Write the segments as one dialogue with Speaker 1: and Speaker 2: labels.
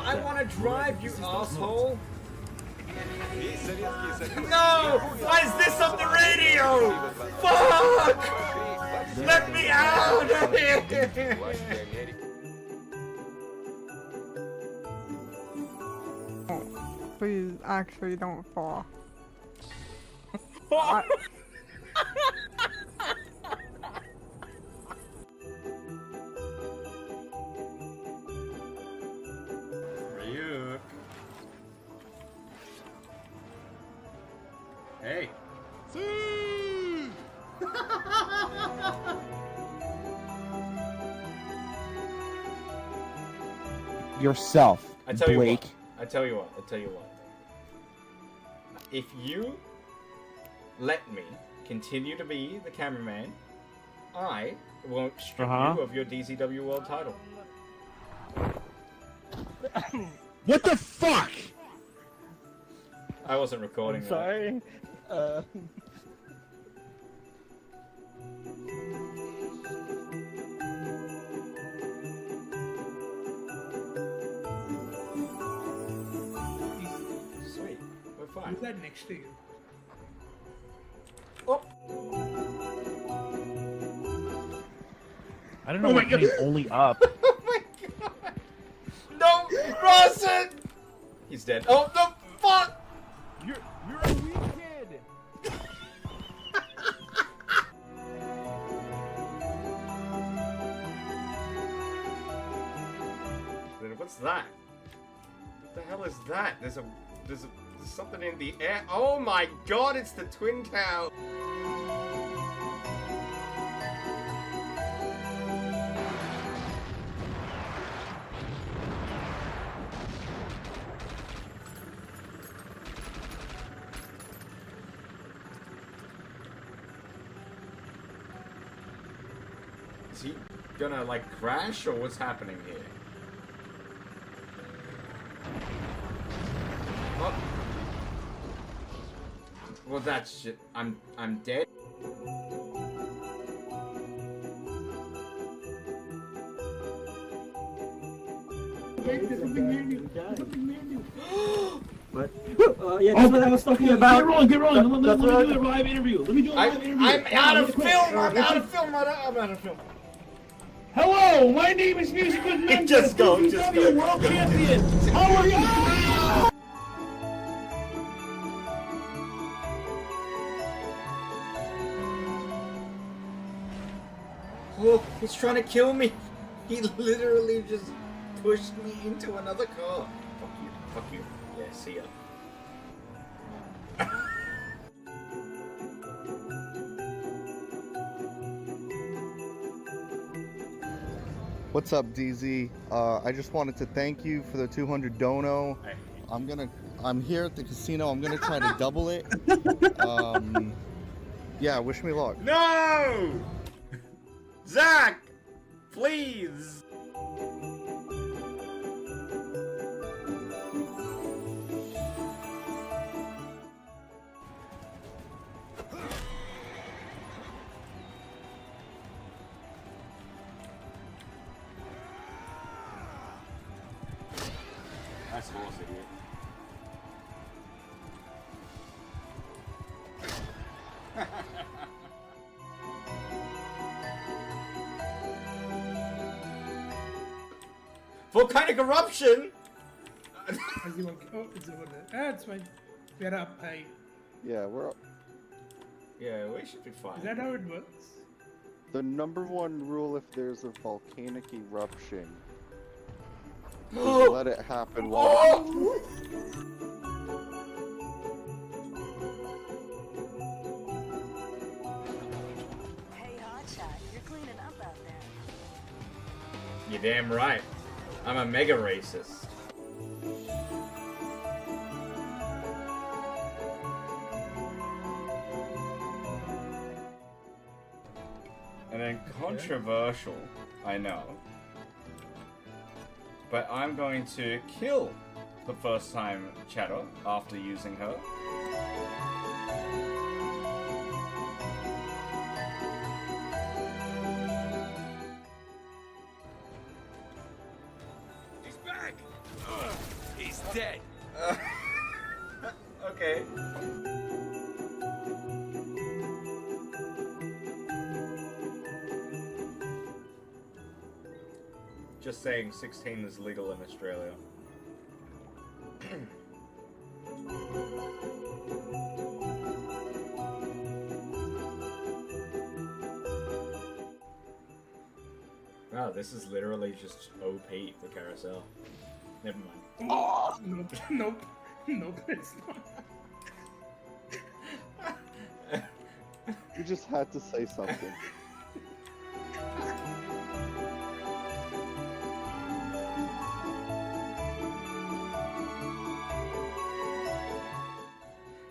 Speaker 1: I want to drive, you asshole! No! Why is this on the radio? Fuck! Let me out of here!
Speaker 2: Please, actually don't fall.
Speaker 1: Ryuk. Hey.
Speaker 3: Yourself, Blake.
Speaker 1: I tell you what. If you let me continue to be the cameraman, I won't strip you of your DCW World title.
Speaker 3: What the fuck?
Speaker 1: I wasn't recording.
Speaker 4: I'm sorry.
Speaker 1: Sweet. We're fine.
Speaker 5: Who's that next to you?
Speaker 1: Oh.
Speaker 4: I don't know what came only up.
Speaker 1: Oh my god! No, Rawson! He's dead. Oh no! Fuck!
Speaker 4: You're a weak kid.
Speaker 1: What's that? What the hell is that? There's something in the air. Oh my god! It's the Twin Tower. Is he gonna like crash or what's happening here? Oh. Well, that's shit. I'm dead.
Speaker 6: What? Yeah, that's what I was talking about.
Speaker 4: Get rolling. Let me do a live interview.
Speaker 1: I'm out of film. I'm out of film.
Speaker 4: Hello, my name is Music with Ninja.
Speaker 1: Just go.
Speaker 4: World Champion. How are you?
Speaker 1: Oh, he's trying to kill me. He literally just pushed me into another car. Fuck you. Yeah, see ya.
Speaker 7: What's up, DZ? I just wanted to thank you for the 200 dono. I'm here at the casino. I'm gonna try to double it. Yeah, wish me luck.
Speaker 1: No! Zach! Please! That's horse idiot. What kind of corruption?
Speaker 4: As you walk. Oh, it's over there. Ah, it's fine. We're up high.
Speaker 7: Yeah, we're up.
Speaker 1: Yeah, we should be fine.
Speaker 4: Is that how it works?
Speaker 7: The #1 rule if there's a volcanic eruption is let it happen while...
Speaker 5: Hey, Hotshot, you're cleaning up out there.
Speaker 1: You're damn right. I'm a mega racist. And then controversial, I know. But I'm going to kill the first time chatter after using her.
Speaker 8: He's back! He's dead!
Speaker 1: Okay. Just saying 16 is legal in Australia. Wow, this is literally just OP for carousel. Never mind.
Speaker 4: Oh! Nope. Nope, it's not.
Speaker 7: You just had to say something.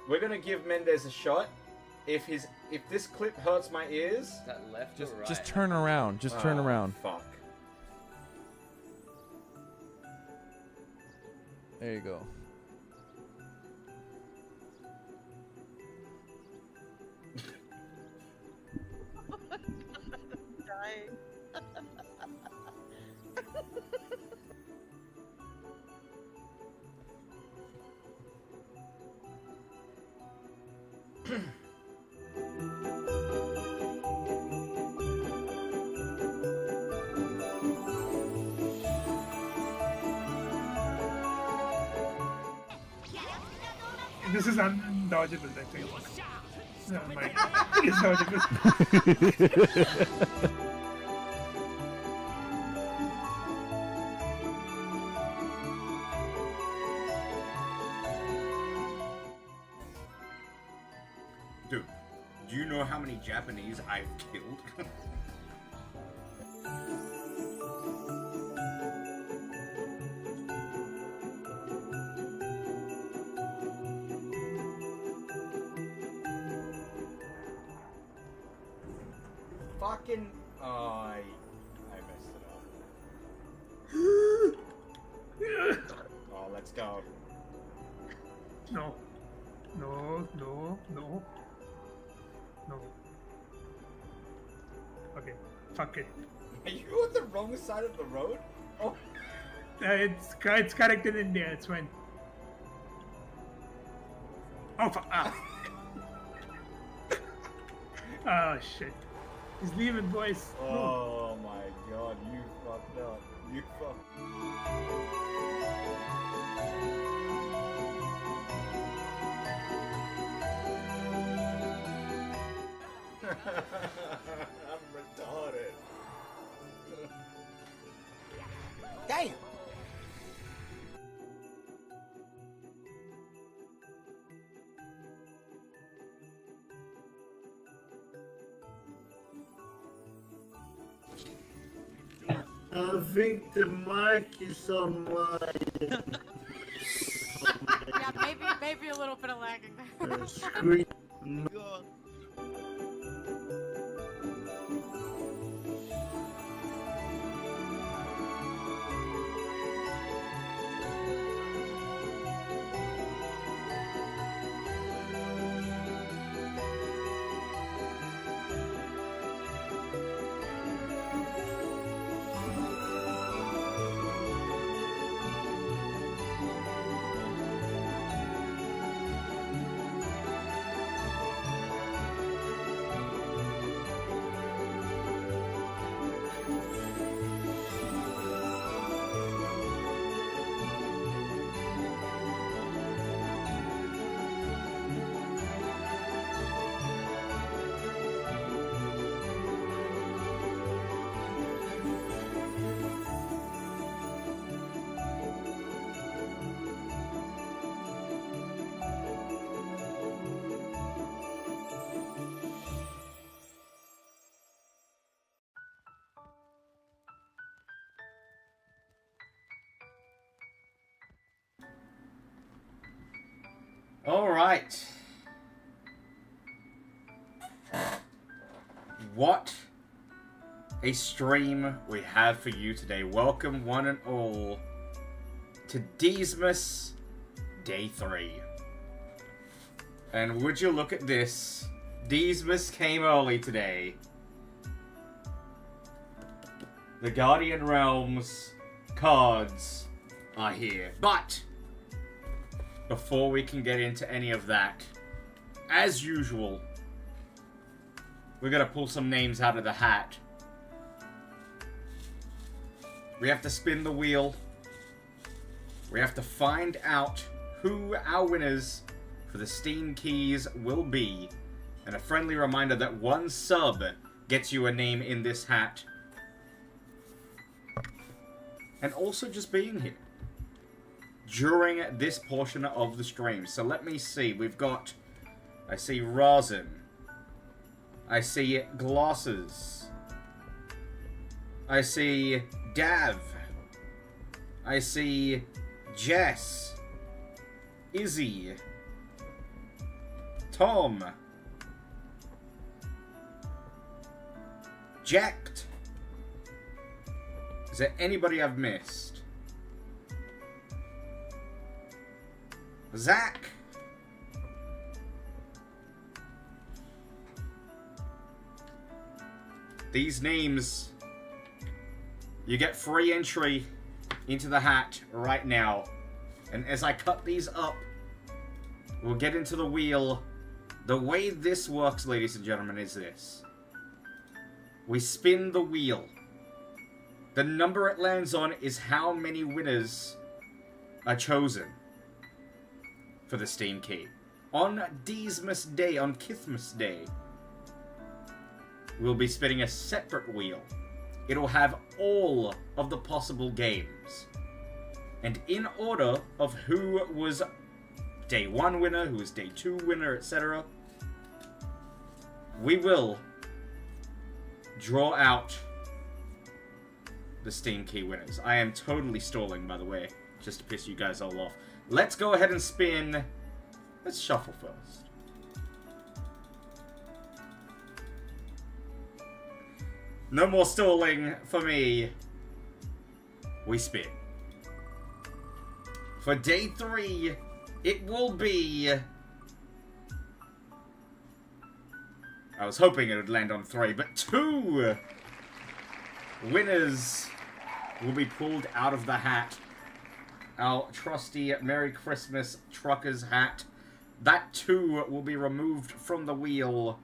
Speaker 1: We're gonna give Mendez a shot. If this clip hurts my ears,
Speaker 8: Is that left
Speaker 3: Just,
Speaker 8: or right?
Speaker 3: just turn around. Just turn around.
Speaker 1: Fuck.
Speaker 3: There you go.
Speaker 9: Dying.
Speaker 4: This is undodgeable, I think. Never mind. It's dodgeable.
Speaker 1: Dude, do you know how many Japanese I've killed? Fucking... I messed it up. Oh, let's go.
Speaker 4: No. No, no, no. No. Okay, fuck it.
Speaker 1: Are you on the wrong side of the road? Oh.
Speaker 4: It's correct in India, it's fine. Oh, fuck. Ah. Oh, shit. He's leaving, boys.
Speaker 1: Oh my god, you fucked up. You fucked. I'm retarded.
Speaker 9: Damn.
Speaker 10: I think the mic is on my
Speaker 11: Yeah, maybe a little bit of lagging there.
Speaker 10: screen.
Speaker 1: Alright. What a stream we have for you today. Welcome one and all to DeeZmas Day 3. And would you look at this? DeeZmas came early today. The Guardian Realms cards are here. But before we can get into any of that, as usual, we're gonna pull some names out of the hat. We have to spin the wheel. We have to find out who our winners for the Steam keys will be. And a friendly reminder that one sub gets you a name in this hat. And also just being here during this portion of the stream. So let me see. We've got, I see Rosin. I see Glosses. I see Dav. I see Jess. Izzy. Tom. Jacked. Is there anybody I've missed? Zach. These names, you get free entry into the hat right now. And as I cut these up, we'll get into the wheel. The way this works, ladies and gentlemen, is this. We spin the wheel. The number it lands on is how many winners are chosen for the Steam key. On DeeZmas Day, on Kithmas Day, we'll be spinning a separate wheel. It'll have all of the possible games. And in order of who was Day 1 winner, who was Day 2 winner, etc., we will draw out the Steam key winners. I am totally stalling, by the way, just to piss you guys all off. Let's go ahead and spin. Let's shuffle first. No more stalling for me. We spin. For Day 3, it will be... I was hoping it would land on 3, but 2 winners will be pulled out of the hat. Our trusty Merry Christmas trucker's hat. That 2 will be removed from the wheel.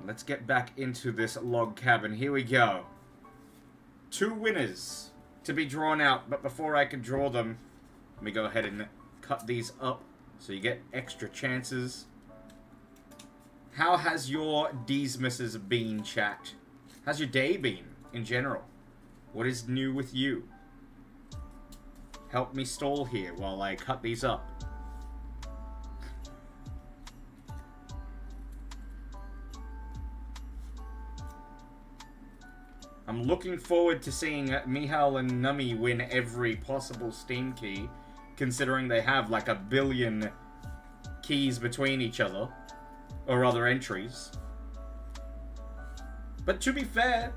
Speaker 1: Let's get back into this log cabin. Here we go. 2 winners to be drawn out, but before I can draw them, let me go ahead and cut these up so you get extra chances. How has your DeeZmas been, chat? How's your day been, in general? What is new with you? Help me stall here while I cut these up. I'm looking forward to seeing Mihal and Nummy win every possible Steam key, considering they have like 1 billion keys between each other, or other entries. But to be fair,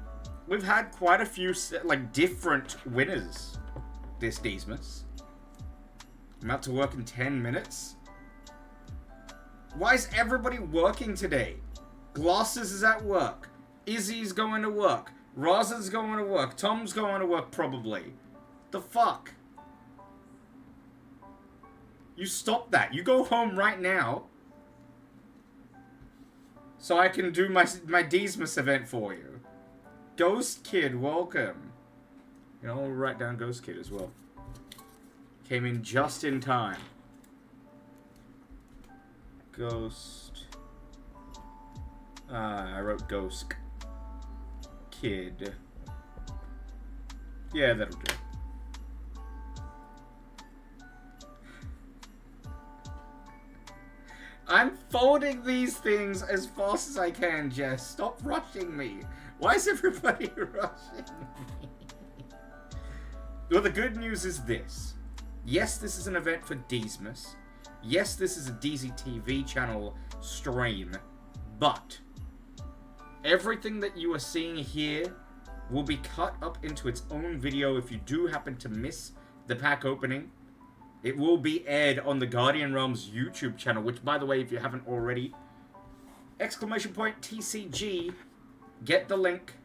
Speaker 1: we've had quite a few like different winners this DeeZmas. I'm out to work in 10 minutes. Why is everybody working today? Glosses is at work. Izzy's going to work. Rosa's going to work. Tom's going to work probably. The fuck? You stop that. You go home right now. So I can do my DeeZmas event for you. Ghost Kid, welcome. You know, I'll write down Ghost Kid as well. Came in just in time. Ghost. I wrote Ghost Kid. Yeah, that'll do. I'm folding these things as fast as I can, Jess. Stop rushing me. Why is everybody rushing me? Well, the good news is this. Yes, this is an event for DeeZmas. Yes, this is a DZTV channel stream. But everything that you are seeing here will be cut up into its own video if you do happen to miss the pack opening. It will be aired on the Guardian Realms YouTube channel, which, by the way, if you haven't already, !TCG, get the link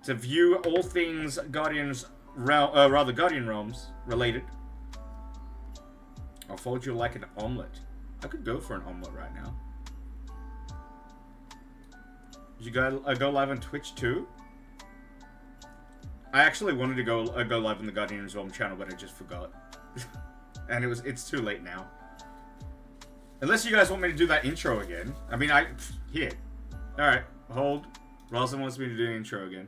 Speaker 1: to view all things Guardian Realms related. I'll fold you like an omelet. I could go for an omelet right now. Did you go live on Twitch too? I actually wanted to go live on the Guardian's Realm channel, but I just forgot. And it's too late now. Unless you guys want me to do that intro again. I mean, here. Alright, hold. Roslyn wants me to do the intro again.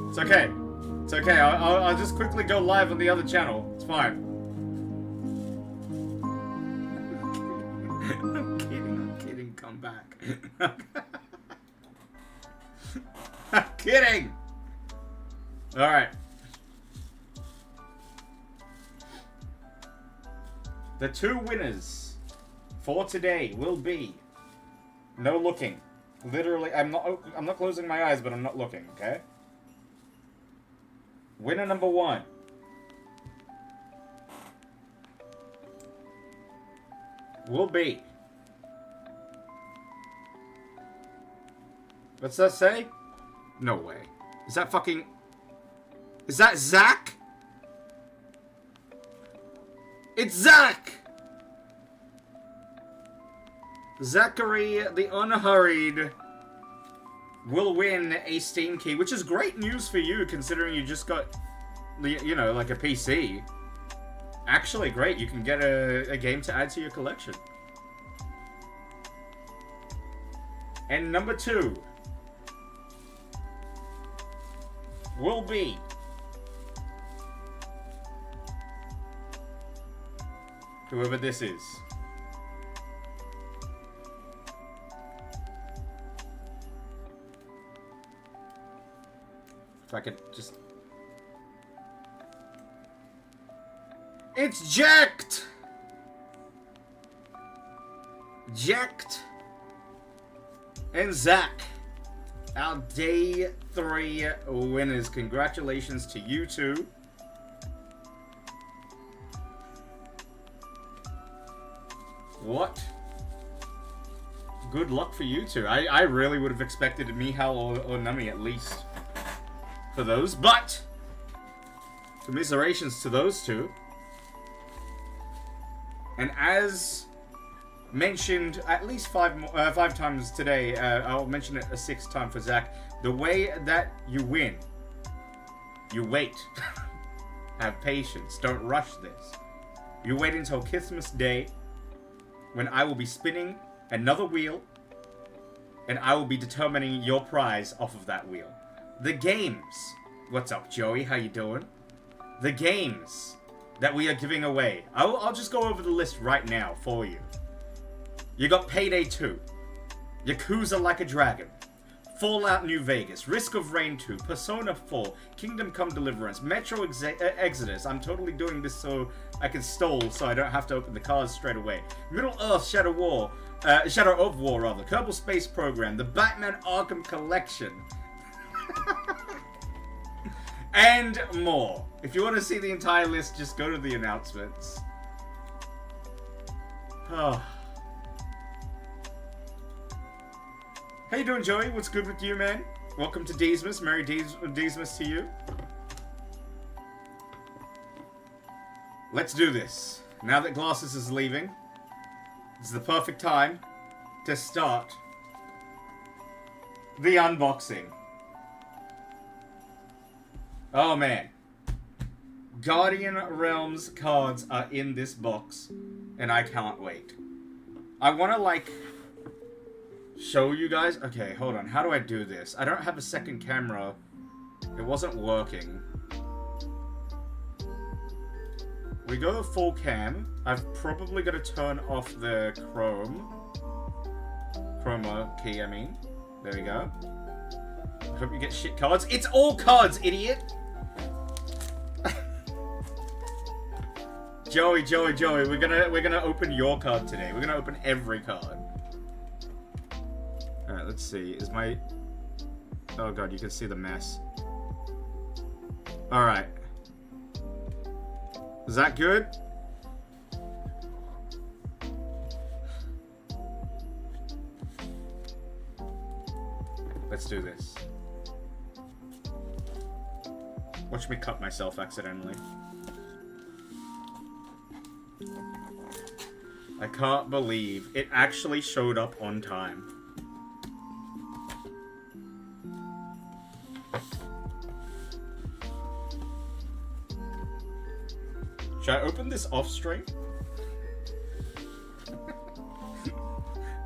Speaker 1: It's okay. It's okay. I'll just quickly go live on the other channel. It's fine. I'm kidding. Come back. I'm kidding. All right. The two winners for today will be no looking. Literally, I'm not closing my eyes, but I'm not looking. Okay. Winner number 1 will be... What's that say? No way. Is that fucking... Is that Zach? It's Zach! Zachary the Unhurried will win a Steam key, which is great news for you, considering you just got, you know, like a PC. Actually, great. You can get a game to add to your collection. And number 2 will be... whoever this is. If I could just... It's Jacked! Jacked and Zach, our day 3 winners. Congratulations to you two. What? Good luck for you two. I really would have expected Mihal or Nami at least for those, but commiserations to those two. And as mentioned at least 5 times today, I'll mention it a 6th time for Zach. The way that you win, you wait. Have patience. Don't rush this. You wait until Christmas Day, when I will be spinning another wheel, and I will be determining your prize off of that wheel. The games. What's up, Joey? How you doing? The games that we are giving away. I'll just go over the list right now for you. You got Payday 2, Yakuza Like a Dragon, Fallout New Vegas, Risk of Rain 2, Persona 4, Kingdom Come Deliverance, Metro Exodus. I'm totally doing this so I can stall so I don't have to open the cards straight away. Middle Earth Shadow of War, Kerbal Space Program, the Batman Arkham Collection, and more. If you want to see the entire list, just go to the announcements. Oh. How you doing, Joey? What's good with you, man? Welcome to DeeZmas. Merry DeeZmas to you. Let's do this. Now that Glasses is leaving, it's the perfect time to start the unboxing. Oh, man. Guardian Realms cards are in this box, and I can't wait. I want to, like, show you guys. Okay, hold on. How do I do this? I don't have a second camera. It wasn't working. we go full cam. I've probably got to turn off the chroma key, I mean. There we go. I hope you get shit cards. It's all cards, idiot! Joey, we're gonna open your card today. We're gonna open every card. Alright, let's see. Is my... Oh god, you can see the mess. Alright. Is that good? Let's do this. Watch me cut myself accidentally. I can't believe it actually showed up on time. Should I open this off stream?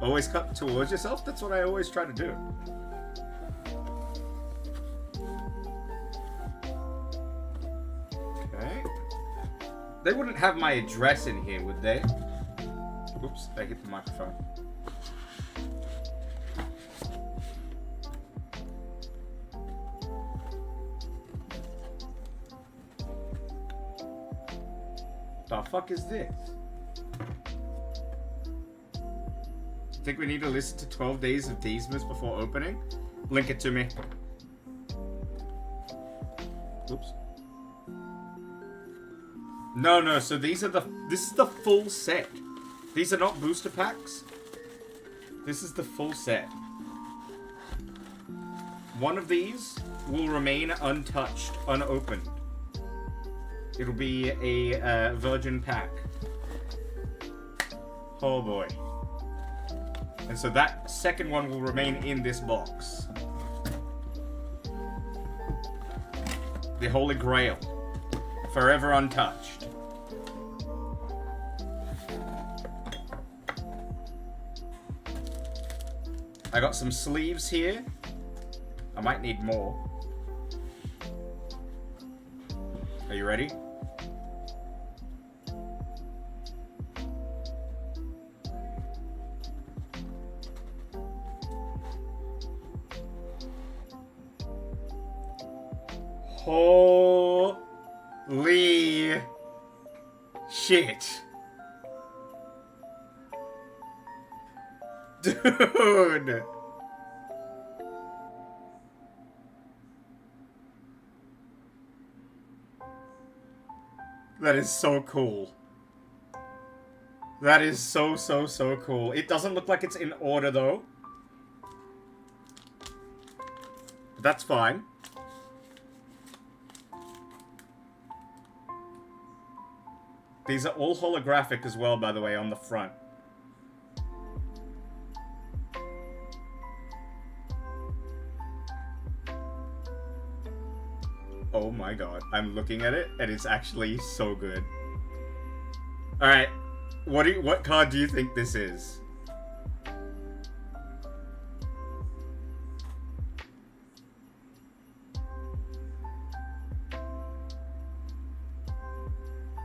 Speaker 1: Always cut towards yourself? That's what I always try to do. Okay. They wouldn't have my address in here, would they? Oops, I hit the microphone. The fuck is this? Think we need to listen to 12 days of DeeZmas before opening? Link it to me. Oops. No, so this is the full set. These are not booster packs. This is the full set. One of these will remain untouched, unopened. It'll be a virgin pack. Oh boy. And so that second one will remain in this box. The Holy Grail. Forever untouched. I got some sleeves here. I might need more. Are you ready? Holy shit. Dude. That is so cool. That is so cool. It doesn't look like it's in order though. But that's fine. These are all holographic as well, by the way, on the front. Oh my god, I'm looking at it, and it's actually so good. Alright, what card do you think this is?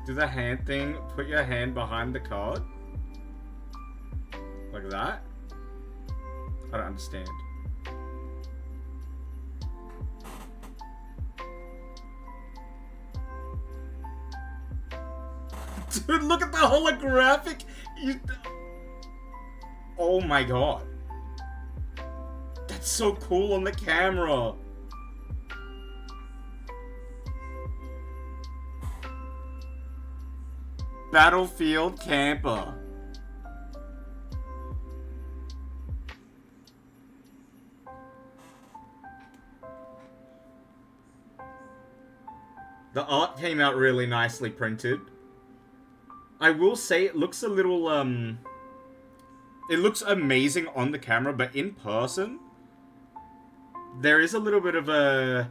Speaker 1: Do the hand thing, put your hand behind the card? Like that? I don't understand. Dude, look at the holographic! Oh my god. That's so cool on the camera. Battlefield Camper. The art came out really nicely printed. I will say it looks a little, it looks amazing on the camera, but in person, there is a little bit of a,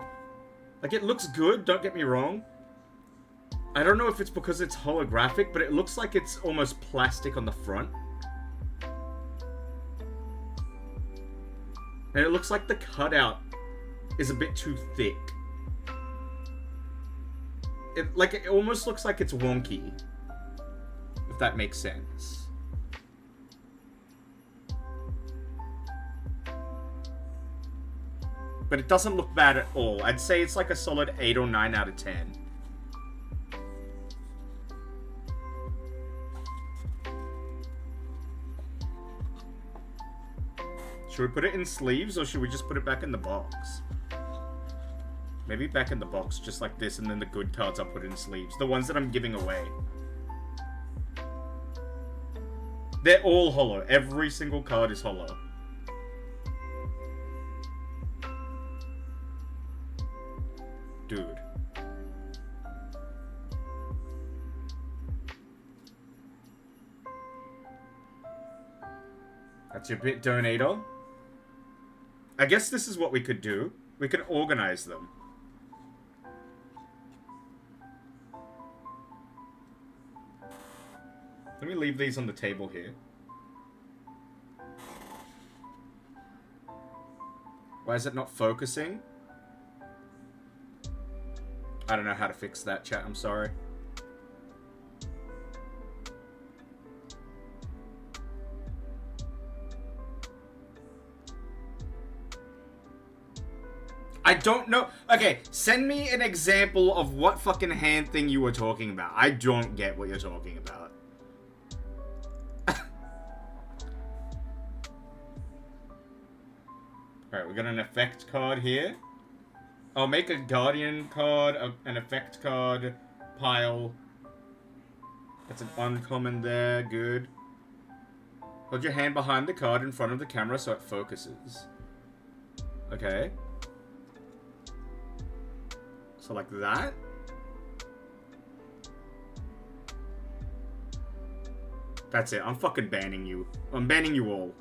Speaker 1: like, it looks good, don't get me wrong. I don't know if it's because it's holographic, but it looks like it's almost plastic on the front. And it looks like the cutout is a bit too thick. it almost looks like it's wonky. If that makes sense. But it doesn't look bad at all. I'd say it's like a solid 8 or 9 out of 10. Should we put it in sleeves or should we just put it back in the box? Maybe back in the box, just like this, and then the good cards I'll put in sleeves. The ones that I'm giving away. They're all hollow. Every single card is hollow. Dude. That's your bit, donator. I guess this is what we could do. We could organize them. Let me leave these on the table here. Why is it not focusing? I don't know how to fix that, chat. I'm sorry. I don't know. Okay, send me an example of what fucking hand thing you were talking about. I don't get what you're talking about. Alright, we got an effect card here. I'll make a guardian card, an effect card, pile. That's an uncommon there, good. Hold your hand behind the card in front of the camera so it focuses. Okay. So like that. That's it, I'm fucking banning you. I'm banning you all.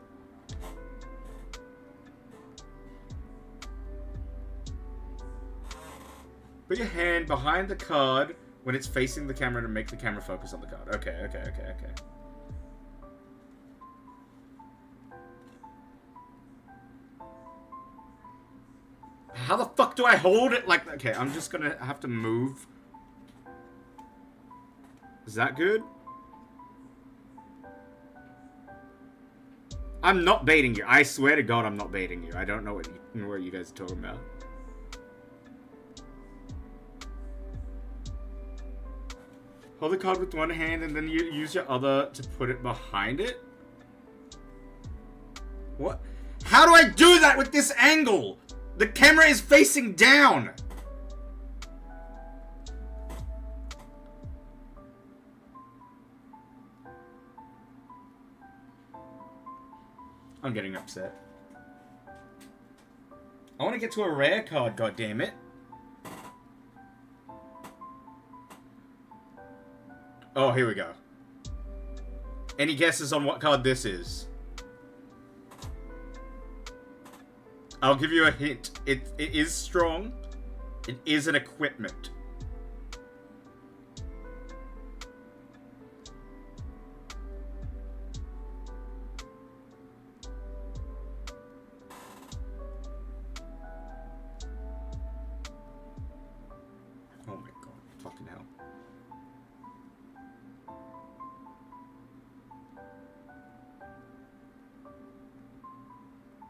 Speaker 1: Put your hand behind the card when it's facing the camera to make the camera focus on the card. Okay, okay, okay, okay. How the fuck do I hold it like that? Okay, I'm just gonna have to move. Is that good? I'm not baiting you. I swear to God I'm not baiting you. I don't know what you guys are talking about. Hold the card with one hand and then you use your other to put it behind it? What? How do I do that with this angle? The camera is facing down! I'm getting upset. I want to get to a rare card, goddammit. Oh, here we go. Any guesses on what card this is? I'll give you a hint. It is strong. It is an equipment. Oh my god. Fucking hell.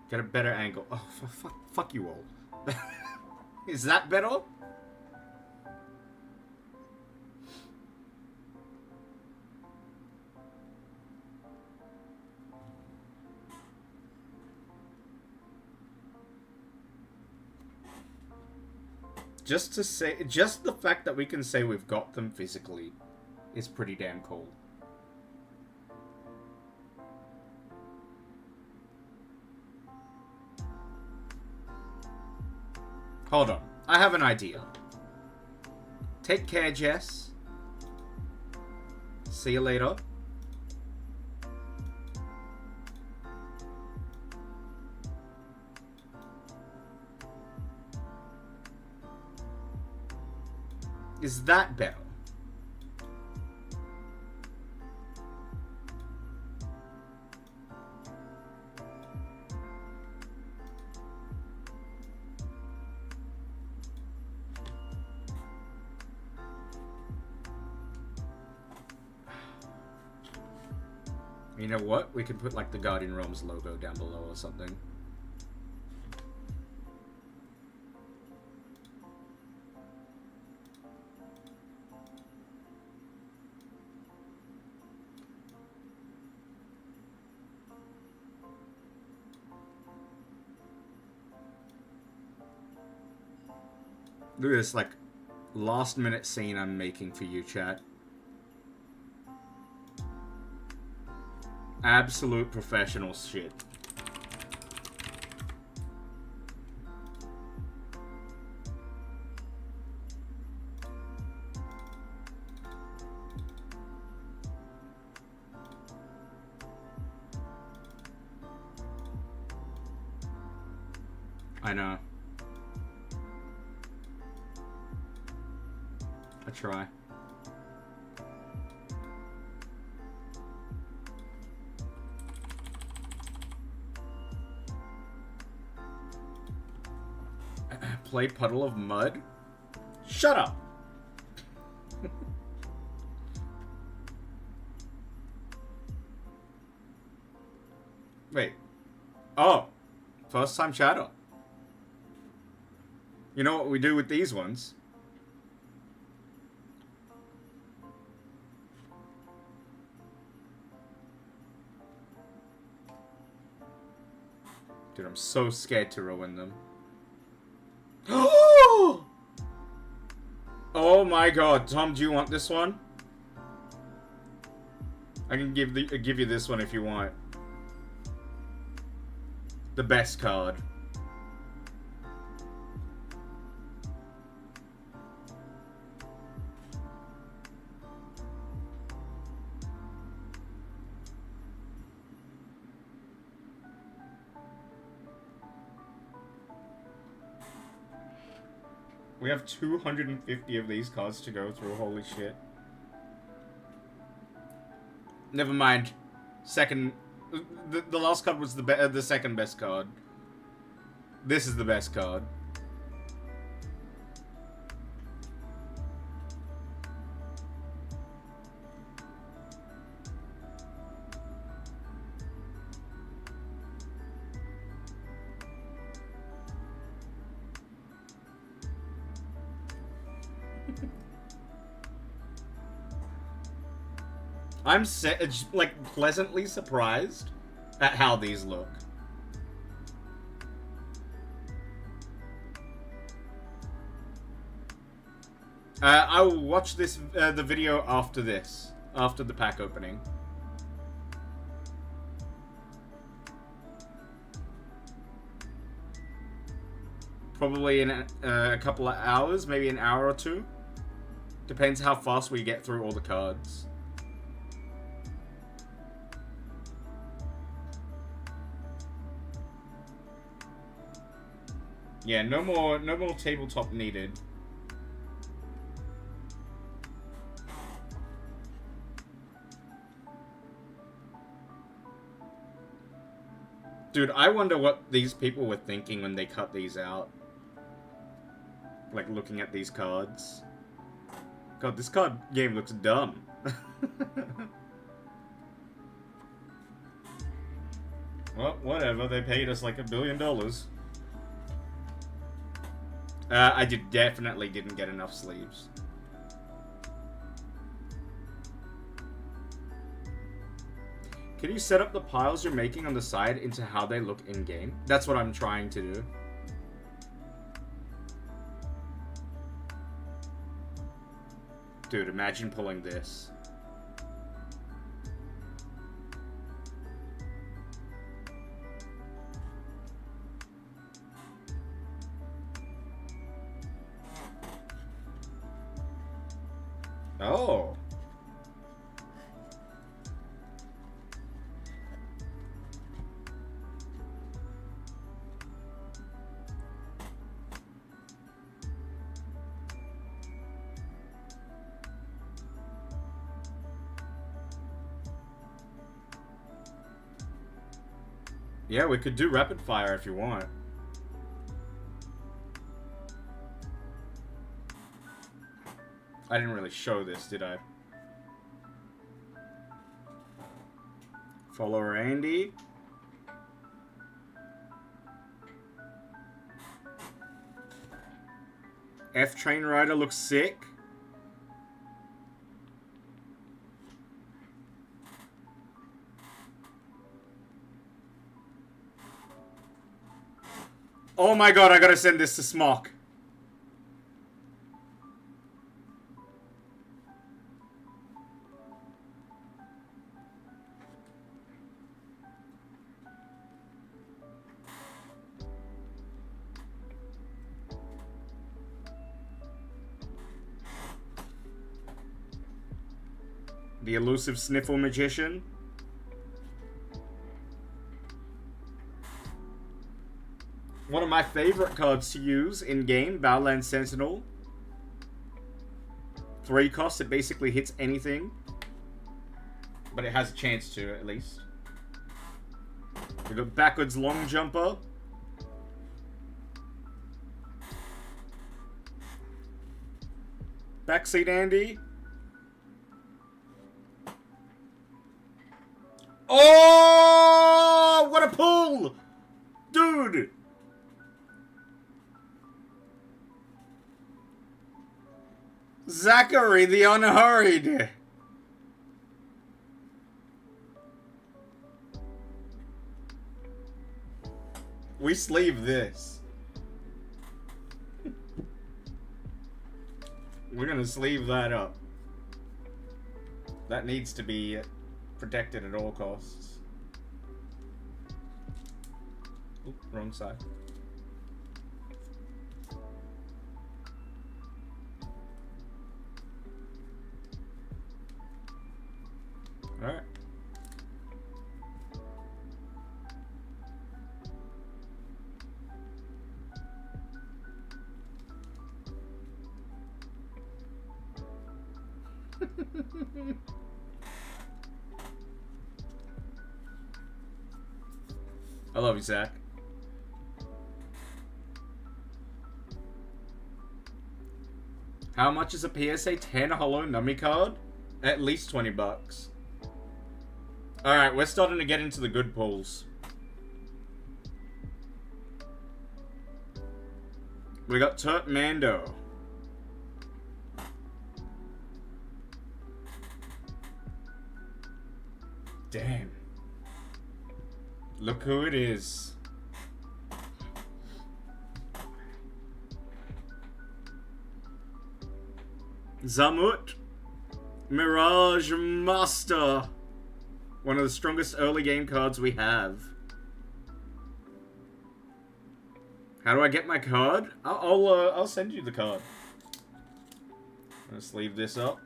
Speaker 1: Get a better angle. Oh, fuck you all. Is that better? Just to say, just the fact that we can say we've got them physically is pretty damn cool. Hold on. I have an idea. Take care, Jess. See you later. Is that better? You know what? We can put like the Guardian Realms logo down below or something. Look at this, like, last minute scene I'm making for you, chat. Absolute professional shit. I know. I try. Play Puddle of Mud? Shut up! Wait. Oh! First time chatter. You know what we do with these ones? Dude, I'm so scared to ruin them. Oh my god, Tom, do you want this one? I can give you this one if you want. The best card. We have 250 of these cards to go through, holy shit. Never mind. Second... The last card was the second best card. This is the best card. I'm like pleasantly surprised at how these look. I will watch this the video after this, after the pack opening. Probably in a couple of hours, maybe an hour or two. Depends how fast we get through all the cards. Yeah, no more tabletop needed. Dude, I wonder what these people were thinking when they cut these out. Like, looking at these cards. God, this card game looks dumb. Well, whatever. They paid us like $1 billion. I definitely didn't get enough sleeves. Can you set up the piles you're making on the side into how they look in-game? That's what I'm trying to do. Dude, imagine pulling this. Oh. Yeah, we could do rapid fire if you want. I didn't really show this, did I? Follower Andy. F Train Rider looks sick. Oh my god, I gotta send this to Smock. The elusive Sniffle Magician. One of my favorite cards to use in-game, Battleland Sentinel. 3 costs, it basically hits anything. But it has a chance to, at least. We got Backwards Long Jumper. Backseat Andy. Oh, what a pull! Dude! Zachary the Unhurried. We sleeve this. We're gonna sleeve that up. That needs to be protected at all costs. Oop, wrong side. Alright. I love you, Zach. How much is a PSA 10 Hollow Nummy card? At least 20 bucks. Alright, we're starting to get into the good pulls. We got Turt Mando. Damn. Look who it is. Zamut. Mirage Master. One of the strongest early game cards we have. How do I get my card? I'll send you the card. Let's leave this up.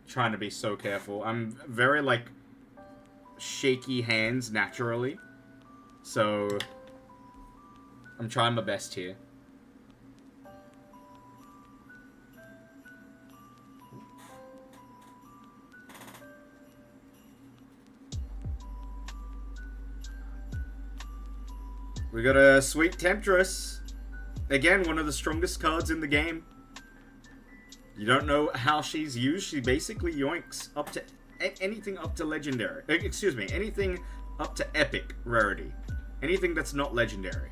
Speaker 1: Trying to be so careful. I'm very, like, shaky hands naturally. So, I'm trying my best here. We got a Sweet Temptress. Again, one of the strongest cards in the game. You don't know how she's used. She basically yoinks up to anything up to legendary. Excuse me, anything up to epic rarity. Anything that's not legendary.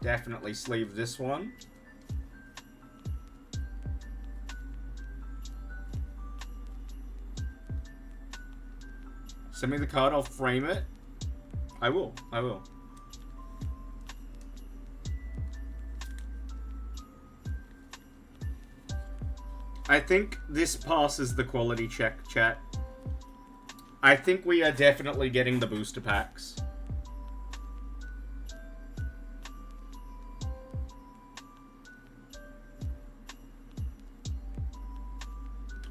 Speaker 1: Definitely sleeve this one. Send me the card, I'll frame it. I will. I think this passes the quality check, chat. I think we are definitely getting the booster packs.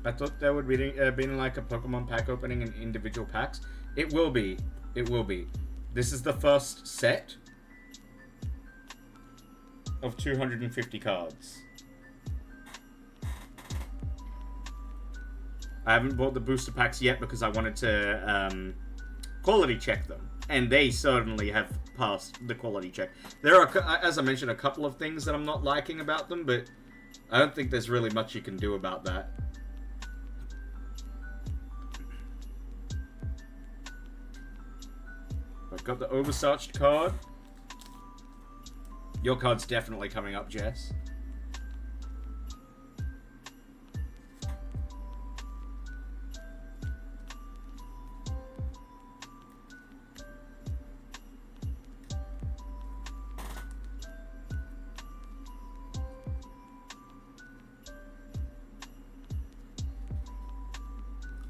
Speaker 1: I thought there would be been like a Pokemon pack opening in individual packs. It will be. It will be. This is the first set of 250 cards. I haven't bought the booster packs yet because I wanted to quality check them. And they certainly have passed the quality check. There are, as I mentioned, a couple of things that I'm not liking about them, but I don't think there's really much you can do about that. I've got the Oversearched card. Your card's definitely coming up, Jess.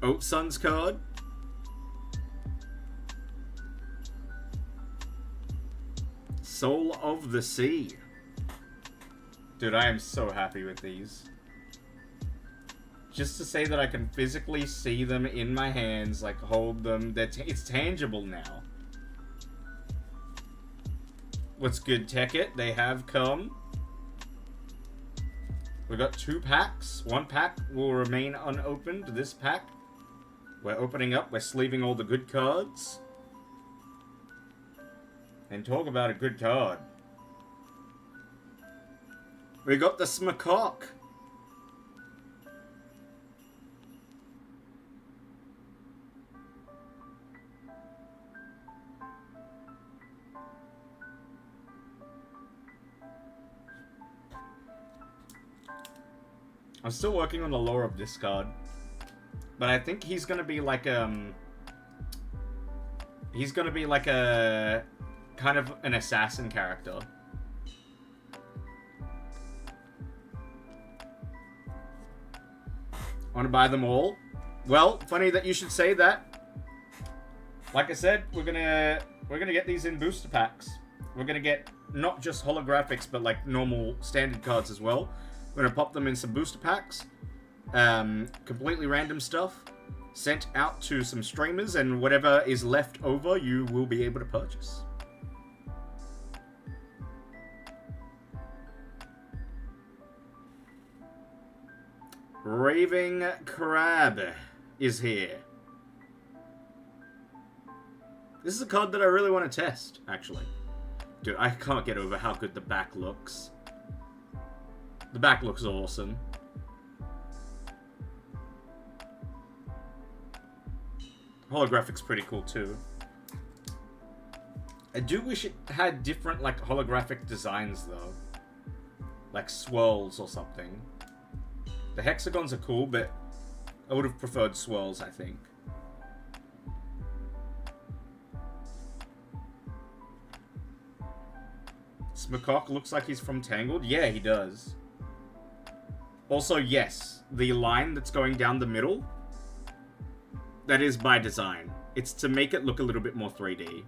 Speaker 1: Oat Sun's card. Soul of the Sea. Dude, I am so happy with these. Just to say that I can physically see them in my hands, like hold them, it's tangible now. What's good, Tekkit? They have come. We got 2 packs. 1 pack will remain unopened. This pack, we're opening up. We're sleeving all the good cards. And talk about a good card. We got the Smacock. I'm still working on the lore of this card. But I think he's gonna be like he's gonna be like a kind of an assassin character. Want to buy them all? Well, funny that you should say that. Like I said, we're gonna get these in booster packs. We're gonna get not just holographics, but like normal standard cards as well. We're gonna pop them in some booster packs. Completely random stuff sent out to some streamers, and whatever is left over, you will be able to purchase. Raving Crab is here. This is a card that I really want to test, actually. Dude, I can't get over how good the back looks. The back looks awesome. Holographic's pretty cool too. I do wish it had different, like, holographic designs though. Like swirls or something. The hexagons are cool, but I would have preferred swirls, I think. Smacock looks like he's from Tangled. Yeah, he does. Also, yes, the line that's going down the middle, that is by design. It's to make it look a little bit more 3D.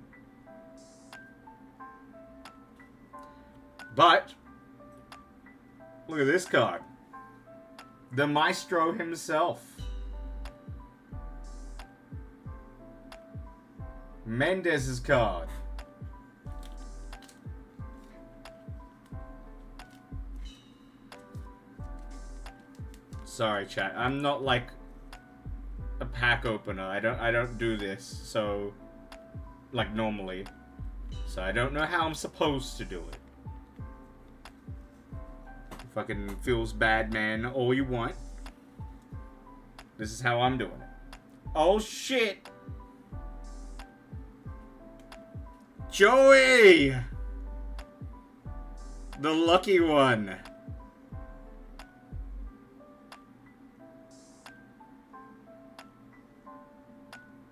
Speaker 1: But, look at this card. The Maestro himself. Mendez's card. Sorry, chat. I'm not like a pack opener. I don't do this, so like normally. So I don't know how I'm supposed to do it. Fucking feels bad, man, all you want. This is how I'm doing it. Oh shit! Joey! The lucky one.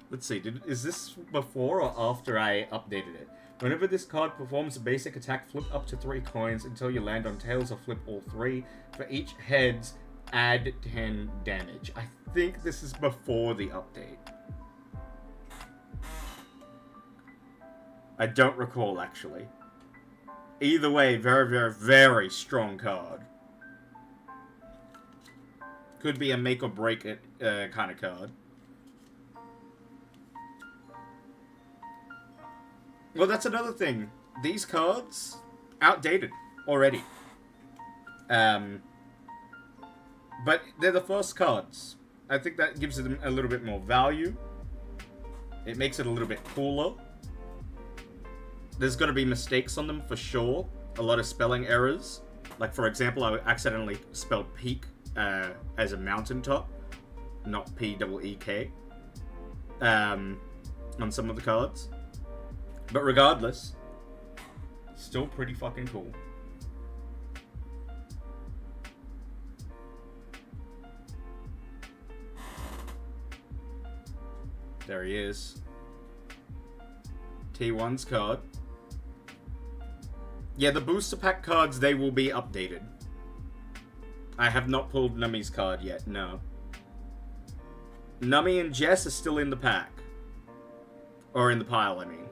Speaker 1: Let's see, is this before or after I updated it? Whenever this card performs a basic attack, flip up to 3 coins until you land on tails, or flip all 3. For each heads, add 10 damage. I think this is before the update. I don't recall, actually. Either way, very, very, very strong card. Could be a make or break it kind of card. Well, that's another thing. These cards, outdated already. But they're the first cards. I think that gives them a little bit more value. It makes it a little bit cooler. There's got to be mistakes on them for sure. A lot of spelling errors. Like, for example, I accidentally spelled peak as a mountaintop, not P-E-E-K, on some of the cards. But regardless, still pretty fucking cool. There he is. T1's card. Yeah, the booster pack cards, they will be updated. I have not pulled Nummy's card yet, no. Nummy and Jess are still in the pack. Or in the pile, I mean.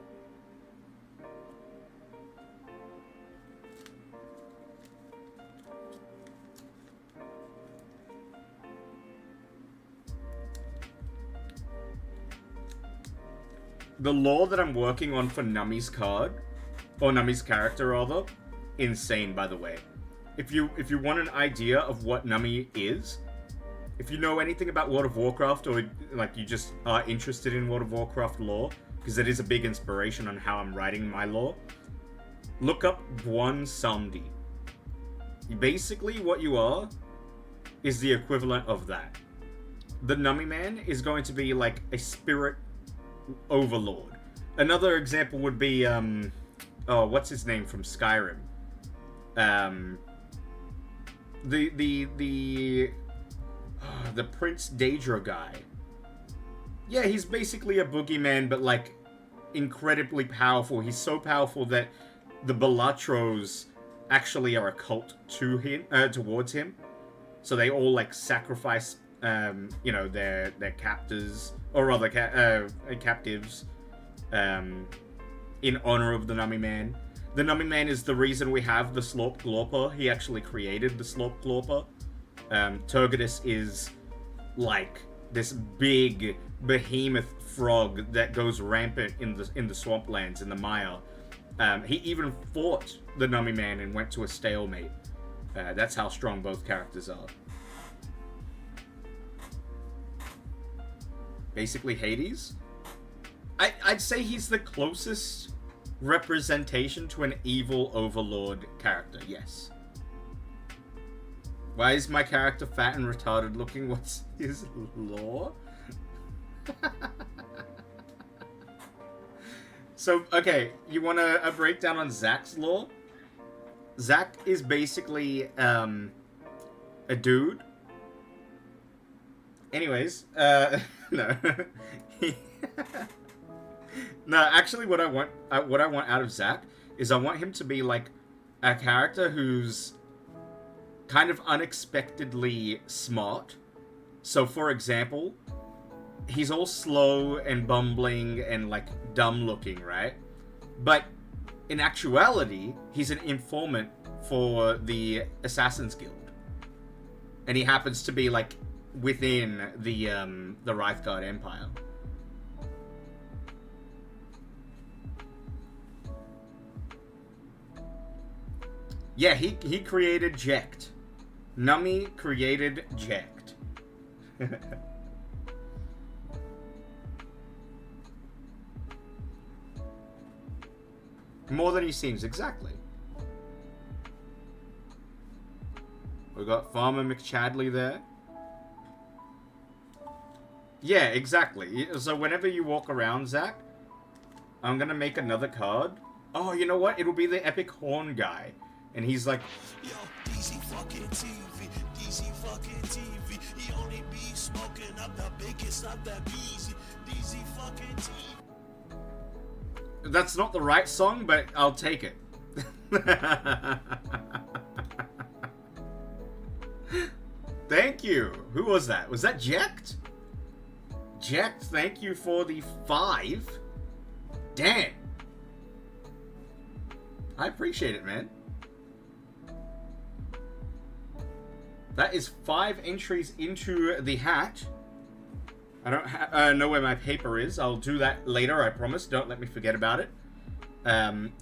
Speaker 1: The lore that I'm working on for Nummy's card, or Nummy's character rather, insane by the way. If you want an idea of what Nummy is, if you know anything about World of Warcraft, or like you just are interested in World of Warcraft lore, because it is a big inspiration on how I'm writing my lore, look up Bwan Samdi. Basically what you are is the equivalent of that. The Nummy Man is going to be like a spirit overlord. Another example would be oh, what's his name from Skyrim? The Prince Daedra guy. Yeah, he's basically a boogeyman, but like incredibly powerful. He's so powerful that the Balatros actually are a cult to him, towards him. So they all like sacrifice, you know, their captors, or rather captives, in honor of the Nummy Man. The Nummy Man is the reason we have the Slorp Glorper. He actually created the Slorp Glorper. Turgidus is like this big behemoth frog that goes rampant in the swamplands, in the mire. He even fought the Nummy Man and went to a stalemate. That's how strong both characters are. Basically Hades. I'd say he's the closest representation to an evil overlord character, yes. Why is my character fat and retarded looking? What's his lore? So, okay, you want a breakdown on Zach's lore? Zach is basically, a dude. Anyways, no. No, actually what I want out of Zach is I want him to be like a character who's kind of unexpectedly smart. So, for example, he's all slow and bumbling and like dumb looking, right? But in actuality, he's an informant for the Assassin's Guild. And he happens to be like within the Rythgard Empire. Yeah, he created Jekt. Nummy created Jekt. More than he seems, exactly. We got Farmer McChadley there. Yeah, exactly. So whenever you walk around, Zach, I'm gonna make another card. Oh, you know what? It'll be the Epic Horn guy. And he's like,
Speaker 8: yo, DZ fucking TV, DZ fucking TV. He only be smoking up the biggest, not that easy. DZ fucking TV.
Speaker 1: That's not the right song, but I'll take it. Thank you. Who was that? Was that Jekt? Jekt, thank you for the 5. Damn. I appreciate it, man. That is 5 entries into the hat. I don't know where my paper is. I'll do that later, I promise. Don't let me forget about it.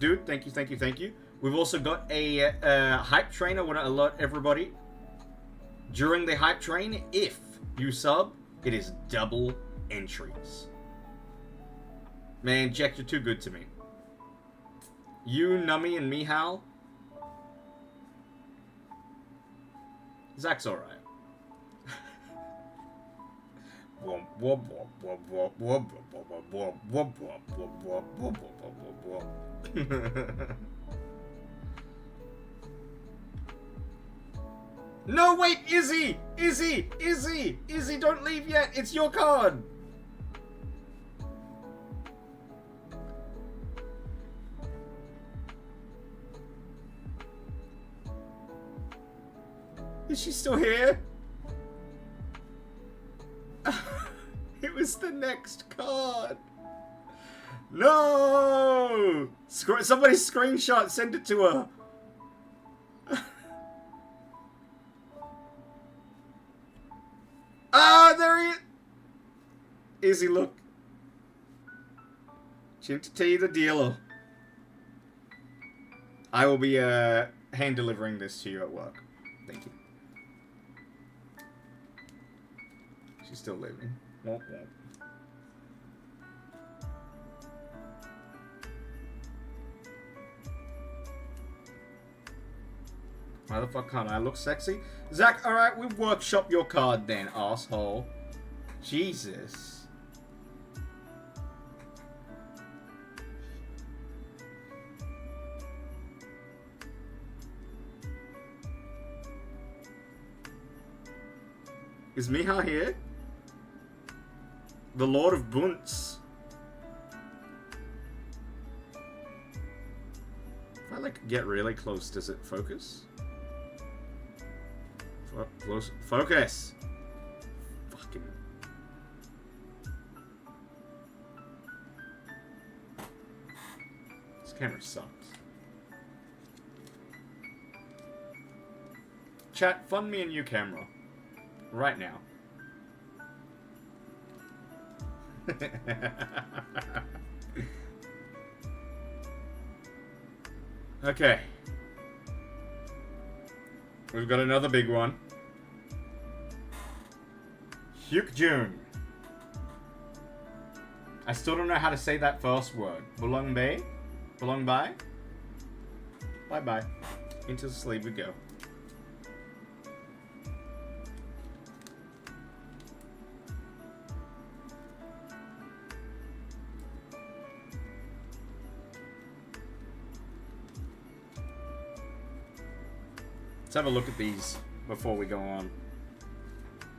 Speaker 1: Dude, thank you, thank you, thank you. We've also got a hype train. I want to alert everybody. During the hype train, if you sub, it is double entries. Man, Jack, you're too good to me. You, Nummy, and Mihal. Zach's alright. No, wait, Izzy! Izzy! Izzy! Izzy, don't leave yet! It's your card! Is she still here? It was the next card. No! Somebody screenshot, send it to her. Ah, there he is. Izzy, look. Chinta T, the dealer. I will be hand delivering this to you at work. Thank you. She's still living. Womp womp. Why the fuck can't I look sexy? Zach, alright, we workshop your card then, asshole. Jesus. Is Miha here? The Lord of Bunts. If I like get really close, does it focus? Close. Focus! Fucking. This camera sucks. Chat, fund me a new camera. Right now. Okay. We've got another big one. Hyuk Jun. I still don't know how to say that first word. Bulong Bay? Bulong Bai? Bye bye. Into the sleep we go. Let's have a look at these before we go on.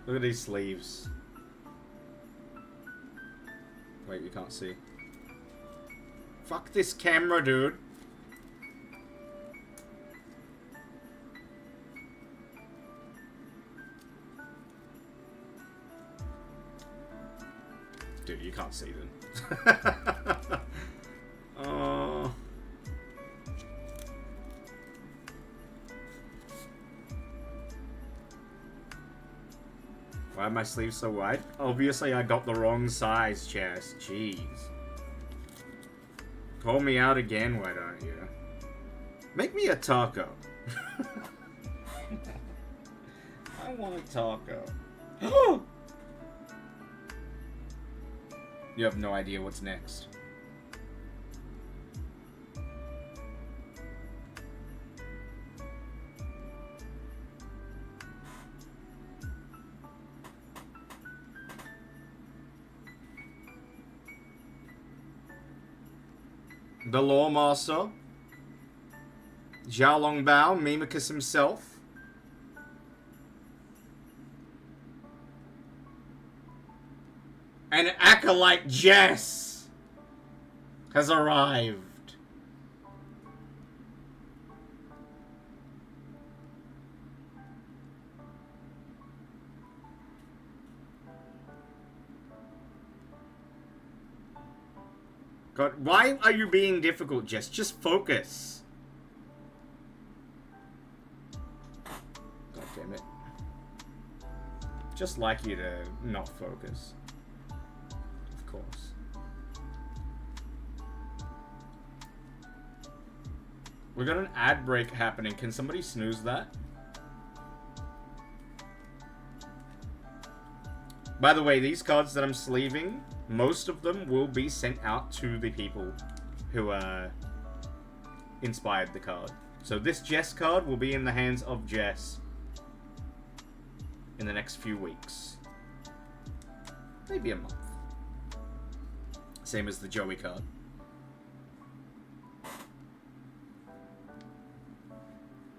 Speaker 1: Look at these sleeves. Wait, you can't see. Fuck this camera, dude. Dude, you can't see them. Oh. Why are my sleeves so wide? Obviously, I got the wrong size chest. Jeez. Call me out again, why don't you? Make me a taco. I want a taco. You have no idea what's next. The Lawmaster, Zhao Longbao, Mimicus himself, and Acolyte Jess has arrived. God, why are you being difficult, Jess? Just focus. God damn it. Just like you to not focus. Of course. We got an ad break happening. Can somebody snooze that? By the way, these cards that I'm sleeving most of them will be sent out to the people who inspired the card. So this Jess card will be in the hands of Jess in the next few weeks. Maybe a month. Same as the Joey card.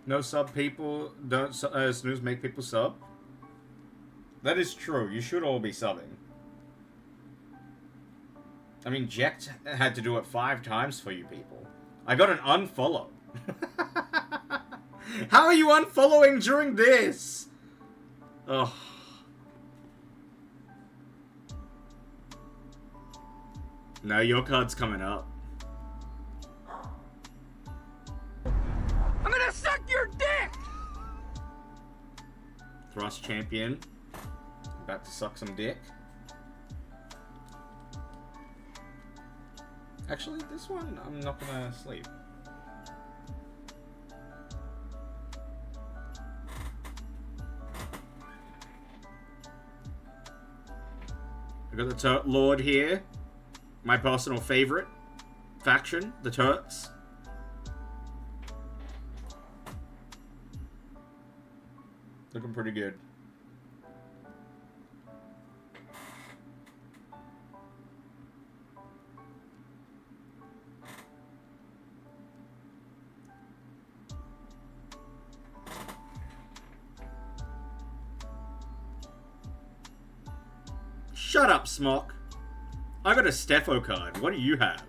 Speaker 1: No sub people, don't snooze make people sub. That is true, you should all be subbing. I mean, Jack had to do it 5 times for you people. I got an unfollow. How are you unfollowing during this? Ugh. No, your card's coming up.
Speaker 8: I'm gonna suck your dick!
Speaker 1: Thrust champion. About to suck some dick. Actually, this one I'm not gonna sleep. I got the Turk Lord here. My personal favorite faction, the Turks. Looking pretty good. Shut up, Smock. I got a Steffo card. What do you have?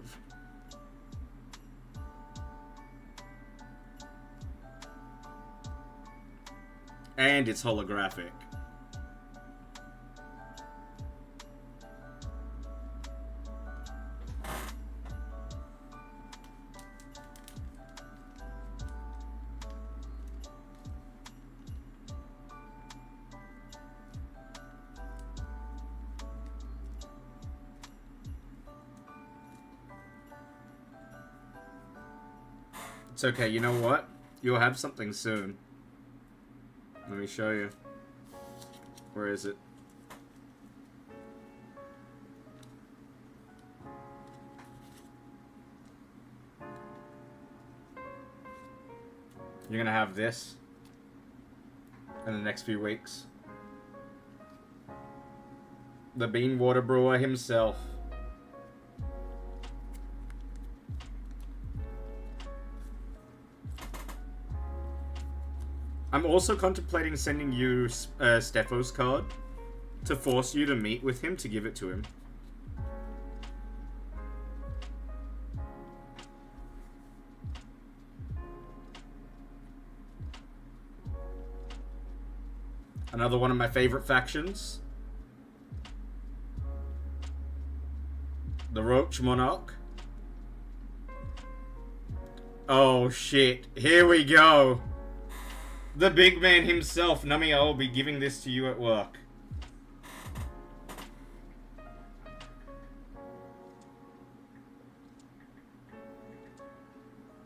Speaker 1: And it's holographic. It's okay, you know what? You'll have something soon. Let me show you. Where is it? You're gonna have this in the next few weeks. The Bean Water Brewer himself. I'm also contemplating sending you Steffo's card to force you to meet with him to give it to him. Another one of my favorite factions. The Roach Monarch. Oh shit, here we go. The big man himself, Nami, I will be giving this to you at work.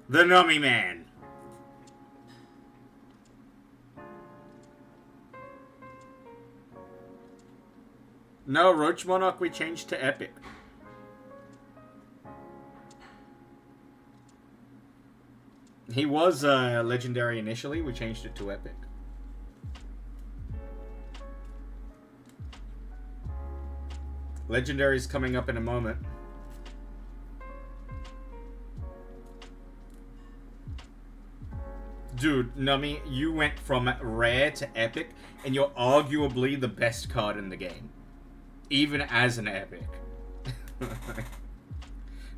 Speaker 1: The Nami Man. No, Roach Monarch we changed to Epic. He was legendary initially, we changed it to Epic. Legendary's coming up in a moment. Dude, Nami, you went from rare to epic, and you're arguably the best card in the game. Even as an epic.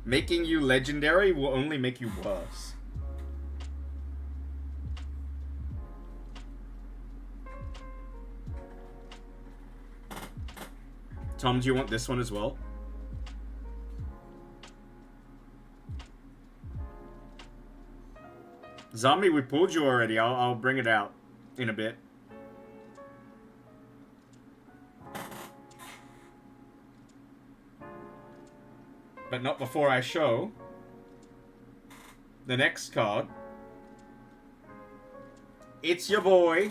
Speaker 1: Making you legendary will only make you worse. Tom, do you want this one as well? Zombie, we pulled you already. I'll bring it out in a bit. But not before I show the next card. It's your boy,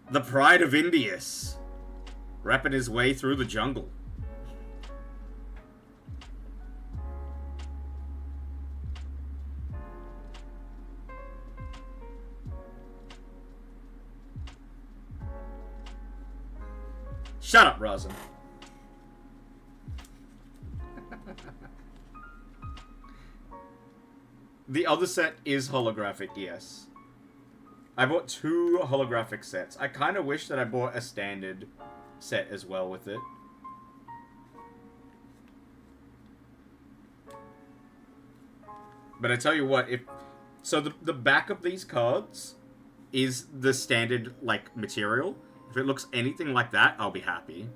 Speaker 1: the Pride of Indius. rapping his way through the jungle. Shut up, Razin. The other set is holographic, yes. I bought 2 holographic sets. I kind of wish that I bought a standard set as well with it. But I tell you what, if... So the back of these cards is the standard, like, material. If it looks anything like that, I'll be happy.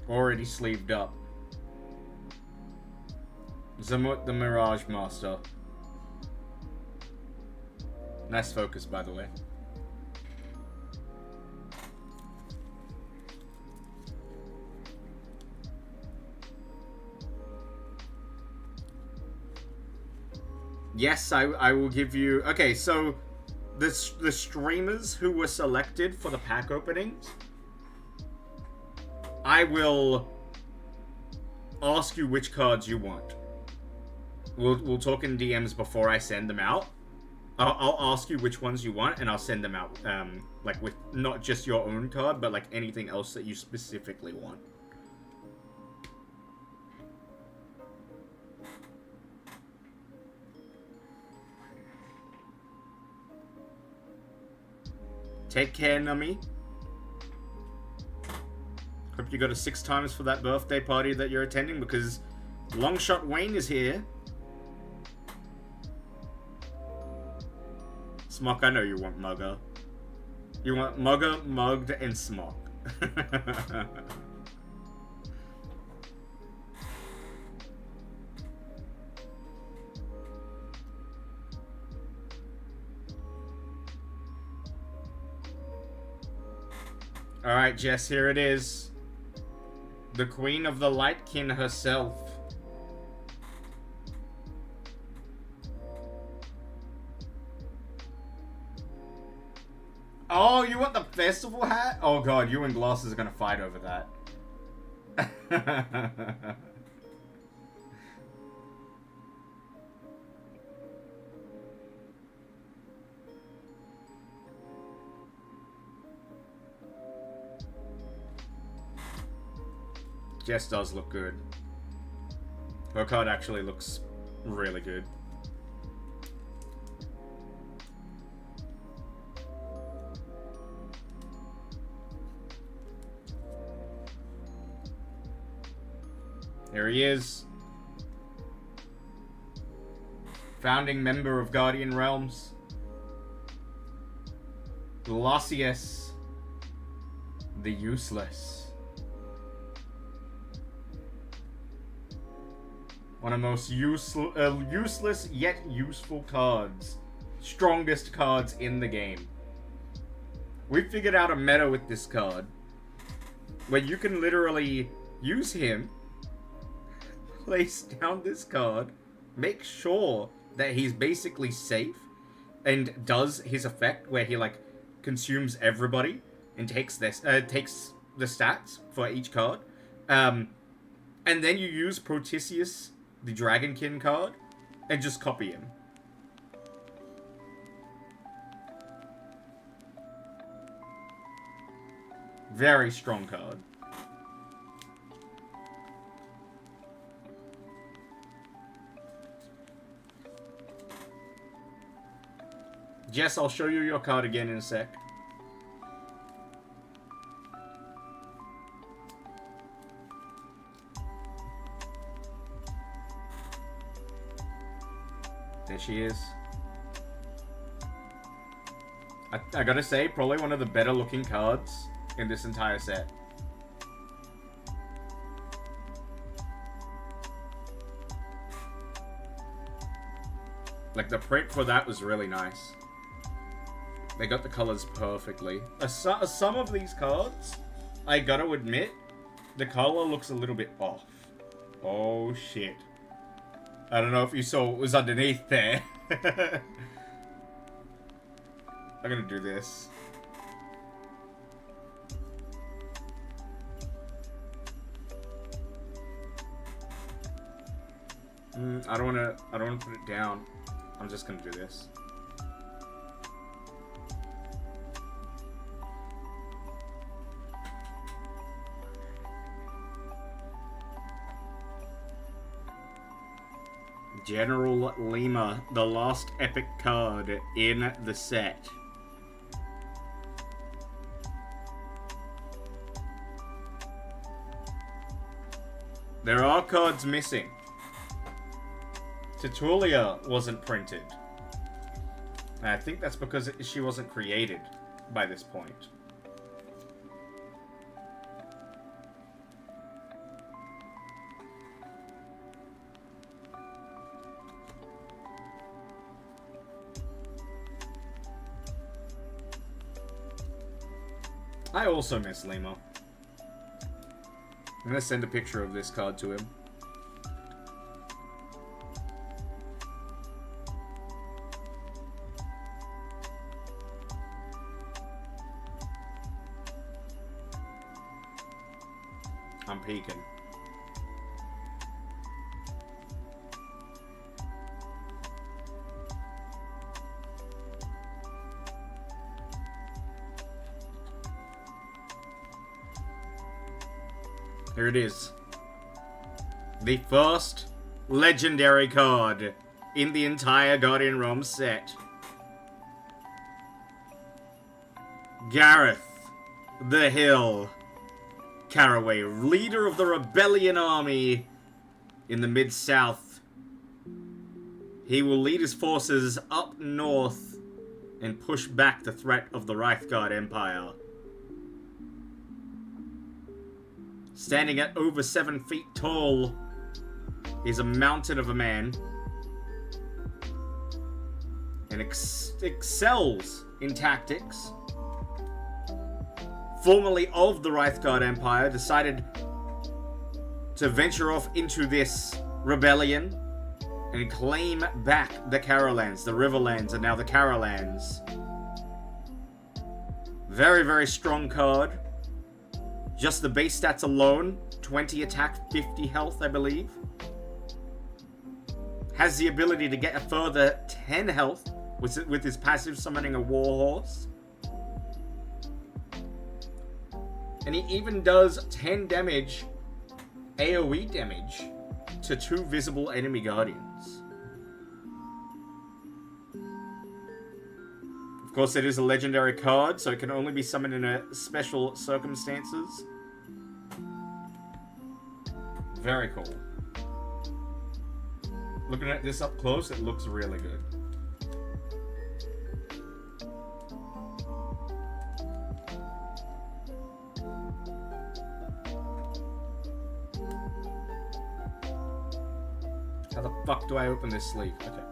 Speaker 1: Already sleeved up. Zamut the Mirage Master. Nice focus, by the way. Yes, I will give you... Okay, so the streamers who were selected for the pack openings, I will ask you which cards you want. We'll talk in DMs before I send them out. I'll ask you which ones you want, and I'll send them out, like with not just your own card, but like anything else that you specifically want. Take care, Nami. Hope you got a 6 times for that birthday party that you're attending, because Longshot Wayne is here. Smock, I know you want Mugger. You want Mugger, Mugged, and Smock. Alright, Jess, here it is. The Queen of the Lightkin herself. Oh, you want the festival hat? Oh god, you and Glasses are gonna fight over that. Jess does look good. Her card actually looks really good. Here he is. Founding member of Guardian Realms. Glacius the Useless. One of the most useless yet useful cards. Strongest cards in the game. We figured out a meta with this card where you can literally use him, place down this card, make sure that he's basically safe, and does his effect where he like consumes everybody and takes this takes the stats for each card, and then you use Protisius, the Dragonkin card, and just copy him. Very strong card. Jess, I'll show you your card again in a sec. There she is. I gotta say, probably one of the better looking cards in this entire set. Like, the print for that was really nice. They got the colors perfectly. Some of these cards, I gotta admit, The color looks a little bit off. Oh shit. I don't know if you saw what was underneath there. I'm gonna do this. I don't wanna put it down. I'm just gonna do this. General Lima, the last epic card in the set. There are cards missing. Tertulia wasn't printed. And I think that's because she wasn't created by this point. I also miss Lima. I'm gonna send a picture of this card to him. I'm peeking. Here it is. The first legendary card in the entire Guardian Realm set. Gareth the Hill Caraway, leader of the rebellion army in the Mid-South. He will lead his forces up north and push back the threat of the Reichgard Empire. Standing at over 7 feet tall, he's a mountain of a man. And excels in tactics. Formerly of the Reichgard Empire, decided to venture off into this rebellion and claim back the Carollands. The Riverlands are now the Carollands. Very, very strong card. Just the base stats alone, 20 attack, 50 health, I believe. Has the ability to get a further 10 health with his passive summoning a warhorse. And he even does 10 damage, AoE damage, to 2 visible enemy guardians. Of course, it is a legendary card, so it can only be summoned in special circumstances. Very cool. Looking at this up close, it looks really good. How the fuck do I open this sleeve? Okay.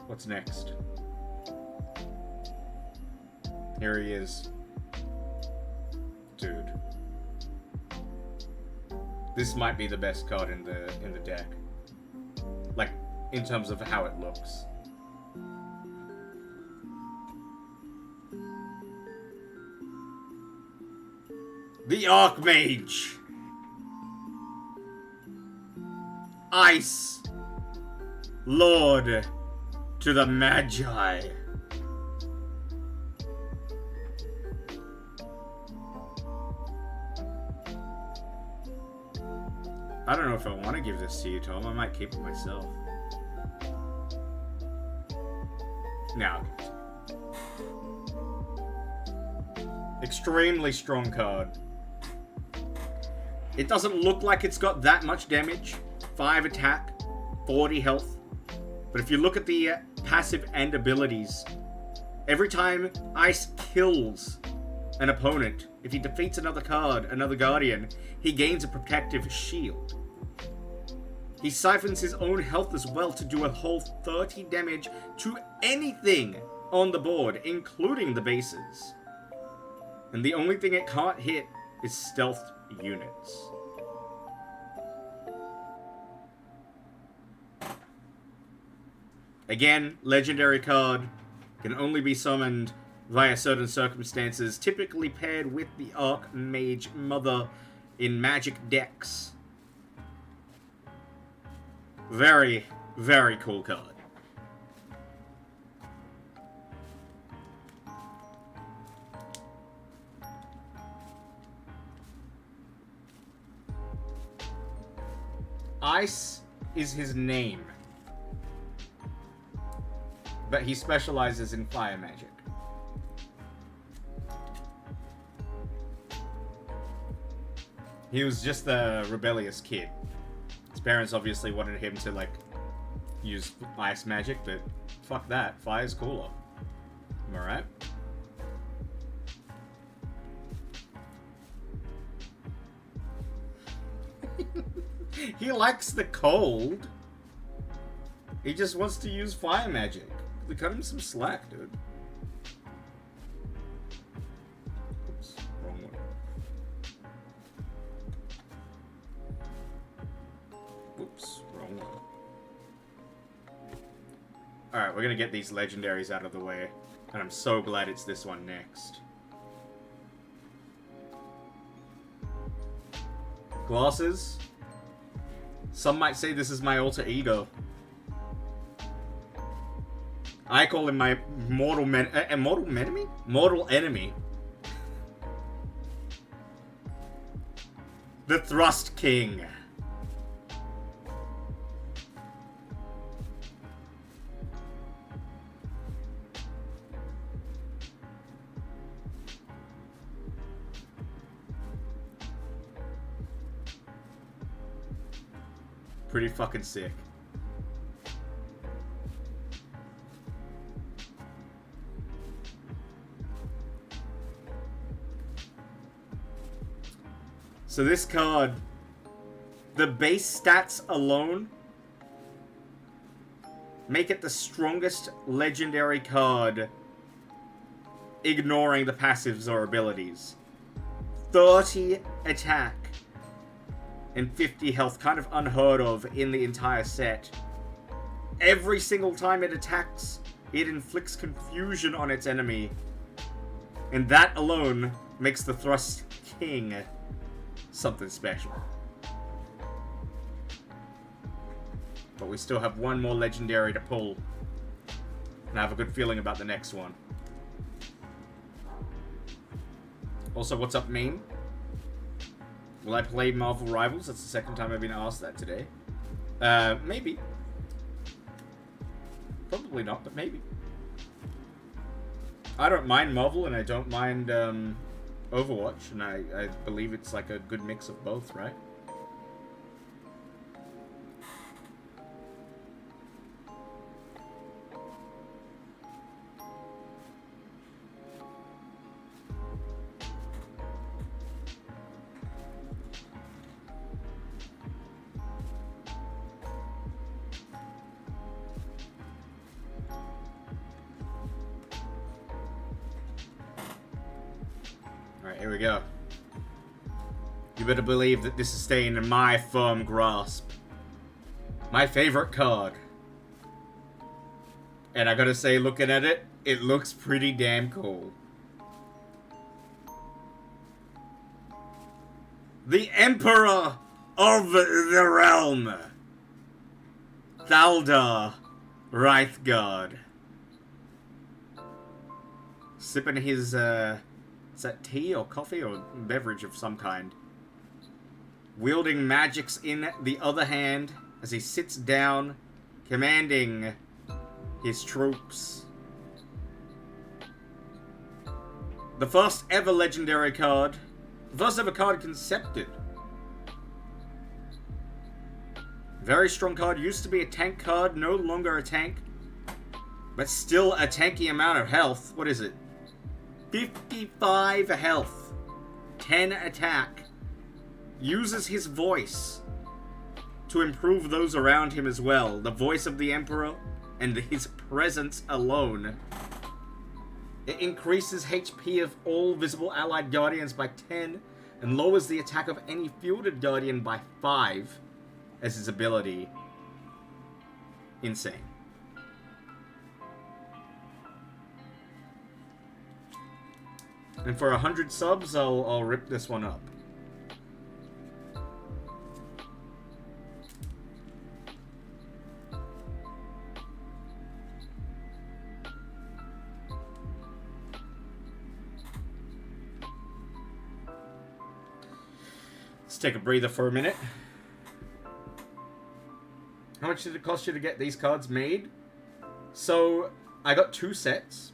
Speaker 1: What's next? Here he is. Dude. This might be the best card in the deck. Like, in terms of how it looks. The Archmage! Ice Lord to the Magi. I don't know if I want to give this to you, Tom. I might keep it myself. No. Extremely strong card. It doesn't look like it's got that much damage. 5 attack, 40 health. But if you look at the passive and abilities, every time Ice kills an opponent, if he defeats another card, another guardian, he gains a protective shield. He siphons his own health as well to do a whole 30 damage to anything on the board, including the bases. And the only thing it can't hit is stealth units. Again, legendary card can only be summoned via certain circumstances, typically paired with the Archmage Mother in Magic decks. Very, very cool card. Ice is his name, but he specializes in fire magic. He was just a rebellious kid. His parents obviously wanted him to, like, use ice magic, but fuck that. Fire's cooler. Am I right? He likes the cold. He just wants to use fire magic. Cut him some slack, dude. Oops, wrong one. Oops, wrong one. Alright, we're gonna get these legendaries out of the way. And I'm so glad it's this one next. Glasses. Some might say this is my alter ego. I call him my mortal enemy? Mortal enemy. The Thrust King. Pretty fucking sick. So this card, the base stats alone make it the strongest legendary card, ignoring the passives or abilities. 30 attack and 50 health, kind of unheard of in the entire set. Every single time it attacks, it inflicts confusion on its enemy. And that alone makes the Thrust King something special. But we still have one more legendary to pull. And I have a good feeling about the next one. Also, what's up, meme? Will I play Marvel Rivals? That's the second time I've been asked that today. Maybe. Probably not, but maybe. I don't mind Marvel, and I don't mind Overwatch, and I believe it's like a good mix of both, right? Here we go. You better believe that this is staying in my firm grasp. My favorite card. And I gotta say, looking at it, it looks pretty damn cool. The Emperor of the Realm. Thaldar Wraithguard. Sipping his, is that tea or coffee or beverage of some kind? Wielding magics in the other hand as he sits down, commanding his troops. The first ever legendary card. The first ever card concepted. Very strong card. Used to be a tank card, no longer a tank. But still a tanky amount of health. What is it? 55 health, 10 attack, uses his voice to improve those around him as well. The voice of the Emperor and his presence alone. It increases HP of all visible allied guardians by 10 and lowers the attack of any fielded guardian by 5 as his ability. Insane. And for 100 subs, I'll rip this one up. Let's take a breather for a minute. How much did it cost you to get these cards made? So, I got 2 sets.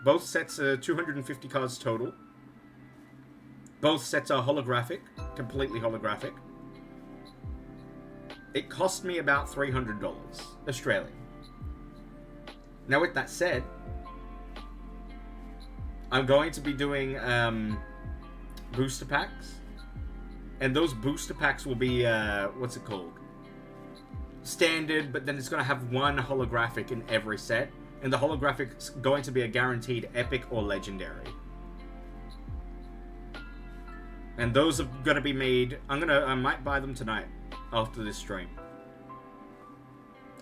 Speaker 1: Both sets are 250 cards total. Both sets are holographic, completely holographic. It cost me about $300 Australian. Now with that said, I'm going to be doing booster packs. And those booster packs will be, what's it called? Standard, but then it's going to have one holographic in every set. And the holographic's going to be a guaranteed epic or legendary. And those are going to be made... I might buy them tonight after this stream.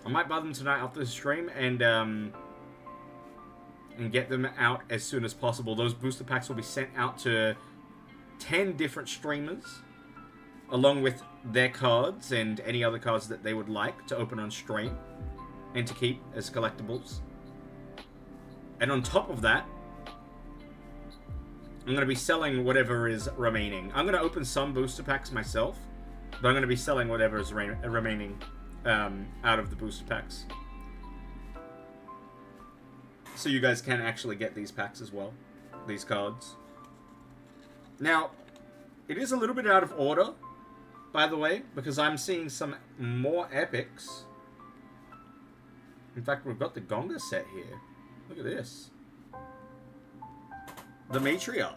Speaker 1: I might buy them tonight after this stream and get them out as soon as possible. Those booster packs will be sent out to 10 different streamers, along with their cards and any other cards that they would like to open on stream and to keep as collectibles. And on top of that, I'm going to be selling whatever is remaining. I'm going to open some booster packs myself, but I'm going to be selling whatever is remaining out of the booster packs. So you guys can actually get these packs as well, these cards. Now, it is a little bit out of order, by the way, because I'm seeing some more epics. In fact, we've got the Gonga set here. Look at this. The Matriarch.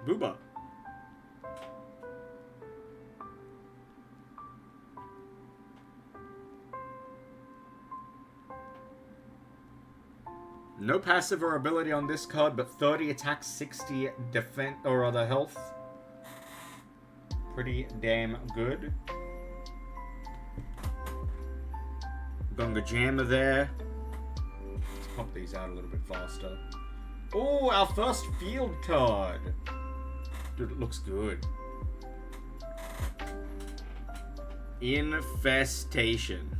Speaker 1: Booba. No passive or ability on this card, but 30 attack, 60 defense or other health. Pretty damn good. Gonga Jammer there. Let's pump these out a little bit faster. Oh, our first field card. Dude, it looks good. Infestation.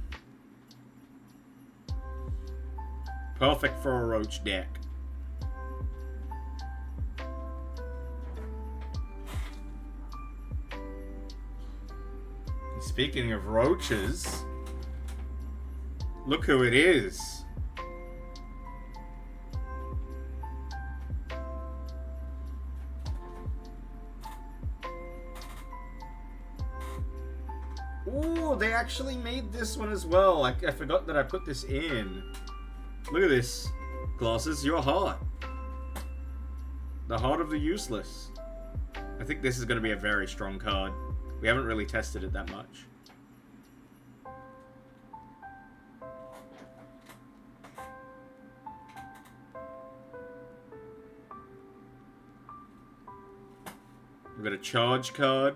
Speaker 1: Perfect for a roach deck. And speaking of roaches, look who it is. Ooh, they actually made this one as well. I forgot that I put this in. Look at this. Glasses, your heart. The heart of the useless. I think this is going to be a very strong card. We haven't really tested it that much. We've got a charge card.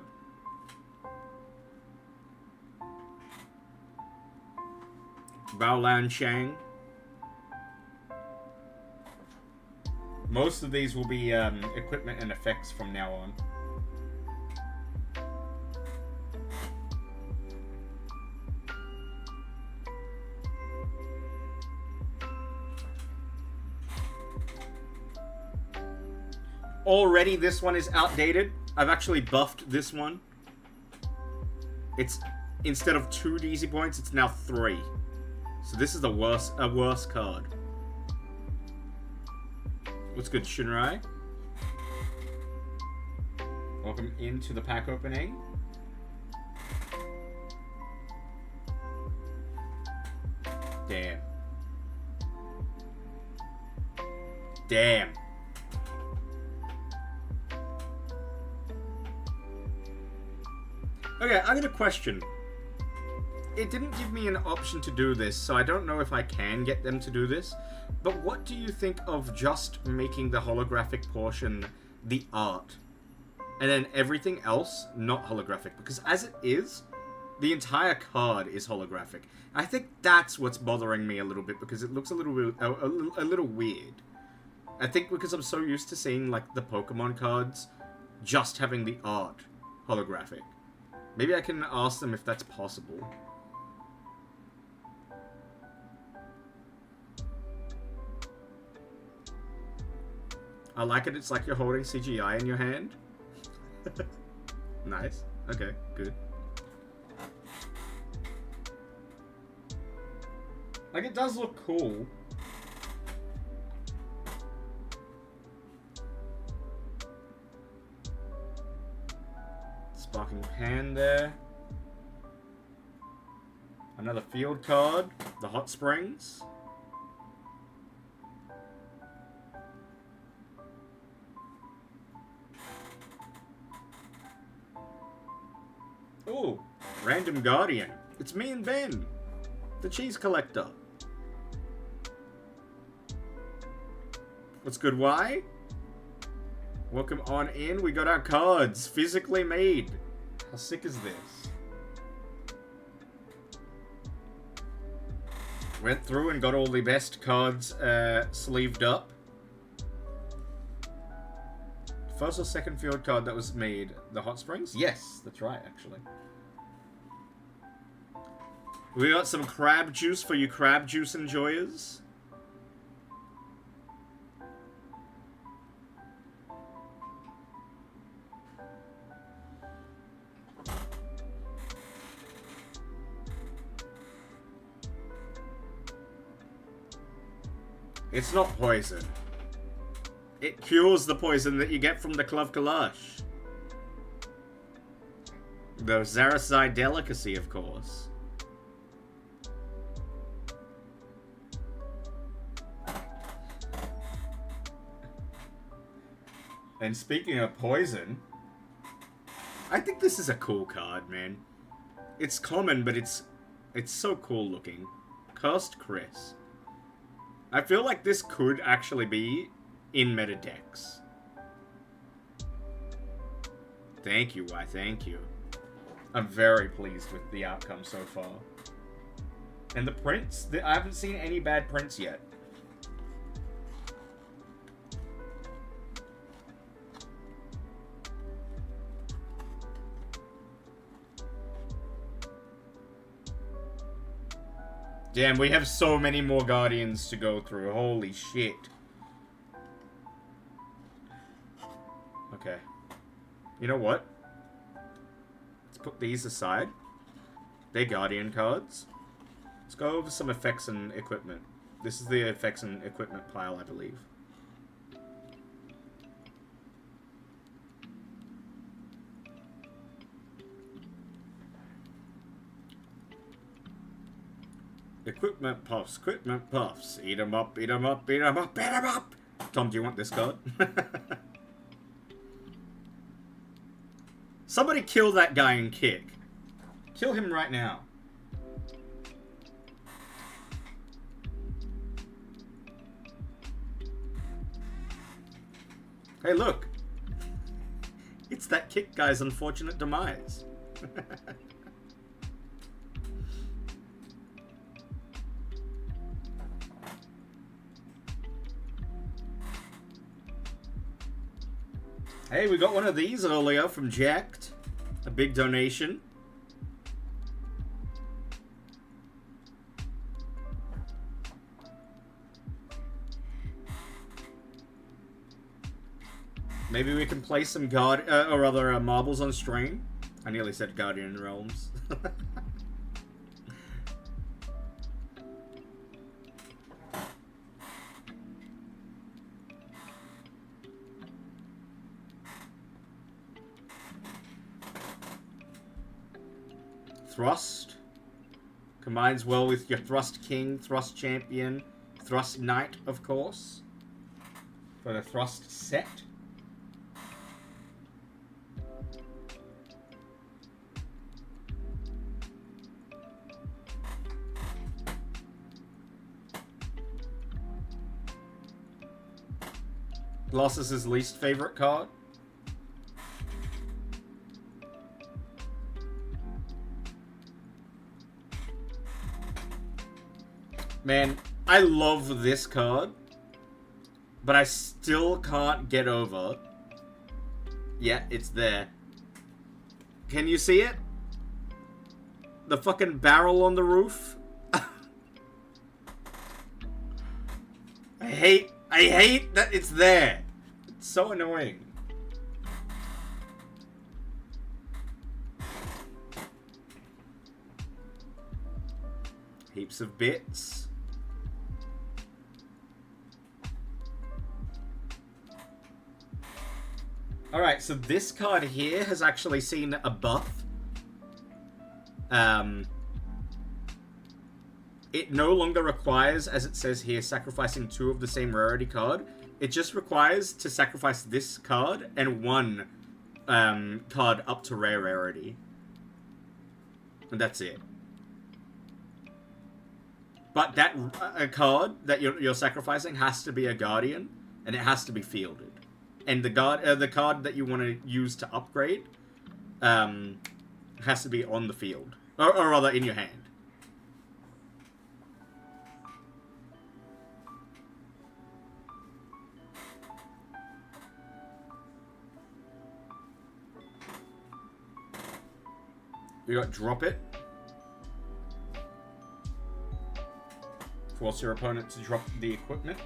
Speaker 1: Baolan Shang. Most of these will be equipment and effects from now on. Already this one is outdated. I've actually buffed this one. It's, instead of 2 DZ points, it's now 3. So this is a worse card. What's good, Shinrai? Welcome into the pack opening. Damn. Damn. Okay, I got a question. It didn't give me an option to do this, so I don't know if I can get them to do this. But what do you think of just making the holographic portion the art? And then everything else not holographic? Because as it is, the entire card is holographic. I think that's what's bothering me a little bit, because it looks a little weird. I think because I'm so used to seeing, like, the Pokemon cards just having the art holographic. Maybe I can ask them if that's possible. I like it, it's like you're holding CGI in your hand. Nice. Okay, good. Like, it does look cool. Sparking Pan there. Another field card. The Hot Springs. Ooh, Random Guardian. It's me and Ben, the cheese collector. What's good, why? Welcome on in. We got our cards physically made. How sick is this? Went through and got all the best cards sleeved up. First or second field card that was made. The Hot Springs? Yes, that's right, actually. We got some crab juice for you crab juice enjoyers. It's not poison. It cures the poison that you get from the Clove Kalash. The Zarazai delicacy, of course. And speaking of poison, I think this is a cool card, man. It's common, but it's so cool looking. Cursed Chris. I feel like this could actually be in meta decks. Thank you, why thank you. I'm very pleased with the outcome so far. And the prints, I haven't seen any bad prints yet. Damn, we have so many more Guardians to go through. Holy shit. Okay. You know what? Let's put these aside. They're Guardian cards. Let's go over some effects and equipment. This is the effects and equipment pile, I believe. Equipment puffs, equipment puffs. Eat 'em up, eat 'em up, eat 'em up, eat 'em up! Tom, do you want this card? Somebody kill that guy and kick. Kill him right now. Hey, look. It's that kick guy's unfortunate demise. Hey, we got one of these earlier from Jacked. A big donation. Maybe we can play some marbles on stream. I nearly said Guardian Realms. Thrust. Combines well with your Thrust King, Thrust Champion, Thrust Knight, of course. For the Thrust set. Glossus's least favorite card. Man, I love this card, but I still can't get over. Yeah, it's there. Can you see it? The fucking barrel on the roof? I hate that it's there. It's so annoying. Heaps of bits. Alright, so this card here has actually seen a buff. It no longer requires, as it says here, sacrificing 2 of the same rarity card. It just requires to sacrifice this card and 1 card up to rare rarity. And that's it. But that card that you're sacrificing has to be a guardian, and it has to be fielded. And the card that you want to use to upgrade has to be on the field. Or rather, in your hand. We got drop it. Force your opponent to drop the equipment.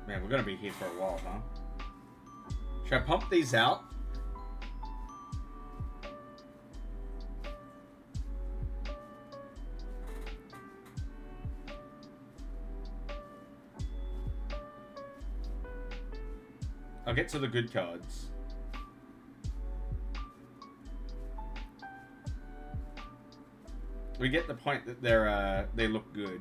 Speaker 1: Man, we're gonna be here for a while, huh? Should I pump these out? I'll get to the good cards. We get the point that they look good.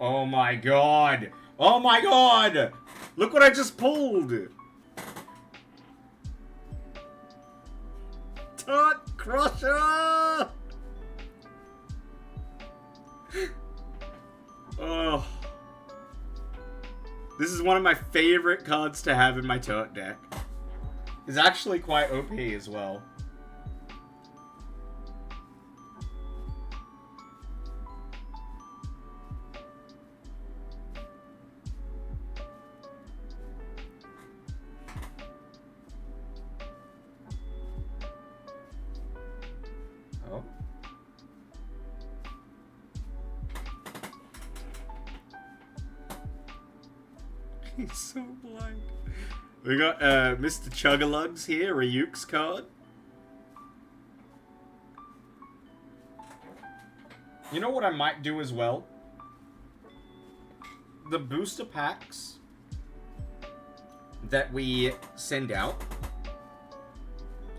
Speaker 1: Oh my god! Oh my god! Look what I just pulled! Tut Crusher! Oh. This is one of my favorite cards to have in my Turt deck. It's actually quite OP as well. Oh. He's so blank. We got Mr. Chugalugs here, Ryuk's card. You know what I might do as well? The booster packs that we send out,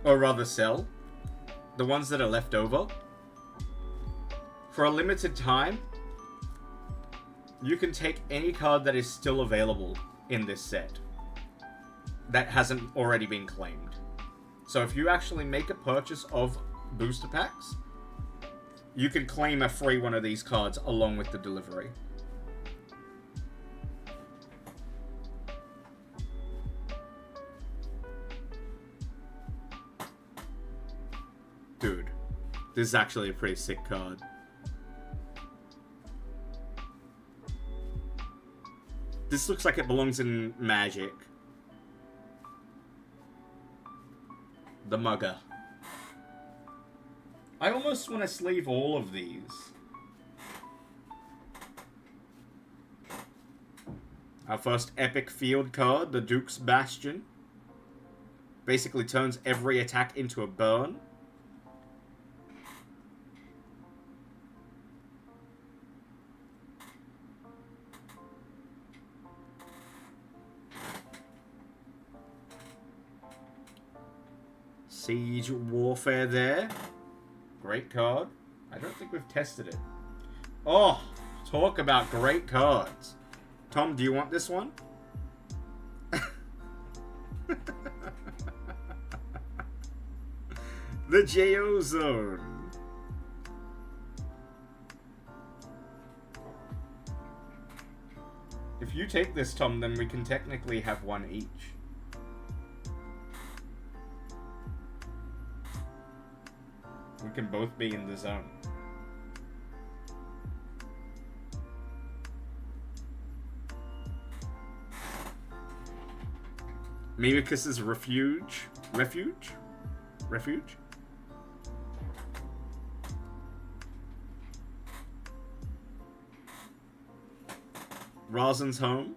Speaker 1: or rather sell, the ones that are left over, for a limited time, you can take any card that is still available in this set that hasn't already been claimed. So if you actually make a purchase of booster packs, you can claim a free one of these cards along with the delivery. Dude, this is actually a pretty sick card. This looks like it belongs in Magic. The Mugger. I almost want to sleeve all of these. Our first epic field card, the Duke's Bastion. Basically turns every attack into a burn. Siege Warfare there. Great card. I don't think we've tested it. Oh, talk about great cards. Tom, do you want this one? The JO Zone. If you take this, Tom, then we can technically have one each. We can both be in the zone. Mimicus's refuge? Refuge? Refuge? Rosin's home?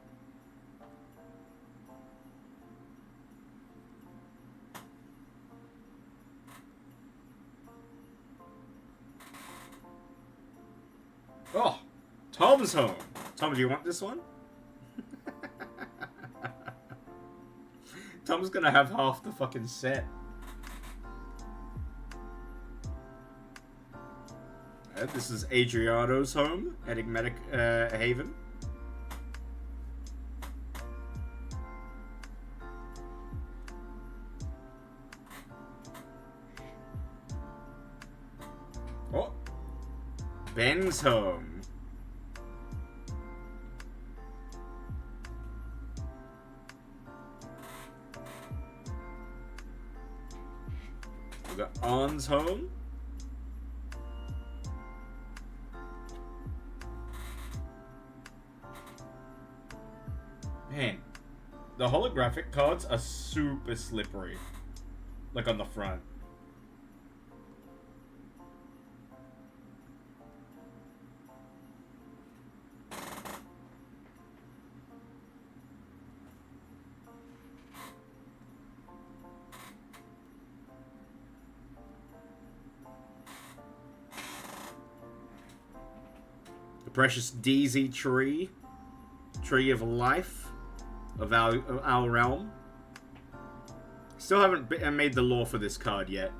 Speaker 1: Oh! Tom's home! Tom, do you want this one? Tom's gonna have half the fucking set. This is Adriano's home, Enigmatic Haven. Oh! Ben's home. We got On's home. Man, the holographic cards are super slippery. Like on the front. The precious DeeZmas tree. Tree of life. Of our realm. Still haven't made the lore for this card yet.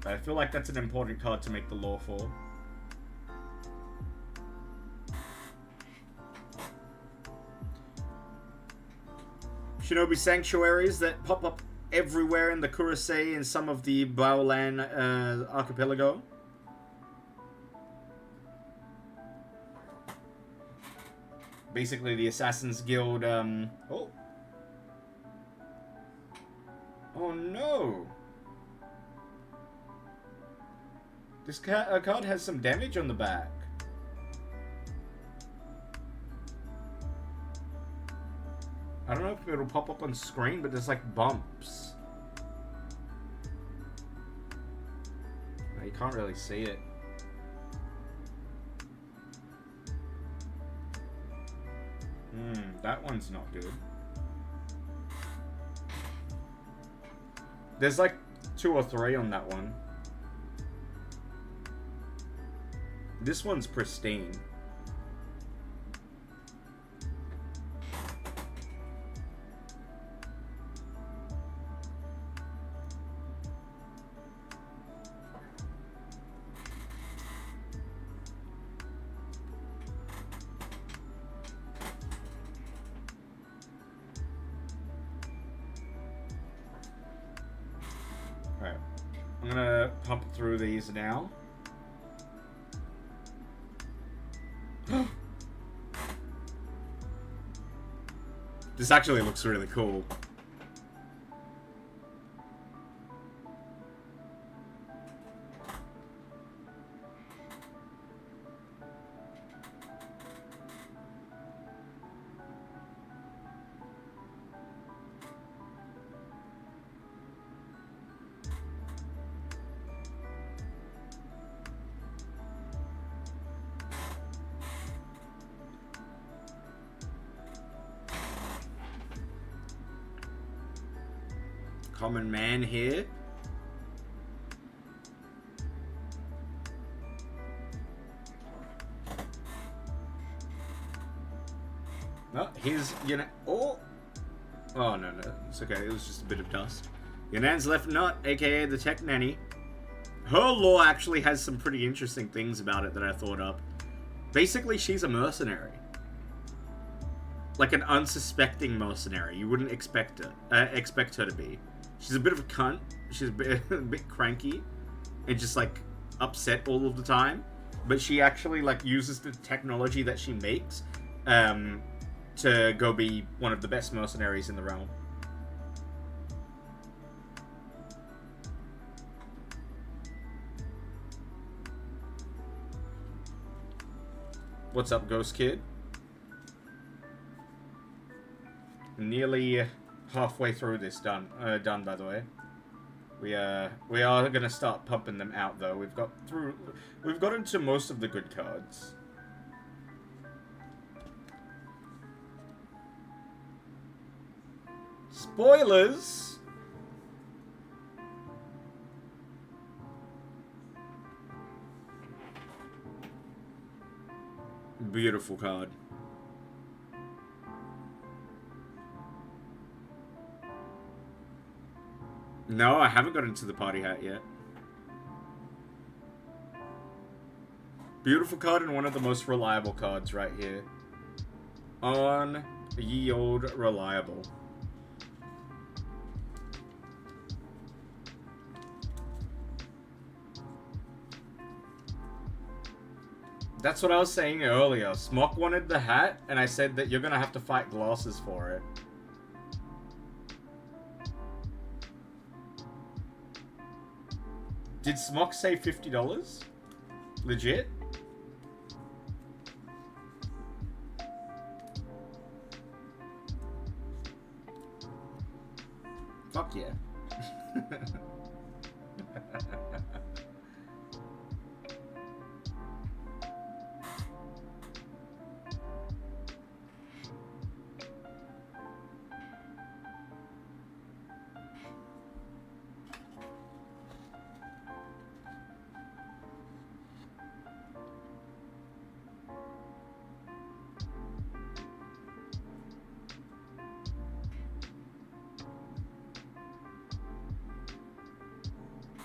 Speaker 1: But I feel like that's an important card to make the lore for. Shinobi sanctuaries that pop up everywhere in the Kurosei and some of the Baolan archipelago. Basically, the Assassin's Guild, Oh! Oh no! This card has some damage on the back. I don't know if it'll pop up on screen, but there's like bumps. You can't really see it. That one's not good. There's like 2 or 3 on that one. This one's pristine. Alright. I'm gonna pump through these now. This actually looks really cool. Common man here. Oh, here's Oh no, it's okay. It was just a bit of dust. Yanan's left nut, aka the tech nanny. Her lore actually has some pretty interesting things about it that I thought up. Basically, she's a mercenary. Like an unsuspecting mercenary. You wouldn't expect her to be. She's a bit of a cunt. She's a bit cranky and just like upset all of the time. But she actually like uses the technology that she makes to go be one of the best mercenaries in the realm. What's up, Ghost Kid? Nearly halfway through this done by the way. We are gonna start pumping them out though. We've got into most of the good cards. Spoilers. Beautiful card. No, I haven't got into the party hat yet. Beautiful card and one of the most reliable cards right here. On ye old reliable. That's what I was saying earlier. Smock wanted the hat, and I said that you're gonna have to fight glasses for it. Did Smock say $50? Legit? Fuck yeah.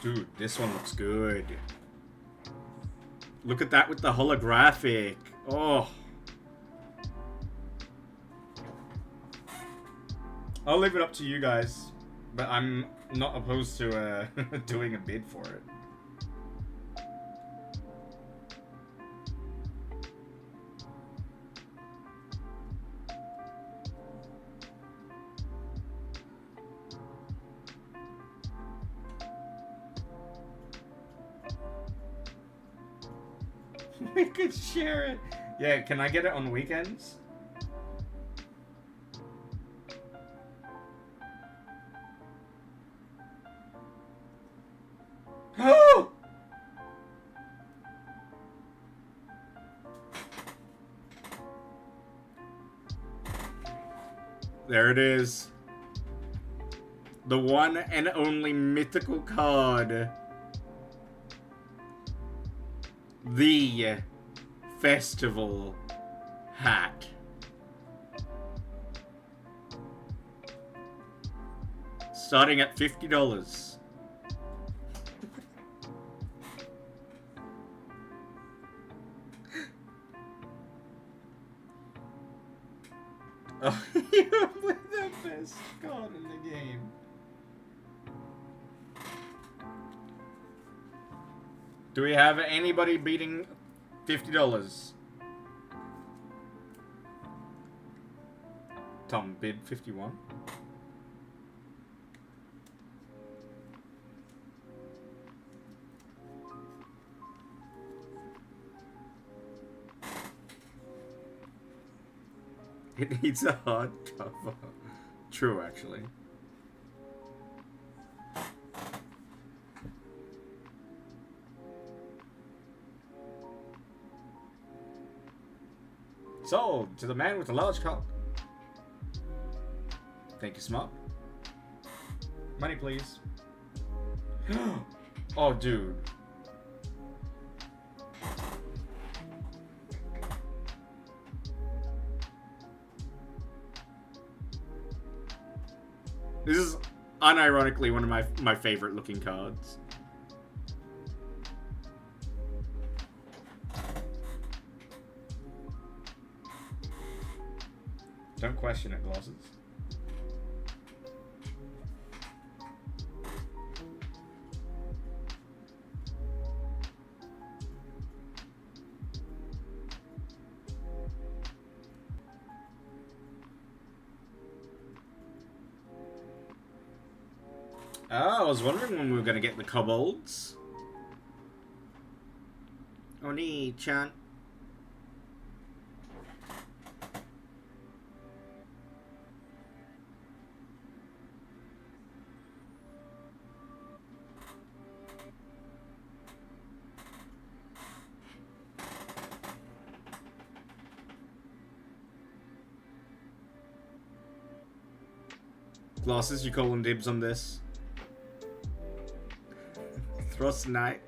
Speaker 1: Dude, this one looks good. Look at that with the holographic. Oh. I'll leave it up to you guys, but I'm not opposed to doing a bid for it. We could share it. Yeah, can I get it on weekends? Oh! There it is. The one and only mythical card. The festival hat. Starting at $50. Oh, you play the best card in the game. Do we have anybody beating $50? Tom bid 51. It needs a hard cover. True, actually. Sold to the man with the large cock. Thank you, Smart. Money, please. Oh, dude. This is unironically one of my favorite looking cards. Don't question it, glasses. Oh, I was wondering when we were gonna get the kobolds. Oni-chan. Glasses, you calling dibs on this? Thrust Knight.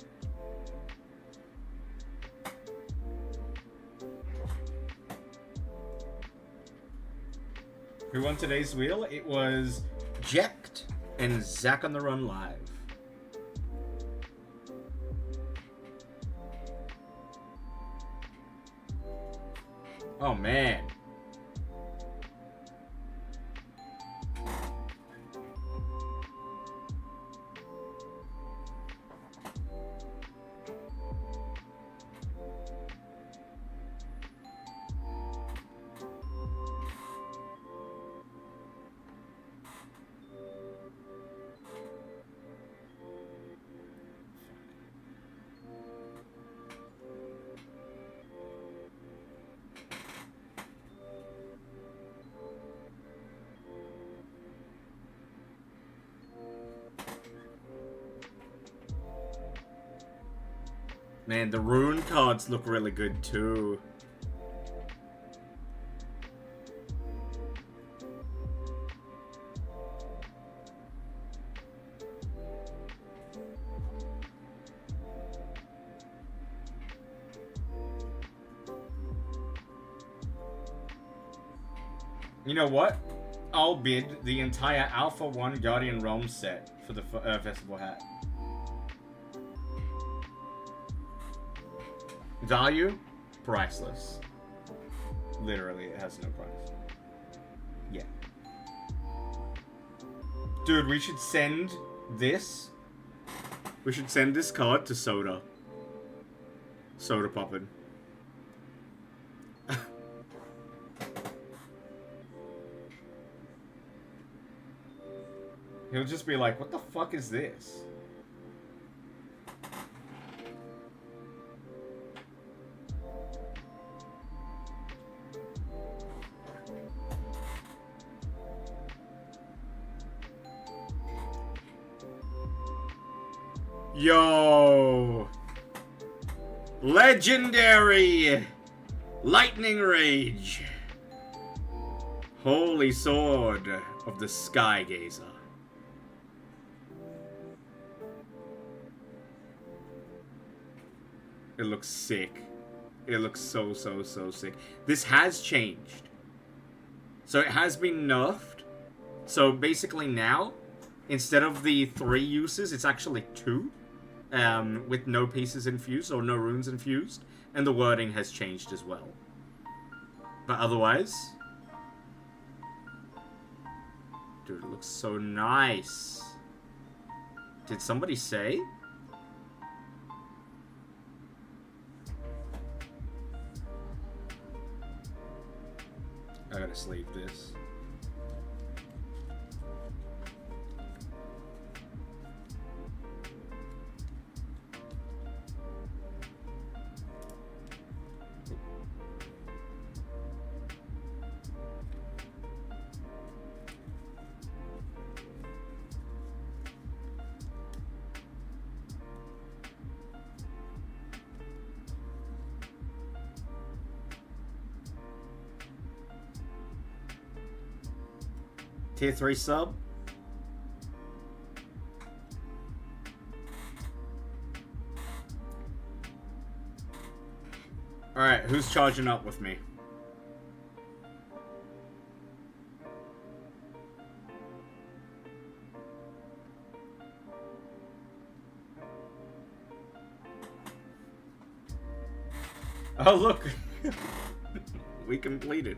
Speaker 1: Who won today's wheel? It was Jekt and Zach on the Run Live. Oh man. Man, the rune cards look really good too. You know what? I'll bid the entire Alpha 1 Guardian Realm set for the festival hat. Value? Priceless. Literally, it has no price. Yeah. Dude, we should send this. We should send this card to Soda. Soda Poppin'. He'll just be like, what the fuck is this? Yo! Legendary! Lightning Rage! Holy Sword of the Sky Gazer. It looks sick. It looks so sick. This has changed. So it has been nerfed. So basically now, instead of the 3 uses, it's actually 2. With no pieces infused or no runes infused. And the wording has changed as well. But otherwise... Dude, it looks so nice. Did somebody say? I gotta sleeve this. Tier 3 sub. Alright, who's charging up with me? Oh, look. We completed.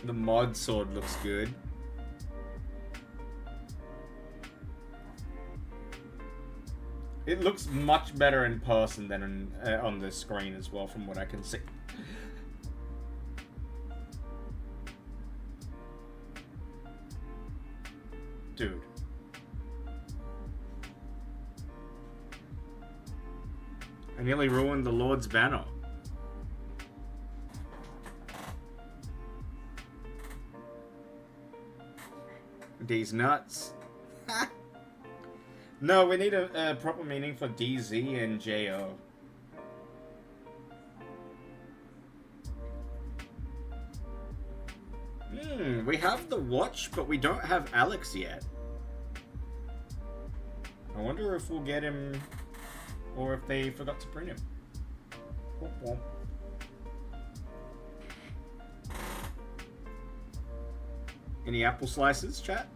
Speaker 1: The mod sword looks good. It looks much better in person than on the screen as well, from what I can see. Dude. I nearly ruined the Lord's banner. These nuts. No, we need a proper meaning for DZ and JO. We have the watch, but we don't have Alex yet. I wonder if we'll get him, or if they forgot to print him. Womp womp. Any apple slices, chat?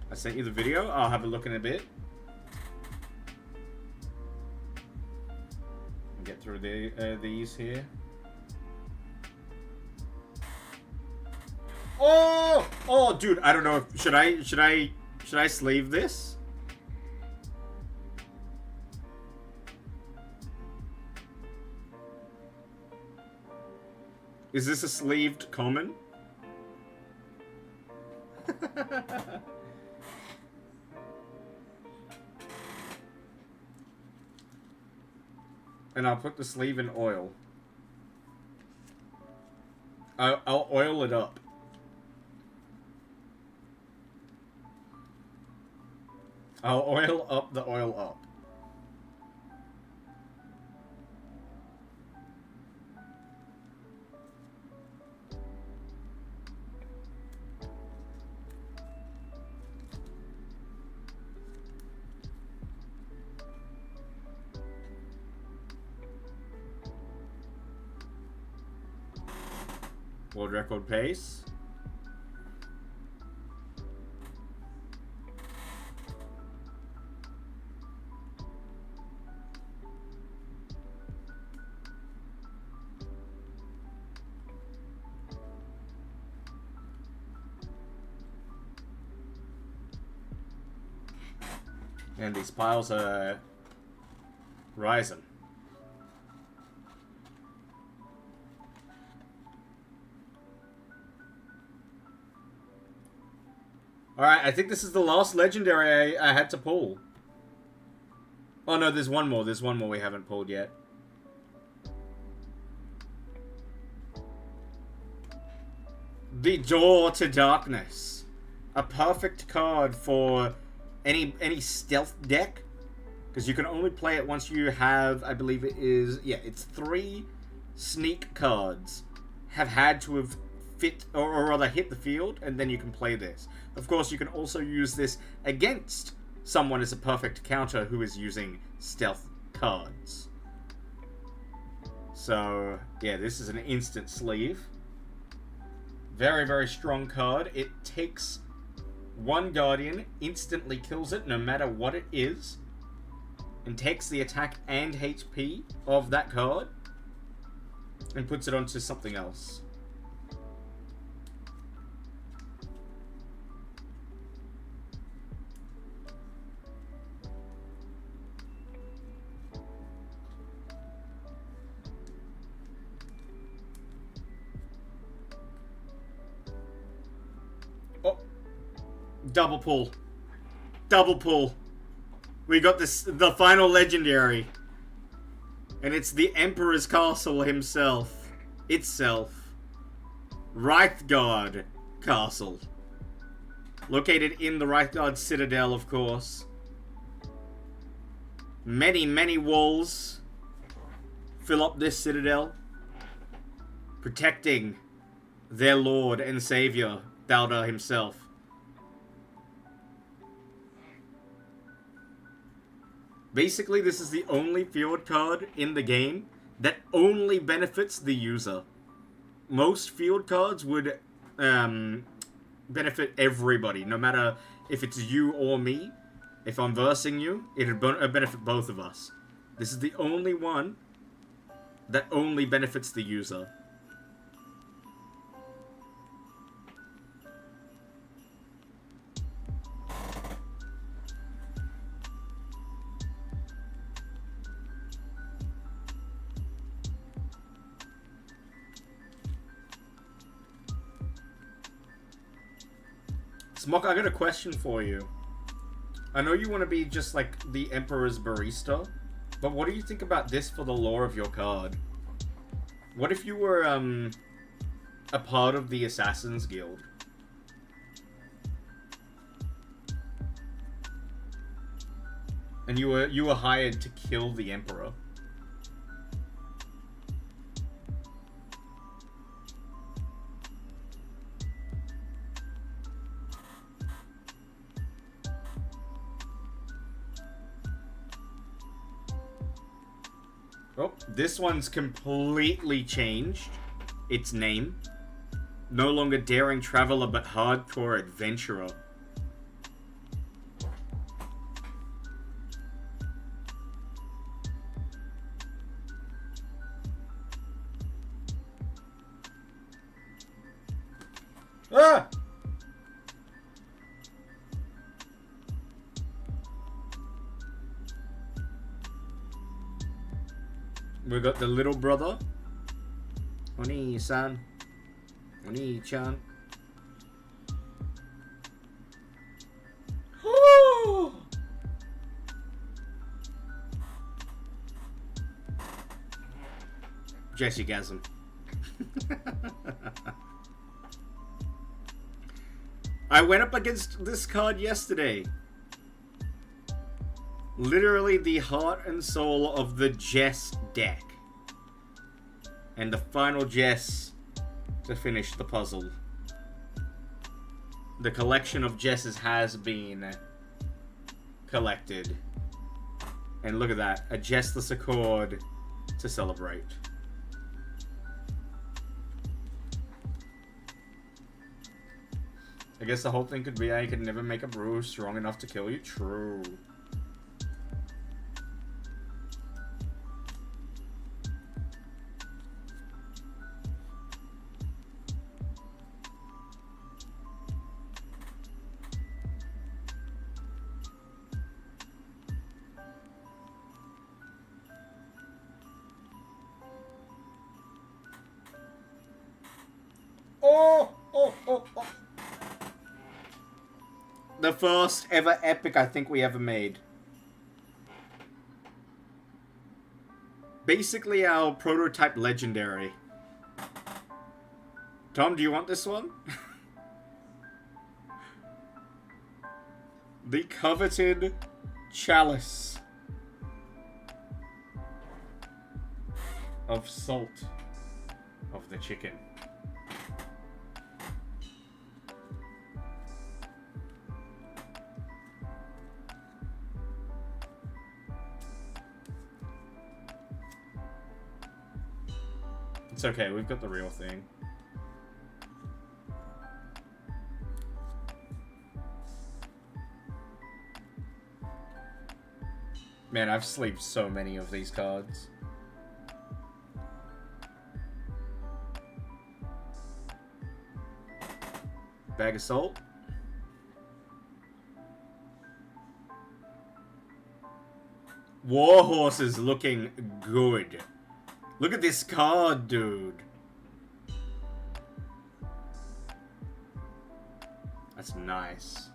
Speaker 1: I sent you the video. I'll have a look in a bit. Get through these here. Oh! Oh, dude, I don't know. Should I sleeve this? Is this a sleeved common? And I'll put the sleeve in oil. I'll oil it up. I'll oil up the oil up. World record pace. And these piles are rising. Alright, I think this is the last legendary I had to pull. Oh no, there's one more. There's one more we haven't pulled yet. The Door to Darkness. A perfect card for any stealth deck. Because you can only play it once you have, I believe it is, yeah, it's 3 sneak cards have had to have fit, or rather hit the field, and then you can play this. Of course, you can also use this against someone as a perfect counter who is using stealth cards. So, yeah, this is an instant sleeve. Very, very strong card. It takes one Guardian, instantly kills it no matter what it is, and takes the attack and HP of that card, and puts it onto something else. Oh, double pull. Double pull. We got this, the final legendary. And it's the Emperor's Castle himself. Itself. Reithgard Castle. Located in the Reithgard Citadel, of course. Many, many walls fill up this citadel, protecting their lord and savior, Baldur himself. Basically, this is the only field card in the game that only benefits the user. Most field cards would benefit everybody, no matter if it's you or me. If I'm versing you, it'd benefit both of us. This is the only one that only benefits the user. Smock, I got a question for you. I know you want to be just like the Emperor's barista, but what do you think about this for the lore of your card? What if you were a part of the Assassin's Guild? And you were hired to kill the Emperor. Oh, this one's completely changed its name. No longer daring traveler, but hardcore adventurer. Ah! We got the little brother. Oni-san. Oni-chan. Jesse-gasm. I went up against this card yesterday. Literally the heart and soul of the Jess deck. And the final Jess to finish the puzzle. The collection of Jesses has been collected. And look at that. A Jessless Accord to celebrate. I guess the whole thing could be I could never make a brew strong enough to kill you. True. Oh. The first ever epic I think we ever made. Basically our prototype legendary. Tom, do you want this one? The coveted chalice of salt of the chicken. It's okay, we've got the real thing. Man, I've sleeved so many of these cards. Bag of salt. Warhorse is looking good. Look at this card, dude. That's nice.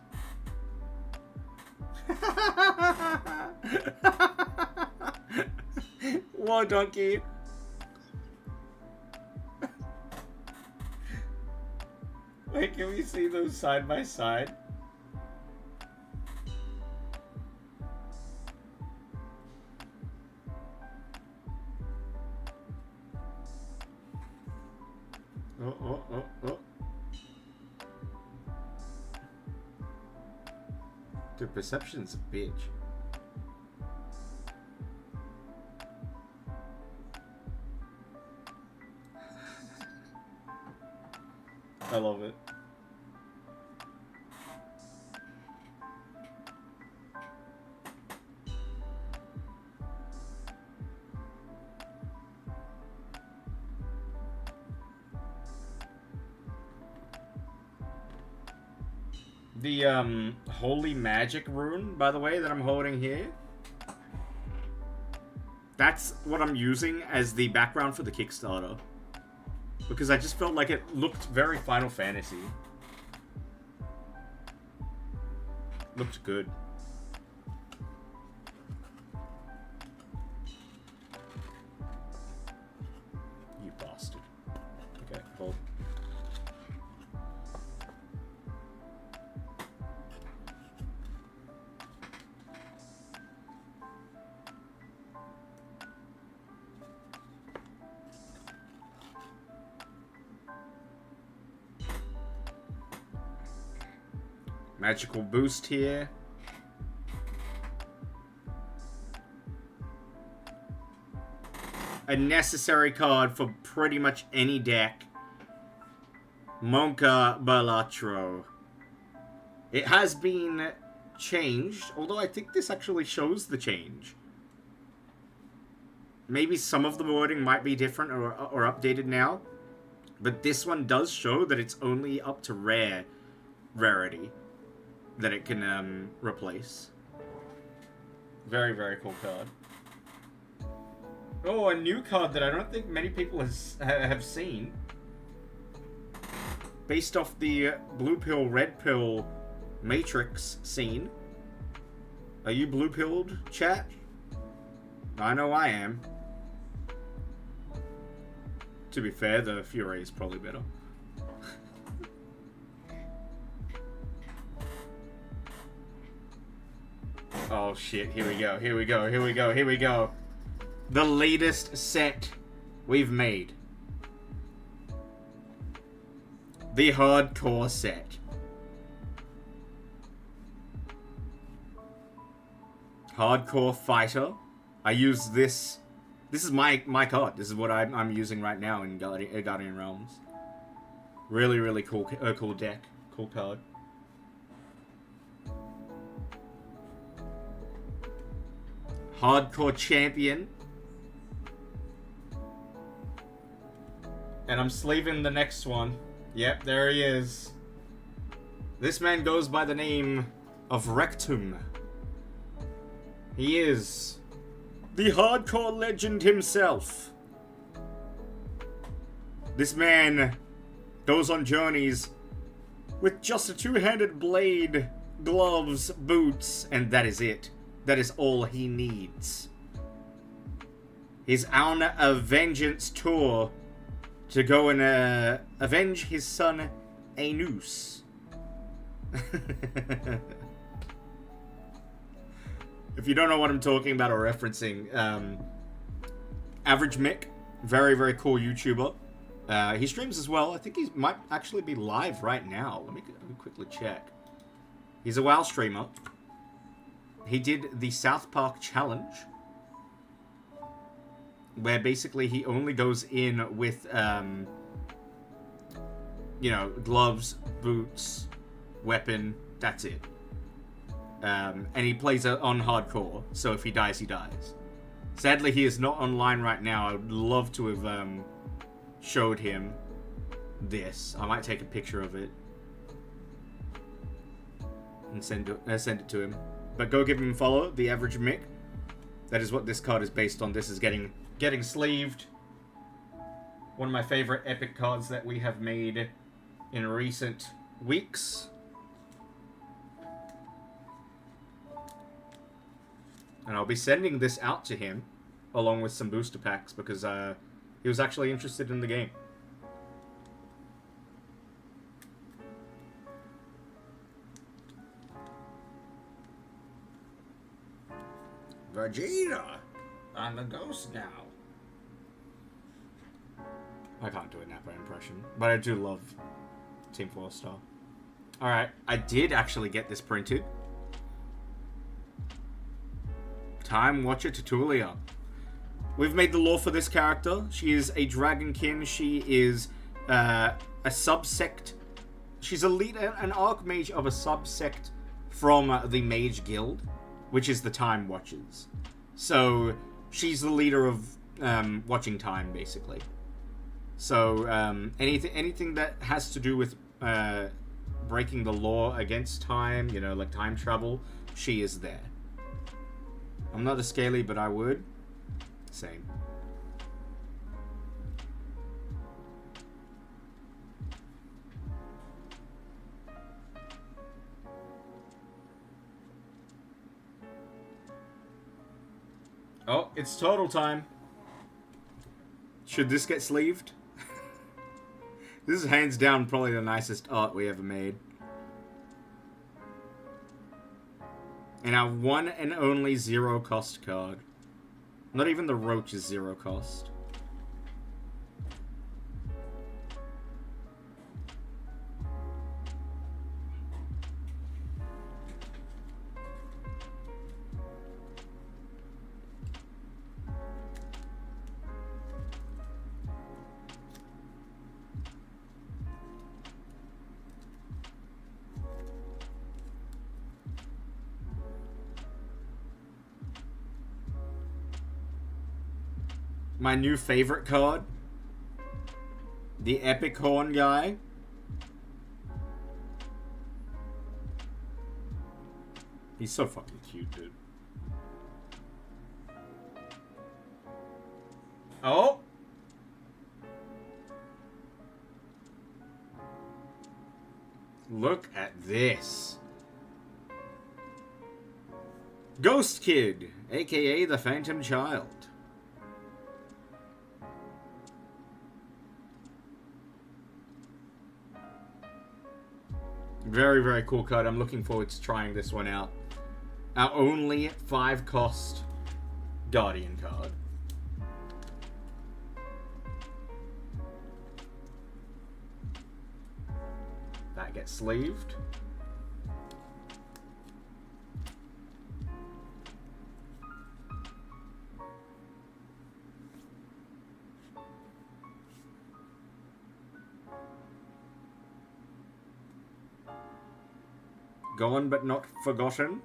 Speaker 1: Whoa, donkey. Wait, can we see those side by side? Oh. Dude, perception's a bitch. I love it. The Holy Magic rune, by the way, that I'm holding here. That's what I'm using as the background for the Kickstarter. Because I just felt like it looked very Final Fantasy. Looked good. You bastard. Okay, hold. Magical boost here. A necessary card for pretty much any deck. Monka Balatro. It has been changed, although I think this actually shows the change. Maybe some of the wording might be different or updated now. But this one does show that it's only up to rarity that it can replace. Very, very cool card. Oh, a new card that I don't think many people have seen. Based off the blue pill, red pill Matrix scene. Are you blue pilled, chat? I know I am. To be fair, the Fury is probably better. Oh shit, here we go, here we go, here we go, here we go. The latest set we've made. The hardcore set. Hardcore fighter. I use this. This is my card. This is what I'm using right now in Guardian Realms. Really, really cool, cool deck. Cool card. Hardcore champion. And I'm sleeving the next one. Yep, there he is. This man goes by the name of Rectum. He is the hardcore legend himself. This man goes on journeys with just a two-handed blade, gloves, boots, and that is it. That is all he needs. He's on a vengeance tour to go and avenge his son, Anus. If you don't know what I'm talking about or referencing, Average Mick, very, very cool YouTuber. He streams as well. I think he might actually be live right now. Let me quickly check. He's a WoW streamer. He did the South Park Challenge, where basically he only goes in with, you know, gloves, boots, weapon, that's it. And he plays on hardcore, so if he dies, he dies. Sadly, he is not online right now. I would love to have showed him this. I might take a picture of it and send it to him. But go give him a follow, The Average Mick. That is what this card is based on. This is getting sleeved. One of my favorite epic cards that we have made in recent weeks. And I'll be sending this out to him, along with some booster packs, because he was actually interested in the game. Vegeta! I'm the ghost now. I can't do a Nappa impression, but I do love Team 4 Star. Alright, I did actually get this printed. Time Watcher Tutulia. We've made the lore for this character. She is a Dragonkin. She is a subsect. She's a leader, an archmage of a subsect from the Mage Guild, which is the Time Watchers. So she's the leader of watching time, basically. So anything that has to do with breaking the law against time, you know, like time travel, she is there. I'm not a scaly, but I would. Same. Oh, it's total time. Should this get sleeved? This is hands down probably the nicest art we ever made. And our one and only zero cost card. Not even the roach is zero cost. My new favorite card. The Epic Horn guy. He's so fucking cute, dude. Oh! Look at this. Ghost Kid, aka the Phantom Child. Very, very cool card. I'm looking forward to trying this one out. Our only 5 cost Guardian card. That gets sleeved. Gone but not forgotten.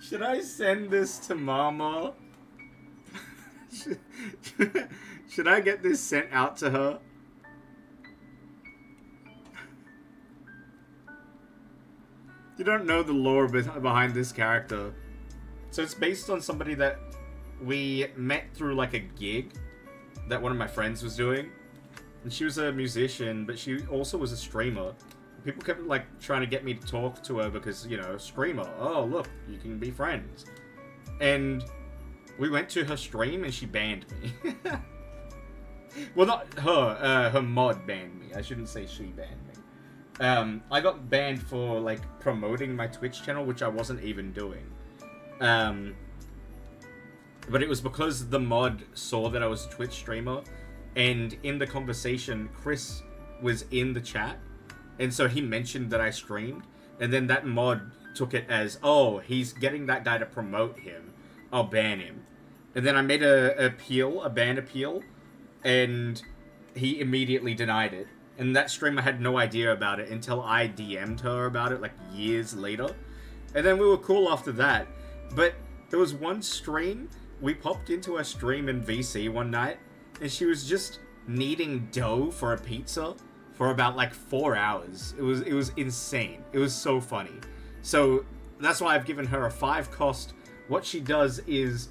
Speaker 1: Should I send this to Mama? Should I get this sent out to her? You don't know the lore behind this character. So it's based on somebody that we met through like a gig that one of my friends was doing. And she was a musician, but she also was a streamer. People kept like trying to get me to talk to her because, you know, streamer. Oh, look, you can be friends. And we went to her stream and she banned me. Well, not her. Her mod banned me. I shouldn't say she banned me. I got banned for like promoting my Twitch channel, which I wasn't even doing. But it was because the mod saw that I was a Twitch streamer, and in the conversation, Chris was in the chat, and so he mentioned that I streamed, and then that mod took it as, oh, he's getting that guy to promote him, I'll ban him. And then I made a ban appeal, and he immediately denied it. And that streamer had no idea about it until I DM'd her about it, like, years later. And then we were cool after that. But there was one stream, we popped into a stream in VC one night, and she was just kneading dough for a pizza for about, like, 4 hours. It was insane. It was so funny. So, that's why I've given her a 5 cost. What she does is,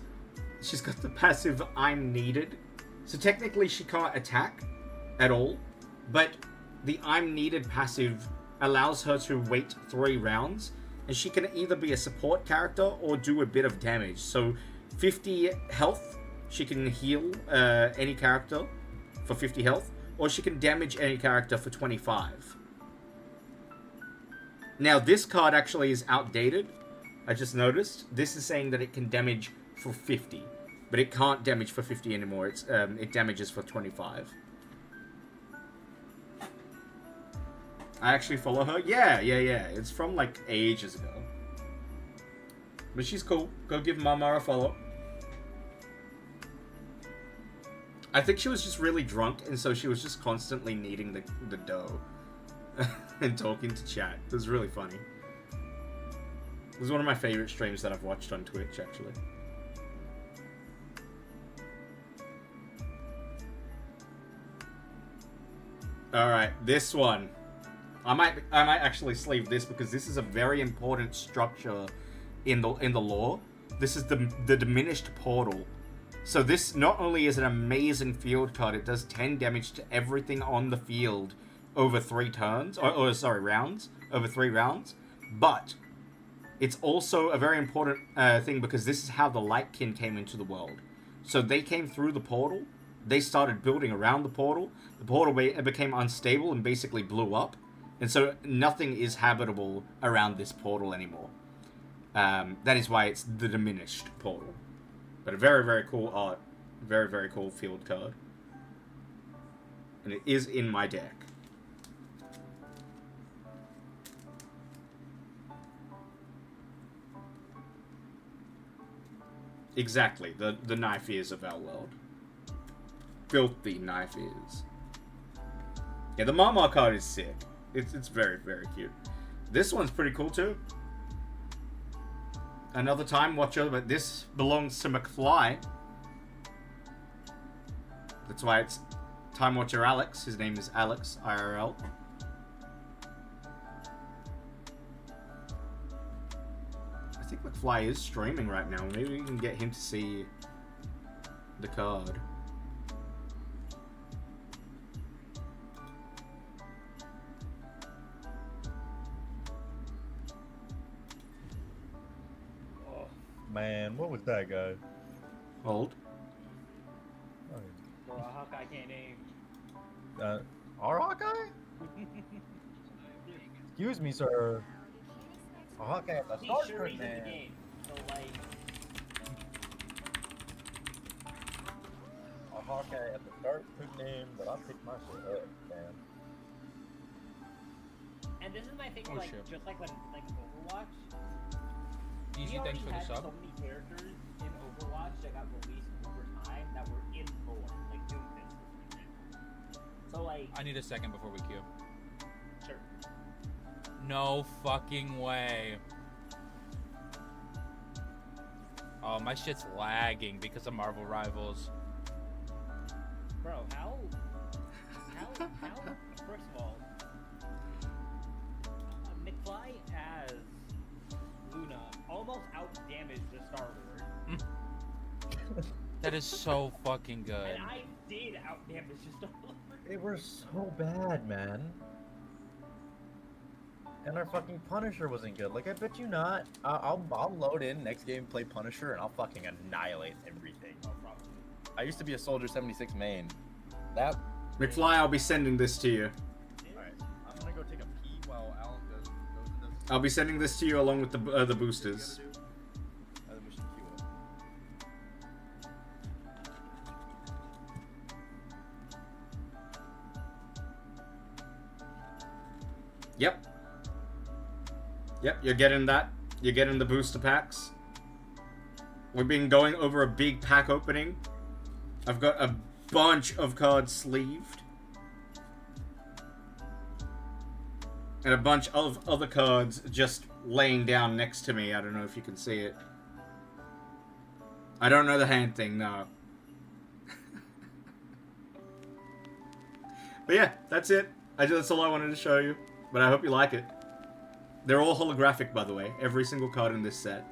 Speaker 1: she's got the passive I'm needed. So technically she can't attack at all, but the I'm needed passive allows her to wait 3 rounds, and she can either be a support character or do a bit of damage. So 50 health, she can heal any character for 50 health, or she can damage any character for 25. Now this card actually is outdated. I just noticed. This is saying that it can damage for 50. But it can't damage for 50 anymore. It damages for 25. I actually follow her? Yeah. It's from, like, ages ago. But she's cool. Go give Mama a follow. I think she was just really drunk, and so she was just constantly kneading the dough. And talking to chat. It was really funny. It was one of my favorite streams that I've watched on Twitch, actually. Alright, this one. I might actually sleeve this because this is a very important structure in the lore. This is the diminished portal. So this not only is an amazing field card, it does 10 damage to everything on the field over 3 turns, or sorry, rounds, over 3 rounds, but it's also a very important thing because this is how the Lightkin came into the world. So they came through the portal, they started building around the portal became unstable and basically blew up, and so nothing is habitable around this portal anymore. That is why it's the diminished portal. But a very, very cool art, very, very cool field card. And it is in my deck. Exactly, the knife ears of our world. Filthy knife ears. Yeah, the Mama card is sick. It's very, very cute. This one's pretty cool too. Another Time Watcher, but this belongs to McFly. That's why it's Time Watcher Alex. His name is Alex, IRL. I think McFly is streaming right now. Maybe we can get him to see the card.
Speaker 12: Man, what was that, guy?
Speaker 1: Hold.
Speaker 6: Bro, a Hawkeye can't aim.
Speaker 12: Our Hawkeye? Excuse me, sir. A Hawkeye at the start,
Speaker 6: Sure he's in
Speaker 12: man.
Speaker 6: the game. So like,
Speaker 12: A Hawkeye at the start took name, but I picked my shit up, man.
Speaker 6: and this is my thing.
Speaker 13: Oh,
Speaker 6: Like,
Speaker 13: shit.
Speaker 6: just like when Overwatch.
Speaker 13: DZ,
Speaker 6: We
Speaker 13: thanks for the
Speaker 6: already had
Speaker 13: sub.
Speaker 6: so many characters in Overwatch that got released over time that were in lore, like Doomfist, for example. So like,
Speaker 13: I need a second before we queue.
Speaker 6: sure.
Speaker 13: No fucking way. Oh, my shit's lagging because of Marvel Rivals.
Speaker 6: Bro, how, first of all, McFly as Luna almost out-damaged the Star-Lord.
Speaker 13: That is so fucking good.
Speaker 6: And I did out-damage the Star-Lord.
Speaker 12: They were so bad, man. And our fucking Punisher wasn't good. Like, I bet you not. I'll load in next game, play Punisher, and I'll fucking annihilate everything.
Speaker 6: Oh, probably.
Speaker 12: I used to be a Soldier 76 main. That.
Speaker 1: McFly, I'll be sending this to you.
Speaker 12: Alright, I'm gonna go take a pee while Alan goes and does
Speaker 1: I'll be sending this to you along with the boosters.
Speaker 12: other mission queue up.
Speaker 1: Yep. Yep, you're getting that. You're getting the booster packs. We've been going over a big pack opening. I've got a bunch of cards sleeved. And a bunch of other cards just laying down next to me. I don't know if you can see it. I don't know the hand thing, no. But yeah, that's it. That's all I wanted to show you. But I hope you like it. They're all holographic, by the way. Every single card in this set.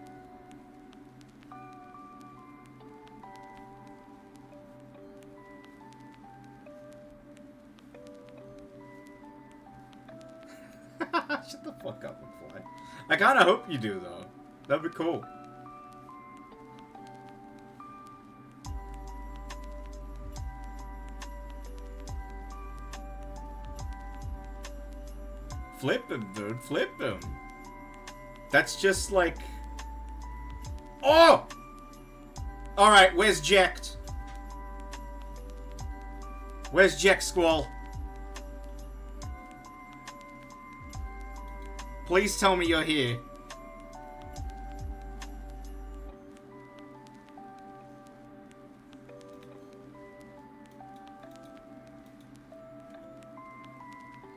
Speaker 1: Shut the fuck up, McFly. I kinda hope you do, though. That'd be cool. Flip him, dude. Flip him. That's just like... Oh! Alright, where's Jecht? Where's Jecht, Squall? Please tell me you're here.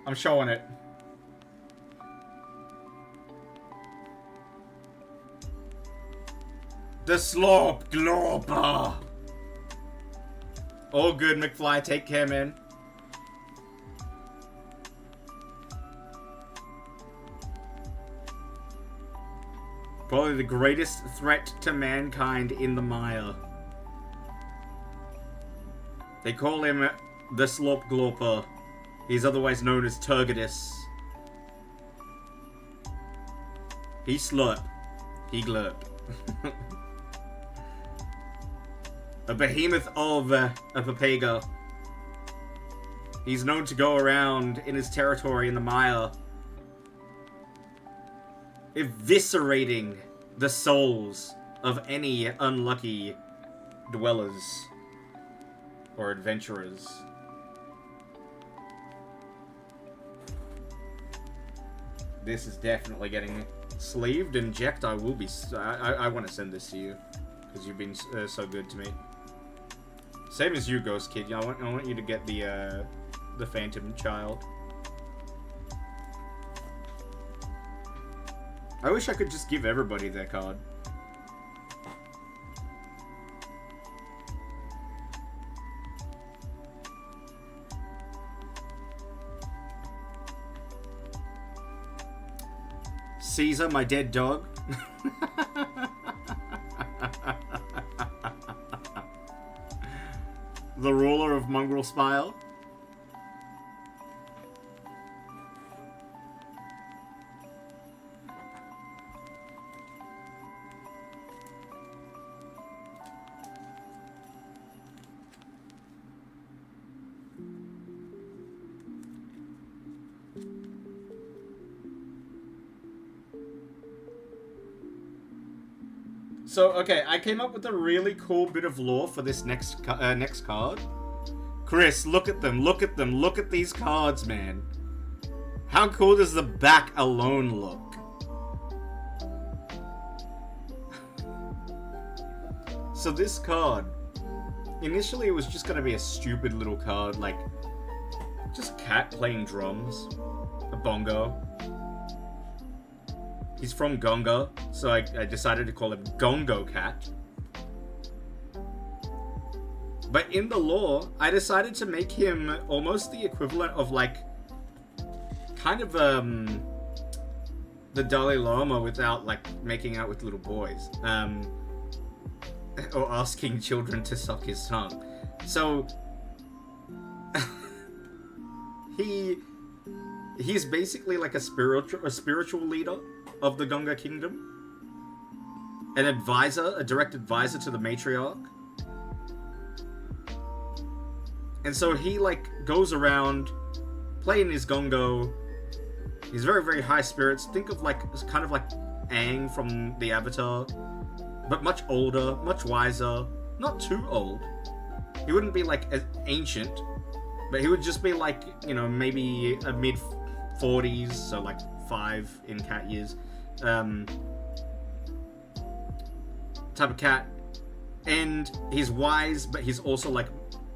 Speaker 1: I'm showing it. The Slorp Glorper. All good, McFly. Take care, man. Probably the greatest threat to mankind in the mire. They call him the Slorp Glorper He's otherwise known as Turgidus. He slurp. He glurp. A behemoth of a Papago. He's known to go around in his territory in the Mire, eviscerating the souls of any unlucky dwellers or adventurers. This is definitely getting sleeved and checked. I will be. I want to send this to you because you've been so good to me. Same as you, Ghost Kid. I want you to get the Phantom Child. I wish I could just give everybody their card. Caesar, my dead dog. The ruler of Mongrel Spire. So, okay, I came up with a really cool bit of lore for this next card. Chris, look at them, look at them, look at these cards, man. How cool does the back alone look? So this card, initially it was just gonna be a stupid little card, like, just cat playing drums, a bongo. He's from Gongo, so I decided to call him Gongo Cat. But in the lore, I decided to make him almost the equivalent of, like, kind of, the Dalai Lama without, like, making out with little boys. Or asking children to suck his tongue. So, he's basically like a spiritual leader of the Gunga Kingdom. An advisor, a direct advisor to the matriarch. And so he, like, goes around playing his gongo. He's very, very high spirits. Think of, like, kind of like Aang from the Avatar. But much older, much wiser. Not too old. He wouldn't be, like, as ancient. But he would just be, like, you know, maybe a mid-40s. So, like, 5 in cat years. Type of cat. And he's wise, but he's also, like,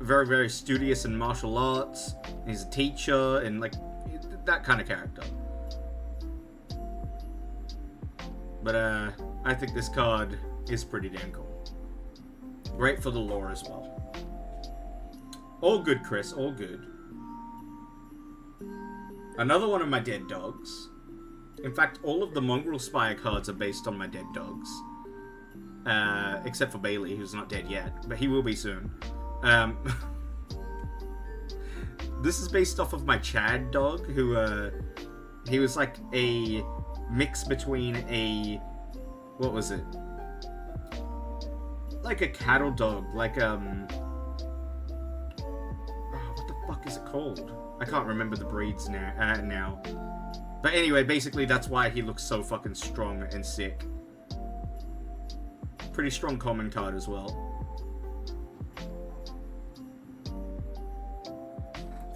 Speaker 1: very, very studious in martial arts. He's a teacher and, like, that kind of character. But I think this card is pretty damn cool. Great for the lore as well. All good, Chris, all good. Another one of my dead dogs. In fact, all of the Mongrel Spire cards are based on my dead dogs. Except for Bailey, who's not dead yet, but he will be soon. This is based off of my Chad dog, who, he was like a mix between a, what was it? Like a cattle dog, like, what the fuck is it called? I can't remember the breeds now. But anyway, basically that's why he looks so fucking strong and sick. Pretty strong common card as well.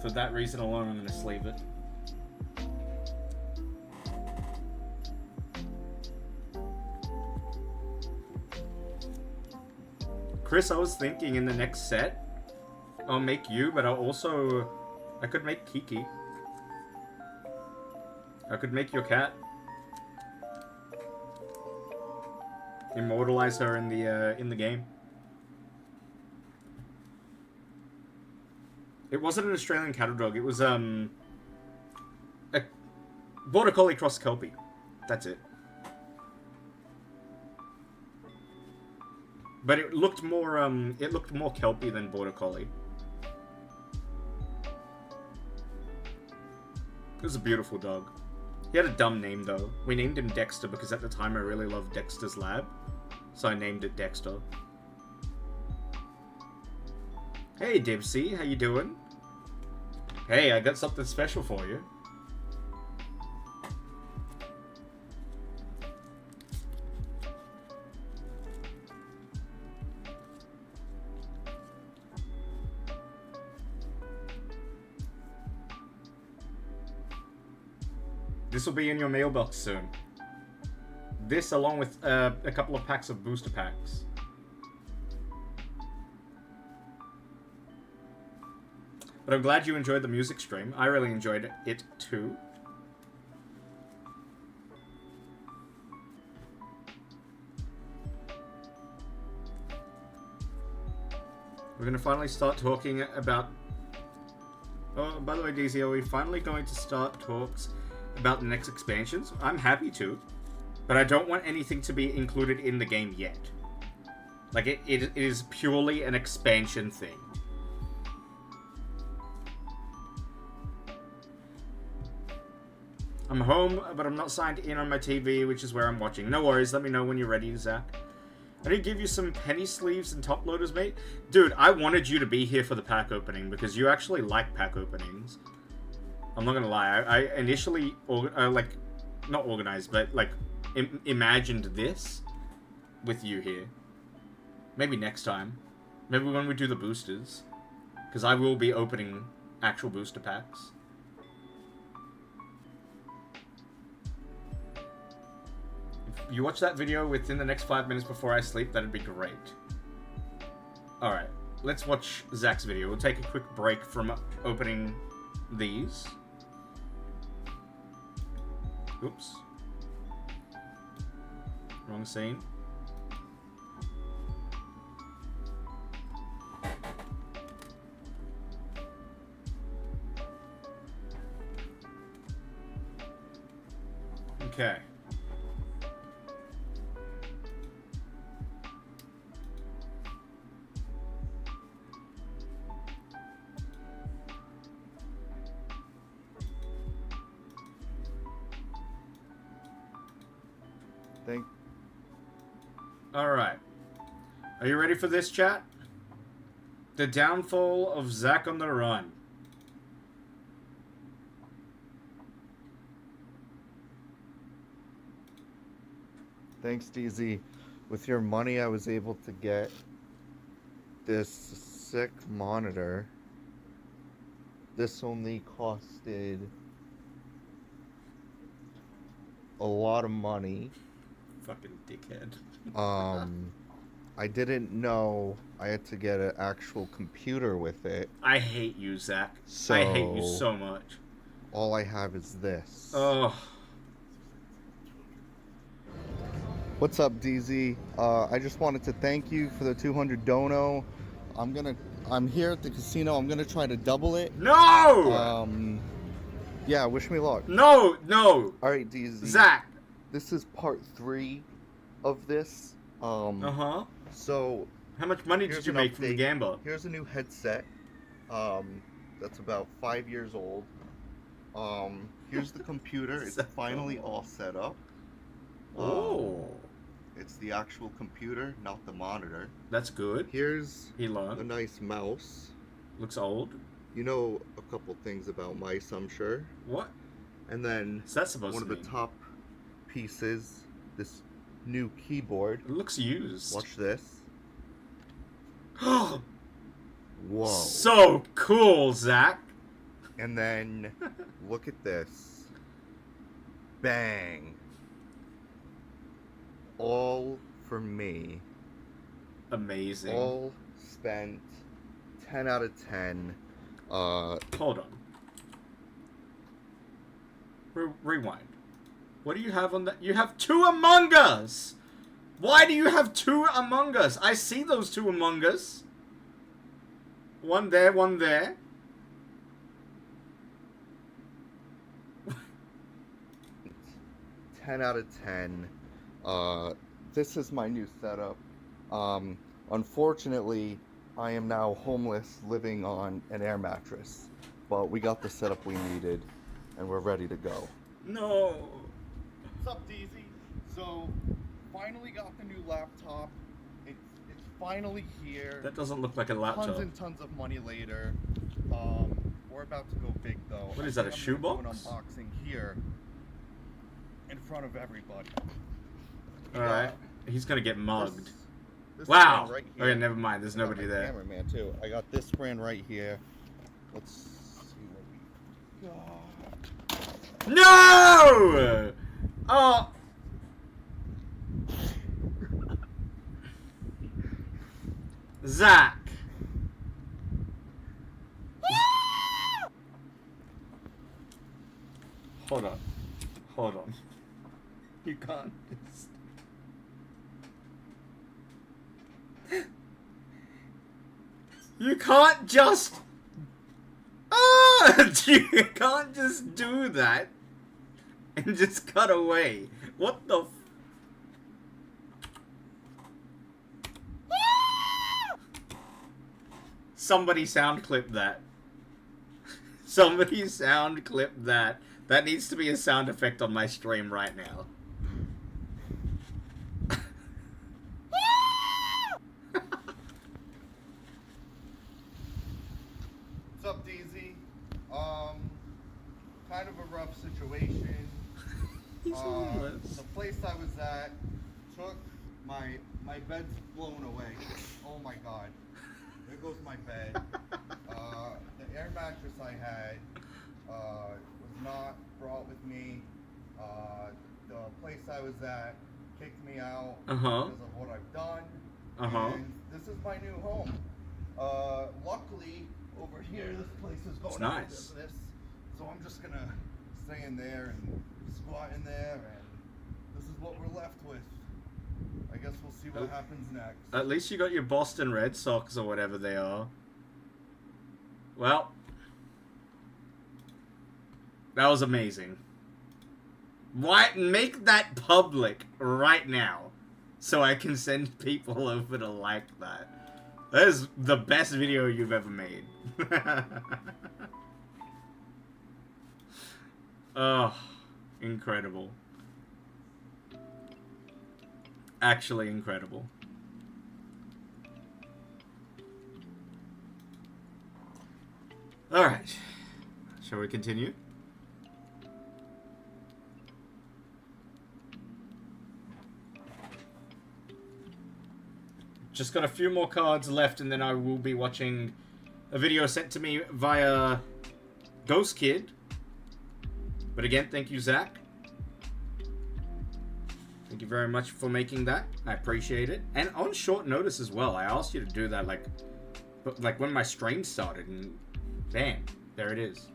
Speaker 1: For that reason alone, I'm going to sleeve it. Chris, I was thinking in the next set, I'll make you, but I could make Kiki. I could make your cat. Immortalize her in the game. It wasn't an Australian cattle dog. It was a border collie cross kelpie. That's it. But it looked more kelpie than border collie. It was a beautiful dog. He had a dumb name though. We named him Dexter because at the time I really loved Dexter's Lab. So I named it Dexter. Hey Dibsy, how you doing? Hey, I got something special for you. This will be in your mailbox soon. This along with a couple of packs of booster packs. But I'm glad you enjoyed the music stream. I really enjoyed it too. We're going to finally start talking about... Oh, by the way, DZ, are we finally going to start talks about the next expansions? I'm happy to, but I don't want anything to be included in the game yet. Like, it is purely an expansion thing. I'm home, but I'm not signed in on my TV, which is where I'm watching. No worries, let me know when you're ready, Zach. I did give you some penny sleeves and top loaders, mate. Dude, I wanted you to be here for the pack opening because you actually like pack openings. I'm not gonna lie, I initially, not organized, but like, imagined this with you here. Maybe next time. Maybe when we do the boosters. Because I will be opening actual booster packs. If you watch that video within the next 5 minutes before I sleep, that'd be great. Alright, let's watch Zach's video. We'll take a quick break from opening these. Oops. Wrong scene. Okay. Alright. Are you ready for this, chat? The downfall of Zach on the Run.
Speaker 7: Thanks, DZ. With your money, I was able to get this sick monitor. This only costed a lot of money.
Speaker 1: Fucking dickhead.
Speaker 7: I didn't know I had to get an actual computer with it.
Speaker 1: I hate you, Zach.
Speaker 7: So,
Speaker 1: I hate you so much.
Speaker 7: All I have is this.
Speaker 1: Oh.
Speaker 7: What's up, DZ? I just wanted to thank you for the 200 dono. I'm here at the casino. I'm gonna try to double it.
Speaker 1: No!
Speaker 7: Yeah, wish me luck.
Speaker 1: No, no.
Speaker 7: All right, DZ.
Speaker 1: Zach.
Speaker 7: This is part 3 of this.
Speaker 1: Uh-huh.
Speaker 7: So,
Speaker 1: how much money did you make from the gambler?
Speaker 7: Here's a new headset. That's about 5 years old. Here's the computer. It's finally all set up.
Speaker 1: Oh.
Speaker 7: It's the actual computer, not the monitor.
Speaker 1: That's good.
Speaker 7: Here's
Speaker 1: a
Speaker 7: nice mouse.
Speaker 1: Looks old.
Speaker 7: You know a couple things about mice, I'm sure.
Speaker 1: What?
Speaker 7: And then
Speaker 1: what's that supposed
Speaker 7: one
Speaker 1: to
Speaker 7: of the top pieces, this new keyboard.
Speaker 1: It looks used.
Speaker 7: Watch this.
Speaker 1: Whoa.
Speaker 7: So
Speaker 1: cool, Zach.
Speaker 7: And then look at this. Bang. All for me.
Speaker 1: Amazing.
Speaker 7: All spent 10 out of 10.
Speaker 1: Hold on. Rewind. What do you have on that? You have 2 Among Us! Why do you have 2 Among Us? I see those 2 Among Us. One there, one there.
Speaker 7: $10 out of 10. This is my new setup. Unfortunately, I am now homeless living on an air mattress. But we got the setup we needed. and we're ready to go.
Speaker 1: No.
Speaker 7: What's up, DeeZmas? So, finally got the new laptop. It's finally here.
Speaker 1: That doesn't look like a laptop.
Speaker 7: Tons and tons of money later. We're about to go big though.
Speaker 1: What is that, a shoebox?
Speaker 7: I'm gonna do an unboxing here in front of everybody.
Speaker 1: Alright. He's gonna get mugged.
Speaker 7: This
Speaker 1: Wow!
Speaker 7: brand right here.
Speaker 1: Okay, never mind. There's
Speaker 7: I got
Speaker 1: nobody
Speaker 7: my
Speaker 1: there.
Speaker 7: Cameraman too. I got this brand right here. Let's see what we got.
Speaker 1: No! Oh! Zach! Hold on. Hold on. You can't just... You can't just... Ah! You can't just do that and just cut away. What the f... Somebody sound clip that. Somebody sound clip that. That needs to be a sound effect on my stream right now.
Speaker 7: What's up, DZ? Kind of a rough situation. The place I was at took my bed's blown away. Oh my god. There goes my bed. The air mattress I had was not brought with me. The place I was at kicked me out because of what I've done. And this is my new home. Luckily, over here, this place is going out of business. So I'm just gonna stay in there and squat in there, and this is what we're left with. I guess we'll see what happens next.
Speaker 1: At least you got your Boston Red Sox or whatever they are. Well, that was amazing. Why make that public right now so I can send people over to like that? That is the best video you've ever made. Oh, incredible. Actually incredible. Alright. Shall we continue? Just got a few more cards left and then I will be watching a video sent to me via Ghost Kid. But again, thank you, Zach. Thank you very much for making that. I appreciate it. And on short notice as well. I asked you to do that like when my stream started, and bam, there it is.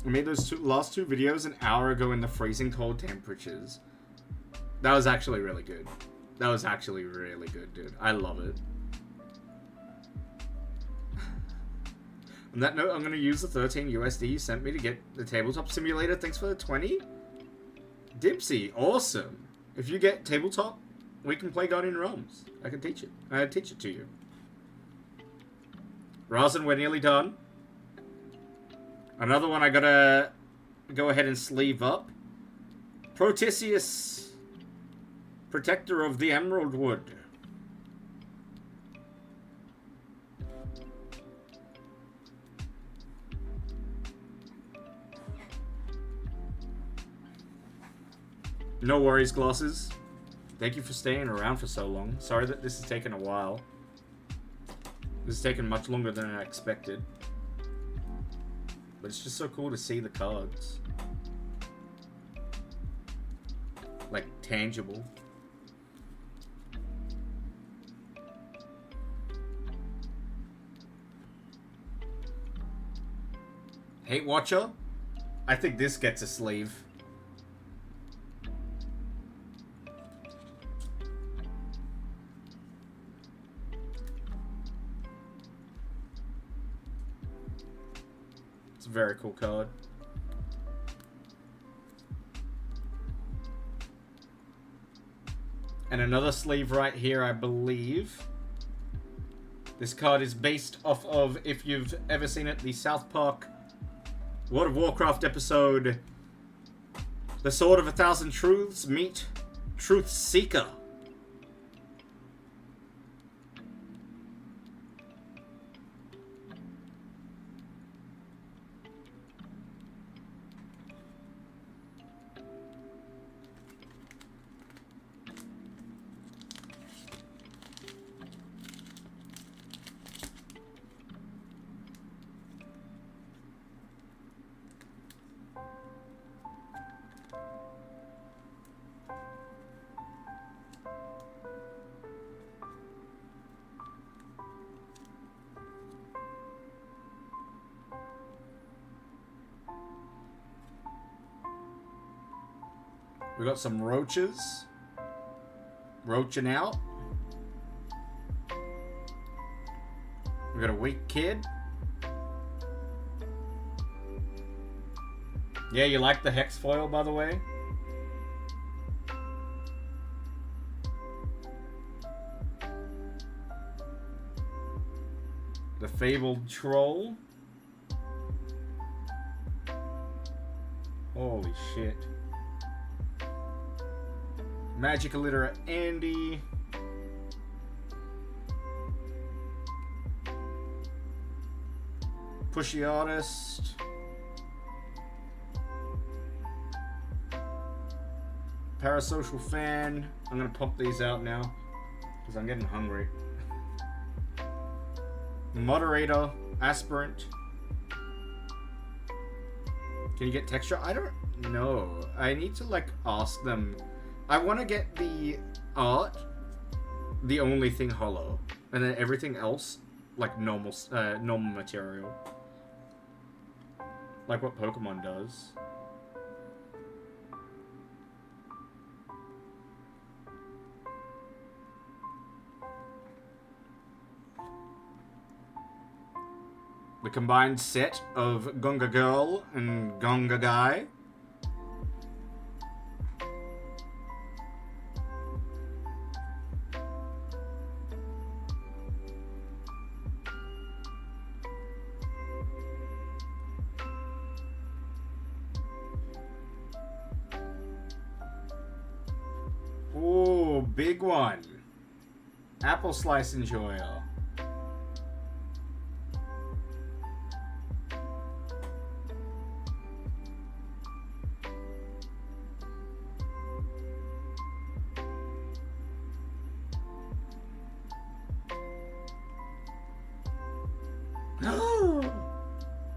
Speaker 1: I made those last two videos an hour ago in the freezing cold temperatures. That was actually really good. That was actually really good, dude. I love it. On that note, I'm going to use the 13 USD you sent me to get the tabletop simulator. Thanks for the 20. Dipsy, awesome. If you get tabletop, we can play Guardian Realms. I can teach it. I teach it to you. Razin, we're nearly done. Another one I gotta go ahead and sleeve up. Protesius, Protector of the Emerald Wood. No worries, Glosses. Thank you for staying around for so long. Sorry that this has taken a while. This has taken much longer than I expected. But it's just so cool to see the cards. Like, tangible. Hate Watcher? I think this gets a sleeve. It's a very cool card. And another sleeve right here, I believe. This card is based off of, if you've ever seen it, the South Park World of Warcraft episode, The Sword of a Thousand Truths meet Truth Seeker. We got some roaches. Roaching out. We got a weak kid. Yeah, you like the hex foil, by the way? The fabled troll. Holy shit. Magic illiterate Andy. Pushy artist. Parasocial fan. I'm gonna pump these out now because I'm getting hungry. Moderator, aspirant. Can you get texture? I don't know. I need to like ask them. I want to get the art, the only thing hollow, and then everything else like normal material, like what Pokemon does. The combined set of Gunga Girl and Gunga Guy. Ooh, big one. Apple slice enjoyer.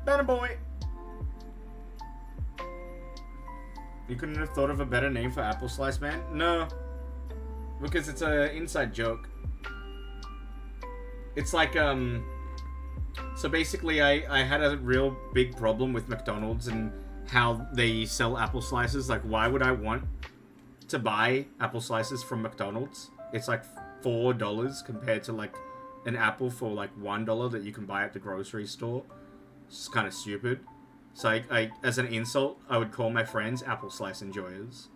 Speaker 1: Better boy. You couldn't have thought of a better name for Apple Slice Man? No. Because it's an inside joke. It's like, so basically I had a real big problem with McDonald's and how they sell apple slices. Like, why would I want to buy apple slices from McDonald's? It's like $4 compared to like an apple for like $1 that you can buy at the grocery store. It's kind of stupid. So I, as an insult, I would call my friends apple slice enjoyers.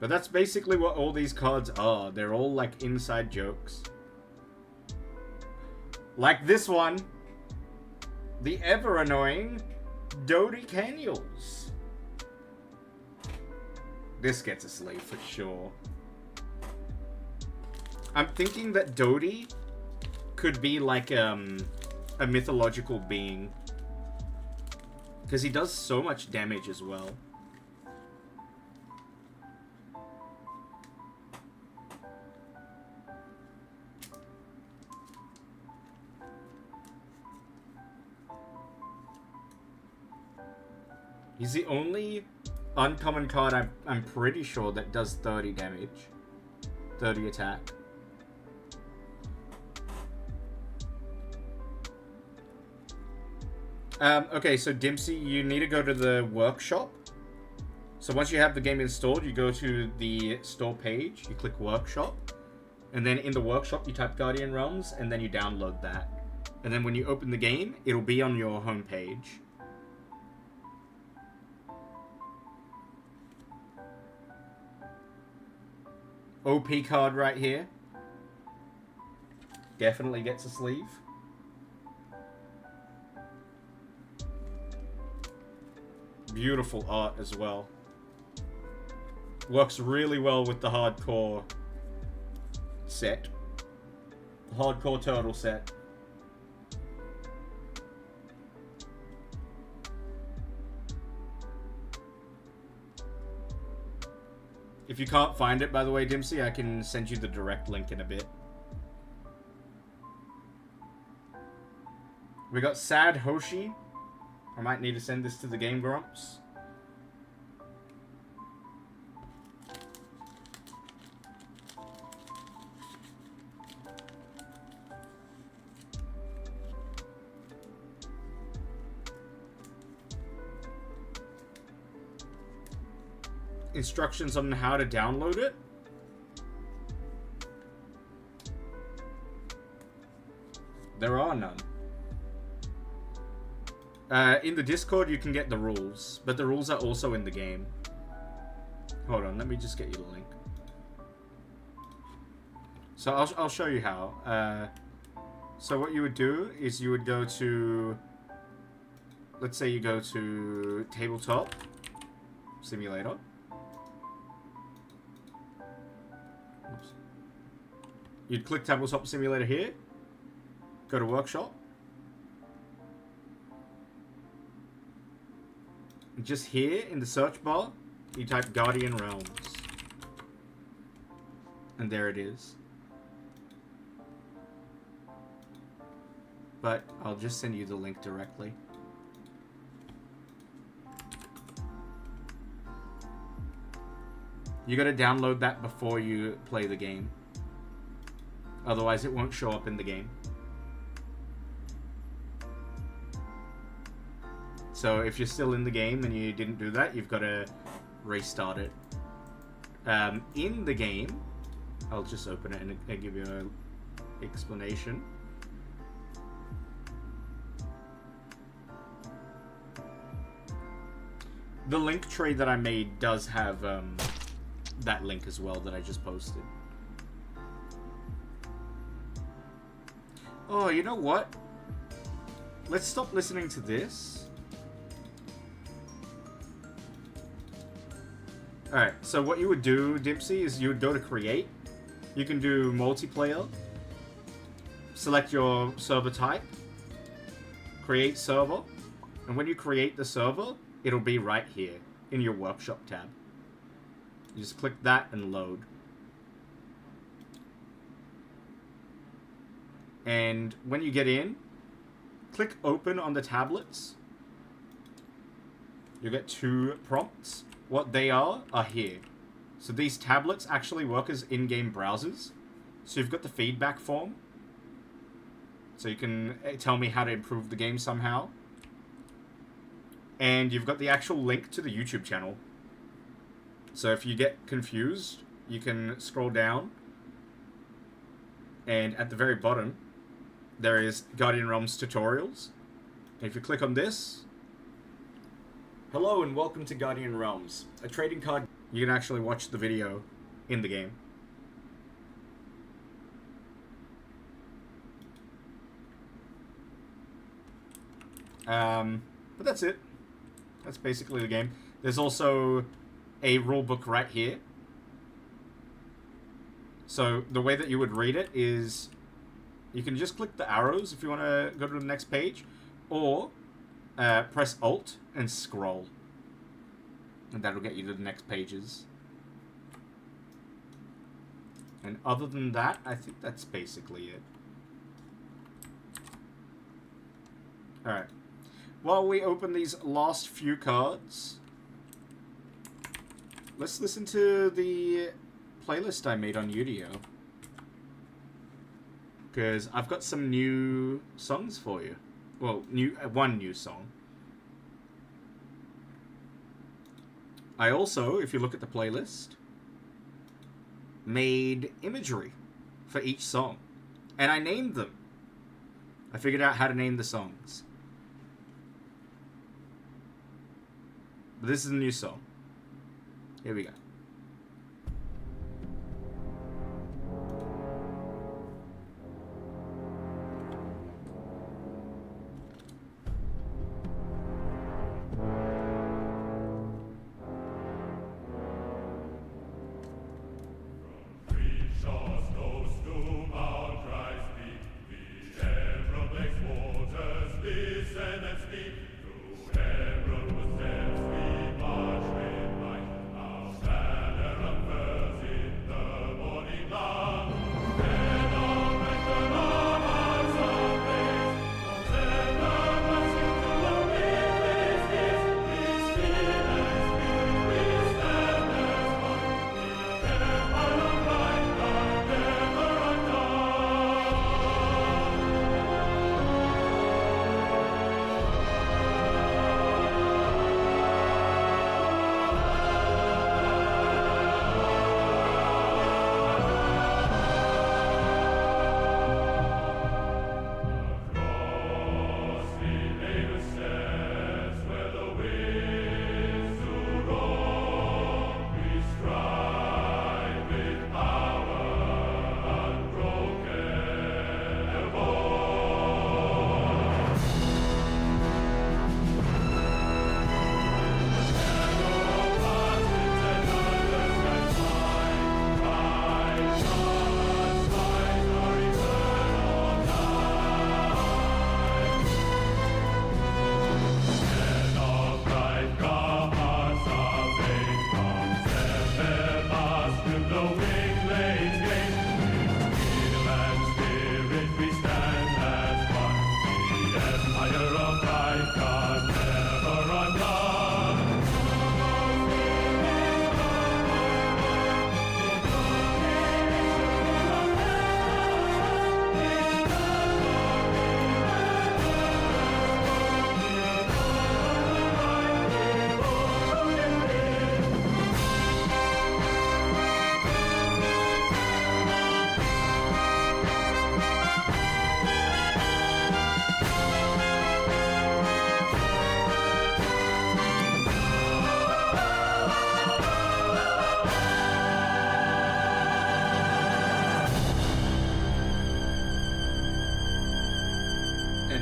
Speaker 1: But that's basically what all these cards are. They're all like inside jokes. Like this one. The ever annoying Dodie Caniels. This gets a sleeve for sure. I'm thinking that Dodie could be like a mythological being. Because he does so much damage as well. He's the only uncommon card I'm pretty sure that does 30 damage. 30 attack. Okay, so Dimpsy, you need to go to the workshop. So once you have the game installed, you go to the store page, you click workshop, and then in the workshop you type Guardian Realms, and then you download that. And then when you open the game, it'll be on your home page. OP card right here. Definitely gets a sleeve. Beautiful art as well. Works really well with the hardcore set. The hardcore turtle set. If you can't find it, by the way, Dempsey, I can send you the direct link in a bit. We got Sad Hoshi. I might need to send this to the Game Grumps. Instructions on how to download it. There are none. In the Discord, you can get the rules, but the rules are also in the game. Hold on, let me just get you the link. So I'll show you how. So what you would do is you would go to, let's say you go to Tabletop Simulator. Oops. You'd click Tabletop Simulator here. Go to Workshop. Just here in the search bar, you type Guardian Realms. And there it is. But I'll just send you the link directly. You gotta download that before you play the game. Otherwise it won't show up in the game. So if you're still in the game and you didn't do that, you've got to restart it. In the game, I'll just open it and give you an explanation. The link tree that I made does have that link as well that I just posted. Oh, you know what? Let's stop listening to this. Alright, so what you would do, Dipsy, is you would go to Create. You can do Multiplayer. Select your server type. Create Server. And when you create the server, it'll be right here in your Workshop tab. You just click that and load. And when you get in, click Open on the tablets. You'll get 2 prompts. What they are here. So these tablets actually work as in-game browsers. So you've got the feedback form. So you can tell me how to improve the game somehow. And you've got the actual link to the YouTube channel. So if you get confused, you can scroll down. And at the very bottom, there is Guardian Realms tutorials. And if you click on this, hello and welcome to Guardian Realms, a trading card. You can actually watch the video in the game. But that's it. That's basically the game. There's also a rulebook right here. So the way that you would read it is you can just click the arrows if you want to go to the next page, or press Alt and scroll. And that'll get you to the next pages. And other than that, I think that's basically it. Alright. While we open these last few cards, let's listen to the playlist I made on Udio. Because I've got some new songs for you. Well, one new song. I also, if you look at the playlist, made imagery for each song. And I named them. I figured out how to name the songs. But this is a new song. Here we go.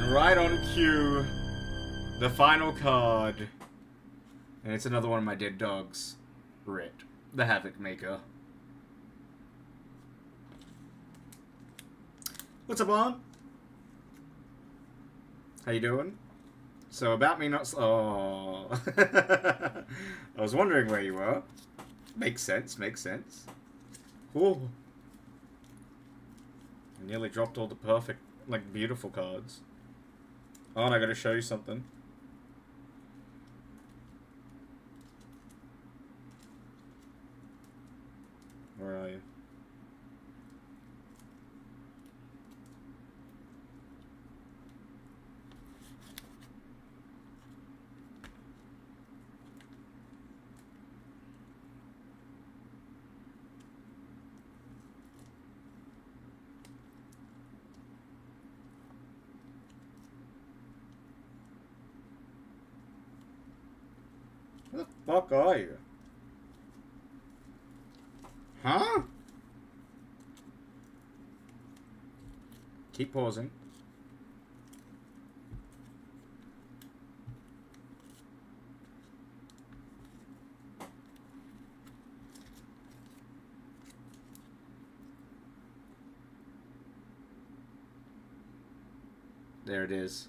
Speaker 1: Right on cue, the final card. And it's another one of my dead dogs. Rit, the Havoc Maker. What's up, on? How you doing? So about me not... Oh. I was wondering where you were. Makes sense, makes sense. Ooh. I nearly dropped all the perfect, like, beautiful cards. Oh, and I gotta show you something. Where are you? Where the fuck are you? Huh? Keep pausing. There it is.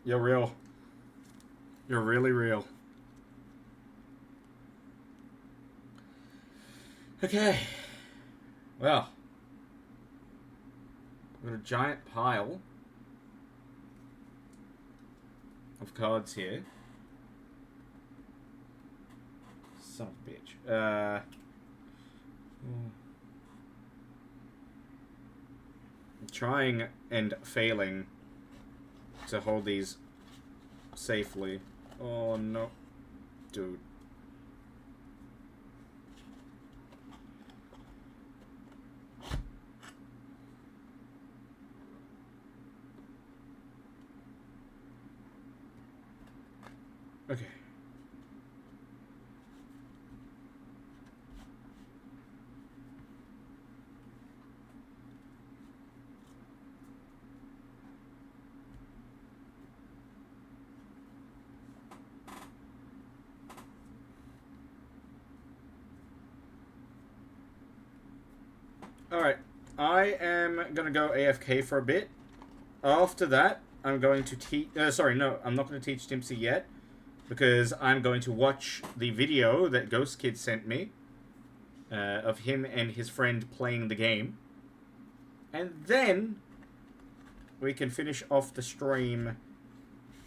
Speaker 1: You're real. You're really real. Okay. Well. We've got a giant pile of cards here. Son of a bitch. I'm trying and failing to hold these safely. Oh no. dude. Okay. Alright, I am gonna go AFK for a bit. After that, I'm going to teach... sorry, no, I'm not going to teach Dempsey yet. Because I'm going to watch the video that Ghost Kid sent me. Of him and his friend playing the game. And then... we can finish off the stream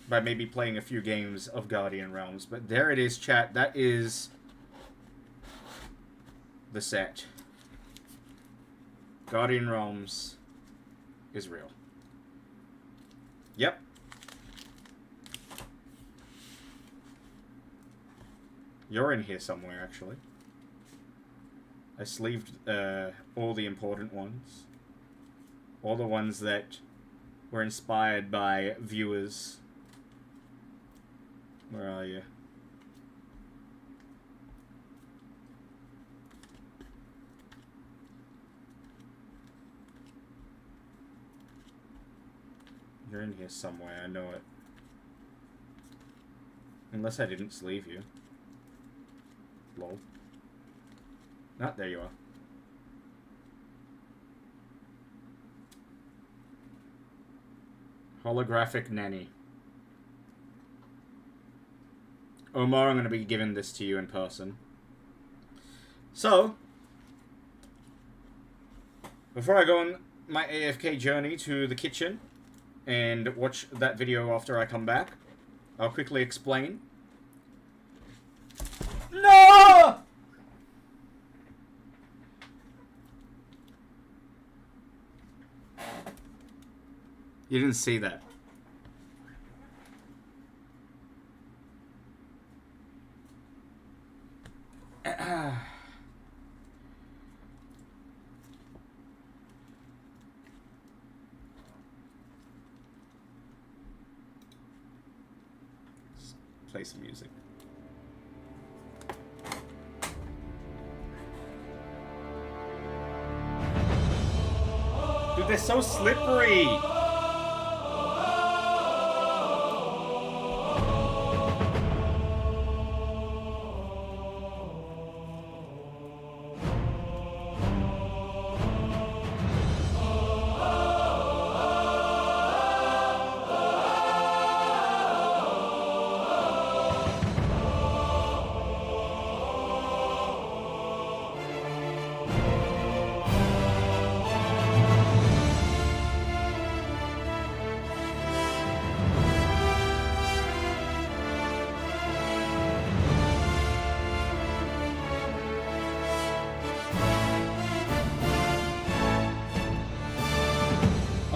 Speaker 1: by maybe playing a few games of Guardian Realms. But there it is, chat. That is... the set. Guardian Realms is real. Yep. You're in here somewhere, actually. I sleeved all the important ones. All the ones that were inspired by viewers. Where are you? You're in here somewhere, I know it. Unless I didn't sleeve you. Lol. Ah, there you are. Holographic nanny. Omar, I'm going to be giving this to you in person. So, before I go on my AFK journey to the kitchen and watch that video after I come back, I'll quickly explain. No! You didn't see that. Let's play some music. Dude, they're so slippery!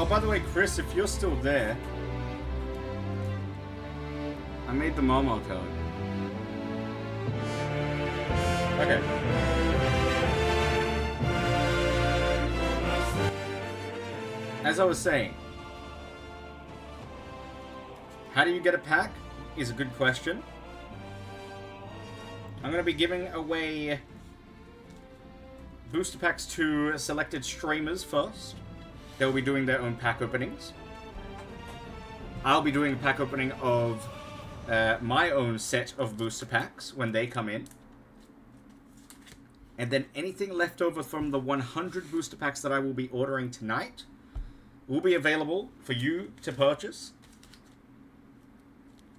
Speaker 1: By the way, Chris, if you're still there, I made the Momo code. Okay. As I was saying, how do you get a pack is a good question. I'm going to be giving away booster packs to selected streamers first. They'll be doing their own pack openings. I'll be doing a pack opening of my own set of booster packs when they come in. And then anything left over from the 100 booster packs that I will be ordering tonight will be available for you to purchase.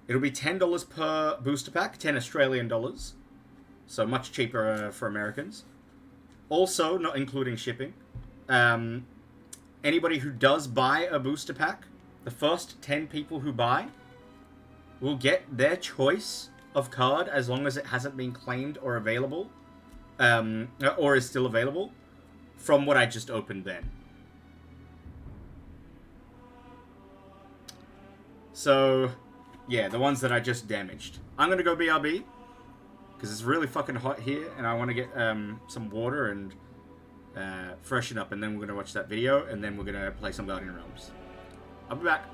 Speaker 1: It'll be $10 per booster pack, 10 Australian dollars. So much cheaper for Americans. Also, not including shipping. Anybody who does buy a booster pack, the first 10 people who buy will get their choice of card as long as it hasn't been claimed or available, or is still available, from what I just opened then. So, yeah, the ones that I just damaged. I'm going to go BRB. Because it's really fucking hot here, and I want to get some water and freshen up, and then we're gonna watch that video, and then we're gonna play some Guardian Realms. I'll be back.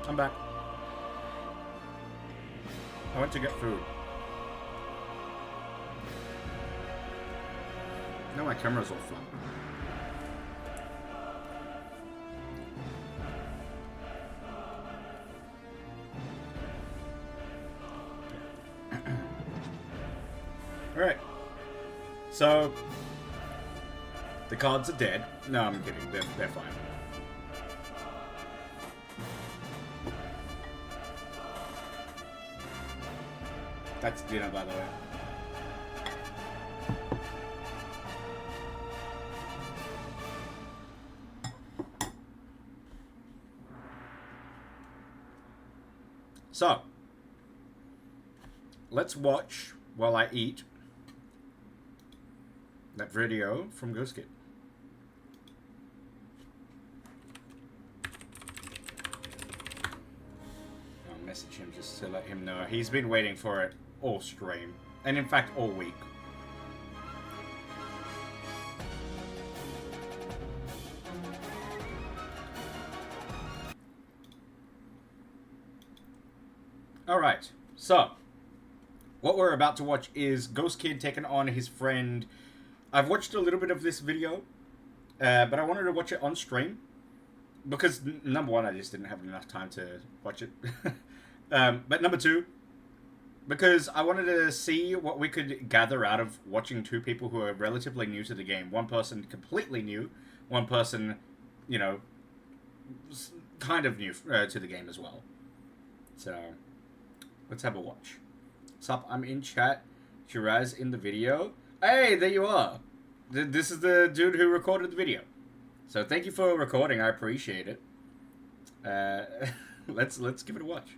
Speaker 1: I'm back. I went to get food. Now my camera's all flat. Alright. So, the cards are dead. No, I'm kidding. They're fine. That's dinner, by the way. So, let's watch while I eat that video from Ghost Kid. I'll message him just to let him know. He's been waiting for it all stream, and in fact all week. Alright, so what we're about to watch is Ghost Kid taking on his friend. I've watched a little bit of this video, but I wanted to watch it on stream because number one, I just didn't have enough time to watch it. But number two, because I wanted to see what we could gather out of watching two people who are relatively new to the game. One person completely new, one person, you know, kind of new to the game as well. So, let's have a watch. Sup, I'm in chat. Shiraz in the video. Hey, there you are. This is the dude who recorded the video. So thank you for recording. I appreciate it. Let's give it a watch.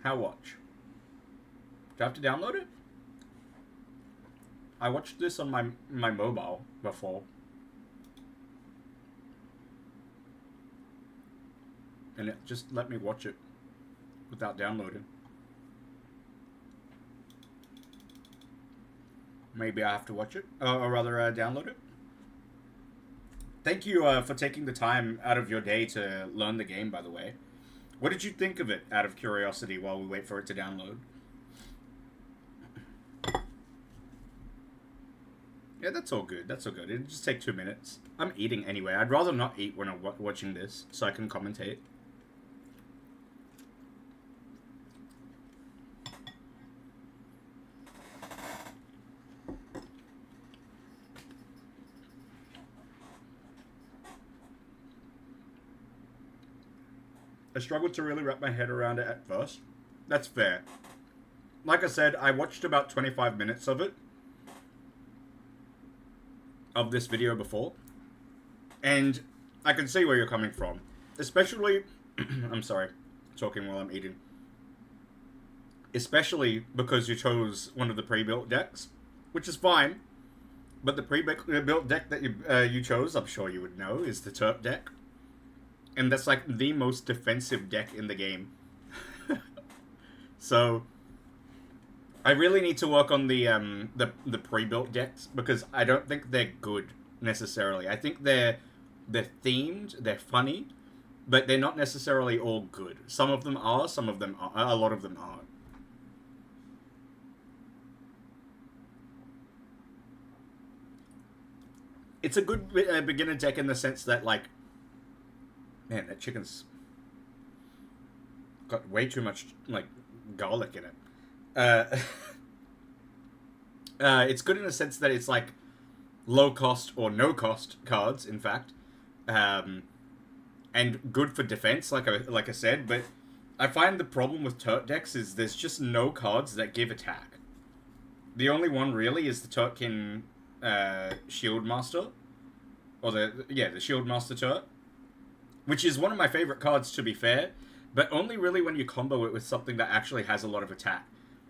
Speaker 1: How watch? Do I have to download it? I watched this on my mobile before. And it just let me watch it without downloading. Maybe I have to watch it, or rather download it. Thank you for taking the time out of your day to learn the game, by the way. What did you think of it, out of curiosity, while we wait for it to download? Yeah, that's all good. That's all good. It'll just take 2 minutes. I'm eating anyway. I'd rather not eat when I'm watching this, so I can commentate. I struggled to really wrap my head around it at first. That's fair. Like I said, I watched about 25 minutes of it. Of this video before. And I can see where you're coming from. Especially... I'm sorry. Talking while I'm eating. Especially because you chose one of the pre-built decks. Which is fine. But the pre-built deck that you chose, I'm sure you would know, is the Turp deck. And that's like the most defensive deck in the game. So I really need to work on the pre-built decks because I don't think they're good necessarily. I think they're themed, they're funny, but they're not necessarily all good. Some of them are, some of them are, a lot of them aren't. It's a good beginner deck in the sense that, like, man, that chicken's got way too much, like, garlic in it. It's good in the sense that it's, like, low-cost or no-cost cards, in fact. And good for defense, like I said. But I find the problem with Turk decks is there's just no cards that give attack. The only one, really, is the Turtkin Shield Master. Or the Shield Master Turk. Which is one of my favorite cards, to be fair, but only really when you combo it with something that actually has a lot of attack.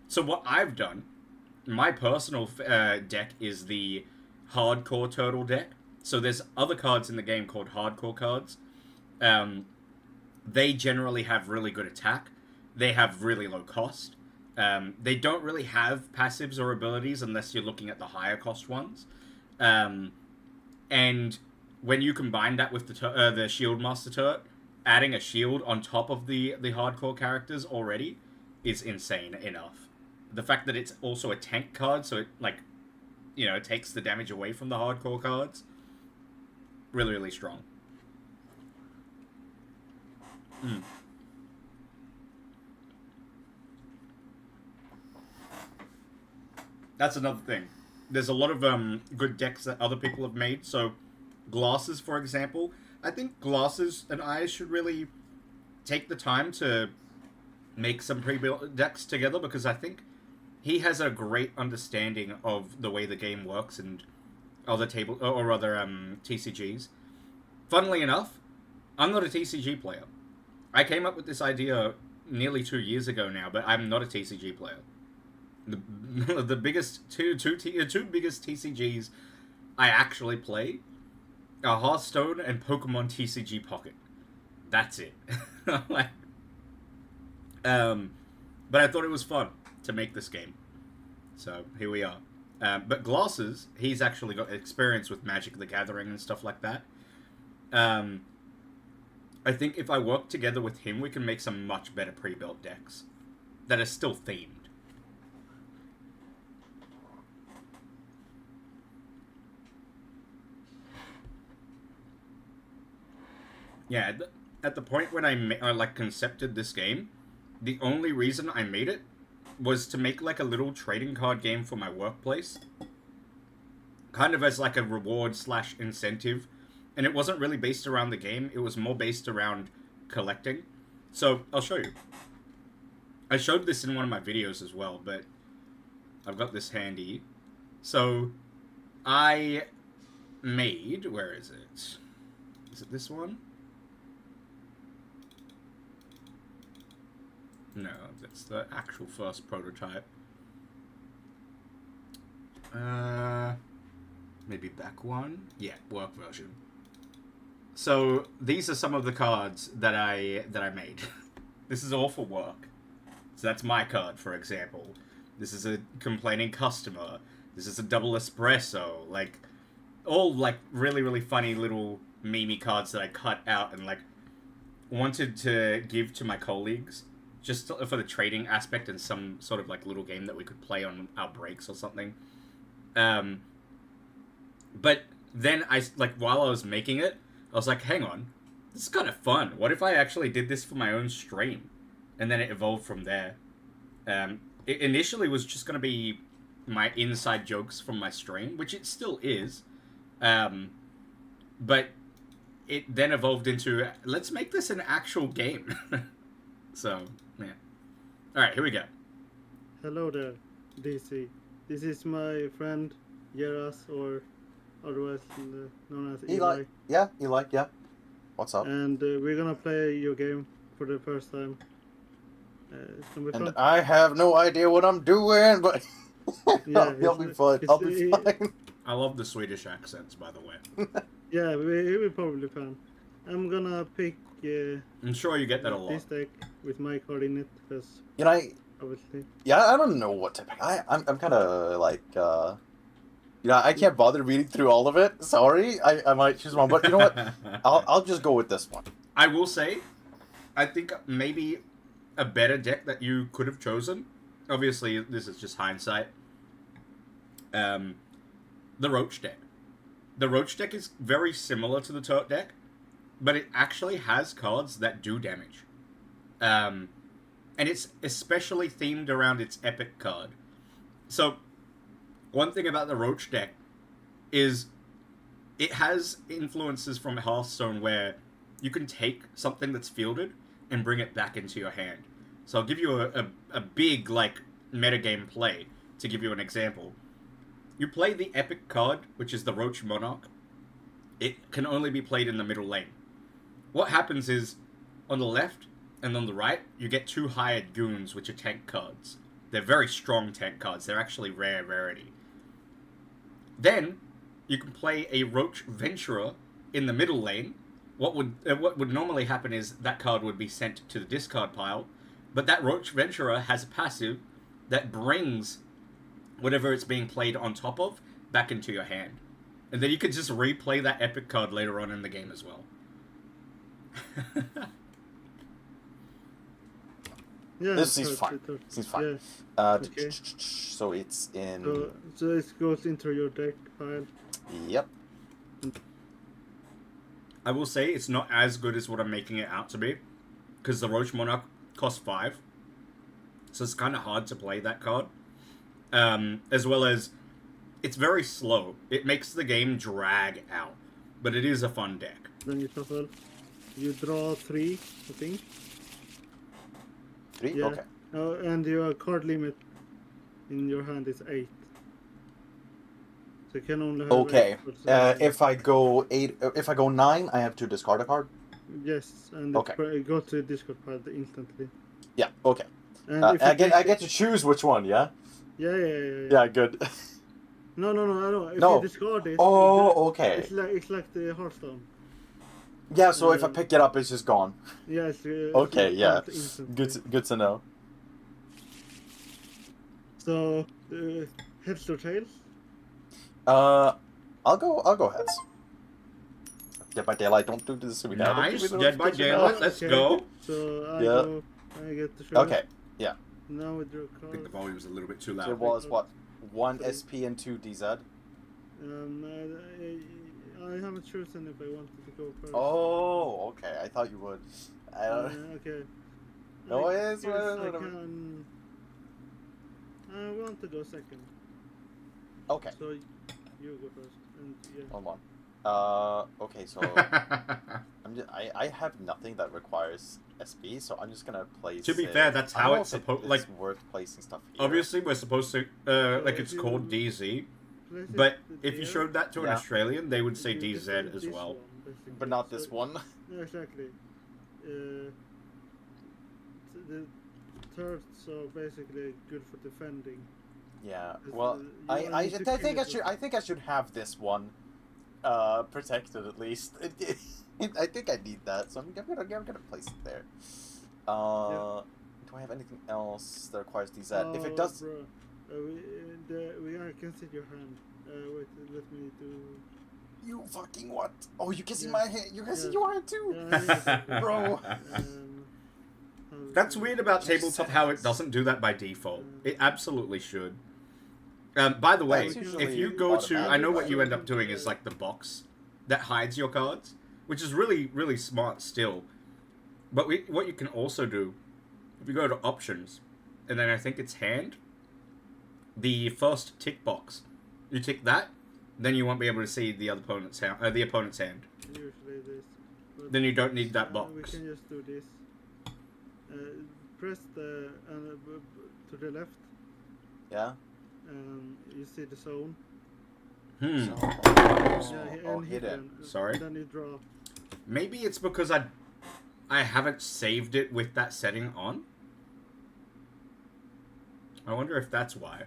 Speaker 1: So what I've done, my personal deck is the Hardcore Turtle deck. So there's other cards in the game called Hardcore cards. They generally have really good attack. They have really low cost. They don't really have passives or abilities unless you're looking at the higher cost ones. And when you combine that with the Shield Master Turret, adding a shield on top of the hardcore characters already is insane enough. The fact that it's also a tank card, so it, like, you know, it takes the damage away from the hardcore cards. Really, really strong. That's another thing. There's a lot of good decks that other people have made. So, Glasses, for example. I think Glasses and I should really take the time to make some pre-built decks together, because I think he has a great understanding of the way the game works and other TCGs. Funnily enough, I'm not a TCG player. I came up with this idea nearly 2 years ago now, but I'm not a TCG player. The biggest two biggest TCGs I actually play are Hearthstone and Pokemon TCG Pocket. That's it. But I thought it was fun to make this game, so here we are. But Glasses, he's actually got experience with Magic the Gathering and stuff like that. I think if I work together with him, we can make some much better pre-built decks that are still themed. Yeah, at the point when I concepted this game, the only reason I made it was to make like a little trading card game for my workplace. Kind of as like a reward / incentive. And it wasn't really based around the game, it was more based around collecting. So, I'll show you. I showed this in one of my videos as well, but I've got this handy. So, I made... Where is it? Is it this one? No, that's the actual first prototype. Maybe back one? Yeah, work version. So, these are some of the cards that I made. This is all for work. So that's my card, for example. This is a complaining customer. This is a double espresso. Like, all, like, really, really funny little meme cards that I cut out and, like, wanted to give to my colleagues. Just for the trading aspect and some sort of, like, little game that we could play on our breaks or something. But then while I was making it, I was like, hang on, this is kind of fun. What if I actually did this for my own stream? And then it evolved from there. It initially was just going to be my inside jokes from my stream, which it still is. But it then evolved into, let's make this an actual game. So, yeah. Alright, here we go.
Speaker 10: Hello there, DC. This is my friend, Yeras, or otherwise known as Eli.
Speaker 14: Yeah, Eli, yeah. What's up?
Speaker 10: And we're gonna play your game for the first time. It's gonna be fun.
Speaker 14: And I have no idea what I'm doing, but
Speaker 10: Yeah,
Speaker 14: it'll be fun. I'll be fine.
Speaker 1: I love the Swedish accents, by the way.
Speaker 10: Yeah, it will probably be fun. I'm gonna pick.
Speaker 1: I'm sure you get that a lot.
Speaker 10: This deck with my card in it, because
Speaker 14: You know,
Speaker 10: obviously.
Speaker 14: yeah, I don't know what to pick. I'm kind of like, I can't bother reading through all of it. Sorry, I might choose one, but you know what? I'll just go with this one.
Speaker 1: I will say, I think maybe a better deck that you could have chosen. Obviously, this is just hindsight. The Roach deck. The Roach deck is very similar to the Turk deck, but it actually has cards that do damage. And it's especially themed around its epic card. So, one thing about the Roach deck is it has influences from Hearthstone where you can take something that's fielded and bring it back into your hand. So I'll give you a big, like, metagame play to give you an example. You play the epic card, which is the Roach Monarch. It can only be played in the middle lane. What happens is, on the left and on the right, you get two hired goons, which are tank cards. They're very strong tank cards. They're actually rarity. Then, you can play a Roach Venturer in the middle lane. What would normally happen is that card would be sent to the discard pile, but that Roach Venturer has a passive that brings whatever it's being played on top of back into your hand. And then you can just replay that epic card later on in the game as well.
Speaker 10: Yeah,
Speaker 14: This seems
Speaker 10: third,
Speaker 14: fine.
Speaker 10: third.
Speaker 14: Seems fine.
Speaker 10: Yeah.
Speaker 14: Okay. So it's in.
Speaker 10: So it goes into your deck pile.
Speaker 14: Yep.
Speaker 1: I will say it's not as good as what I'm making it out to be, because the Roach Monarch costs 5, so it's kind of hard to play that card. As well as, it's very slow. It makes the game drag out, but it is a fun deck.
Speaker 10: Then you shuffle. You draw 3, I think.
Speaker 14: 3?
Speaker 10: Yeah.
Speaker 14: Okay.
Speaker 10: And your card limit in your hand is 8. So you can only have
Speaker 14: Okay.
Speaker 10: 8,
Speaker 14: If I go 8, if I go 9, I have to discard a card.
Speaker 10: Yes, and
Speaker 14: Okay.
Speaker 10: it go to discard pile instantly.
Speaker 14: Yeah. Okay.
Speaker 10: And if
Speaker 14: I
Speaker 10: you
Speaker 14: get
Speaker 10: take
Speaker 14: to choose which one. Yeah.
Speaker 10: Yeah.
Speaker 14: Yeah. Good.
Speaker 10: No. If
Speaker 14: No.
Speaker 10: you discard it.
Speaker 14: Oh, okay.
Speaker 10: It's like the Hearthstone.
Speaker 14: Yeah. So if I pick it up, it's just gone.
Speaker 10: Yes.
Speaker 14: Okay. Yeah. Good to know.
Speaker 10: So heads or tails?
Speaker 14: I'll go heads. Dead by Daylight, don't do this to me now.
Speaker 1: Nice, Dead by Daylight, let's go.
Speaker 10: So I get to show.
Speaker 14: Okay, yeah.
Speaker 10: Now with your
Speaker 1: I think
Speaker 10: card.
Speaker 1: the volume's a little bit too loud.
Speaker 14: So it was what? 1 SP and 2 DZ?
Speaker 10: I haven't chosen if I wanted to go first.
Speaker 14: Oh, okay. I thought you would. I don't...
Speaker 10: Okay.
Speaker 14: No,
Speaker 10: I
Speaker 14: it's
Speaker 10: guess
Speaker 14: whatever.
Speaker 10: I want to go second.
Speaker 14: Okay.
Speaker 10: So you go first, and yeah.
Speaker 14: Hold on. Okay, so I have nothing that requires SB, so I'm just gonna place.
Speaker 1: To be fair, that's how it's supposed. Like,
Speaker 14: worth placing stuff here.
Speaker 1: Obviously, we're supposed to. Like, it's called DZ, but if you showed that to an Australian, they would say DZ as well.
Speaker 14: But not this one.
Speaker 10: Yeah, exactly. The thirds are basically good for defending.
Speaker 14: Yeah. Well, I think I should have this one. Protected at least. I think I need that, so I'm gonna place it there. Do I have anything else that requires DZ? If it does,
Speaker 10: bro, I can see your hand. Wait, let me do.
Speaker 14: You fucking what? Oh, you can see my hand. You can see your hand too, bro.
Speaker 1: That's weird about tabletop. How it doesn't do that by default. It absolutely should. By the way, if you go to, I know what you end up doing is like the box that hides your cards, which is really, really smart still. But what you can also do, if you go to options, and then I think it's hand, the first tick box, you tick that, then you won't be able to see the other opponent's hand.
Speaker 10: Usually this.
Speaker 1: Then you don't need that box.
Speaker 10: We can just do this. Press the to the left.
Speaker 14: Yeah.
Speaker 10: You see the zone.
Speaker 14: Hidden.
Speaker 1: Sorry.
Speaker 10: Then you draw.
Speaker 1: Maybe it's because I haven't saved it with that setting on. I wonder if that's why.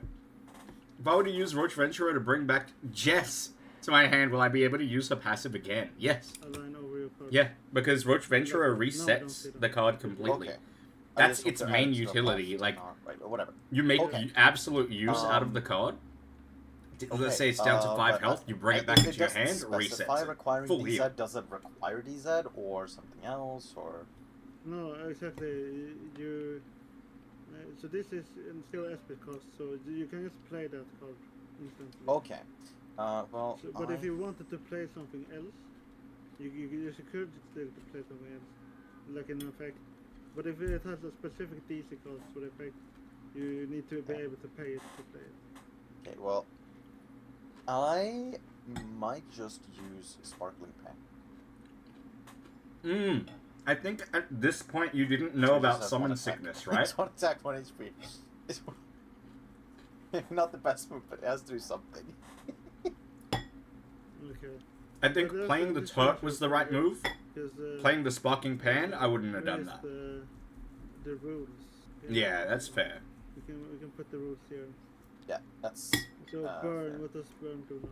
Speaker 1: If I were to use Roach Venturer to bring back Jess to my hand, will I be able to use her passive again? Yes.
Speaker 10: Align over your card.
Speaker 1: Yeah, because Roach Venturer resets the card completely.
Speaker 14: Okay.
Speaker 1: That's its main utility. Like,
Speaker 14: right, whatever.
Speaker 1: You make absolute use out of the card. Let's say it's down to 5 health, you bring it back into your hand, resets
Speaker 14: requiring
Speaker 1: full heal.
Speaker 14: DZ, does it require DZ or something else, or?
Speaker 10: No, exactly. You. So this is still SP cost, so you can just play that card instantly.
Speaker 14: Okay. Well.
Speaker 10: So, but if you wanted to play something else, you could still play something else, like an effect. But if it has a specific DC cost for effect, you need to be able to pay it to play it.
Speaker 14: Okay, well, I might just use Sparkling Pen.
Speaker 1: I think at this point you didn't know about Summon Sickness, right?
Speaker 14: It's 1 attack, 1 HP. It's not the best move, but it has to do something.
Speaker 10: Okay.
Speaker 1: I think playing the Turk was the right move. Playing the Sparking Pan, I wouldn't have done that.
Speaker 10: The rules.
Speaker 1: Yeah, that's fair.
Speaker 10: We can put the rules here.
Speaker 14: Yeah, that's.
Speaker 10: So burn. What does burn do now?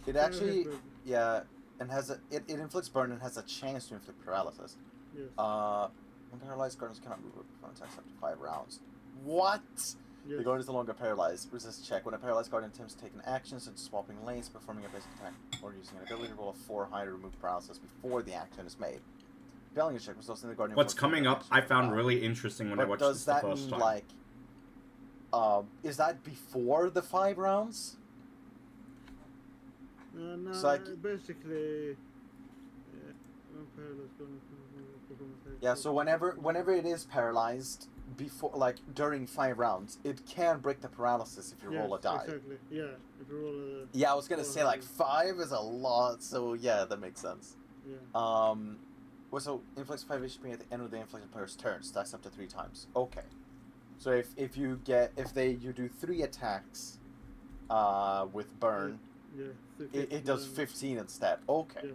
Speaker 14: It actually, yeah, and has it inflicts burn and has a chance to inflict paralysis.
Speaker 10: Yes.
Speaker 14: When paralyzed guardians cannot move or attacks up to 5 rounds. What?
Speaker 10: Yes.
Speaker 14: The guardian is no longer paralyzed. Resist check. When a paralyzed guardian attempts to take an action, such as swapping lanes, performing a basic attack, or using an ability to roll a 4 high to remove paralysis before the action is made. Balance check was also in the Guardian.
Speaker 1: What's
Speaker 14: Force
Speaker 1: coming up, I found really interesting when I
Speaker 14: But
Speaker 1: watched
Speaker 14: does
Speaker 1: this the
Speaker 14: that
Speaker 1: first
Speaker 14: mean,
Speaker 1: time.
Speaker 14: like, is that before the 5 rounds?
Speaker 10: No,
Speaker 14: So, like,
Speaker 10: basically.
Speaker 14: yeah. So whenever it is paralyzed before, like during 5 rounds, it can break the paralysis if you roll a die.
Speaker 10: Exactly. Yeah. If you roll a.
Speaker 14: Yeah, I was gonna say like 5 is a lot, so yeah, that makes sense.
Speaker 10: Yeah.
Speaker 14: Well, so inflicts 5 HP at the end of the inflicted player's turn, stacks up to 3 times. Okay. So if you do 3 attacks, with burn,
Speaker 10: Yeah.
Speaker 14: it does 15 instead. Okay.
Speaker 10: Yeah.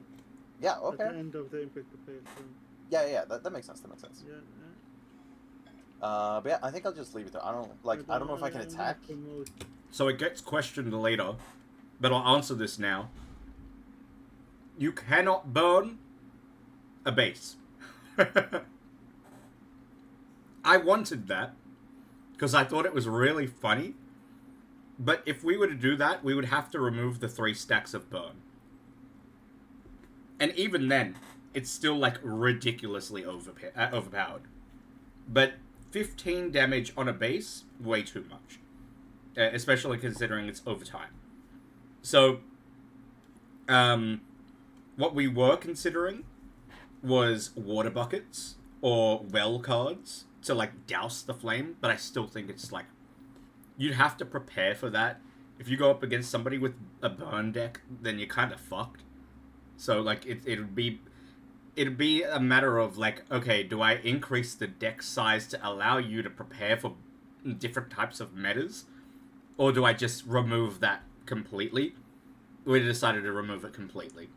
Speaker 14: Yeah. Okay.
Speaker 10: At the end of the inflicted player's turn.
Speaker 14: Yeah. That makes sense. That makes sense.
Speaker 10: Yeah.
Speaker 14: But yeah, I think I'll just leave it there. I don't know if I can attack.
Speaker 1: So it gets questioned later, but I'll answer this now. You cannot burn a base. I wanted that because I thought it was really funny. But if we were to do that, we would have to remove the 3 stacks of burn. And even then, it's still like ridiculously overpowered. But 15 damage on a base, way too much. Especially considering it's overtime. So, what we were considering was water buckets or well cards to like douse the flame, but I still think it's like you'd have to prepare for that. If you go up against somebody with a burn deck, then you're kind of fucked. So like it'd be a matter of like, okay, do I increase the deck size to allow you to prepare for different types of metas, or do I just remove that completely? We decided to remove it completely.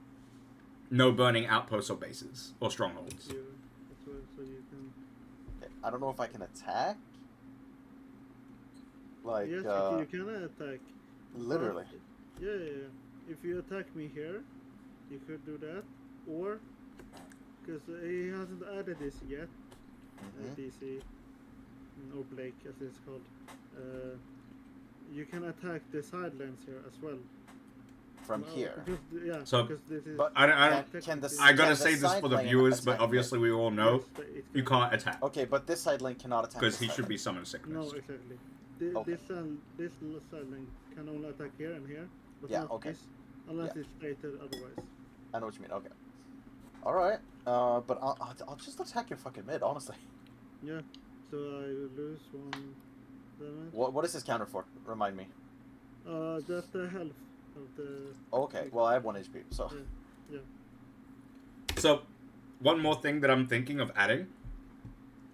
Speaker 1: No burning outposts or bases or strongholds.
Speaker 10: Yeah. That's why, so you can.
Speaker 14: Okay, I don't know if I can attack. Like,
Speaker 10: Yes, you can attack.
Speaker 14: literally.
Speaker 10: Yeah. If you attack me here, you could do that, or because he hasn't added this yet, DC or Blake as it's called. You can attack the sidelines here as well.
Speaker 14: From here.
Speaker 10: Because, yeah.
Speaker 1: So,
Speaker 10: because this is
Speaker 14: but
Speaker 1: I
Speaker 14: can
Speaker 1: gotta say this for the viewers, but obviously we all know you can't attack.
Speaker 14: Okay, but this side lane cannot attack.
Speaker 1: Because he should be summon sickness.
Speaker 10: No, exactly.
Speaker 14: Okay.
Speaker 10: This side lane can only attack here and here, but
Speaker 14: Yeah,
Speaker 10: not
Speaker 14: okay.
Speaker 10: this, unless
Speaker 14: Yeah.
Speaker 10: it's stated otherwise.
Speaker 14: I know what you mean. Okay. All right. But I'll just attack your fucking mid, honestly.
Speaker 10: Yeah. So I lose 1 damage.
Speaker 14: What is his counter for? Remind me.
Speaker 10: That's the health of the.
Speaker 14: Okay. Well, I have 1 HP, so.
Speaker 10: Yeah.
Speaker 1: So, one more thing that I'm thinking of adding.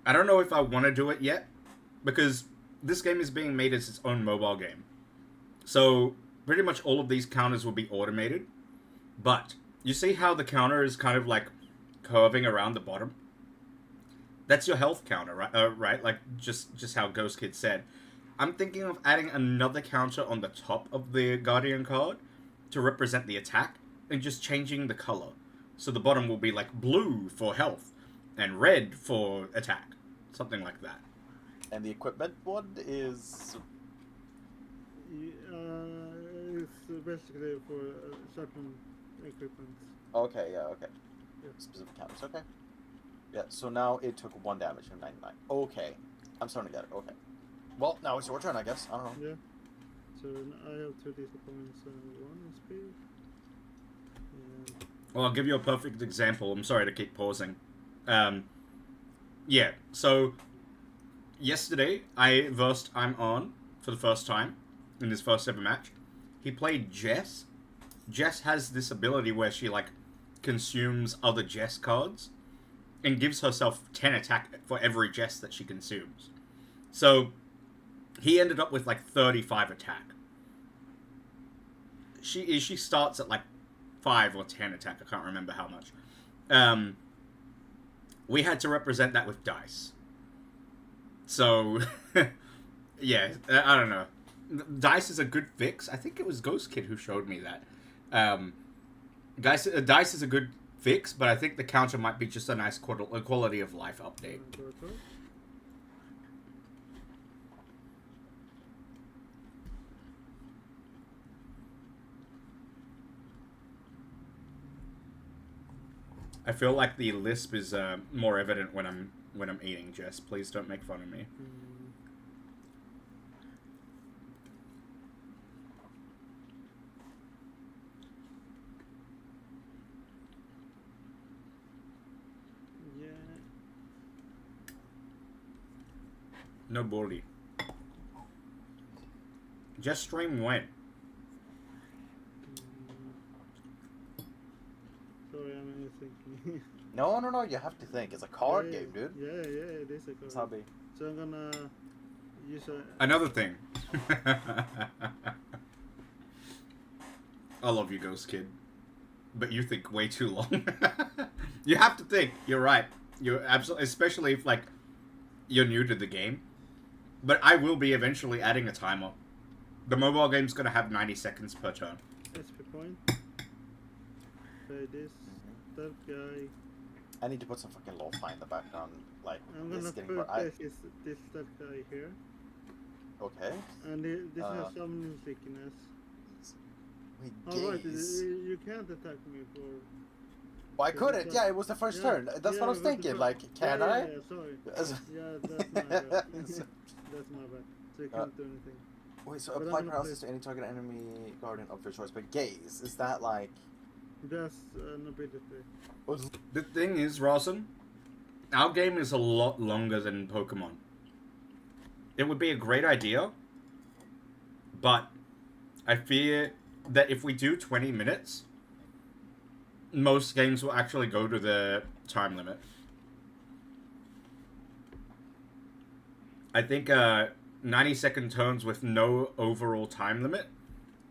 Speaker 1: I don't know if I want to do it yet, because this game is being made as its own mobile game. So, pretty much all of these counters will be automated. But, you see how the counter is kind of like curving around the bottom? That's your health counter, right? Right? Like, just how Ghost Kid said. I'm thinking of adding another counter on the top of the Guardian card to represent the attack, and just changing the color. So the bottom will be like blue for health, and red for attack. Something like that.
Speaker 14: And the equipment one is...
Speaker 10: It's basically for certain equipment.
Speaker 14: Okay, yeah, okay.
Speaker 10: Yeah.
Speaker 14: Specific counters, okay. Yeah, so now it took 1 damage from 99. Okay. I'm starting to get it, okay. Well, now it's your turn, I guess. I don't know.
Speaker 10: Yeah. So I have 2 DC points and 1 in speed.
Speaker 1: Well, I'll give you a perfect example. I'm sorry to keep pausing. Yeah, so yesterday I versed I'm on for the first time in his first ever match. He played Jess. Jess has this ability where she like consumes other Jess cards and gives herself 10 attack for every Jess that she consumes. So he ended up with like 35 attack. She starts at like 5 or 10 attack. I can't remember how much. We had to represent that with dice. So, yeah, I don't know. Dice is a good fix. I think it was Ghost Kid who showed me that. Dice is a good fix, but I think the counter might be just a nice quality of life update. I feel like the lisp is more evident when I'm eating, Jess. Please don't make fun of me.
Speaker 10: Yeah.
Speaker 1: No bully. Just stream when?
Speaker 10: Sorry, I'm thinking.
Speaker 14: No, you have to think. It's a card game, dude.
Speaker 10: Yeah, it is a card.
Speaker 14: It's hobby.
Speaker 10: So I'm gonna use a...
Speaker 1: Another thing. I love you, Ghost Kid. But you think way too long. You have to think. You're right. You're absolutely... Especially if, like, you're new to the game. But I will be eventually adding a timer. The mobile game's gonna have 90 seconds per turn.
Speaker 10: SP point. Play this. That guy.
Speaker 14: I need to put some fucking lo-fi in the background. Like,
Speaker 10: I'm
Speaker 14: this
Speaker 10: gonna
Speaker 14: is getting...
Speaker 10: put
Speaker 14: I...
Speaker 10: that guy here.
Speaker 14: Okay.
Speaker 10: And this has some musicness.
Speaker 14: Wait,
Speaker 10: Alright,
Speaker 14: gaze.
Speaker 10: you can't attack me for...
Speaker 14: Well, I couldn't. Yeah, it was the first turn. That's what I was thinking. Like, can I?
Speaker 10: Yeah, sorry. Yeah, that's my bad. That's my bad. So you can't do anything.
Speaker 14: Wait, so
Speaker 10: But
Speaker 14: apply
Speaker 10: I'm gonna
Speaker 14: paralysis to any target enemy guardian of your choice. But gaze, is that like...
Speaker 10: That's an ability.
Speaker 1: The thing is, Rawson, our game is a lot longer than Pokemon. It would be a great idea, but I fear that if we do 20 minutes, most games will actually go to the time limit. I think 90-second turns with no overall time limit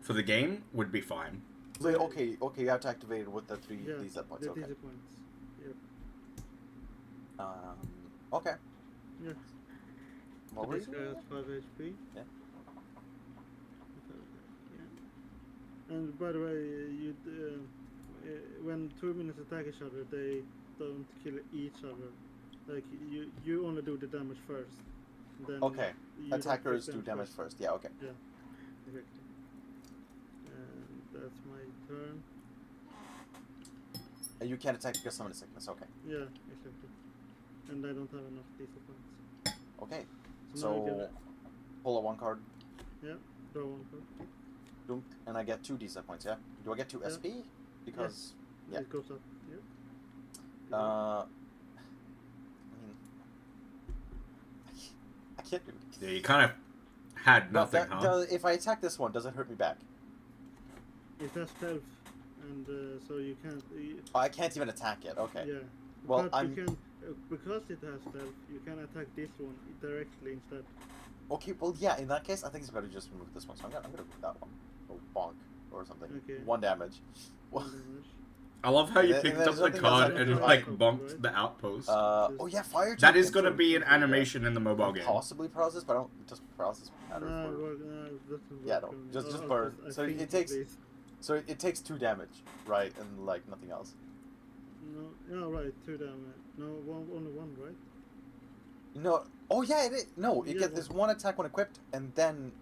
Speaker 1: for the game would be fine.
Speaker 14: Wait, okay, you have to activate it with the 3
Speaker 10: Yeah,
Speaker 14: DZ points,
Speaker 10: the
Speaker 14: okay.
Speaker 10: DZ points. Yep.
Speaker 14: Okay.
Speaker 10: Yeah.
Speaker 14: What were
Speaker 10: This
Speaker 14: you
Speaker 10: guy
Speaker 14: saying?
Speaker 10: has 5 HP.
Speaker 14: Yeah.
Speaker 10: Yeah. And by the way, when 2 minutes attack each other, they don't kill each other. Like, you only do the damage first. Then
Speaker 14: Okay.
Speaker 10: you don't
Speaker 14: Attackers
Speaker 10: take
Speaker 14: do damage first. Yeah, okay.
Speaker 10: Yeah. Exactly. And that's my turn.
Speaker 14: And you can't attack because summon a sickness, okay.
Speaker 10: Yeah, exactly. And I don't have enough diesel points.
Speaker 14: Okay.
Speaker 10: So now I
Speaker 14: So, pull a 1 card,
Speaker 10: Yeah, draw 1 card.
Speaker 14: dunk, and I get 2 DZ points, yeah? Do I get 2 SP? Because, yeah.
Speaker 10: It goes up, yeah.
Speaker 14: I mean, I can't do it.
Speaker 1: Yeah, you kind of had nothing, huh?
Speaker 14: If I attack this one, does it hurt me back?
Speaker 10: It has stealth, and so you can't...
Speaker 14: Oh, I can't even attack it, okay.
Speaker 10: Yeah.
Speaker 14: Well,
Speaker 10: but
Speaker 14: I'm...
Speaker 10: you can, because it has stealth, you can attack this one directly instead.
Speaker 14: Okay, well, yeah, in that case, I think it's better to just remove this one, so I'm gonna remove that one. Or bonk, or something.
Speaker 10: Okay.
Speaker 14: 1 damage.
Speaker 10: 1 damage.
Speaker 1: I love how you
Speaker 14: And
Speaker 1: picked
Speaker 14: there's
Speaker 1: up the
Speaker 14: nothing
Speaker 1: card
Speaker 14: that's
Speaker 1: and
Speaker 14: under
Speaker 1: like
Speaker 14: fire,
Speaker 1: bonked
Speaker 10: right?
Speaker 1: the outpost.
Speaker 14: Oh yeah, fire
Speaker 1: That
Speaker 14: check
Speaker 1: is going to
Speaker 14: and
Speaker 1: be an
Speaker 14: something like that.
Speaker 1: animation in the mobile game.
Speaker 14: Possibly paralysis, but I don't. Does paralysis matter?
Speaker 10: No,
Speaker 14: for...
Speaker 10: well, no, it doesn't
Speaker 14: Yeah,
Speaker 10: work
Speaker 14: no,
Speaker 10: on me.
Speaker 14: just
Speaker 10: Oh,
Speaker 14: burn.
Speaker 10: I
Speaker 14: So
Speaker 10: think
Speaker 14: it takes.
Speaker 10: at least.
Speaker 14: So it takes 2 damage, right, and like nothing else.
Speaker 10: No, yeah, right, 2 damage. No, only 1, right?
Speaker 14: No. Oh yeah, it is. No, it
Speaker 10: Yeah,
Speaker 14: gets this 1 attack when equipped, and then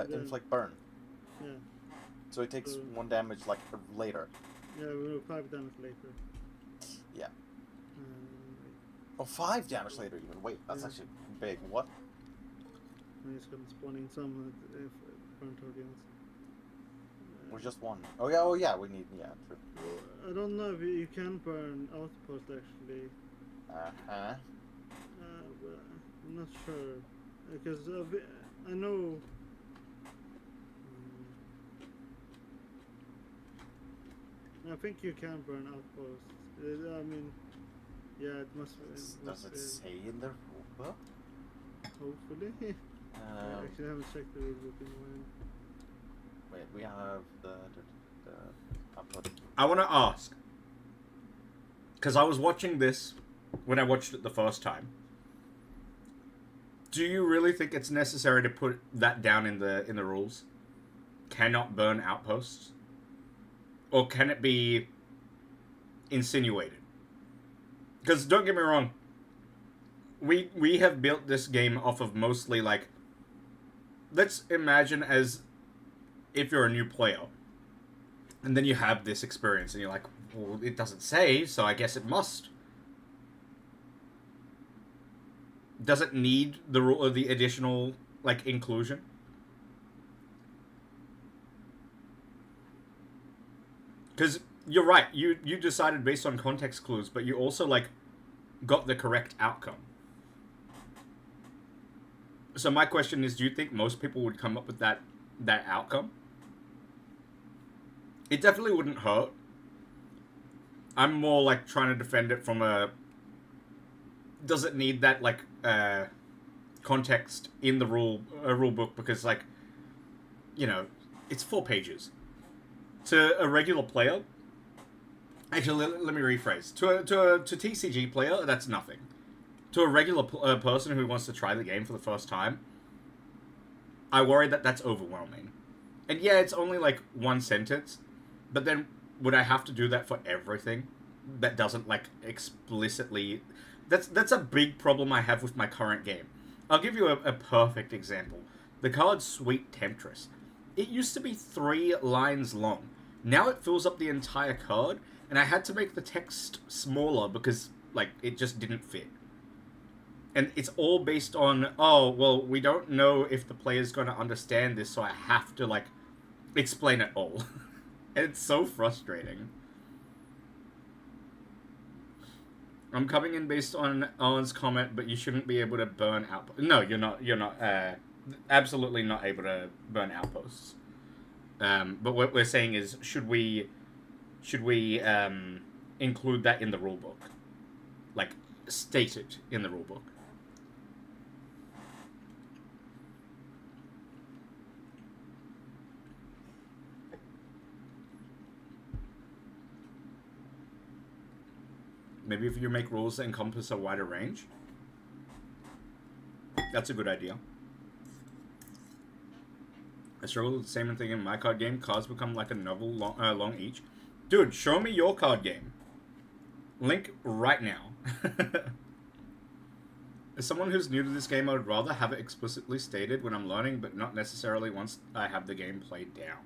Speaker 14: inflict burn.
Speaker 10: Yeah.
Speaker 14: So it takes
Speaker 10: So-
Speaker 14: 1 damage like later.
Speaker 10: Yeah, we will 5 damage later.
Speaker 14: Yeah. Oh, 5 damage later even. Wait, that's
Speaker 10: Yeah.
Speaker 14: actually big. What?
Speaker 10: And it's gonna spawn in some burn tokens.
Speaker 14: Or just 1? Oh yeah, we need. Yeah, true.
Speaker 10: I don't know if you can burn outpost actually.
Speaker 14: Uh-huh.
Speaker 10: But I'm not sure because I know. I think you can burn outposts. I mean, yeah, it must.
Speaker 14: Does it say in the rulebook?
Speaker 10: Hopefully. I actually haven't checked the rulebook in a while.
Speaker 14: Wait, we have the upload.
Speaker 1: I want to ask, because I was watching this when I watched it the first time. Do you really think it's necessary to put that down in the rules? Cannot burn outposts? Or can it be insinuated? Because don't get me wrong, we have built this game off of mostly like, let's imagine as if you're a new player, and then you have this experience and you're like, Well, it doesn't say, so I guess it must. Does it need the rule of the additional, like, inclusion? Because you're right, you decided based on context clues, but you also, like, got the correct outcome. So my question is, do you think most people would come up with that outcome? It definitely wouldn't hurt. I'm more, like, trying to defend it from a... Does it need that, like, context in the rule book? Because, like, you know, it's 4 pages. To a regular player... Actually, let me rephrase. To TCG player, that's nothing. To a regular person who wants to try the game for the first time, I worry that that's overwhelming. And yeah, it's only, like, 1 sentence, but then would I have to do that for everything that doesn't, like, explicitly... That's a big problem I have with my current game. I'll give you a perfect example. The card Sweet Temptress. It used to be 3 lines long. Now it fills up the entire card, and I had to make the text smaller because, like, it just didn't fit. And it's all based on, oh, well, we don't know if the player's going to understand this, so I have to, like, explain it all. And it's so frustrating. I'm coming in based on Owen's comment, but you shouldn't be able to burn outposts. No, you're not, absolutely not able to burn outposts. But what we're saying is, should we include that in the rulebook? Like, state it in the rulebook. Maybe if you make rules that encompass a wider range. That's a good idea. I struggle with the same thing in my card game. Cards become like a novel long each. Dude, show me your card game. Link right now. As someone who's new to this game, I would rather have it explicitly stated when I'm learning, but not necessarily once I have the game played down.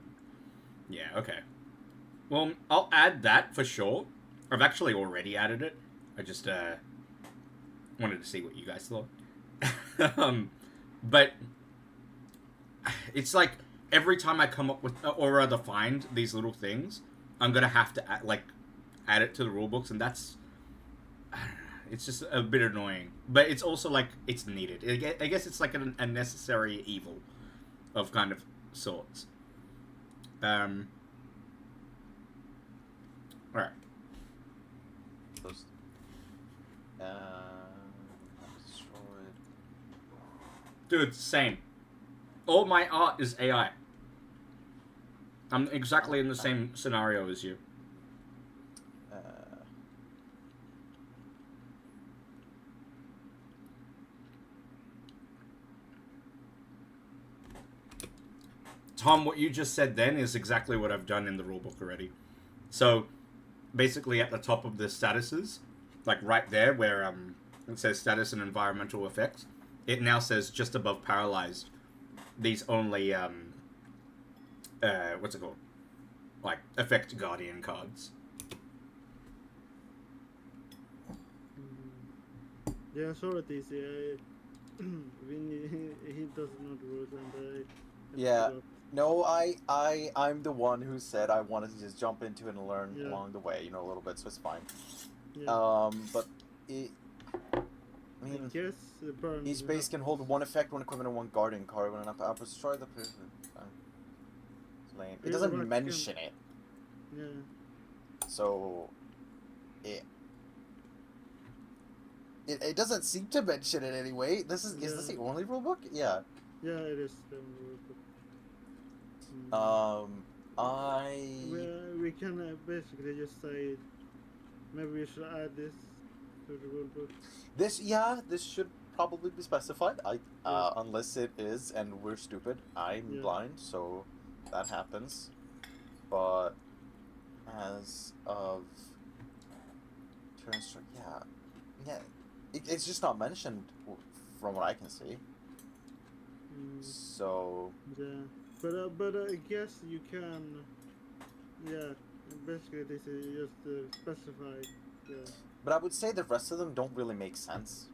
Speaker 1: Yeah, okay. Well, I'll add that for sure. I've actually already added it. I just wanted to see what you guys thought. But it's like every time I come up with, or rather find these little things, I'm gonna have to add it to the rulebooks, and that's, it's just a bit annoying. But it's also like it's needed. I guess it's like a necessary evil of kind of sorts. All right.
Speaker 14: Destroyed.
Speaker 1: Dude, same. All my art is AI. I'm exactly in the same scenario as you. Tom, what you just said then is exactly what I've done in the rulebook already. So, basically at the top of the statuses, like right there where it says status and environmental effects, it now says just above paralyzed, these only what's it called, like affect guardian cards.
Speaker 10: Yeah, sorry, DC. He doesn't know the rules, and
Speaker 14: yeah. No, I'm the one who said I wanted to just jump into it and learn along the way, you know, a little bit, so it's fine.
Speaker 10: Yeah.
Speaker 14: But it, I mean, each base can hold 1 effect, 1 equipment, and 1 guardian card when an upper destroy the person. It doesn't mention it.
Speaker 10: Yeah.
Speaker 14: So, it doesn't seem to mention it anyway. Is this the only rulebook? Yeah.
Speaker 10: Yeah, it is the only rulebook. We can basically just say maybe we should add this to the rulebook.
Speaker 14: This should probably be specified. Unless it is, and we're stupid. I'm blind, so that happens. But as of turn start, it's just not mentioned from what I can see. So
Speaker 10: yeah, but I guess you can, Basically, this is just specified.
Speaker 14: But I would say the rest of them don't really make sense.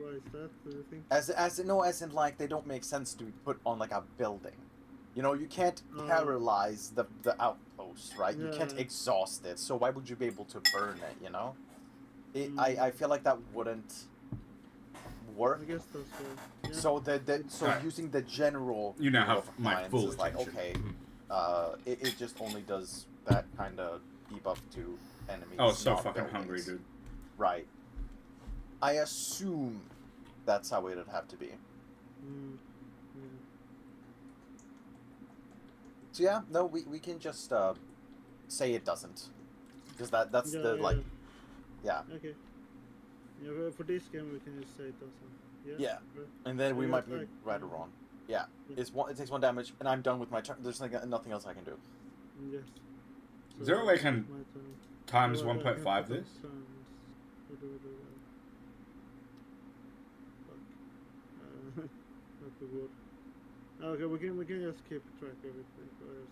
Speaker 10: Why is that? Do you think?
Speaker 14: As in like they don't make sense to be put on like a building. You know, you can't paralyze the outpost, right? You can't exhaust it. So why would you be able to burn it? You know, I feel like that wouldn't work.
Speaker 10: I guess that's right.
Speaker 14: So so using the general
Speaker 1: you now have my
Speaker 14: appliance
Speaker 1: full
Speaker 14: is like
Speaker 1: attention.
Speaker 14: okay, it just only does that kind of debuff to enemies.
Speaker 1: Oh, so
Speaker 14: not
Speaker 1: fucking
Speaker 14: buildings.
Speaker 1: hungry, dude.
Speaker 14: Right. I assume that's how it'd have to be. So yeah, no, we can just say it doesn't, because that's like, yeah.
Speaker 10: Okay. Yeah, well, for this game we can just say it doesn't.
Speaker 14: Yeah.
Speaker 10: Right.
Speaker 14: And then
Speaker 10: So
Speaker 14: we
Speaker 10: you
Speaker 14: might
Speaker 10: have,
Speaker 14: be
Speaker 10: like,
Speaker 14: right or wrong. Yeah. It takes 1 damage, and I'm done with my turn. There's nothing else I can do.
Speaker 10: Yes.
Speaker 1: Is there a way I can
Speaker 10: my turn.
Speaker 1: times
Speaker 10: Well, I
Speaker 1: 1.5
Speaker 10: have
Speaker 1: this?
Speaker 10: Fuck. Not the word. Okay, we can just keep track of it.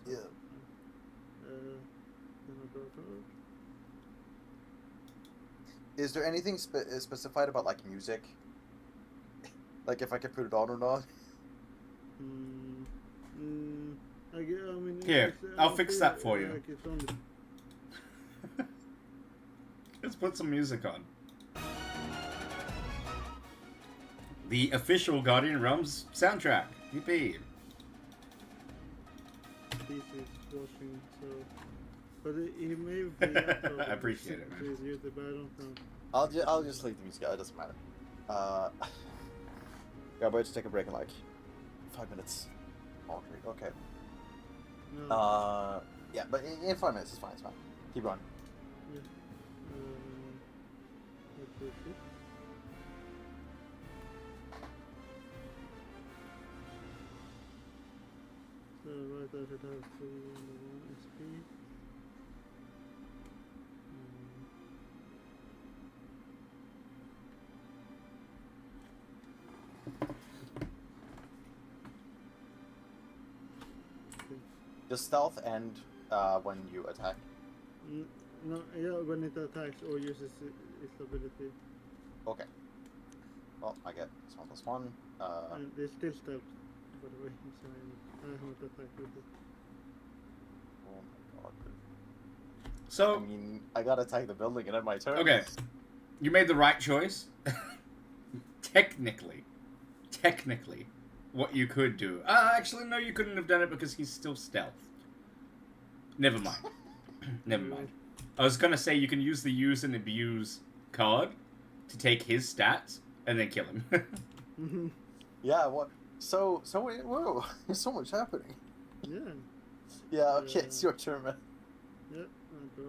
Speaker 14: Yeah.
Speaker 10: Then I go forward.
Speaker 14: Is there anything specified about like music? Like if I can put it on or not?
Speaker 10: I mean,
Speaker 1: Here,
Speaker 10: it's,
Speaker 1: I'll fix that for you.
Speaker 10: Like it's only...
Speaker 1: Let's put some music on. The official Guardian Realms soundtrack. Yippee.
Speaker 10: This is watching, so... But he may be...
Speaker 1: I appreciate it, man.
Speaker 10: to his YouTube, but I don't know.
Speaker 14: I'll just leave the music out. It doesn't matter. Yeah, but just take a break in like 5 minutes. Okay.
Speaker 10: No.
Speaker 14: Yeah, but in 5 minutes it's fine. It's fine. Keep going.
Speaker 10: Yeah. Let's see. So right there it has 301 SP.
Speaker 14: Just stealth and when you attack.
Speaker 10: No, yeah, when it attacks or uses its ability.
Speaker 14: Okay. Well, I get +1/+1.
Speaker 10: And it's still stealth, by the way, so I haven't attacked with it.
Speaker 14: Oh my god.
Speaker 1: So,
Speaker 14: I mean, I gotta attack the building and end my turn.
Speaker 1: okay, you made the right choice. Technically, what you could do. Actually, no, you couldn't have done it because he's still stealth. Never mind. Never mind. I was gonna say you can use the use and abuse card to take his stats and then kill him.
Speaker 14: Yeah, what? So whoa, there's so much happening.
Speaker 10: Yeah.
Speaker 14: Yeah, okay, it's your turn, man.
Speaker 10: Yeah, I draw.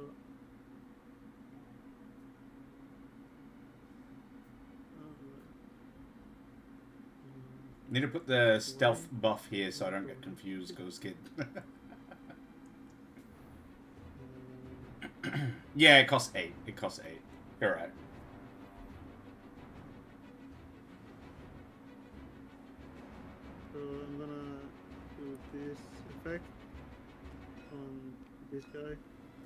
Speaker 1: Need to put the stealth buff here so I don't get confused, Ghost Kid. Yeah, it costs 8. It costs 8. You're right.
Speaker 10: So I'm gonna do this effect on this guy.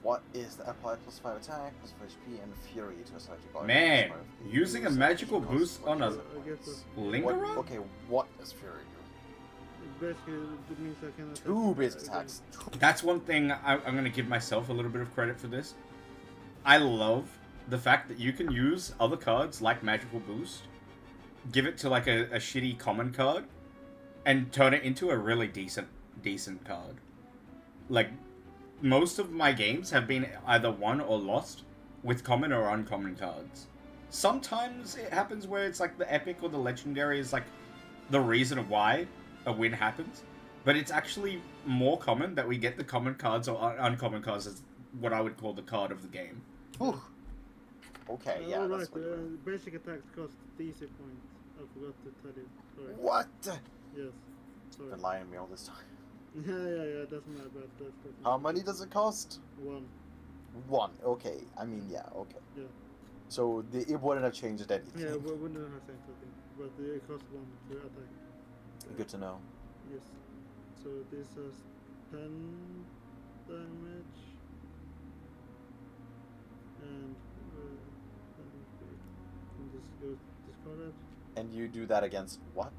Speaker 14: What is the apply +5 attack, +4 HP, and fury to a selected body?
Speaker 1: Man, using a magical boost on a Lingerer?
Speaker 14: Okay, what does fury do?
Speaker 10: Basically, it means I can attack
Speaker 14: 2 basic attacks.
Speaker 1: That's one thing I'm going to give myself a little bit of credit for this. I love the fact that you can use other cards like Magical Boost, give it to like a shitty common card, and turn it into a really decent card. Like, most of my games have been either won or lost with common or uncommon cards. Sometimes it happens where it's like the epic or the legendary is like the reason why a win happens, but it's actually more common that we get the common cards or uncommon cards as what I would call the card of the game.
Speaker 14: Whew. Okay, yeah,
Speaker 10: Alright,
Speaker 14: that's what you're doing.
Speaker 10: basic attacks cost DC points. I forgot to tell you. Sorry.
Speaker 14: What?
Speaker 10: Yes. Sorry.
Speaker 14: Been lying to me all this time.
Speaker 10: Yeah, that's my bad. That's
Speaker 14: How many does it cost?
Speaker 10: 1.
Speaker 14: 1. Okay, I mean, yeah, okay.
Speaker 10: Yeah.
Speaker 14: So it wouldn't have changed anything.
Speaker 10: Yeah, we wouldn't have said anything, but it costs 1 to attack.
Speaker 14: Good to know.
Speaker 10: Yes. So this has 10 damage. And this goes discarded.
Speaker 14: And you do that against what?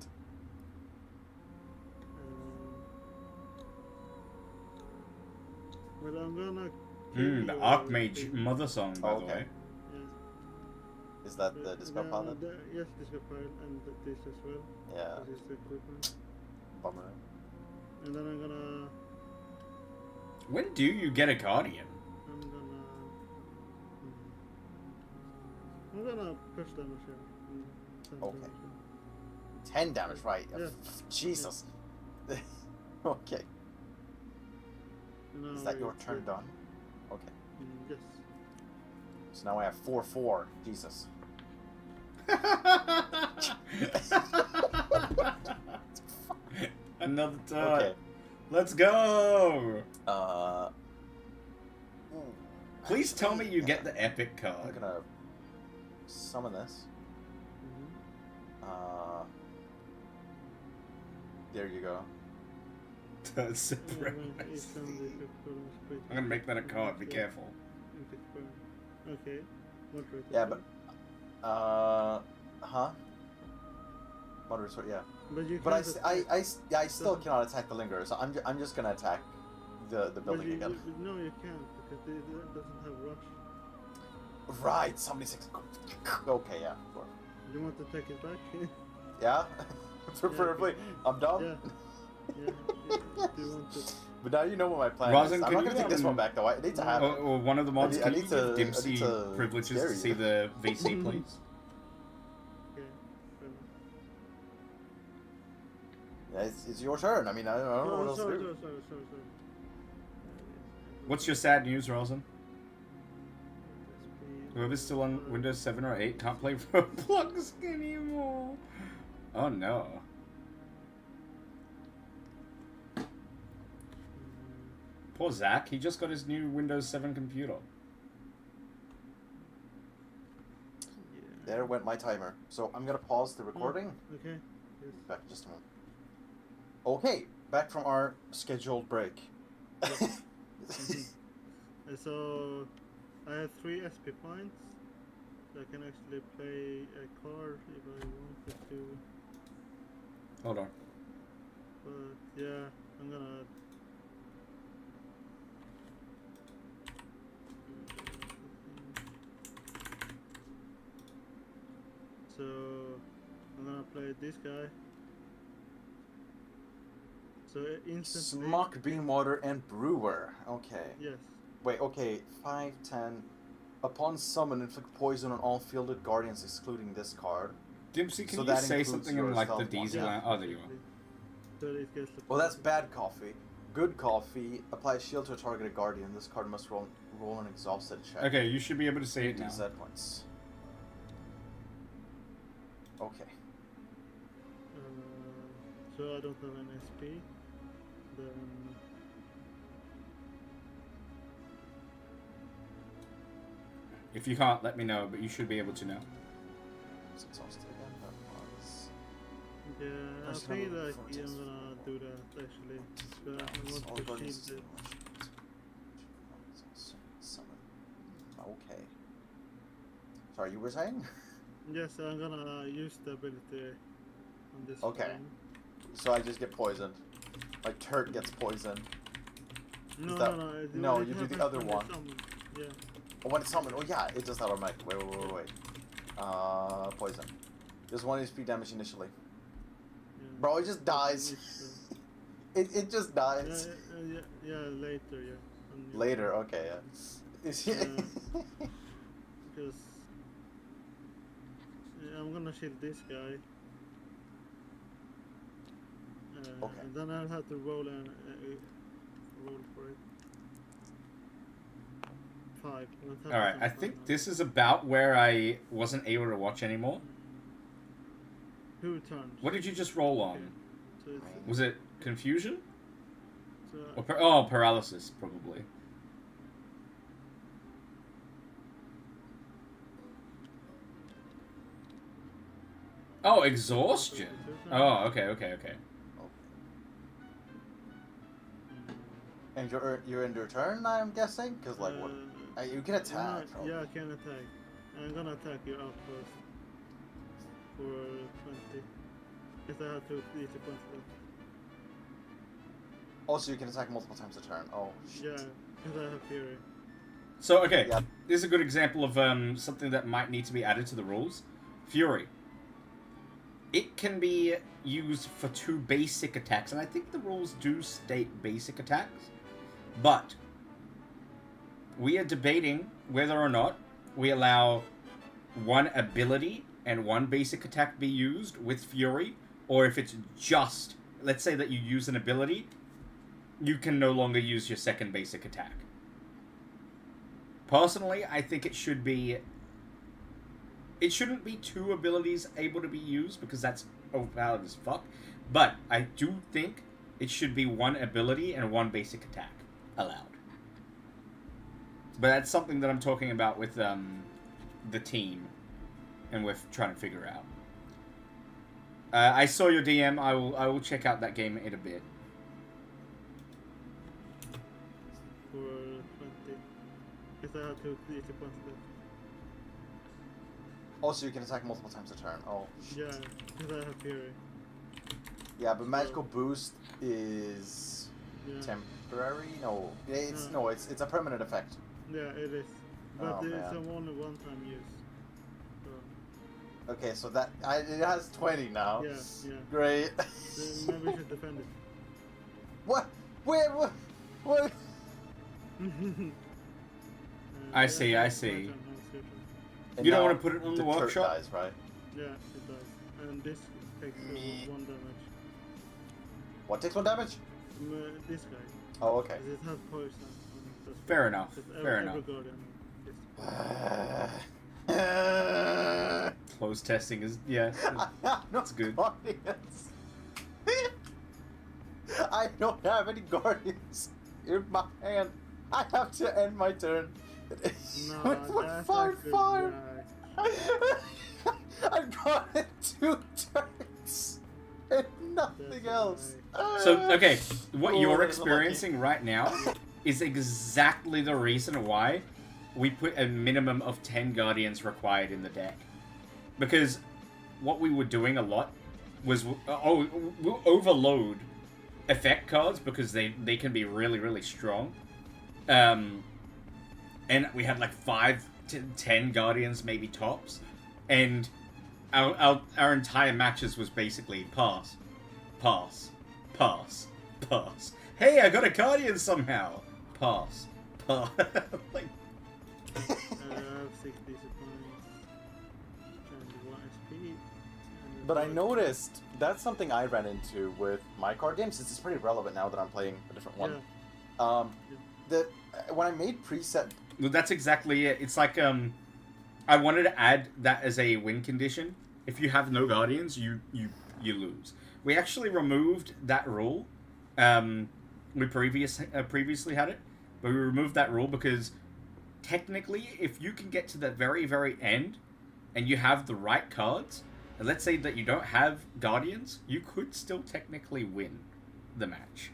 Speaker 10: Well, I'm gonna.
Speaker 1: The Archmage Mother song, by the way.
Speaker 10: Yes.
Speaker 14: Is that the Disco Pilot?
Speaker 10: Yes, Disco Pilot, and this as well.
Speaker 14: Yeah.
Speaker 10: This is the equipment.
Speaker 14: Bummer.
Speaker 10: And then I'm gonna.
Speaker 1: When do you get a Guardian?
Speaker 10: I'm gonna push damage here.
Speaker 14: Okay. 10 damage, right?
Speaker 10: Yeah.
Speaker 14: Jesus. Okay.
Speaker 10: No,
Speaker 14: Is that your
Speaker 10: it's
Speaker 14: turn
Speaker 10: good.
Speaker 14: done? Okay.
Speaker 10: Yes.
Speaker 14: So now I have 4/4. Jesus.
Speaker 1: Another turn.
Speaker 14: Okay.
Speaker 1: Let's go.
Speaker 14: Ooh.
Speaker 1: Please tell me you get the epic
Speaker 14: I'm
Speaker 1: card.
Speaker 14: gonna summon this. There you go.
Speaker 1: That's I'm gonna make that a card. Be careful.
Speaker 10: Okay. What rate?
Speaker 14: Yeah, but huh? Moderate sword, yeah.
Speaker 10: But you
Speaker 14: But
Speaker 10: can't attack.
Speaker 14: I still cannot attack the Lingerer, so I'm just gonna attack the building
Speaker 10: you,
Speaker 14: again.
Speaker 10: No, you can't because it doesn't have rush.
Speaker 14: Right, somebody says. Okay, yeah, sure.
Speaker 10: You want to take it back?
Speaker 14: Yeah, preferably. I'm done.
Speaker 10: Yeah. Yeah. Do you want to?
Speaker 14: But now you know what my plan
Speaker 1: Rosin,
Speaker 14: is. I'm
Speaker 1: could
Speaker 14: not
Speaker 1: you,
Speaker 14: gonna take this one back though. I need to have it.
Speaker 1: Or one of the mods,
Speaker 14: I
Speaker 1: can
Speaker 14: need
Speaker 1: you
Speaker 14: to-
Speaker 1: give
Speaker 14: I
Speaker 1: Dempsey
Speaker 14: need to
Speaker 1: privileges
Speaker 14: scare
Speaker 1: to see
Speaker 14: you.
Speaker 1: the VC, please?
Speaker 10: Okay.
Speaker 14: Yeah, it's your turn. I mean, I don't know what else to
Speaker 10: sorry.
Speaker 14: do.
Speaker 1: What's your sad news, Rosin? Whoever's still on Windows 7 or 8 can't play Roblox anymore. Oh no. Poor Zach, he just got his new Windows 7 computer.
Speaker 14: There went my timer. So I'm gonna pause the recording.
Speaker 10: Okay. Yes.
Speaker 14: Back in just a moment. Okay, back from our scheduled break.
Speaker 10: So I have 3 SP points. So I can actually play a card if I wanted to.
Speaker 1: Hold on.
Speaker 10: But yeah, I'm gonna. So I'm gonna play this guy. So instantly.
Speaker 14: Smock, Beamwater, and Brewer. Okay.
Speaker 10: Yes.
Speaker 14: Wait, okay. 5, 10. Upon summon, inflict poison on all fielded guardians, excluding this card.
Speaker 1: Dempsey, can
Speaker 14: So
Speaker 1: you
Speaker 14: that
Speaker 1: say
Speaker 14: includes
Speaker 1: something
Speaker 14: your
Speaker 1: in like the
Speaker 14: stealth one.
Speaker 1: DeeZmas? Oh, there you are.
Speaker 10: So it gets the
Speaker 14: Well, that's bad coffee. Good coffee. Apply shield to a targeted guardian. This card must roll an exhausted check.
Speaker 1: Okay, you should be able to say it now.
Speaker 14: Z points. Okay.
Speaker 10: So I don't have an SP. Then
Speaker 1: If you can't, let me know, but you should be able to know.
Speaker 14: It's exhausted again. That was...
Speaker 10: yeah, I
Speaker 14: First
Speaker 10: feel
Speaker 14: number
Speaker 10: like
Speaker 14: 14.
Speaker 10: I'm gonna do that actually. But I
Speaker 14: All
Speaker 10: want to
Speaker 14: guardians
Speaker 10: shield it.
Speaker 14: Summon. Okay. Sorry, you were saying?
Speaker 10: Yes, I'm gonna use the ability on this
Speaker 14: Okay.
Speaker 10: one.
Speaker 14: So I just get poisoned. My turret gets poisoned.
Speaker 10: No,
Speaker 14: Is that-
Speaker 10: no, no.
Speaker 14: no,
Speaker 10: it
Speaker 14: you do
Speaker 10: happens
Speaker 14: the other
Speaker 10: when you
Speaker 14: one.
Speaker 10: summon. Yeah.
Speaker 14: Oh, when it's summoned. Oh, yeah, it does that automatically. Wait. Poison. There's 1 HP damage initially.
Speaker 10: Yeah.
Speaker 14: Bro, it just dies. it just dies.
Speaker 10: Yeah, later, yeah.
Speaker 14: Later, okay, yeah. Is he...
Speaker 10: Because I'm gonna shield this guy.
Speaker 14: Okay.
Speaker 10: And then I'll have to roll roll for it. 5.
Speaker 1: Alright, I think this is about where I wasn't able to watch anymore.
Speaker 10: Who turns?
Speaker 1: What did you just roll on?
Speaker 10: Okay. So it's,
Speaker 1: Was it confusion?
Speaker 10: so
Speaker 1: Or paralysis, probably. Oh, exhaustion. Oh, okay.
Speaker 14: And you're in your turn, I'm guessing, because like what? You can attack.
Speaker 10: Yeah, I can attack. I'm gonna attack you out first. For 20. If I have 2 easy points left.
Speaker 14: Also, you can attack multiple times a turn. Oh shit.
Speaker 10: Yeah, because I have Fury.
Speaker 1: So, okay, this is a good example of something that might need to be added to the rules. Fury. It can be used for 2 basic attacks, and I think the rules do state basic attacks. But we are debating whether or not we allow 1 ability and 1 basic attack be used with Fury, or if it's just, let's say that you use an ability, you can no longer use your 2nd basic attack. Personally, I think it should be... It shouldn't be 2 abilities able to be used, because that's overpowered as fuck. But I do think it should be 1 ability and 1 basic attack allowed. But that's something that I'm talking about with the team, and we're trying to figure out. I saw your DM. I will check out that game in a bit.
Speaker 10: For 20. If I have 2 easy points left.
Speaker 14: Also, you can attack multiple times a turn. Oh shit.
Speaker 10: Yeah, because I have Fury.
Speaker 14: Yeah, but magical boost is temporary. No, it's a permanent effect.
Speaker 10: Yeah, it is. But
Speaker 14: Oh,
Speaker 10: it's
Speaker 14: man.
Speaker 10: only 1-time use. So,
Speaker 14: Okay, so that it has 20 now.
Speaker 10: yeah.
Speaker 14: Great.
Speaker 10: Then maybe we should defend it.
Speaker 14: What? Wait, what?
Speaker 1: I see, I see.
Speaker 10: My turn, now it's your turn.
Speaker 14: And
Speaker 1: You don't
Speaker 14: now
Speaker 1: want to put it on the
Speaker 14: turret
Speaker 1: workshop?
Speaker 14: dies, right?
Speaker 10: Yeah, it does. And this takes 1 damage.
Speaker 14: What takes 1 damage?
Speaker 10: This guy.
Speaker 14: Oh, okay.
Speaker 10: 'Cause it has poison.
Speaker 1: Fair enough. Fair
Speaker 10: Every
Speaker 1: enough.
Speaker 10: guardian
Speaker 1: Close testing is, yeah, that's good.
Speaker 14: Guardians. I don't have any guardians in my hand. I have to end my turn.
Speaker 10: No,
Speaker 14: with
Speaker 10: that's
Speaker 14: 5/5.
Speaker 10: actually
Speaker 14: I got it 2 turns and nothing else.
Speaker 1: So, okay, what
Speaker 14: Oh,
Speaker 1: you're
Speaker 14: that was
Speaker 1: experiencing right now is exactly the reason why we put a minimum of 10 Guardians required in the deck. Because what we were doing a lot was, we'll overload effect cards because they can be really, really strong. And we had like 5 to 10 Guardians, maybe tops. And our entire matches was basically pass, pass, pass, pass. Hey, I got a Guardian somehow. Pass, pass. Like,
Speaker 10: I have 6 DC points and 1 SP. And
Speaker 14: But I
Speaker 10: 1
Speaker 14: noticed that's something I ran into with my card game, since it's pretty relevant now that I'm playing a different one.
Speaker 10: Yeah.
Speaker 14: That when I made preset,
Speaker 1: well, that's exactly it. It's like I wanted to add that as a win condition. If you have no Guardians, you lose. We actually removed that rule. We previously had it, but we removed that rule because technically, if you can get to the very, very end and you have the right cards, and let's say that you don't have Guardians, you could still technically win the match.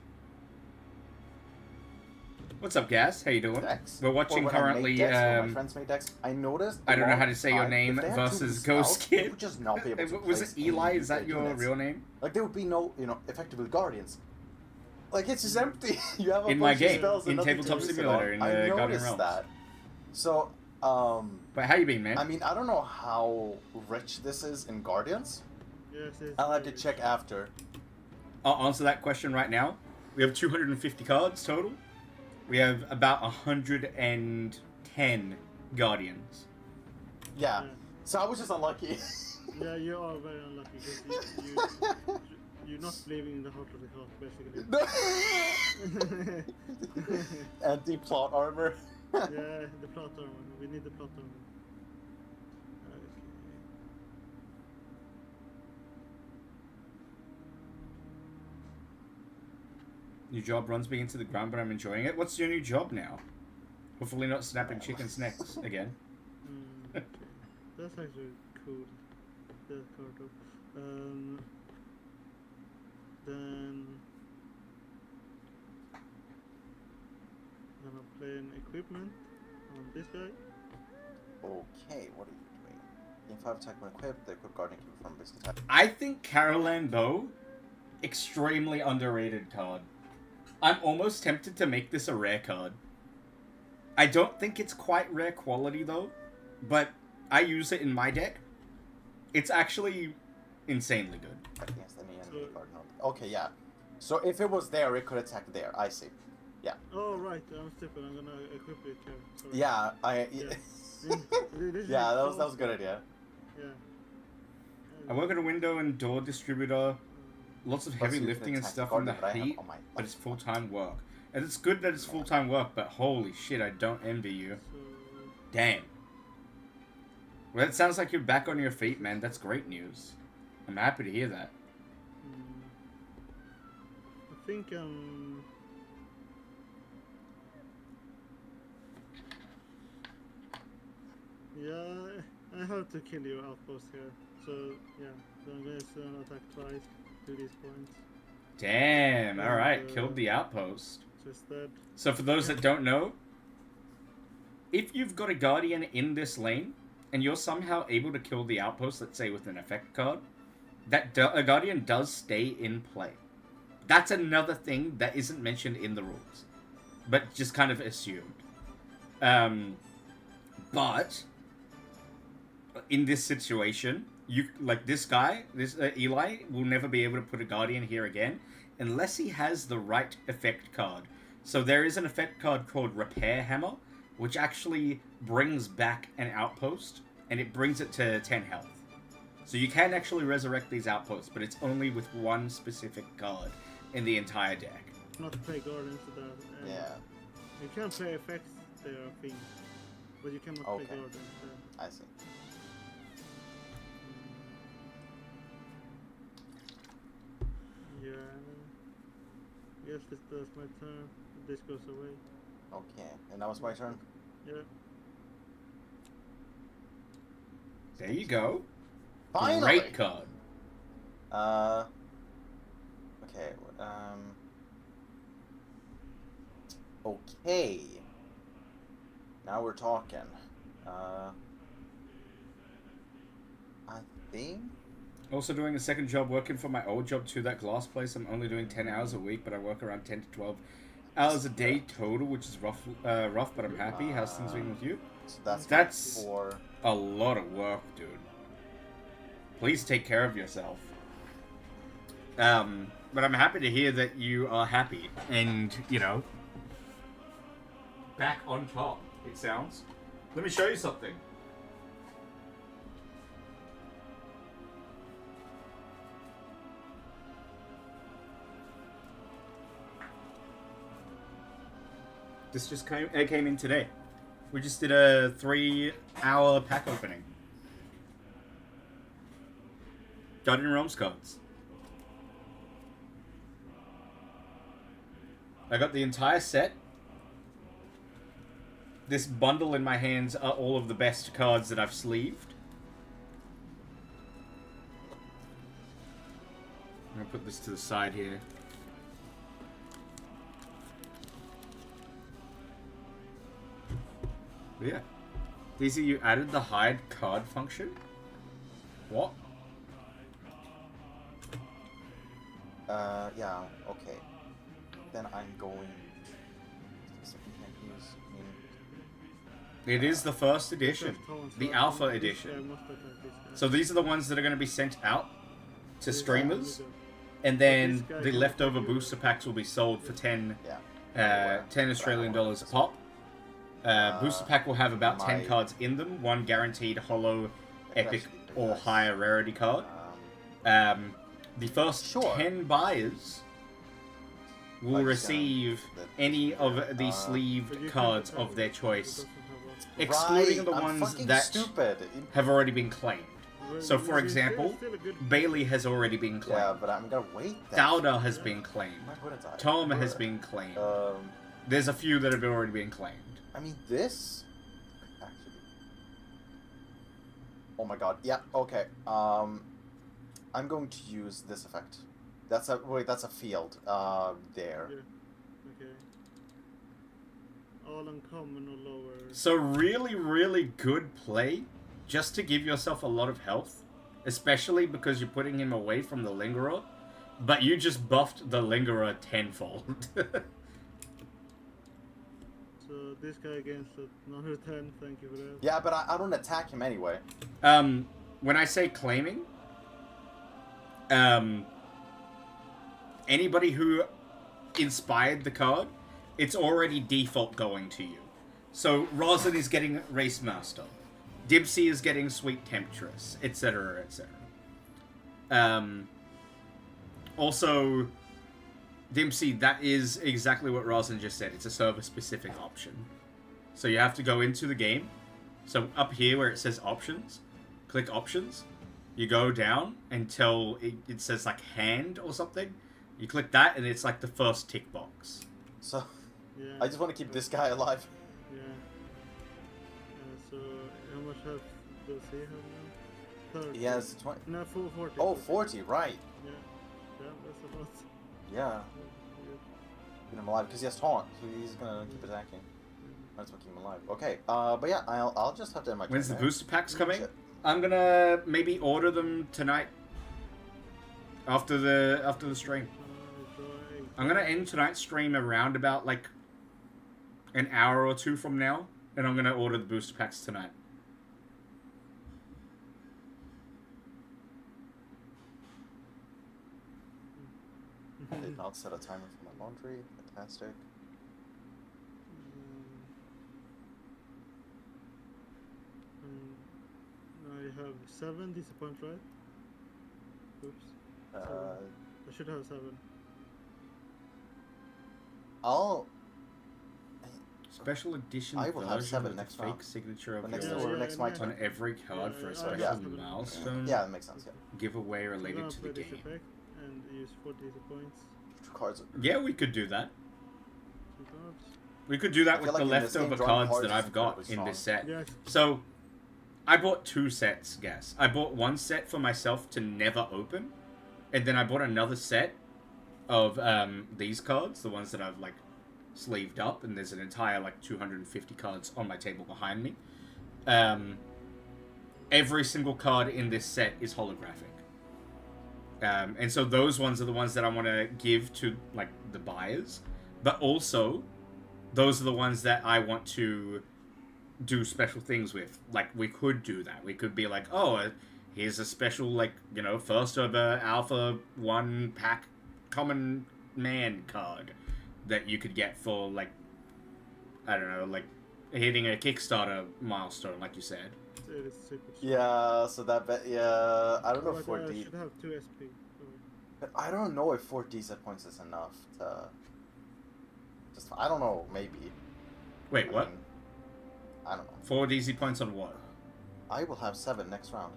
Speaker 1: What's up, Gas? How you doing?
Speaker 14: decks.
Speaker 1: We're watching
Speaker 14: or when I
Speaker 1: currently.
Speaker 14: made decks, when my friends made decks, I noticed.
Speaker 1: I don't know
Speaker 14: a
Speaker 1: how
Speaker 14: lot
Speaker 1: to
Speaker 14: of
Speaker 1: say your
Speaker 14: time,
Speaker 1: name
Speaker 14: if they had
Speaker 1: versus
Speaker 14: 2
Speaker 1: Ghost
Speaker 14: spells,
Speaker 1: Kid.
Speaker 14: They would just not be able to
Speaker 1: Was
Speaker 14: place
Speaker 1: it Eli?
Speaker 14: any
Speaker 1: Is that your
Speaker 14: units.
Speaker 1: real name?
Speaker 14: Like there would be no, effectively Guardians. Like it's just empty. You have a
Speaker 1: In
Speaker 14: bunch
Speaker 1: my
Speaker 14: of
Speaker 1: game,
Speaker 14: spells and
Speaker 1: in
Speaker 14: nothing to
Speaker 1: Tabletop
Speaker 14: use it
Speaker 1: Simulator,
Speaker 14: on.
Speaker 1: in
Speaker 14: I
Speaker 1: Guardian
Speaker 14: noticed
Speaker 1: Realms.
Speaker 14: that. So,
Speaker 1: But how you been, man?
Speaker 14: I mean, I don't know how rich this is in Guardians.
Speaker 10: Yes, it's
Speaker 14: I'll have to
Speaker 10: very
Speaker 14: check after.
Speaker 1: I'll answer that question right now. We have 250 cards total. We have about 110 Guardians.
Speaker 14: Yeah. So I was just unlucky.
Speaker 10: Yeah, you are very unlucky because you're not living in the heart of the heart, basically.
Speaker 14: Anti-plot armor.
Speaker 10: Yeah, the plot armor. We need the plot armor. Okay.
Speaker 1: New job runs me into the ground, but I'm enjoying it. What's your new job now? Hopefully not snapping chicken snacks again.
Speaker 10: Okay. That's actually cool. The card. Then gonna play an equipment on this guy.
Speaker 14: Okay, what are you doing? In 5 attack when equipped, the equipped guardian can perform basic attack.
Speaker 1: I think Caroline Bow, extremely underrated card. I'm almost tempted to make this a rare card. I don't think it's quite rare quality though, but I use it in my deck. It's actually insanely good.
Speaker 14: Against any enemy card, no. Okay, yeah. So if it was there, it could attack there. I see. Yeah.
Speaker 10: Oh right, I'm stupid. I'm gonna equip it here. Sorry.
Speaker 14: Yeah, yeah, that was a good idea.
Speaker 10: Yeah.
Speaker 1: I work at a window and door distributor. Lots of heavy
Speaker 14: Plus you can
Speaker 1: lifting and
Speaker 14: attack
Speaker 1: stuff
Speaker 14: the
Speaker 1: on the
Speaker 14: guardian, but I have
Speaker 1: heat,
Speaker 14: all my
Speaker 1: but it's full-time work. And it's good that it's full-time work, but holy shit, I don't envy you. Damn. Well, it sounds like you're back on your feet, man. That's great news. I'm happy to hear that.
Speaker 10: I think yeah, I have to kill your outpost here. So yeah, so I'm gonna attack twice to these points.
Speaker 1: Damn, alright, killed the outpost.
Speaker 10: Just that.
Speaker 1: So for those that don't know, if you've got a Guardian in this lane, and you're somehow able to kill the outpost, let's say with an effect card, a Guardian does stay in play. That's another thing that isn't mentioned in the rules, but just kind of assumed. But in this situation, this guy, Eli, will never be able to put a Guardian here again unless he has the right effect card. So there is an effect card called Repair Hammer, which actually brings back an outpost, and it brings it to 10 health. So you can actually resurrect these outposts, but it's only with one specific card in the entire deck.
Speaker 10: Not play Guardians to that.
Speaker 14: Yeah.
Speaker 10: You can play effects there, I think, but you cannot play Guardians there.
Speaker 14: I see.
Speaker 10: Yeah. Yes, this does my turn. This goes away.
Speaker 14: Okay, and now it's my turn?
Speaker 10: Yeah.
Speaker 1: There you go.
Speaker 14: Finally!
Speaker 1: Great card.
Speaker 14: Okay, okay. Now we're talking. I think...
Speaker 1: Also doing a second job working for my old job too, that glass place. I'm only doing 10 hours a week, but I work around 10 to 12 hours a day total, which is rough, but I'm happy. How's things been with you?
Speaker 14: So that's
Speaker 1: a lot of work, dude. Please take care of yourself. But I'm happy to hear that you are happy and, you know, back on top, it sounds. Let me show you something. This just came in today. We just did a 3-hour pack opening. Guardian Realms cards. I got the entire set. This bundle in my hands are all of the best cards that I've sleeved. I'm gonna put this to the side here. But yeah. DeeZmas, you added the hide card function? What?
Speaker 14: Yeah, okay. Then I'm going...
Speaker 1: It is the first edition. The alpha edition. So these are the ones that are going to be sent out to streamers. And then the leftover booster packs will be sold for 10 Australian dollars a pop. Booster pack will have about 10 cards in them. One guaranteed holo, epic, or higher rarity card. The first 10 buyers will receive any of the sleeved cards of their choice, excluding the ones that have already been claimed. So, for example, Bailey has already been claimed.
Speaker 14: Yeah, but I'm gonna wait.
Speaker 1: Dowda has been claimed. Tom has been claimed. There's a few that have already been claimed.
Speaker 14: I mean, this... Actually... Oh my god, yeah, okay. I'm going to use this effect. That's a... Wait, that's a field. There.
Speaker 10: Yeah. Okay. all uncommon or lower.
Speaker 1: So really, really good play, just to give yourself a lot of health, especially because you're putting him away from the Lingerer, but you just buffed the Lingerer tenfold.
Speaker 10: So this guy against another 10, thank you for that.
Speaker 14: Yeah, but I don't attack him anyway.
Speaker 1: When I say claiming, anybody who inspired the card, it's already default going to you. So Rosin is getting Race Master, Dibsy is getting Sweet Temptress, etc., etc. Also, Dibsy, that is exactly what Rosin just said. It's a server-specific option. So you have to go into the game. So up here where it says options, click options. You go down until it says like hand or something. You click that and it's like the first tick box.
Speaker 14: So,
Speaker 10: Yeah.
Speaker 14: I just want to keep this guy alive.
Speaker 10: Yeah. So how much health does he have now? 30.
Speaker 14: He has 20.
Speaker 10: No, 40.
Speaker 14: Oh, 40, right.
Speaker 10: Yeah. Yeah, that's a lot.
Speaker 14: Yeah.
Speaker 10: Good.
Speaker 14: Keep him alive because he has taunt, so he's gonna keep attacking. Might as well keep him alive. Okay, but yeah, I'll just have to end my turn.
Speaker 1: When's the
Speaker 14: there.
Speaker 1: booster packs coming?
Speaker 14: Shit.
Speaker 1: I'm gonna maybe order them tonight. After the stream. I'm gonna end tonight's stream around about like an hour or two from now, and I'm gonna order the booster packs tonight.
Speaker 14: I did not set a timer for my laundry. Fantastic.
Speaker 10: I have 7 disappoint, right? Oops. I should have 7.
Speaker 14: I'll.
Speaker 1: Special edition
Speaker 14: I will have
Speaker 1: version
Speaker 14: 7
Speaker 1: with
Speaker 14: next
Speaker 1: the
Speaker 14: round.
Speaker 1: fake signature of
Speaker 14: But next
Speaker 1: yours
Speaker 14: or next my turn.
Speaker 1: on every card for a special
Speaker 14: yeah.
Speaker 1: milestone.
Speaker 14: Yeah, that makes sense. Yeah.
Speaker 1: Giveaway
Speaker 10: I'm
Speaker 1: related
Speaker 10: gonna
Speaker 1: to the
Speaker 10: play this
Speaker 1: game.
Speaker 10: effect and use 4 disappoints.
Speaker 14: Cards.
Speaker 1: Yeah, we could do that.
Speaker 10: 2 cards.
Speaker 1: We could do that
Speaker 14: I
Speaker 1: with
Speaker 14: feel
Speaker 1: the
Speaker 14: like in this game,
Speaker 1: leftover
Speaker 14: drawing
Speaker 1: cards
Speaker 14: cards
Speaker 1: that
Speaker 14: is
Speaker 1: I've got
Speaker 14: incredibly
Speaker 1: in this
Speaker 14: strong.
Speaker 1: set.
Speaker 10: Yes.
Speaker 1: So, I bought 2 sets, guess. I bought one set for myself to never open, and then I bought another set of these cards, the ones that I've like sleeved up, and there's an entire like 250 cards on my table behind me. Every single card in this set is holographic. And so those ones are the ones that I want to give to like the buyers, but also those are the ones that I want to do special things with. Like we could do that. We could be like, oh, here's a special like, you know, first ever Alpha 1 pack common man card that you could get for like, I don't know, like hitting a Kickstarter milestone, like you said.
Speaker 10: It is super strong.
Speaker 14: Yeah, so that bet. Yeah, I don't know if
Speaker 10: But,
Speaker 14: 4D.
Speaker 10: should have 2 SP.
Speaker 14: But I don't know if 4D set points is enough to. Just I don't know. Maybe.
Speaker 1: Wait, what?
Speaker 14: I don't know.
Speaker 1: 4 DZ points on what?
Speaker 14: I will have 7 next round.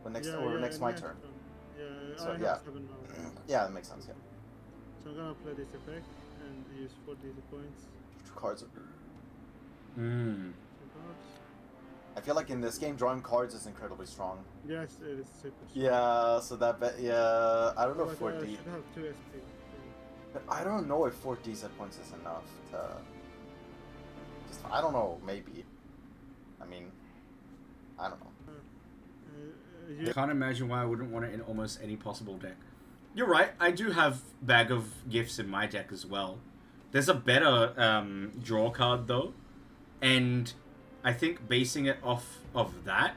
Speaker 14: When next
Speaker 10: Yeah,
Speaker 14: or
Speaker 10: yeah,
Speaker 14: next my
Speaker 10: next
Speaker 14: turn.
Speaker 10: round. Yeah,
Speaker 14: So,
Speaker 10: I have
Speaker 14: yeah.
Speaker 10: 7 now.
Speaker 14: Yeah, that makes sense. Yeah.
Speaker 10: So I'm gonna play this effect and use 4 disappoints.
Speaker 14: Cards.
Speaker 10: 2
Speaker 1: Hmm.
Speaker 10: cards.
Speaker 14: I feel like in this game, drawing cards is incredibly strong.
Speaker 10: Yes, it is super strong.
Speaker 14: Yeah, so that bet. Yeah, I don't know if
Speaker 10: But,
Speaker 14: 4D.
Speaker 10: should have 2 SP.
Speaker 14: But I don't know if 4D set points is enough to. Just I don't know. Maybe. I mean, I don't know.
Speaker 1: I can't imagine why I wouldn't want it in almost any possible deck. You're right, I do have Bag of Gifts in my deck as well. There's a better draw card though, and I think basing it off of that,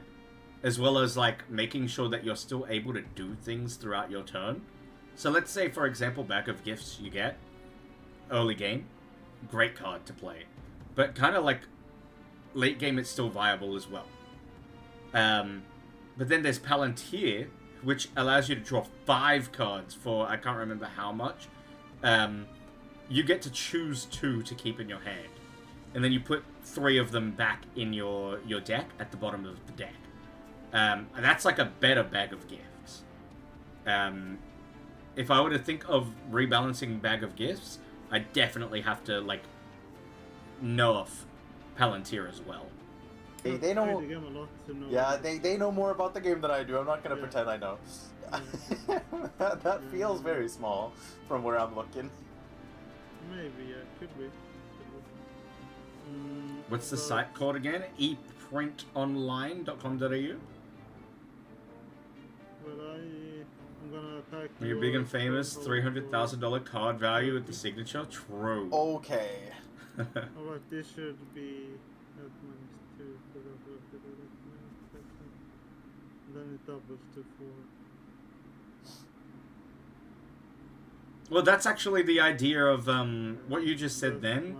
Speaker 1: as well as like making sure that you're still able to do things throughout your turn. So let's say, for example, Bag of Gifts you get early game, great card to play, but kind of like late game it's still viable as well. But then there's Palantir, which allows you to draw 5 cards for, I can't remember how much. You get to choose 2 to keep in your hand. And then you put 3 of them back in your deck at the bottom of the deck. And that's like a better Bag of Gifts. If I were to think of rebalancing Bag of Gifts, I definitely have to, like, nerf Palantir as well.
Speaker 14: They know.
Speaker 10: The game a lot to know.
Speaker 14: Yeah, they know more about the game than I do. I'm not gonna pretend I know. That feels very small from where I'm looking.
Speaker 10: Maybe, yeah, could be.
Speaker 1: What's the site called again? eprintonline.com.au?
Speaker 10: I'm gonna attack.
Speaker 1: You're big and famous, $300,000 card value with the signature? True.
Speaker 14: Okay.
Speaker 10: Alright, this should be at -2. Then it doubles to 4.
Speaker 1: Well, that's actually the idea of, what you just said then,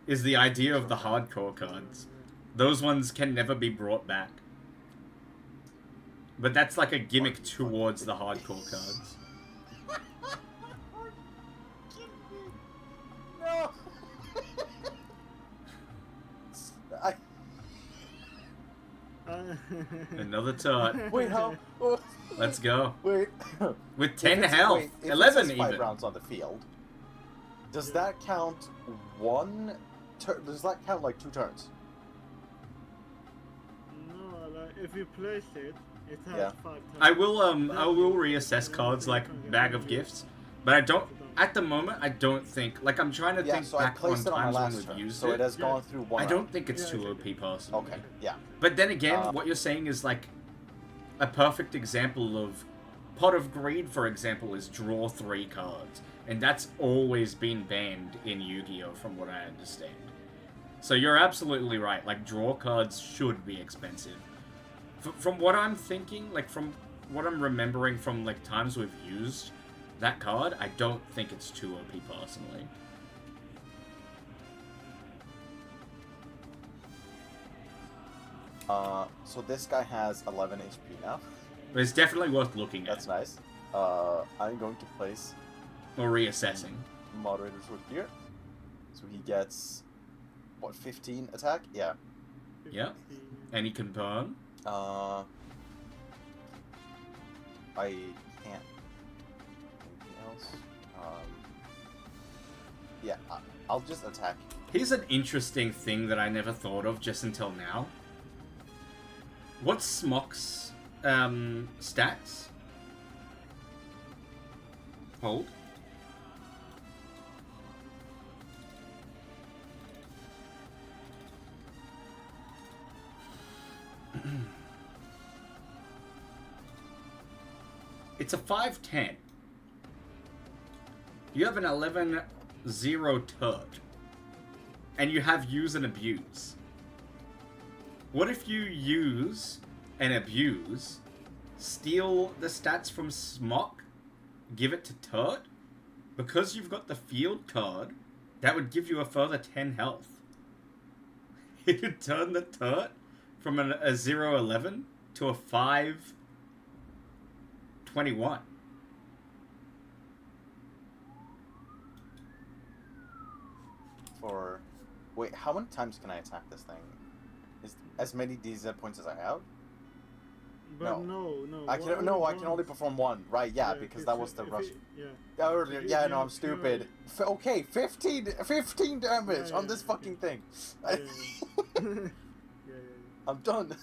Speaker 1: is the idea of the hardcore cards. Those ones can never be brought back. But that's like a gimmick towards the hardcore cards.
Speaker 14: No.
Speaker 1: Another tart.
Speaker 14: Wait, how?
Speaker 1: Let's go.
Speaker 14: Wait.
Speaker 1: With 10
Speaker 14: If it's-
Speaker 1: health.
Speaker 14: wait, if
Speaker 1: 11
Speaker 14: it says 5
Speaker 1: even.
Speaker 14: rounds on the field, does that count one turn? Does that count like 2 turns?
Speaker 10: No, like if you place it, it has
Speaker 14: Yeah.
Speaker 10: 5 turns.
Speaker 1: I will reassess cards like Bag of Gifts, but I don't, at the moment, I don't think, like I'm trying to
Speaker 14: Yeah,
Speaker 1: think
Speaker 14: so I
Speaker 1: back on
Speaker 14: placed it on my
Speaker 1: times when
Speaker 14: last
Speaker 1: we've
Speaker 14: turn,
Speaker 1: used
Speaker 14: so it
Speaker 1: it.
Speaker 14: has gone through one
Speaker 1: I don't
Speaker 14: round.
Speaker 1: think it's too OP personally.
Speaker 14: Okay, yeah.
Speaker 1: But then again, what you're saying is like a perfect example of Pot of Greed, for example, is draw 3 cards. And that's always been banned in Yu-Gi-Oh! From what I understand. So you're absolutely right. Like, draw cards should be expensive. From what I'm thinking, like, from what I'm remembering from, like, times we've used that card, I don't think it's too OP personally.
Speaker 14: So this guy has 11 HP now.
Speaker 1: But it's definitely worth looking
Speaker 14: That's
Speaker 1: at.
Speaker 14: nice. I'm going to place
Speaker 1: Or reassessing.
Speaker 14: Moderator's Root here. So he gets, what, 15 attack? Yeah.
Speaker 1: Yeah. And he can burn.
Speaker 14: I can't. Anything else? Yeah, I'll just attack.
Speaker 1: Here's an interesting thing that I never thought of just until now. What's Smok's stats? Hold. It's a 5/10. You have an 11/0 turd. And you have use and abuse. What if you use and abuse, steal the stats from Smok, give it to Turt? Because you've got the field card, that would give you a further 10 health. It would turn the Turt from a 0/11 to a 5/21.
Speaker 14: For... Wait, how many times can I attack this thing? Is as many DZ points as I have?
Speaker 10: But
Speaker 14: No.
Speaker 10: no.
Speaker 14: I can I can only perform one. Right, yeah, because that was the rush. Earlier, yeah, no, I'm stupid. Okay, 15 damage on this fucking thing. I'm done.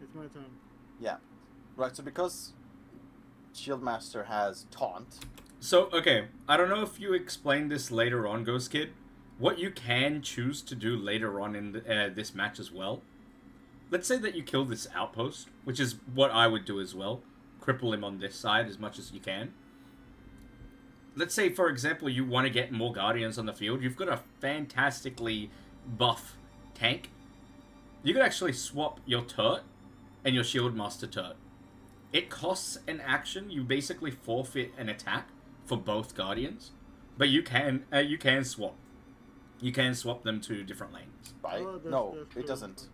Speaker 10: It's my turn.
Speaker 14: Yeah. Right, so because Shieldmaster has Taunt.
Speaker 1: So, okay, I don't know if you explained this later on, Ghost Kid. What you can choose to do later on in this match as well. Let's say that you kill this outpost, which is what I would do as well. Cripple him on this side as much as you can. Let's say, for example, you want to get more Guardians on the field. You've got a fantastically buff tank. You could actually swap your Turt and your Shieldmaster Turt. It costs an action. You basically forfeit an attack for both Guardians. But you can swap. You can swap them to different lanes.
Speaker 14: Right?
Speaker 10: Oh,
Speaker 14: no,
Speaker 10: that's
Speaker 14: it
Speaker 10: cool.
Speaker 14: doesn't.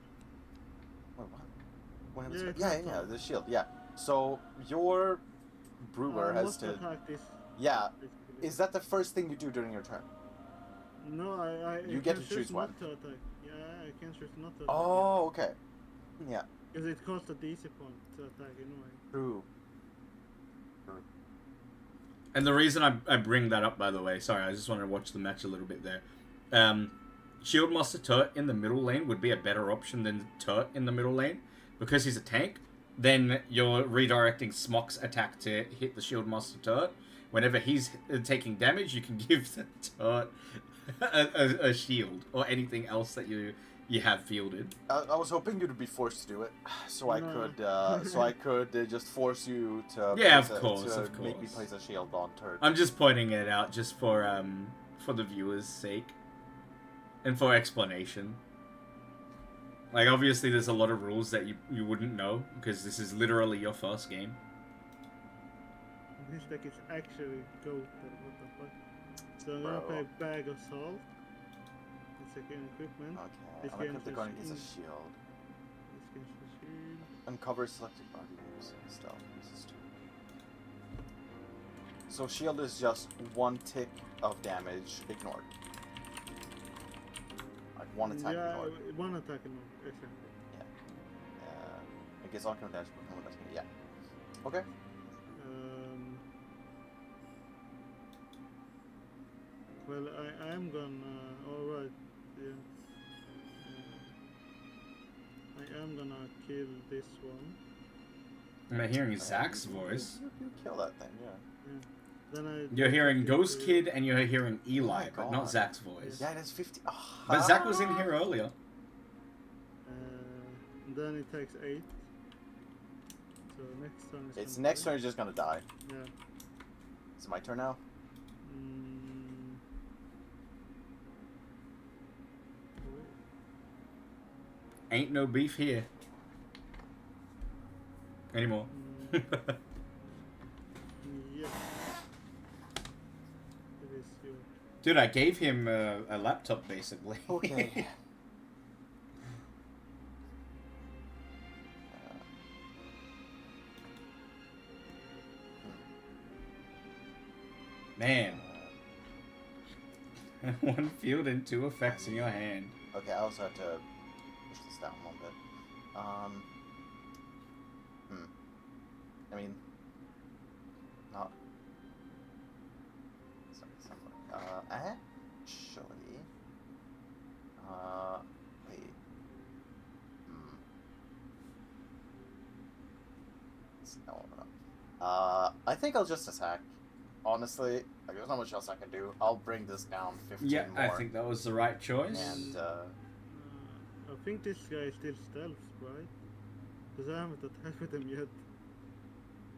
Speaker 14: Wait, what?
Speaker 10: Yeah,
Speaker 14: Yeah, the shield, yeah. So, your brewer has
Speaker 10: must
Speaker 14: to...
Speaker 10: attack this.
Speaker 14: Yeah. Is that the first thing you do during your turn?
Speaker 10: No, I
Speaker 14: You get
Speaker 10: can
Speaker 14: to choose one.
Speaker 10: not to attack. Yeah, I can choose not to attack.
Speaker 14: Oh, okay. Yeah.
Speaker 10: Because it costs a DC point to attack anyway.
Speaker 14: True.
Speaker 1: And the reason I bring that up, by the way, sorry, I just wanted to watch the match a little bit there. Shieldmaster Turt in the middle lane would be a better option than Turt in the middle lane. Because he's a tank, then you're redirecting Smok's attack to hit the Shieldmaster Turt. whenever he's taking damage, you can give the turret a shield or anything else that you have fielded.
Speaker 14: I was hoping you'd be forced to do it, so I could just force you to.
Speaker 1: Yeah, of
Speaker 14: place
Speaker 1: course,
Speaker 14: to
Speaker 1: of course.
Speaker 14: Make me place a shield on turret.
Speaker 1: I'm just pointing it out just for the viewers' sake and for explanation. Like, obviously, there's a lot of rules that you wouldn't know because this is literally your first game.
Speaker 10: This deck is actually goated. What the fuck? So I'm gonna play Bag of Salt. It's second equipment.
Speaker 14: Okay, I'm gonna put the gun against a shield. Uncover selected guardians. Stealth. This is 2. So shield is just 1 tick of damage ignored. Like 1 attack ignored.
Speaker 10: 1 attack ignored. Exactly.
Speaker 14: Yeah. I guess all kind of damage. Yeah. Okay.
Speaker 10: Well, I am gonna. Alright, yeah. I am gonna kill this one.
Speaker 1: I'm hearing Zach's voice.
Speaker 14: You kill that thing, yeah.
Speaker 10: Then
Speaker 1: You're hearing Ghost Kid and you're hearing Eli,
Speaker 14: Oh
Speaker 1: but not Zach's voice.
Speaker 14: Yeah, that's 50. Oh.
Speaker 1: But Zach was in here earlier.
Speaker 10: Then it takes 8. So next turn is.
Speaker 14: Its next turn is just gonna die.
Speaker 10: Yeah.
Speaker 14: Is it my turn now?
Speaker 1: Ain't no beef here. Anymore.
Speaker 10: Yes. It is your.
Speaker 1: Dude, I gave him a laptop, basically.
Speaker 14: Okay.
Speaker 1: Man. 1 field and 2 effects in your hand.
Speaker 14: Okay, I also have to push this down a little bit. I mean, not. Actually, wait. I think I'll just attack. Honestly, like, there's not much else I can do. I'll bring this down 15
Speaker 1: Yeah,
Speaker 14: more.
Speaker 1: I think that was the right choice.
Speaker 14: And,
Speaker 10: I think this guy is still stealth, right? Because I haven't attacked with him yet.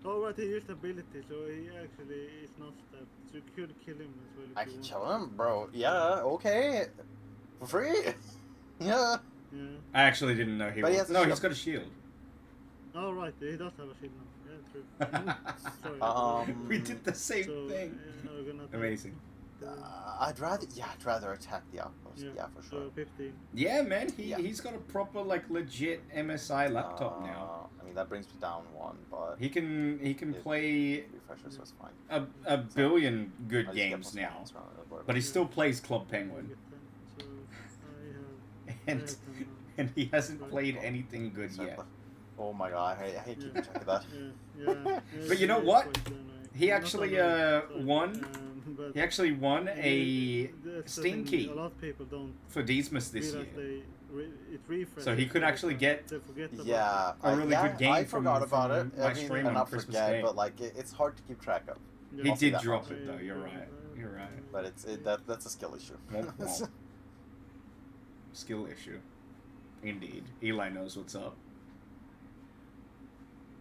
Speaker 10: Oh, right, he used ability, so he actually is not stealth. So you could kill him as well. If
Speaker 14: I
Speaker 10: you
Speaker 14: can
Speaker 10: want.
Speaker 14: kill him, bro. Yeah, okay. For free? Yeah.
Speaker 10: Yeah.
Speaker 1: I actually didn't know he
Speaker 14: But he
Speaker 1: was.
Speaker 14: has a
Speaker 1: No,
Speaker 14: shield.
Speaker 1: he's got a shield.
Speaker 10: Oh, right, he does have a shield now. Yeah, true. Sorry.
Speaker 1: We did the same
Speaker 10: So,
Speaker 1: thing.
Speaker 10: we're gonna attack.
Speaker 1: Amazing.
Speaker 14: I'd rather attack the outpost. Yeah, for sure.
Speaker 10: So 15.
Speaker 1: Yeah, man, he's got a proper, like, legit MSI laptop now.
Speaker 14: I mean, that brings me down 1, but
Speaker 1: He can play
Speaker 14: refresher, so it's fine.
Speaker 1: a billion good
Speaker 14: I'll just get
Speaker 1: games
Speaker 14: plus
Speaker 1: now,
Speaker 14: points, rather,
Speaker 1: but he still plays Club Penguin,
Speaker 10: So I
Speaker 1: and and he hasn't played anything good yet.
Speaker 14: Oh my god, I hate keeping track of that.
Speaker 1: But you know what? He actually won.
Speaker 10: but
Speaker 1: He actually won a
Speaker 10: that's the
Speaker 1: Steam
Speaker 10: thing,
Speaker 1: key
Speaker 10: A lot of people don't
Speaker 1: for DeeZmas this year.
Speaker 10: realize it refreshes.
Speaker 1: So he could actually get
Speaker 10: They forget about
Speaker 14: Yeah,
Speaker 1: a really good game
Speaker 14: I
Speaker 1: from-
Speaker 14: forgot about
Speaker 1: from
Speaker 14: it.
Speaker 1: my
Speaker 14: I mean,
Speaker 1: stream
Speaker 14: and
Speaker 1: on
Speaker 14: not
Speaker 1: Christmas
Speaker 14: forget,
Speaker 1: Day.
Speaker 14: but like it's hard to keep track of.
Speaker 1: He
Speaker 14: I'll say
Speaker 1: did
Speaker 14: that
Speaker 1: drop
Speaker 14: much.
Speaker 1: it though. You're right. You're right.
Speaker 14: But that's a skill issue.
Speaker 1: Womp womp. Skill issue. Indeed. Eli knows what's up.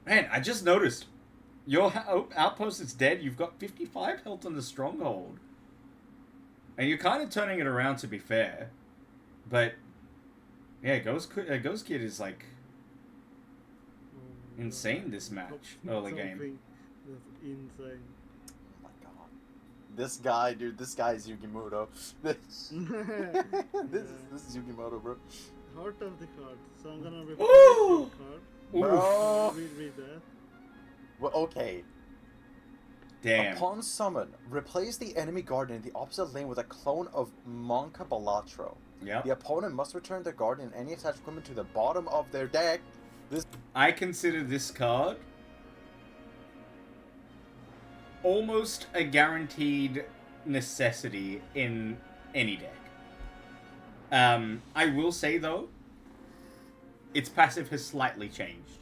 Speaker 1: Man, I just noticed. Your outpost is dead. You've got 55 health on the stronghold. And you're kind of turning it around, to be fair. But, yeah, Ghost Kid is, like, insane this match. Early game.
Speaker 10: That's insane.
Speaker 14: Oh my god. This guy, dude, this guy is Yugimoto. This is Yugimoto, bro.
Speaker 10: Heart of the card. So I'm gonna replace
Speaker 1: Ooh!
Speaker 10: your card.
Speaker 14: Bro.
Speaker 10: Read that.
Speaker 14: Well, okay.
Speaker 1: Damn.
Speaker 14: Upon summon, replace the enemy guardian in the opposite lane with a clone of Monka Balatro.
Speaker 1: Yep.
Speaker 14: The opponent must return their guardian and any attached equipment to the bottom of their deck. This
Speaker 1: I consider this card almost a guaranteed necessity in any deck. I will say, though, its passive has slightly changed.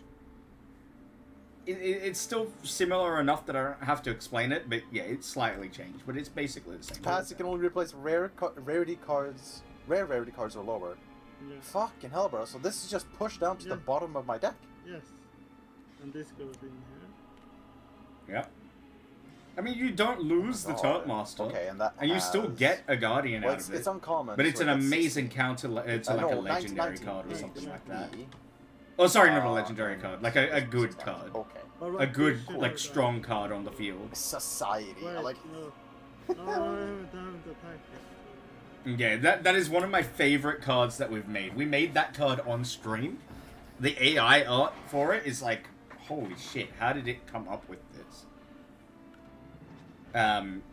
Speaker 1: it's still similar enough that I don't have to explain it, but yeah, it's slightly changed, but it's basically the same.
Speaker 14: Pass, you can only replace rare rarity cards or lower.
Speaker 10: Yeah.
Speaker 14: Fucking hell, bro. So this is just pushed down to the bottom of my deck.
Speaker 10: Yes. And this goes in here.
Speaker 1: Yeah. I mean, you don't lose the Turret Master.
Speaker 14: Okay, and that
Speaker 1: you still get a Guardian out of it.
Speaker 14: It's uncommon.
Speaker 1: But it's
Speaker 14: so
Speaker 1: an amazing counter to like a legendary
Speaker 14: 19,
Speaker 1: card or something like that.
Speaker 14: me.
Speaker 1: Oh, sorry, not a legendary card. Like a good card.
Speaker 14: Okay.
Speaker 1: A good, like, strong card on the field.
Speaker 14: Society. I like.
Speaker 10: No, I haven't attacked it.
Speaker 1: Yeah, that is one of my favorite cards that we've made. We made that card on stream. The AI art for it is like, holy shit, how did it come up with this?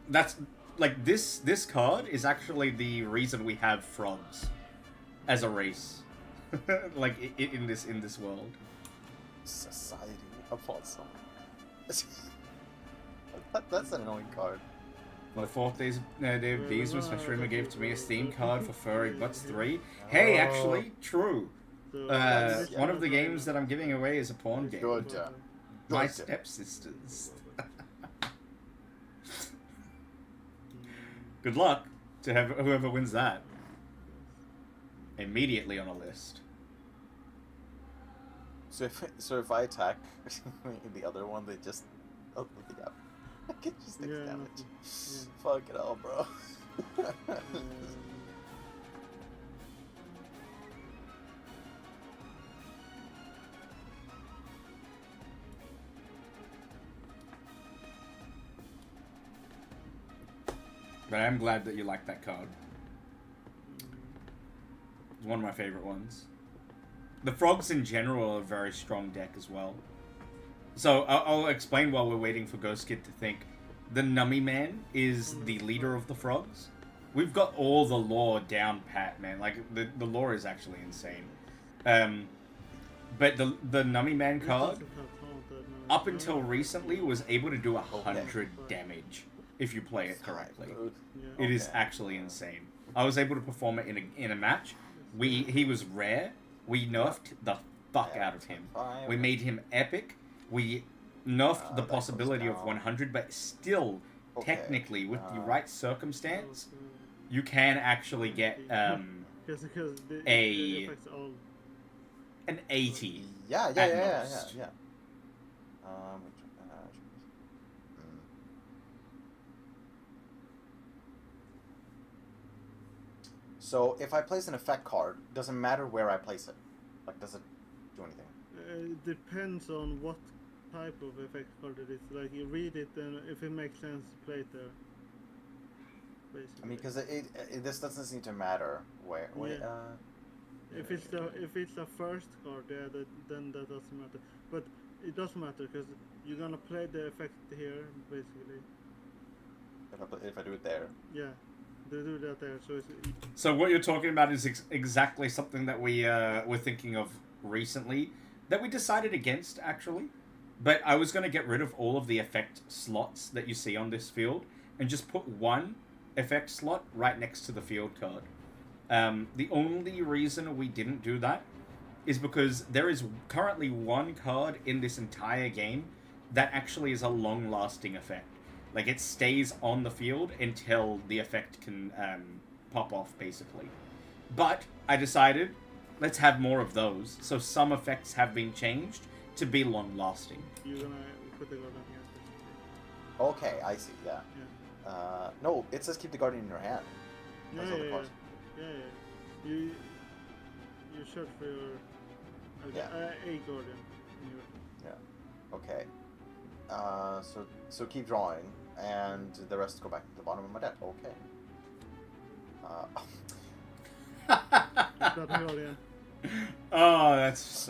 Speaker 1: That's like this card is actually the reason we have frogs as a race. Like in this world.
Speaker 14: Society upon some. That's an annoying card.
Speaker 1: On the 4th day of DeeZmas, my streamer gave to me a Steam card for Furry Butts 3. Hey, actually, true. One of the games that I'm giving away is a porn game.
Speaker 14: Good.
Speaker 1: My stepsisters. Good luck to whoever wins that. Immediately on a list.
Speaker 14: So if I attack the other one, they just yeah. I can just take damage. Yeah. Fuck it all, bro.
Speaker 1: But I'm glad that you like that card. It's one of my favorite ones. The frogs in general are a very strong deck as well. So I'll explain while we're waiting for Ghost Kid to think. The Nummy Man is the leader of the frogs. We've got all the lore down pat, man. Like the lore is actually insane. But the Nummy Man card, up until recently, was able to do 100 damage if you play it correctly. It is actually insane. I was able to perform it in a match. He was rare. We nerfed the fuck out of him. We made him epic. We nerfed the possibility of 100, but still, technically, with the right circumstance, you can actually get an 80.
Speaker 14: Yeah. So if I place an effect card, doesn't matter where I place it. Like, does it do anything?
Speaker 10: It depends on what type of effect card it is. Like, you read it, and if it makes sense to play it there. Basically.
Speaker 14: I mean, because this doesn't seem to matter where.
Speaker 10: If it's the first card, then that doesn't matter. But it does matter because you're gonna play the effect here, basically.
Speaker 14: If I do it there.
Speaker 10: Yeah. They do that there,
Speaker 1: so what you're talking about is exactly something that we were thinking of recently, that we decided against, actually. But I was going to get rid of all of the effect slots that you see on this field, and just put one effect slot right next to the field card. The only reason we didn't do that is because there is currently one card in this entire game that actually is a long-lasting effect. Like, it stays on the field until the effect can pop off, basically. But I decided, let's have more of those. So some effects have been changed to be long-lasting.
Speaker 10: You're gonna put the Guardian here.
Speaker 14: Okay, I see, yeah. No, it says keep the Guardian in your hand.
Speaker 10: Yeah. You search for your a Guardian.
Speaker 14: Yeah. Okay. So keep drawing, and the rest go back to the bottom of my deck. Okay.
Speaker 1: Oh, that's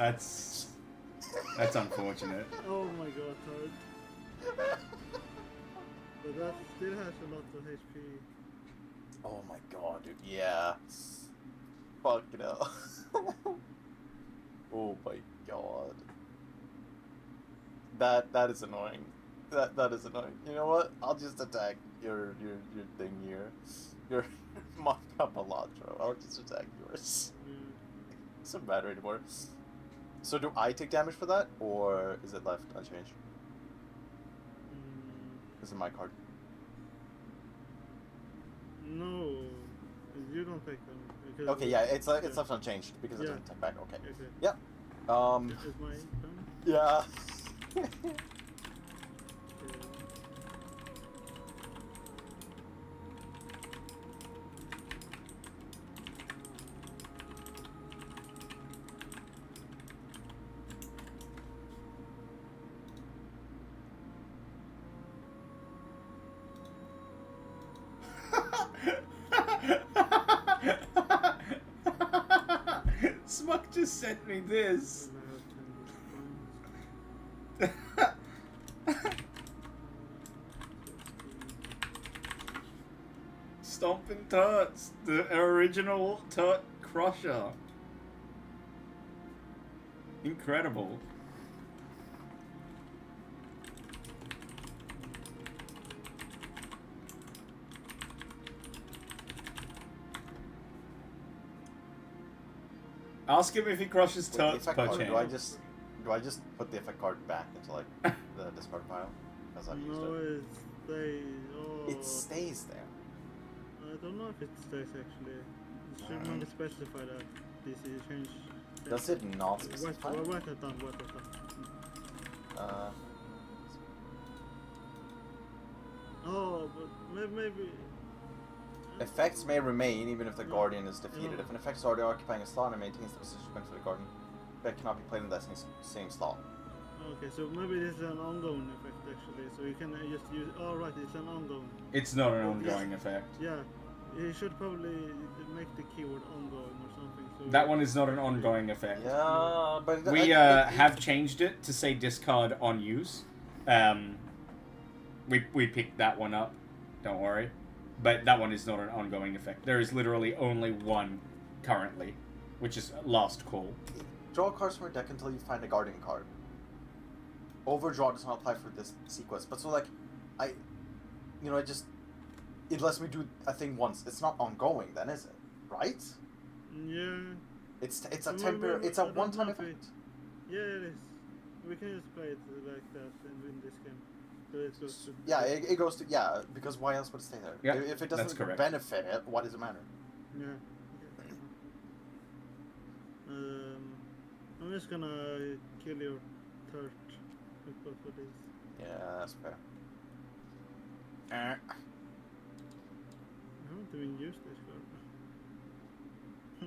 Speaker 1: unfortunate.
Speaker 10: Oh my god, Toad. But that still has a lot of HP.
Speaker 14: Oh my god, dude. Yeah. Fuck it hell. Oh my god. That is annoying. That is annoying. You know what? I'll just attack your thing here. Your Malatro. I'll just attack yours. Doesn't matter anymore. So do I take damage for that, or is it left unchanged? This is my card.
Speaker 10: No, you don't take them. because
Speaker 14: Okay, yeah, it's left unchanged because it
Speaker 10: Yeah.
Speaker 14: doesn't take back. Okay.
Speaker 10: Okay.
Speaker 14: Yep.
Speaker 10: This is my turn.
Speaker 14: Yeah.
Speaker 1: Smuck just sent me this. Stomping Tuts, the original Tut Crusher. Incredible. Ask him if he crushes
Speaker 14: Wait, the
Speaker 1: Tuts
Speaker 14: effect
Speaker 1: per
Speaker 14: card,
Speaker 1: chance.
Speaker 14: do I just put the effect card back into like the discard pile as I've used
Speaker 10: No,
Speaker 14: it?
Speaker 10: it stays. Oh.
Speaker 14: It stays there.
Speaker 10: I don't know if it stays actually. You should maybe specify that. DC change.
Speaker 14: Does it not specify?
Speaker 10: Write it down. Write it down. Oh, but maybe.
Speaker 14: Effects may remain even if the Guardian is defeated. If an effect is already occupying a slot and maintains the position for the Guardian, that cannot be played in that same slot.
Speaker 10: Okay, so maybe this is an ongoing effect actually. So you can just use. Oh right, it's an ongoing.
Speaker 1: It's not an ongoing effect.
Speaker 10: Yeah, you should probably make the keyword ongoing or something. So
Speaker 1: That one is not an ongoing effect.
Speaker 14: Yeah, but
Speaker 1: We have changed it to say discard on use. We picked that one up. Don't worry. But that one is not an ongoing effect. There is literally only one currently, which is Last Call.
Speaker 14: Draw cards from your deck until you find a Guardian card. Overdraw does not apply for this sequence. But so like, it lets me do a thing once. It's not ongoing then, is it? Right?
Speaker 10: Yeah.
Speaker 14: It's a temporary. It's a one-time effect.
Speaker 10: Yeah, it is. We can just play it like that in this game. So it goes to
Speaker 14: It goes to because why else would it stay there?
Speaker 1: Yeah,
Speaker 14: If it
Speaker 1: that's
Speaker 14: doesn't
Speaker 1: correct.
Speaker 14: benefit it, what does it matter?
Speaker 10: Yeah. I'm just gonna kill your third for this.
Speaker 14: Yeah, that's fair.
Speaker 10: I haven't even used this card. I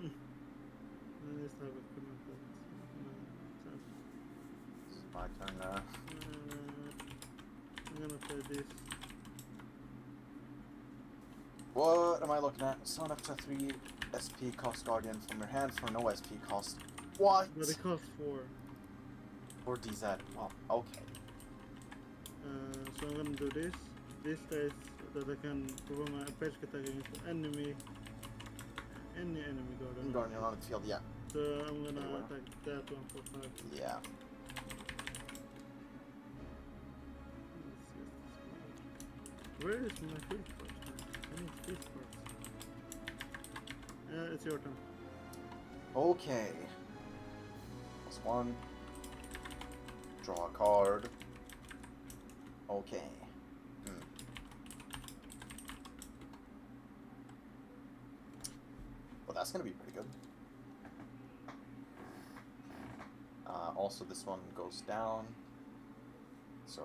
Speaker 10: just have a comment that.
Speaker 14: It's my turn now.
Speaker 10: I'm gonna play this.
Speaker 14: What am I looking at? Summon up to 3 SP cost Guardian from your hand for no SP cost. What?
Speaker 10: But it costs 4.
Speaker 14: Or DZ. Well, okay.
Speaker 10: So I'm gonna do this. This says that I can perform a page attack against any enemy Guardian.
Speaker 14: Guardian on the field, yeah.
Speaker 10: So I'm gonna attack that one for 5.
Speaker 14: Yeah.
Speaker 10: Where is my field cards? I need field cards. It's your turn.
Speaker 14: Okay. +1. Draw a card. Okay. Well, that's gonna be pretty good. Also, this one goes down. So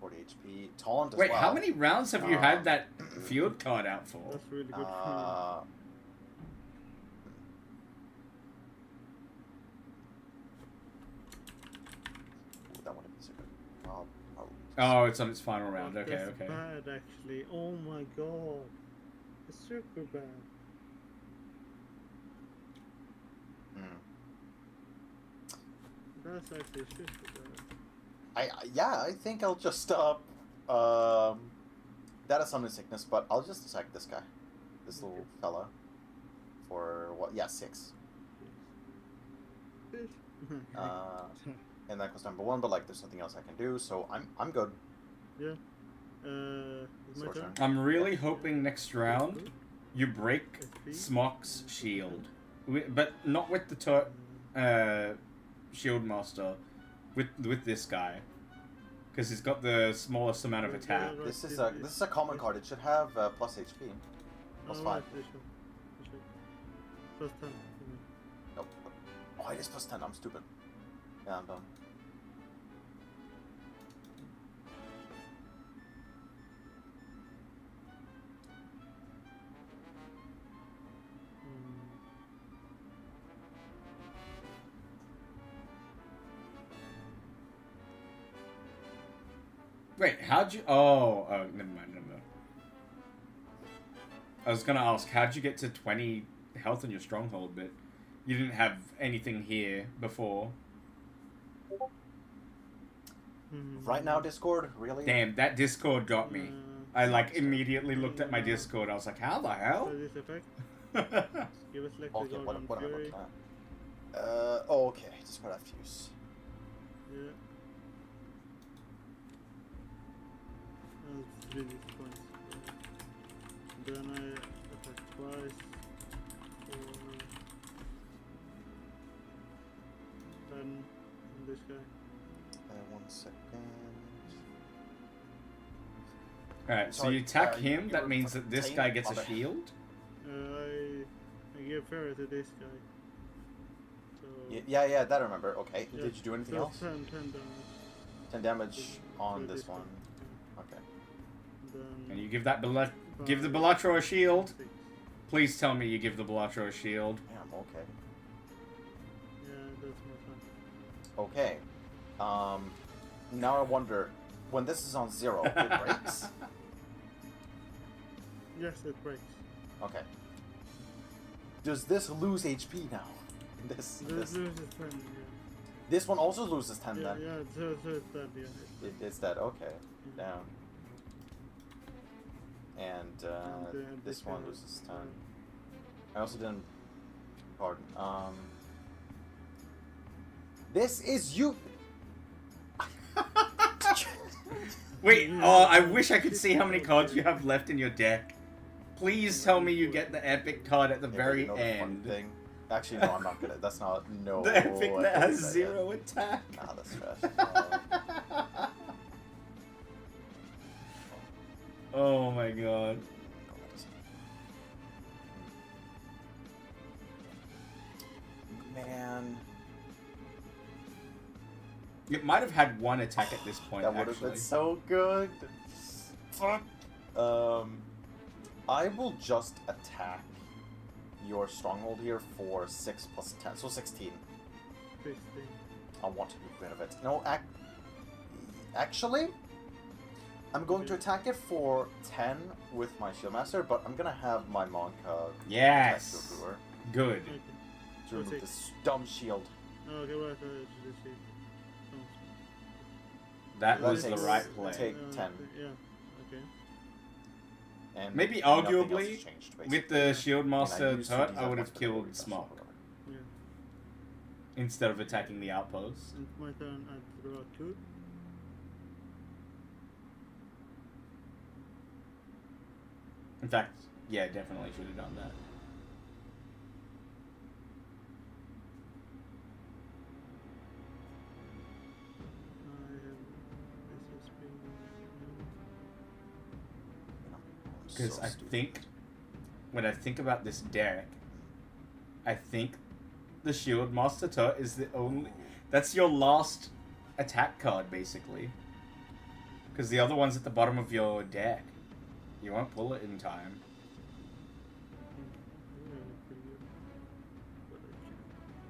Speaker 14: 40 HP. Taunt as
Speaker 1: Wait,
Speaker 14: well.
Speaker 1: how many rounds have you had that field card out for?
Speaker 10: That's really good.
Speaker 14: That wouldn't be so good.
Speaker 1: Oh, it's on its final round.
Speaker 10: That's
Speaker 1: Okay, okay.
Speaker 10: bad actually. Oh my god. It's super bad. That's actually super bad.
Speaker 14: I think I'll just that is summon sickness, but I'll just attack this guy, this little fella, for what? Yeah, 6. And that goes down by 1, but like there's nothing else I can do, so I'm good.
Speaker 10: Yeah. My turn.
Speaker 1: I'm really hoping next round you break Smock's shield. But not with the shield master. With this guy, because he's got the smallest amount of attack.
Speaker 14: This is a common card. It should have plus HP. Plus 5.
Speaker 10: Plus 10.
Speaker 14: Nope. Oh, it is plus 10. I'm stupid. Yeah, I'm dumb.
Speaker 1: Wait, how'd you... Oh, never mind. I was gonna ask, how'd you get to 20 health in your stronghold, but you didn't have anything here before.
Speaker 14: Right now, Discord? Really?
Speaker 1: Damn, that Discord got me. I, like, immediately looked at my Discord. I was like, how the hell?
Speaker 10: So this effect. Give us like
Speaker 14: Okay,
Speaker 10: the
Speaker 14: what
Speaker 10: Golden
Speaker 14: am I
Speaker 10: Fury.
Speaker 14: looking at? Oh, okay. Just put out fuse.
Speaker 10: Yeah. That's 3 points. Then I attack twice. For 10 on this guy.
Speaker 14: 1 second.
Speaker 1: Alright, so
Speaker 14: Sorry,
Speaker 1: you attack
Speaker 14: you
Speaker 1: him, that
Speaker 14: were
Speaker 1: means that this guy gets a
Speaker 14: Taint.
Speaker 1: shield?
Speaker 10: I give fairy to this guy. So
Speaker 14: Yeah, that I remember. Okay.
Speaker 10: yeah,
Speaker 14: Did you do anything
Speaker 10: so
Speaker 14: else?
Speaker 10: 10 damage.
Speaker 14: 10 damage on
Speaker 10: For
Speaker 14: this
Speaker 10: this
Speaker 14: one.
Speaker 10: guy.
Speaker 14: Okay.
Speaker 10: Then
Speaker 1: And you give that give the Belatro a shield? Please tell me you give the Belatro a shield.
Speaker 14: Yeah, I'm okay.
Speaker 10: yeah, that's my fun.
Speaker 14: Okay. Now I wonder, when this is on 0, it breaks?
Speaker 10: Yes, it breaks.
Speaker 14: Okay. Does this lose HP now? This
Speaker 10: This loses 10, yeah.
Speaker 14: This one also loses 10
Speaker 10: Yeah,
Speaker 14: then?
Speaker 10: yeah, so it's dead, yeah.
Speaker 14: It's dead, okay. Down. And this
Speaker 10: this
Speaker 14: one
Speaker 10: guy,
Speaker 14: loses 10. I also didn't... Pardon. This is you...
Speaker 1: Wait, oh, I wish I could see how many cards you have left in your deck. Please tell me you get the epic card at the very
Speaker 14: you know the fun
Speaker 1: end.
Speaker 14: thing? Actually, no, I'm not gonna. That's not. No.
Speaker 1: The epic
Speaker 14: I
Speaker 1: that
Speaker 14: can't
Speaker 1: has
Speaker 14: do that
Speaker 1: 0
Speaker 14: yet.
Speaker 1: attack.
Speaker 14: Nah, that's trash.
Speaker 1: Oh my god.
Speaker 14: Man.
Speaker 1: It might have had 1 attack at this point,
Speaker 14: That would have
Speaker 1: actually.
Speaker 14: been so good. Fuck. I will just attack your stronghold here for 6 plus 10, so 16.
Speaker 10: 16.
Speaker 14: I want to get rid of it. No, actually, I'm going to attack it for 10 with my Shieldmaster, but I'm gonna have my Monka
Speaker 1: Yes.
Speaker 14: attack Brewer
Speaker 1: Good.
Speaker 10: Okay.
Speaker 14: to remove this dumb shield.
Speaker 10: Oh, okay, right, this is
Speaker 1: That
Speaker 14: That
Speaker 1: was the
Speaker 14: takes-
Speaker 1: right play.
Speaker 14: Take 10.
Speaker 10: Yeah, okay.
Speaker 14: And
Speaker 1: Maybe
Speaker 14: nothing else
Speaker 1: arguably,
Speaker 14: has changed,
Speaker 1: with
Speaker 14: basically.
Speaker 1: the Shield
Speaker 14: And I
Speaker 1: Master
Speaker 14: used to
Speaker 1: turret,
Speaker 14: do
Speaker 1: I
Speaker 14: that
Speaker 1: would
Speaker 14: much
Speaker 1: have
Speaker 14: better
Speaker 1: killed
Speaker 14: with
Speaker 1: Smok
Speaker 14: Special.
Speaker 10: Yeah.
Speaker 1: instead of attacking the outpost.
Speaker 10: And my turn, I draw 2.
Speaker 1: In fact, yeah, definitely should have done that.
Speaker 10: I have SSP.
Speaker 1: Because I think, when I think about this deck, I think the Shield Master turret is the only... That's your last attack card, basically. Because the other one's at the bottom of your deck. You won't pull it in time.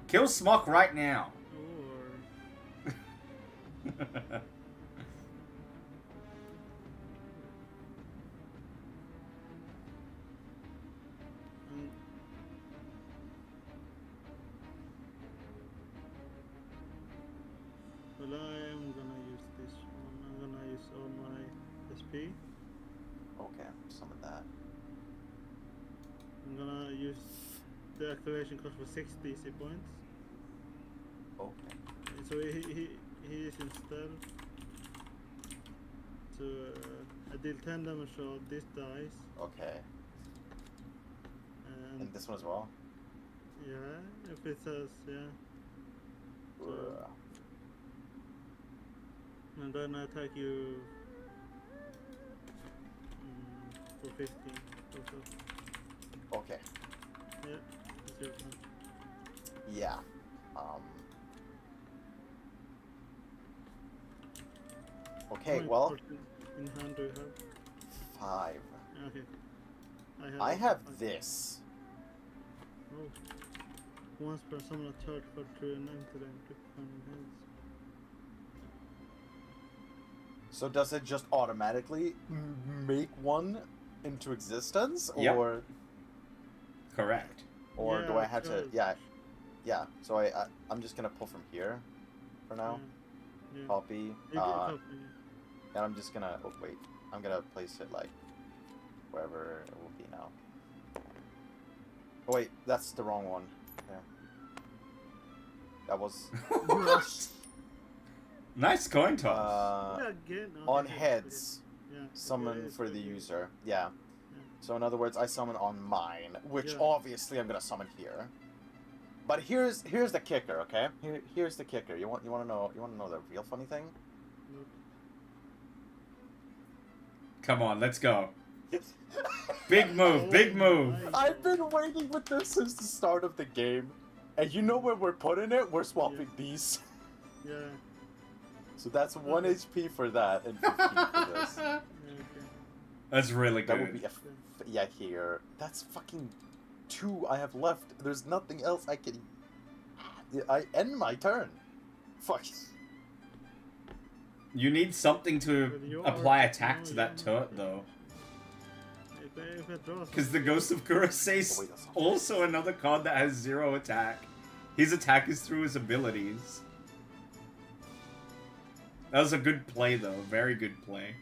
Speaker 1: Kill Smok right now.
Speaker 10: Well, I am gonna use this one. I'm gonna use all my SP.
Speaker 14: Okay, some of that.
Speaker 10: I'm gonna use the activation cost for 6 DC points.
Speaker 14: Okay.
Speaker 10: So he is instead. So I deal 10 damage on this dice.
Speaker 14: Okay.
Speaker 10: And
Speaker 14: this one as well?
Speaker 10: Yeah, if it says, yeah. So, and then I attack you for 15 or so.
Speaker 14: Okay.
Speaker 10: Yeah, it's your turn.
Speaker 14: Yeah.
Speaker 10: How
Speaker 14: Okay,
Speaker 10: many
Speaker 14: well,
Speaker 10: cards in hand do you have?
Speaker 14: 5.
Speaker 10: Okay.
Speaker 14: I have
Speaker 10: five.
Speaker 14: this.
Speaker 10: Oh. Once per summon a third card through an empty them to find hands.
Speaker 14: So does it just automatically make one into existence,
Speaker 1: Yep.
Speaker 14: or
Speaker 1: Correct.
Speaker 14: do
Speaker 10: Yeah,
Speaker 14: I have to?
Speaker 10: charge.
Speaker 14: Yeah. So I'm just gonna pull from here, for now.
Speaker 10: Yeah.
Speaker 14: Copy.
Speaker 10: You can copy.
Speaker 14: And I'm just gonna. Oh wait. I'm gonna place it like wherever it will be now. Oh wait, that's the wrong one. Yeah. That was.
Speaker 1: Nice coin toss.
Speaker 10: Yeah, again.
Speaker 14: On
Speaker 10: okay,
Speaker 14: heads.
Speaker 10: Yeah.
Speaker 14: Summon
Speaker 10: okay,
Speaker 14: for the
Speaker 10: okay.
Speaker 14: user. Yeah. So in other words, I summon on mine, which
Speaker 10: Yeah.
Speaker 14: obviously I'm gonna summon here. But here's the kicker, okay? Here's the kicker. You want to know the real funny thing?
Speaker 1: Come on, let's go. Big move, big move.
Speaker 14: I've been waiting with this since the start of the game, and you know where we're putting it? We're swapping these.
Speaker 10: Yeah.
Speaker 14: So that's 1 HP for that and 15 for this.
Speaker 10: Okay.
Speaker 1: That's really
Speaker 14: That
Speaker 1: good.
Speaker 14: would be yeah, here. That's fucking 2 I have left. There's nothing else I can. I end my turn. Fuck.
Speaker 1: You need something to
Speaker 10: But you
Speaker 1: apply
Speaker 10: are-
Speaker 1: attack
Speaker 10: no,
Speaker 1: to
Speaker 10: you
Speaker 1: that
Speaker 10: are
Speaker 1: turret,
Speaker 10: not.
Speaker 1: though.
Speaker 10: If I draw
Speaker 1: Because the Ghost of Kurosei is
Speaker 14: Wait, that's not-
Speaker 1: also another card that has 0 attack. His attack is through his abilities. That was a good play, though. Very good play.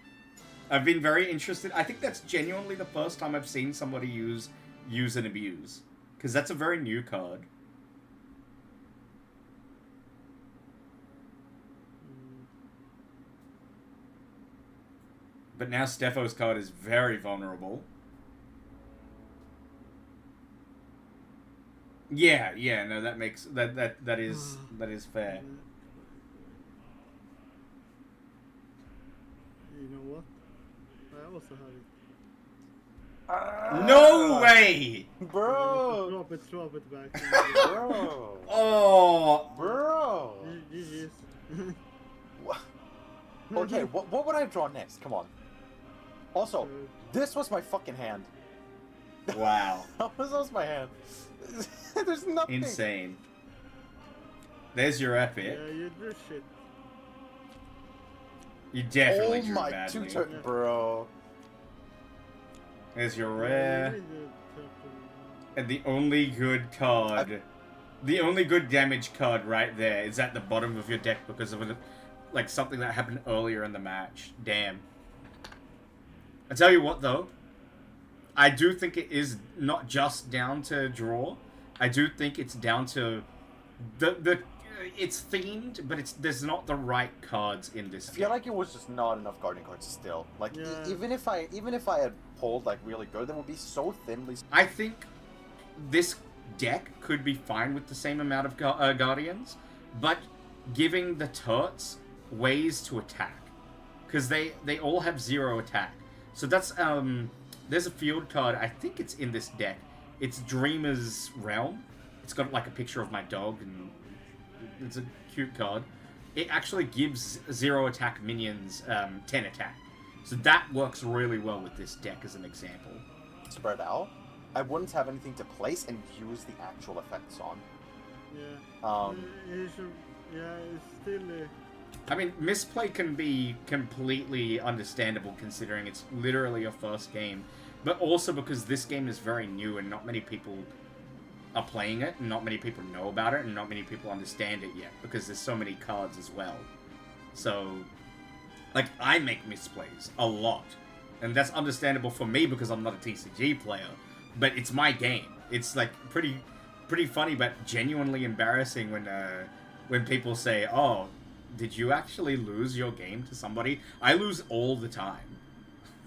Speaker 1: I've been very interested. I think that's genuinely the first time I've seen somebody use and abuse. Because that's a very new card. But now Stefo's card is very vulnerable. Yeah, no, that makes that is fair.
Speaker 10: You know what? I also have it.
Speaker 1: No way!
Speaker 14: Bro!
Speaker 10: Drop it back.
Speaker 14: Bro!
Speaker 1: Oh!
Speaker 14: Bro!
Speaker 10: GG's.
Speaker 14: Okay, what would I draw next? Come on. Also, this was my fucking hand.
Speaker 1: Wow.
Speaker 14: That was my hand. There's nothing.
Speaker 1: Insane. There's your epic.
Speaker 10: Yeah, you drew shit.
Speaker 1: You definitely
Speaker 14: Oh
Speaker 1: drew
Speaker 14: my
Speaker 1: badly.
Speaker 14: bro.
Speaker 1: There's your
Speaker 10: Yeah,
Speaker 1: rare.
Speaker 10: you really did turtle.
Speaker 1: And the only good card, the only good damage card right there is at the bottom of your deck because of like something that happened earlier in the match. Damn. I tell you what though, I do think it is not just down to draw. I do think it's down to it's themed, but there's not the right cards in this.
Speaker 14: I feel like it was just not enough guardian cards still. Like
Speaker 10: Yeah.
Speaker 14: even if I had pulled like really good, that would be so thinly.
Speaker 1: I think this deck could be fine with the same amount of guardians, but giving the turrets ways to attack, because they all have 0 attack. So that's there's a field card. I think it's in this deck. It's Dreamer's Realm. It's got like a picture of my dog, and it's a cute card. It actually gives 0 attack minions 10 attack. So that works really well with this deck as an example.
Speaker 14: Spread out. I wouldn't have anything to place and use the actual effects on.
Speaker 10: Yeah. You should, yeah, it's still.
Speaker 1: I mean, misplay can be completely understandable considering it's literally your first game, but also because this game is very new and not many people are playing it, and not many people know about it, and not many people understand it yet, because there's so many cards as well. So, like, I make misplays a lot, and that's understandable for me because I'm not a TCG player, but it's my game. It's, like, pretty funny, but genuinely embarrassing when people say, oh, did you actually lose your game to somebody? I lose all the time.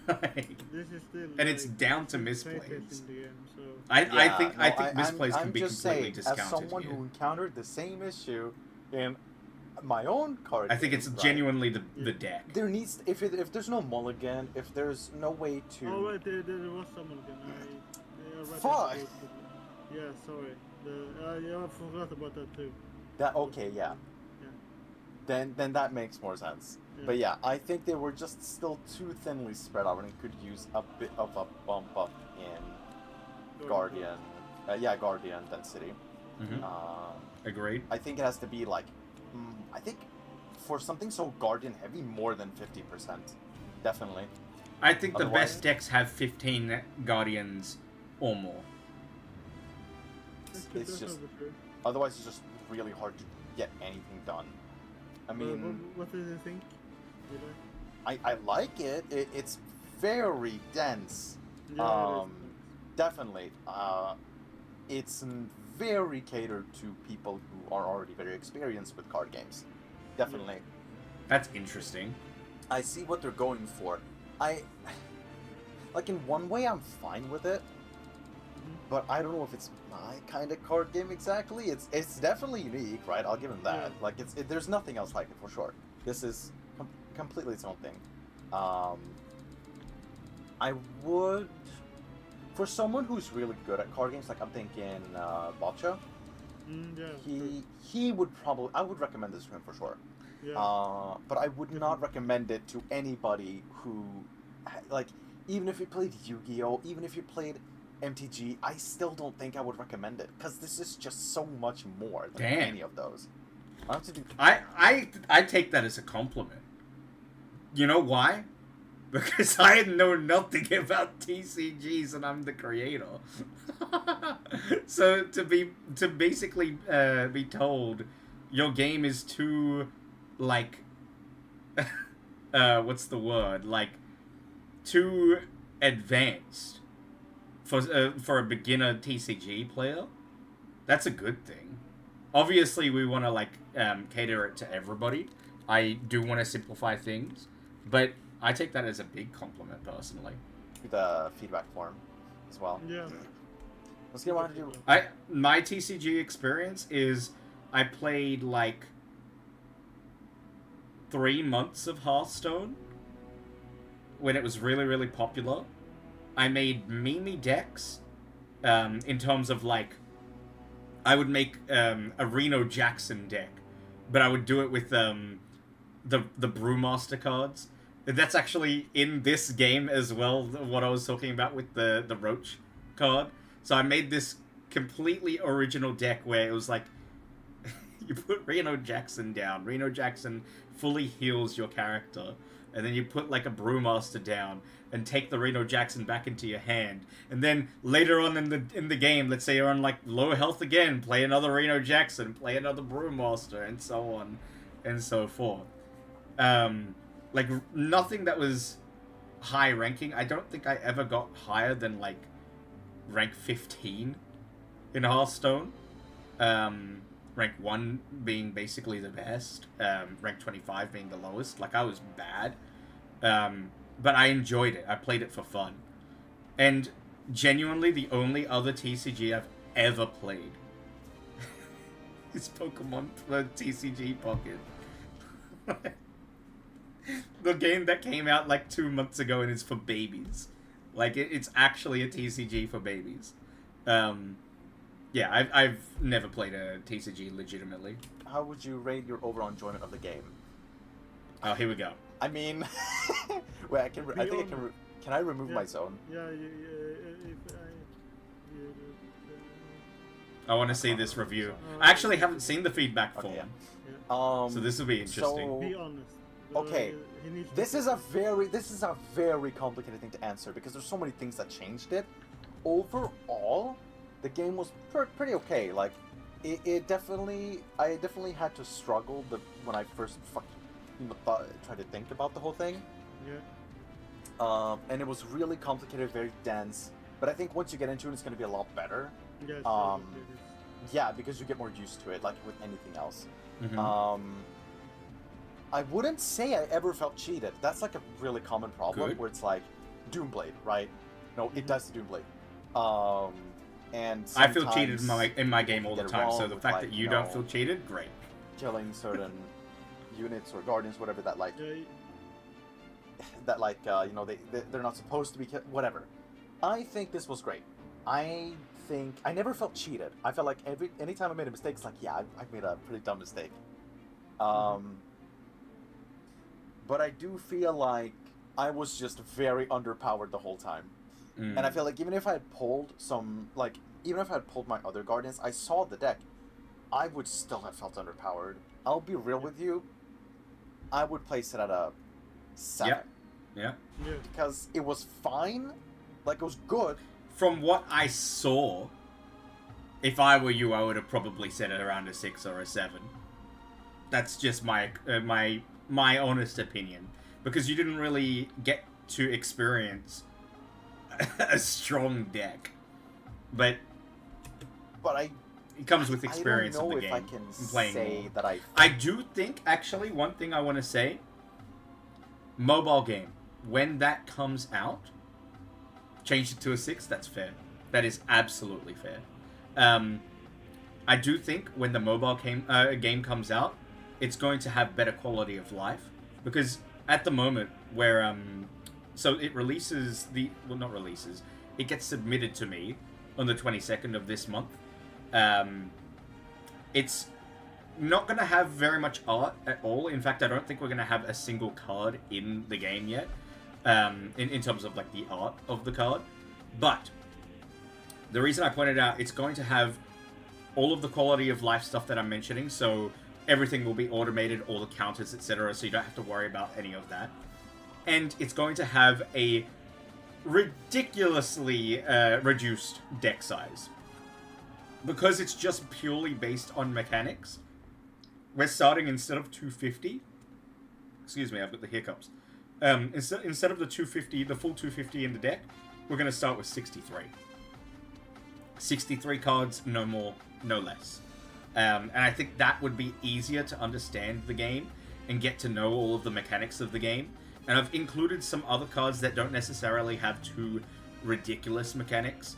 Speaker 10: This is still.
Speaker 1: And it's
Speaker 10: like,
Speaker 1: down to
Speaker 10: it's
Speaker 1: misplays.
Speaker 10: playtest in the game, so.
Speaker 1: I
Speaker 14: Yeah,
Speaker 1: think
Speaker 14: no,
Speaker 1: misplays
Speaker 14: I'm
Speaker 1: can be
Speaker 14: just
Speaker 1: completely
Speaker 14: saying,
Speaker 1: discounted.
Speaker 14: as someone
Speaker 1: here.
Speaker 14: who encountered the same issue in my own card
Speaker 1: I think
Speaker 14: game,
Speaker 1: it's
Speaker 14: right?
Speaker 1: genuinely the deck.
Speaker 14: There needs if there's no mulligan, if there's no way to.
Speaker 10: Oh right, there was someone again.
Speaker 14: Fuck.
Speaker 10: Yeah, sorry. Yeah, I forgot about that too.
Speaker 14: That okay, yeah. Then that makes more sense.
Speaker 10: Yeah.
Speaker 14: But yeah, I think they were just still too thinly spread out and could use a bit of a bump up in Guardian. Guardian density.
Speaker 1: Mhm. Agreed.
Speaker 14: I think it has to be like, I think for something so Guardian heavy, more than 50%. Definitely.
Speaker 1: I think the
Speaker 14: Otherwise-
Speaker 1: best decks have 15 Guardians or more.
Speaker 14: It's just otherwise it's just really hard to get anything done. I mean,
Speaker 10: what do you think? You like?
Speaker 14: I like it. It's very dense.
Speaker 10: Yeah,
Speaker 14: Definitely. It's very catered to people who are already very experienced with card games. Definitely.
Speaker 1: That's interesting.
Speaker 14: I see what they're going for. Like in one way I'm fine with it, but I don't know if it's my kind of card game exactly. It's definitely unique, right? I'll give them that.
Speaker 10: Yeah.
Speaker 14: Like there's nothing else like it for sure. This is completely its own thing. I would, for someone who's really good at card games, like I'm thinking Boccia.
Speaker 10: Yeah.
Speaker 14: He would probably, I would recommend this to him for sure.
Speaker 10: Yeah.
Speaker 14: But I would not recommend it to anybody who, like, even if you played Yu-Gi-Oh, even if you played MTG, I still don't think I would recommend it because this is just so much more than
Speaker 1: Damn.
Speaker 14: any of those. I have to do.
Speaker 1: I take that as a compliment. You know why? Because I know nothing about TCGs and I'm the creator. So to basically be told your game is too, like, what's the word? Like, too advanced for a beginner TCG player, that's a good thing. Obviously, we want to, like, cater it to everybody. I do want to simplify things, but I take that as a big compliment, personally.
Speaker 14: The feedback form as well.
Speaker 10: Yeah.
Speaker 14: Let's get on to do.
Speaker 1: My TCG experience is I played, like, 3 months of Hearthstone when it was really, really popular. I made meme decks in terms of, like, I would make a Reno Jackson deck, but I would do it with the Brewmaster cards. That's actually in this game as well, what I was talking about with the Roach card. So I made this completely original deck where it was like, you put Reno Jackson down. Reno Jackson fully heals your character. And then you put, like, a Brewmaster down and take the Reno Jackson back into your hand. And then later on in the game, let's say you're on, like, low health again, play another Reno Jackson, play another Brewmaster, and so on and so forth. Like, nothing that was high ranking. I don't think I ever got higher than, like, rank 15 in Hearthstone. Rank 1 being basically the best. Rank 25 being the lowest. Like, I was bad. But I enjoyed it. I played it for fun. And genuinely, the only other TCG I've ever played is Pokemon TCG Pocket. The game that came out, like, 2 months ago and is for babies. Like, it's actually a TCG for babies. Yeah, I've never played a TCG legitimately.
Speaker 14: How would you rate your overall enjoyment of the game?
Speaker 1: Oh, here we go.
Speaker 14: I mean, wait, I think I can. Can I remove my zone?
Speaker 10: Yeah,
Speaker 1: I want to see this review. I actually haven't seen the feedback form.
Speaker 14: Okay,
Speaker 1: So this will be interesting.
Speaker 10: Be honest.
Speaker 14: Okay, this is a very complicated thing to answer because there's so many things that changed it. Overall, the game was pretty okay. Like, I definitely had to struggle when I first tried to think about the whole thing.
Speaker 10: Yeah.
Speaker 14: And it was really complicated, very dense. But I think once you get into it, it's going to be a lot better.
Speaker 10: Yes,
Speaker 14: Yeah, because you get more used to it, like with anything else.
Speaker 1: Mhm.
Speaker 14: I wouldn't say I ever felt cheated. That's like a really common problem
Speaker 1: Good.
Speaker 14: where it's like, Doomblade, right? No, it does the Doomblade. And
Speaker 1: I feel cheated
Speaker 14: sometimes
Speaker 1: in my game all
Speaker 14: you
Speaker 1: the
Speaker 14: get it
Speaker 1: time, so
Speaker 14: wrong
Speaker 1: the
Speaker 14: with,
Speaker 1: fact
Speaker 14: like,
Speaker 1: that you
Speaker 14: know,
Speaker 1: don't feel cheated, great.
Speaker 14: killing certain units or guardians, whatever that like
Speaker 10: Yeah,
Speaker 14: that like you know they're not supposed to be whatever. I think this was great. I think I never felt cheated. I felt like anytime I made a mistake, it's like, yeah, I made a pretty dumb mistake. But I do feel like I was just very underpowered the whole time. And I feel like even if I had pulled even if I had pulled my other guardians, I saw the deck, I would still have felt underpowered. I'll be real with you. I would place it at a 7.
Speaker 1: Yeah.
Speaker 14: Because it was fine. Like, it was good.
Speaker 1: From what I saw, if I were you, I would have probably set it around a 6 or a 7. That's just my honest opinion. Because you didn't really get to experience a strong deck. But it comes with experience of the game.
Speaker 14: I don't know if I can
Speaker 1: playing
Speaker 14: say
Speaker 1: more.
Speaker 14: that
Speaker 1: I do think, actually, one thing I want to say, mobile game, when that comes out, change it to a 6, that's fair. That is absolutely fair. I do think when the mobile game comes out, it's going to have better quality of life. Because at the moment, where, so it releases it gets submitted to me on the 22nd of this month. It's not going to have very much art at all. In fact, I don't think we're going to have a single card in the game yet, in terms of like the art of the card. But the reason I pointed out, it's going to have all of the quality of life stuff that I'm mentioning, so everything will be automated, all the counters, etc., so you don't have to worry about any of that. And it's going to have a ridiculously reduced deck size. Because it's just purely based on mechanics, we're starting instead of 250. Excuse me, I've got the hiccups. Instead of the 250, the full 250 in the deck, we're going to start with 63. 63 cards, no more, no less. And I think that would be easier to understand the game and get to know all of the mechanics of the game. And I've included some other cards that don't necessarily have too ridiculous mechanics,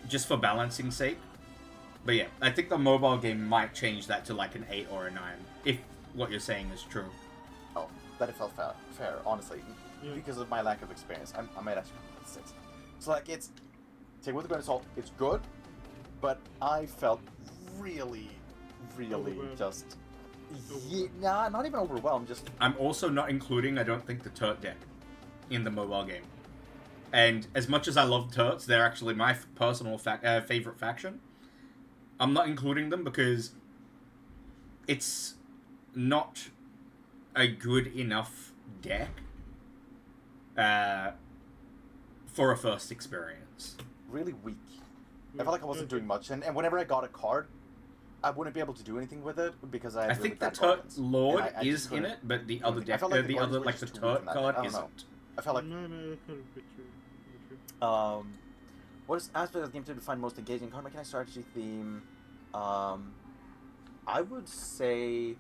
Speaker 1: just for balancing sake. But yeah, I think the mobile game might change that to like an 8 or a 9, if what you're saying is true.
Speaker 14: Oh, that it felt fair, honestly. Because of my lack of experience, I might actually put it 6. So like, it's, take with a grain of salt, it's good, but I felt really just, nah, not even overwhelmed, just...
Speaker 1: I'm also not including, I don't think, the Turt deck in the mobile game. And as much as I love Turts, they're actually my personal favorite faction. I'm not including them because it's not a good enough deck for a first experience.
Speaker 14: Really weak. I felt like I wasn't doing much, and whenever I got a card, I wouldn't be able to do anything with it because I had really
Speaker 1: think the
Speaker 14: bad
Speaker 1: Turt
Speaker 14: guardians.
Speaker 1: Lord
Speaker 14: And I
Speaker 1: is
Speaker 14: just
Speaker 1: in
Speaker 14: couldn't
Speaker 1: it, but the
Speaker 14: do
Speaker 1: other
Speaker 14: anything. I
Speaker 1: deck,
Speaker 14: felt like
Speaker 1: the other,
Speaker 14: guardians were
Speaker 1: like the
Speaker 14: just too weak
Speaker 1: Turt
Speaker 14: in that
Speaker 1: card
Speaker 14: deck. I don't know.
Speaker 1: isn't.
Speaker 14: I felt like...
Speaker 10: No, that could be true.
Speaker 14: What is aspect of the game to define most engaging card mechanic strategy theme? I would say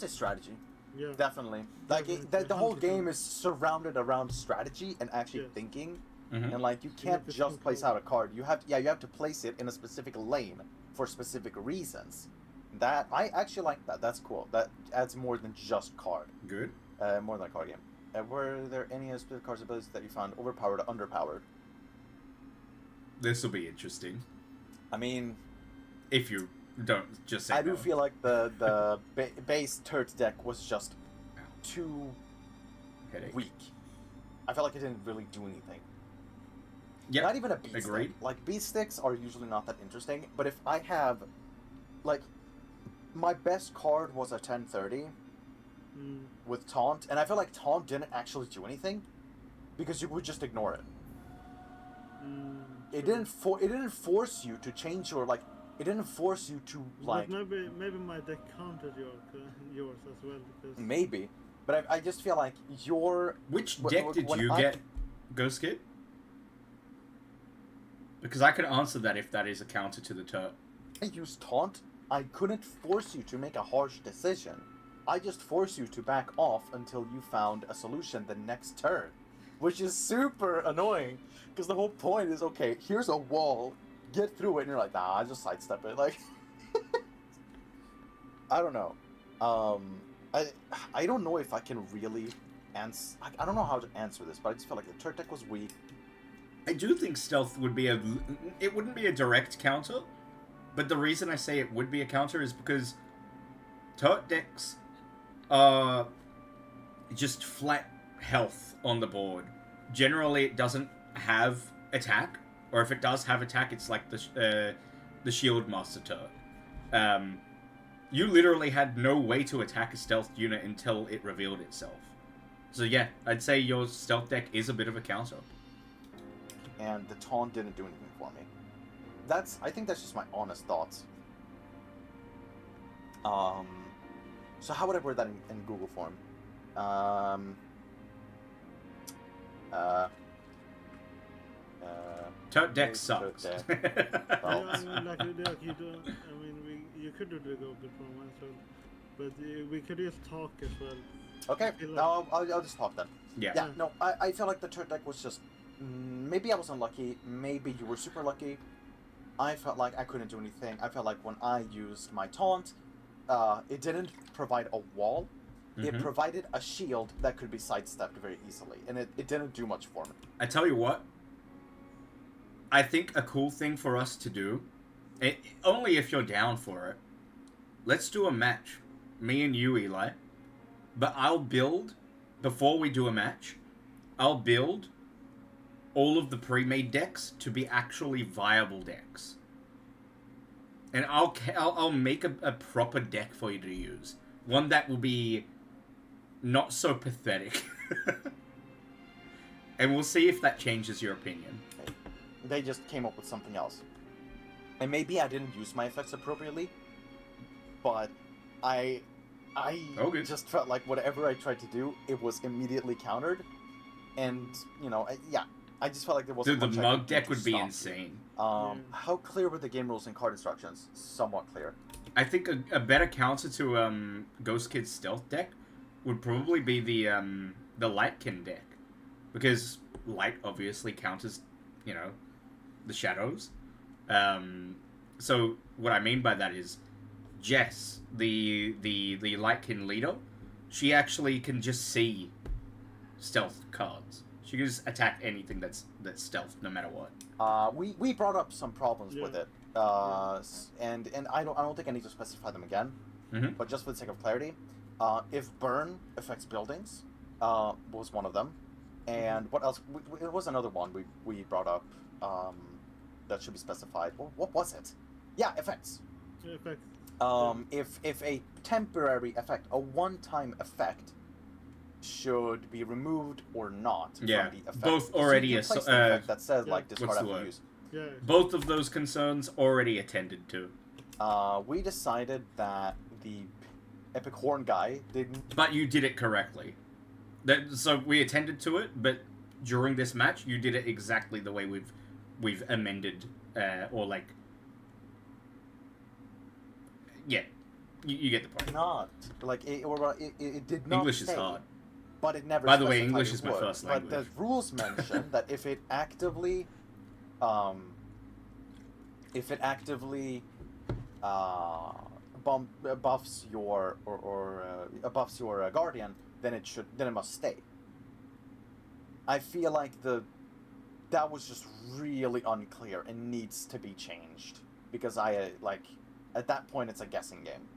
Speaker 14: strategy.
Speaker 10: Yeah.
Speaker 14: Definitely. Like the whole game is surrounded around strategy and actually thinking. And like you can't just place out a card. You have to place it in a specific lane for specific reasons. That I actually like that. That's cool. That adds more than just card.
Speaker 1: Good.
Speaker 14: More than a card game. Were there any specific cards abilities that you found overpowered or underpowered?
Speaker 1: This will be interesting.
Speaker 14: I mean,
Speaker 1: if you don't just say
Speaker 14: I
Speaker 1: no.
Speaker 14: do feel like the base Turds deck was just too weak. I felt like it didn't really do anything.
Speaker 1: Yeah,
Speaker 14: not even a beast
Speaker 1: agreed.
Speaker 14: stick. Like beast sticks are usually not that interesting, but if I have, like, my best card was a 1030 with taunt, and I feel like taunt didn't actually do anything because you would just ignore it. It didn't force you to change your It didn't force you to like.
Speaker 10: But maybe my deck countered yours as well. Because...
Speaker 14: Maybe, but I just feel like your.
Speaker 1: Which deck did you get, Ghost Kid? Because I can answer that if that is a counter to the Turt.
Speaker 14: I used taunt. I couldn't force you to make a harsh decision. I just force you to back off until you found a solution the next turn. Which is super annoying, because the whole point is, okay, here's a wall, get through it, and you're like, nah, I just sidestep it. Like, I don't know. I don't know if I can really answer. I don't know how to answer this, but I just felt like the turret deck was weak.
Speaker 1: I do think stealth would be it wouldn't be a direct counter, but the reason I say it would be a counter is because turret decks are just flat health on the board. Generally, it doesn't have attack, or if it does have attack, it's like the Shield Master turret. You literally had no way to attack a stealth unit until it revealed itself. So yeah, I'd say your stealth deck is a bit of a counter.
Speaker 14: And the taunt didn't do anything for me. I think that's just my honest thoughts. So how would I word that in Google form?
Speaker 1: Turret deck sucks.
Speaker 10: Yeah, I mean, like you don't. I mean, you could do the Google form as well, but we could just talk as well.
Speaker 14: Okay, no, I'll just talk then.
Speaker 1: Yeah.
Speaker 14: No, I feel like the turret deck was just... maybe I was unlucky, maybe you were super lucky. I felt like I couldn't do anything. I felt like when I used my taunt, it didn't provide a wall. It provided a shield that could be sidestepped very easily, and it didn't do much for me.
Speaker 1: I tell you what, I think a cool thing for us to do, only if you're down for it, let's do a match. Me and you, Eli. But I'll build, before we do a match, I'll build all of the pre-made decks to be actually viable decks. And I'll make a proper deck for you to use. One that will be not so pathetic. And we'll see if that changes your opinion.
Speaker 14: They just came up with something else. And maybe I didn't use my effects appropriately, but I just felt like whatever I tried to do, it was immediately countered. And, you know, I just felt like there wasn't
Speaker 1: Dude,
Speaker 14: much
Speaker 1: the
Speaker 14: I could
Speaker 1: mug
Speaker 14: do
Speaker 1: deck
Speaker 14: to
Speaker 1: would be
Speaker 14: stop
Speaker 1: insane.
Speaker 14: How clear were the game rules and card instructions? Somewhat clear.
Speaker 1: I think a better counter to Ghost Kid's stealth deck would probably be the Lightkin deck. Because light obviously counters, you know, the shadows. So what I mean by that is Jess, the Lightkin leader, she actually can just see stealth cards. She can just attack anything that's stealth, no matter what.
Speaker 14: We brought up some problems with it, and I don't think I need to specify them again. But just for the sake of clarity, if burn affects buildings, was one of them, and what else? It was another one we brought up that should be specified. What was it? Yeah, effects.
Speaker 10: Effects.
Speaker 14: If a temporary effect, a one-time effect, should be removed or not from the effect.
Speaker 1: Both already
Speaker 14: effect that says like discard after use.
Speaker 10: Yeah.
Speaker 1: Both of those concerns already attended to.
Speaker 14: We decided that the Epic Horn guy didn't.
Speaker 1: But you did it correctly. So we attended to it, but during this match, you did it exactly the way we've amended, or like. Yeah, you get the point.
Speaker 14: Not like it did not.
Speaker 1: English
Speaker 14: say,
Speaker 1: is hard.
Speaker 14: But it never.
Speaker 1: By the way,
Speaker 14: specified
Speaker 1: English
Speaker 14: it
Speaker 1: is my
Speaker 14: would.
Speaker 1: first language.
Speaker 14: But the rules mention that if it actively, buffs your buffs your guardian, then it must stay. I feel like that was just really unclear and needs to be changed because at that point it's a guessing game.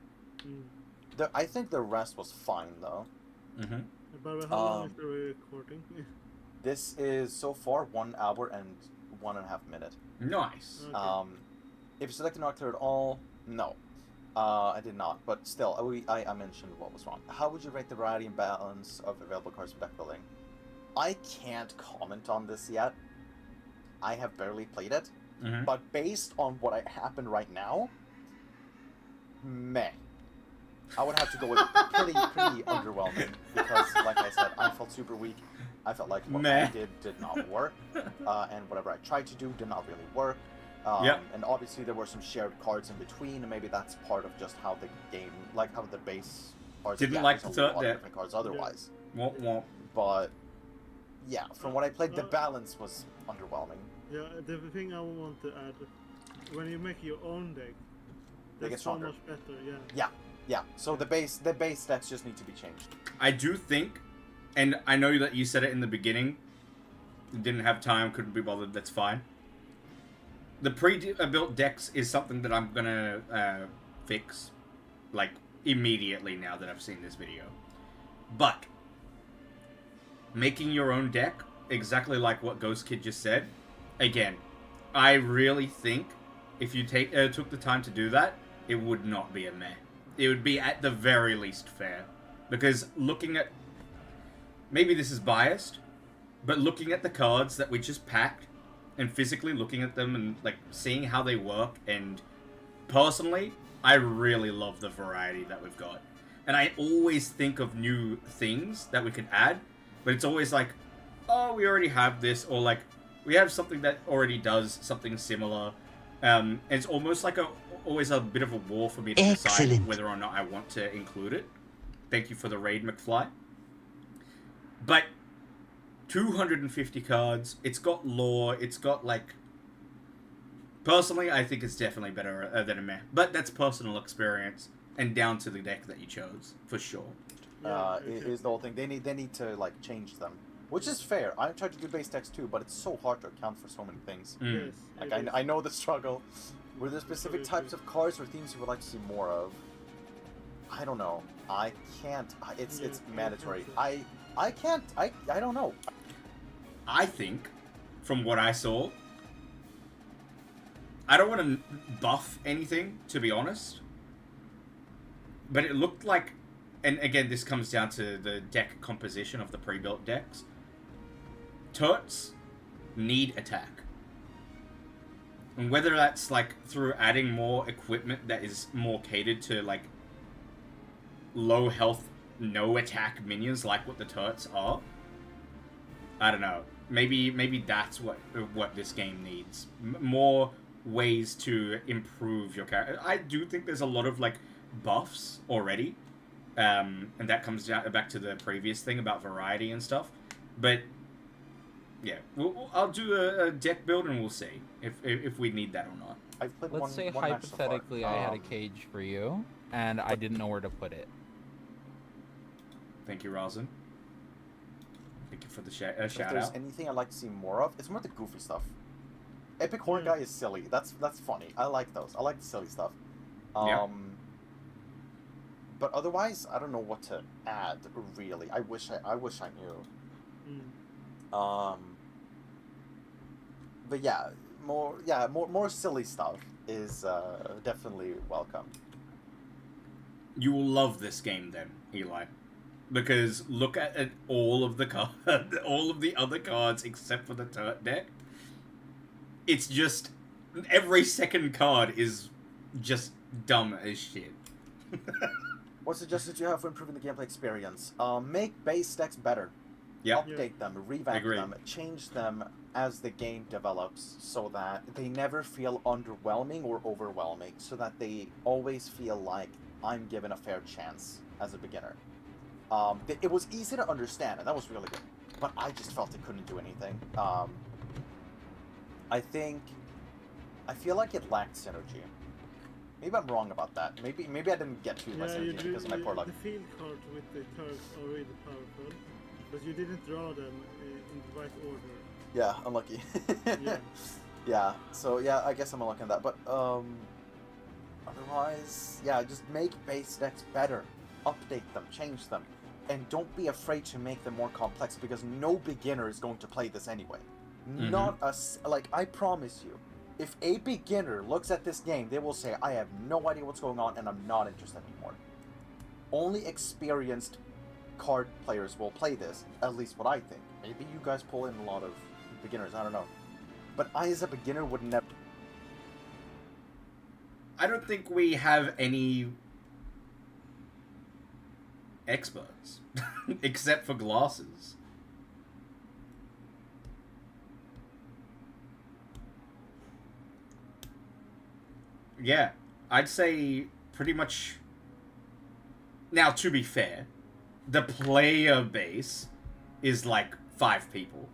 Speaker 14: I think the rest was fine though.
Speaker 10: But how long is the recording?
Speaker 14: This is so far 1 hour and 1.5 minutes.
Speaker 1: Nice.
Speaker 14: Okay. If you selected not clear at all, no. I did not, but still, I mentioned what was wrong. How would you rate the variety and balance of available cards for deck building? I can't comment on this yet. I have barely played it, but based on what happened right now, meh. I would have to go with pretty underwhelming because, like I said, I felt super weak. I felt like what I did not work, and whatever I tried to do did not really work. And obviously there were some shared cards in between, and maybe that's part of just how the game, like how the base cards.
Speaker 1: Didn't
Speaker 14: Yeah,
Speaker 1: like
Speaker 14: there's
Speaker 1: the
Speaker 14: a
Speaker 1: third
Speaker 14: lot of
Speaker 1: deck.
Speaker 14: different cards otherwise.
Speaker 1: Womp womp.
Speaker 14: But yeah, from what I played, the balance was underwhelming.
Speaker 10: Yeah, the thing I want to add, when you make your own deck,
Speaker 14: They get
Speaker 10: that's so
Speaker 14: stronger.
Speaker 10: much better. Yeah.
Speaker 14: Yeah, yeah. So the base decks just need to be changed.
Speaker 1: I do think, and I know that you said it in the beginning, didn't have time, couldn't be bothered, that's fine. The pre-built decks is something that I'm gonna fix, like, immediately now that I've seen this video. But, making your own deck, exactly like what Ghost Kid just said, again, I really think if you took the time to do that, it would not be a meh. It would be at the very least fair. Because looking at, maybe this is biased, but looking at the cards that we just packed, and physically looking at them and like seeing how they work, and personally, I really love the variety that we've got. And I always think of new things that we could add, but it's always like, oh, we already have this, or like, we have something that already does something similar. And it's almost like always a bit of a war for me to decide whether or not I want to include it. Thank you for the raid, McFly. But 250 cards, it's got lore, it's got like... Personally, I think it's definitely better than a meh. But that's personal experience, and down to the deck that you chose, for sure.
Speaker 14: Is the whole thing. They need to like change them, which is fair. I tried to do base decks too, but it's so hard to account for so many things.
Speaker 1: Mm.
Speaker 10: Yes,
Speaker 14: Like I know the struggle. Were there specific types of cards or themes you would like to see more of? I don't know. I can't. It's mandatory. I can't. I don't know.
Speaker 1: I think, from what I saw, I don't want to buff anything, to be honest. But it looked like, and again, this comes down to the deck composition of the pre-built decks. Turts need attack. And whether that's like through adding more equipment that is more catered to like low health, no attack minions like what the turrets are. I don't know. Maybe that's what this game needs. More ways to improve your character. I do think there's a lot of like buffs already, and that comes down back to the previous thing about variety and stuff. But yeah, I'll do a deck build and we'll see if we need that or not.
Speaker 14: I've played
Speaker 13: Let's say hypothetically I had a cage for you, and I didn't know where to put it.
Speaker 1: Thank you, Rosin. Thank you for the shout
Speaker 14: If there's
Speaker 1: out.
Speaker 14: anything I'd like to see more of, it's more the goofy stuff. Epic Horn Guy is silly. That's funny. I like those. I like the silly stuff.
Speaker 1: Yeah.
Speaker 14: But otherwise, I don't know what to add. Really, I wish I knew. But yeah, more silly stuff is definitely welcome.
Speaker 1: You will love this game then, Eli. Because look at all of the all of the other cards except for the turret deck. It's just every second card is just dumb as shit.
Speaker 14: What suggestions do you have for improving the gameplay experience? Make base decks better.
Speaker 1: Yeah.
Speaker 14: Update them, revamp
Speaker 1: Agreed.
Speaker 14: them, change them as the game develops so that they never feel underwhelming or overwhelming, so that they always feel like I'm given a fair chance as a beginner. It was easy to understand, and that was really good, but I just felt it couldn't do anything. I feel like it lacked synergy. Maybe I'm wrong about that. Maybe I didn't get to my synergy because of my poor luck.
Speaker 10: The field cards with the turrets are really powerful, but you didn't draw them in the right order.
Speaker 14: Yeah, unlucky.
Speaker 10: Yeah.
Speaker 14: Yeah, so yeah, I guess I'm unlucky on that, but otherwise, yeah, just make base decks better. Update them, change them, and don't be afraid to make them more complex, because no beginner is going to play this anyway.
Speaker 1: Mm-hmm.
Speaker 14: Not us. Like, I promise you, if a beginner looks at this game, they will say, I have no idea what's going on and I'm not interested anymore. Only experienced card players will play this, at least what I think. Maybe you guys pull in a lot of beginners, I don't know. But I, as a beginner, would never...
Speaker 1: I don't think we have any experts, except for glasses. Yeah, I'd say pretty much Now, to be fair, the player base is like 5 people.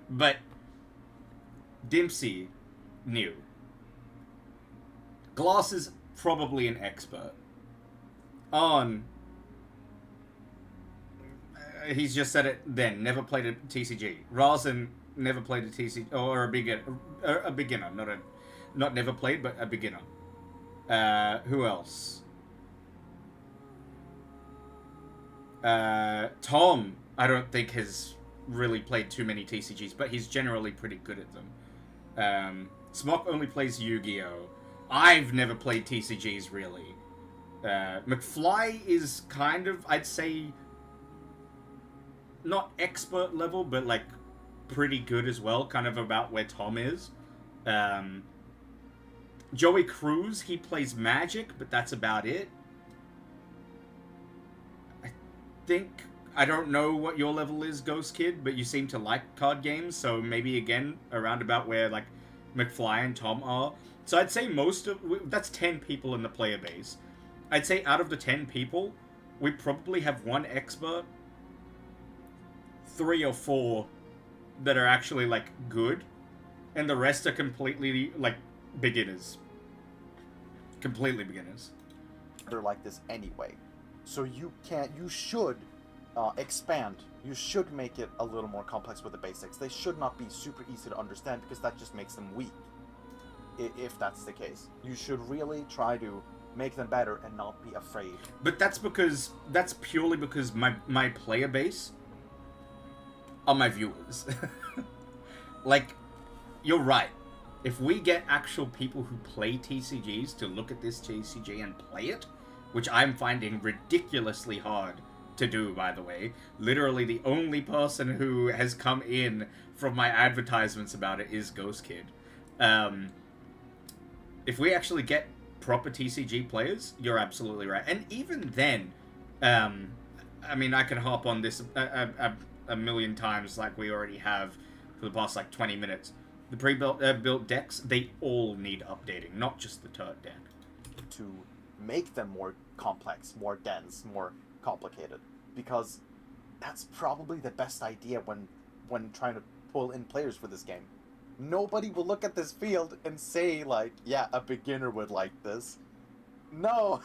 Speaker 1: But Dempsey knew. Glass is probably an expert. On... he's just said it then. Never played a TCG. Razen never played a TCG, or a beginner, not never played, but a beginner. Who else? Tom, I don't think has really played too many TCGs, but he's generally pretty good at them. Smock only plays Yu-Gi-Oh! I've never played TCGs, really. McFly is kind of, I'd say, not expert level, but, like, pretty good as well, kind of about where Tom is. Joey Cruz, he plays Magic, but that's about it. I don't know what your level is, Ghost Kid, but you seem to like card games, so maybe, again, around about where, like, McFly and Tom are. So I'd say that's 10 people in the player base. I'd say out of the 10 people, we probably have 1 expert, 3 or 4 that are actually, like, good, and the rest are completely, like, beginners. Completely beginners.
Speaker 14: They're like this anyway. So you should expand. You should make it a little more complex with the basics. They should not be super easy to understand, because that just makes them weak. If that's the case. You should really try to make them better and not be afraid.
Speaker 1: But that's purely because my player base are my viewers. Like, you're right. If we get actual people who play TCGs to look at this TCG and play it, which I'm finding ridiculously hard to do, by the way. Literally the only person who has come in from my advertisements about it is Ghost Kid. If we actually get proper TCG players, you're absolutely right. And even then, I mean, I can hop on this a million times like we already have for the past, like, 20 minutes. The pre-built built decks, they all need updating, not just the turret deck.
Speaker 14: To make them more complex, more dense, more complicated. Because that's probably the best idea when trying to pull in players for this game. Nobody will look at this field and say, like, yeah, a beginner would like this. No.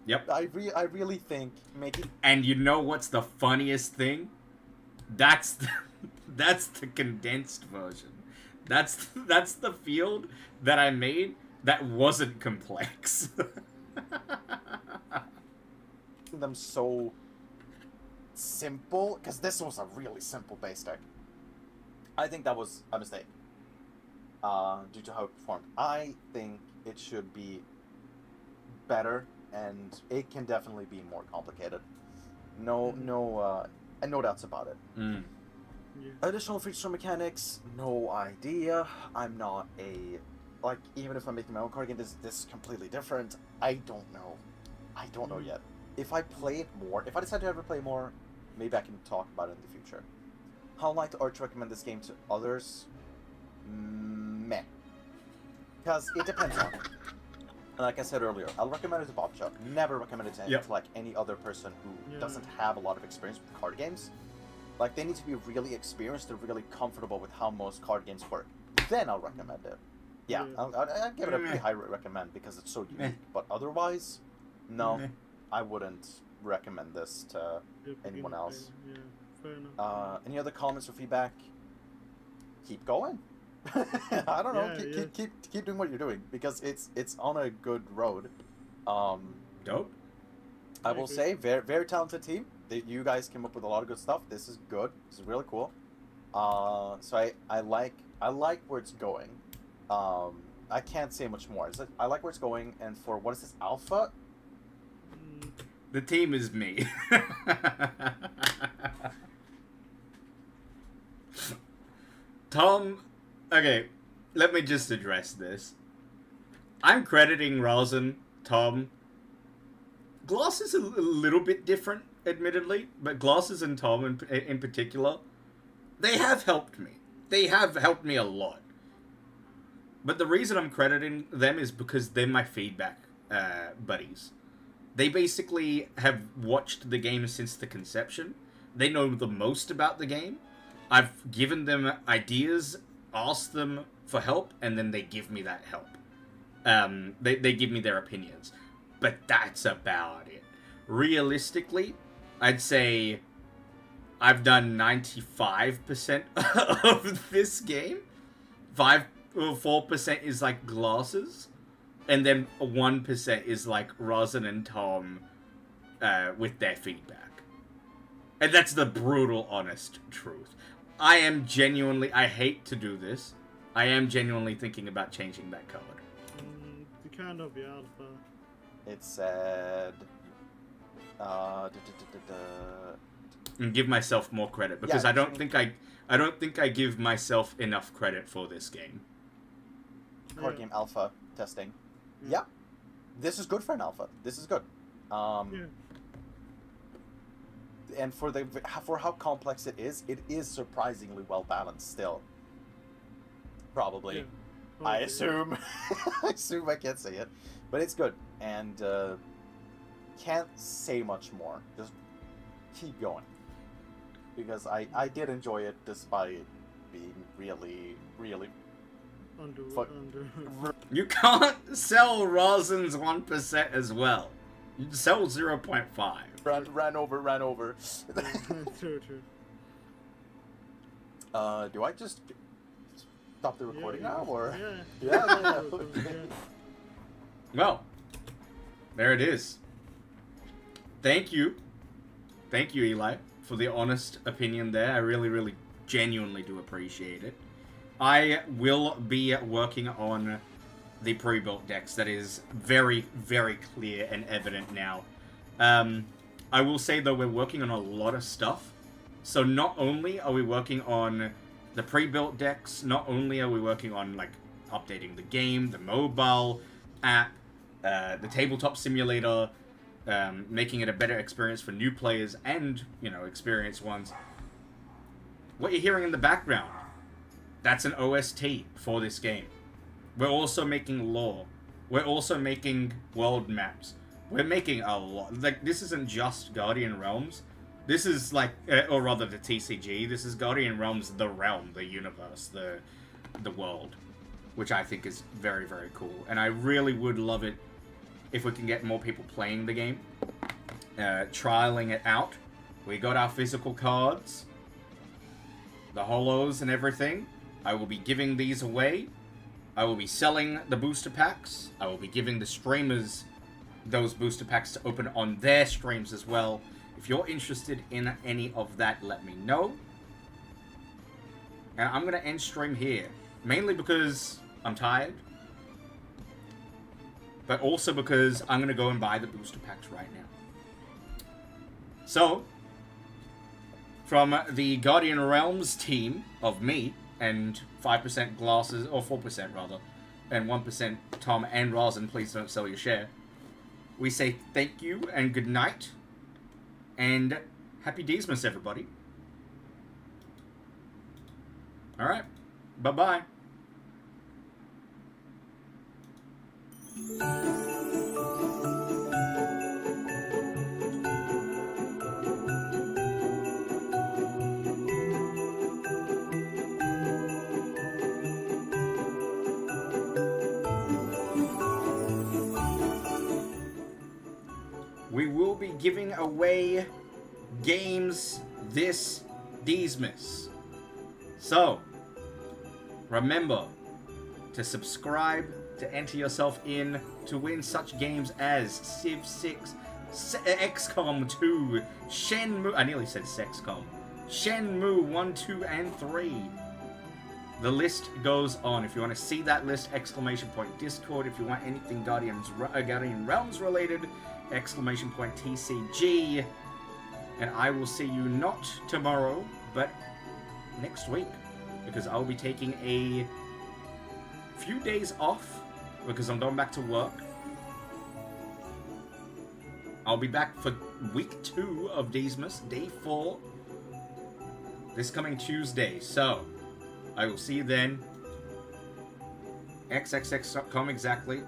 Speaker 1: Yep.
Speaker 14: I really think making...
Speaker 1: And you know what's the funniest thing? That's the condensed version. That's the field that I made that wasn't complex.
Speaker 14: them so simple, because this was a really simple base deck. I think that was a mistake. Due to how it performed. I think it should be better, and it can definitely be more complicated. No doubts about it.
Speaker 1: Mm.
Speaker 10: Yeah.
Speaker 14: Additional features or mechanics, no idea. I'm not like, even if I'm making my own card game, this is completely different. I don't know. I don't know yet. If I play it more, if I decide to ever play more, maybe I can talk about it in the future. How like to urge recommend this game to others? Meh. Because it depends on it. And like I said earlier, I'll recommend it to Bob Chuck. Never recommend it to like any other person who doesn't have a lot of experience with card games. Like, they need to be really experienced and really comfortable with how most card games work. Then I'll recommend it. Yeah, I'll give it a pretty high recommend because it's so unique. But otherwise, no, I wouldn't recommend this to anyone else.
Speaker 10: Yeah, fair enough.
Speaker 14: Any other comments or feedback? Keep going. I don't know. Keep doing what you're doing because it's on a good road.
Speaker 1: Dope.
Speaker 14: I will say, very very talented team. You guys came up with a lot of good stuff. This is good. This is really cool. So I like where it's going. I can't say much more. I like where it's going, and for what is this, alpha?
Speaker 1: The team is me. Tom, okay, let me just address this. I'm crediting Razen, Tom. Glass is a little bit different, admittedly, but Glasses and Tom in particular, they have helped me. They have helped me a lot. But the reason I'm crediting them is because they're my feedback buddies. They basically have watched the game since the conception. They know the most about the game. I've given them ideas, asked them for help, and then they give me that help. They give me their opinions. But that's about it. Realistically, I'd say I've done 95% of this game. 4% is like glasses. And then 1% is like Rosin and Tom with their feedback. And that's the brutal, honest truth. I hate to do this. I am genuinely thinking about changing that code.
Speaker 10: The kind of the alpha.
Speaker 14: It said...
Speaker 1: And give myself more credit, because
Speaker 14: Yeah,
Speaker 1: I don't think I give myself enough credit for this game.
Speaker 14: Core game alpha testing. Yeah. This is good for an alpha. This is good. And for how complex it is surprisingly well balanced still. Probably.
Speaker 10: Yeah.
Speaker 14: I assume. I assume I can't say it. But it's good. And can't say much more. Just keep going. Because I did enjoy it despite being really, really...
Speaker 1: You can't sell Rosin's 1% as well. You sell 0.5.
Speaker 14: Ran over.
Speaker 10: True.
Speaker 14: Do I just stop the recording now, or?
Speaker 10: Yeah.
Speaker 1: Well, there it is. Thank you, Eli, for the honest opinion there. I really, really, genuinely do appreciate it. I will be working on the pre-built decks. That is very, very clear and evident now. I will say, though, we're working on a lot of stuff. So not only are we working on the pre-built decks, not only are we working on, like, updating the game, the mobile app, the tabletop simulator, making it a better experience for new players and, you know, experienced ones. What you're hearing in the background, that's an OST for this game. We're also making lore. We're also making world maps. We're making a lot. Like, this isn't just Guardian Realms. This is like, or rather the TCG. This is Guardian Realms, the realm, the universe, the world. Which I think is very, very cool. And I really would love it if we can get more people playing the game. Trialing it out. We got our physical cards. The holos and everything. I will be giving these away. I will be selling the booster packs. I will be giving the streamers those booster packs to open on their streams as well. If you're interested in any of that, let me know. And I'm going to end stream here. Mainly because I'm tired. But also because I'm going to go and buy the booster packs right now. So, from the Guardian Realms team of me, and 5% glasses, or 4% rather, and 1% Tom and Rosin, please don't sell your share. We say thank you and good night, and happy DeeZmas, everybody. Alright, bye-bye. We will be giving away games this DeeZmas. So, remember to subscribe to enter yourself in to win such games as Civ 6, XCOM 2, Shenmue... I nearly said Sexcom. Shenmue 1, 2, and 3. The list goes on. If you want to see that list, exclamation point Discord. If you want anything Guardian Realms related, exclamation point TCG. And I will see you not tomorrow, but next week. Because I'll be taking a few days off because I'm going back to work. I'll be back for week 2 of DeeZmas, day 4, this coming Tuesday. So, I will see you then. XXX.com exactly.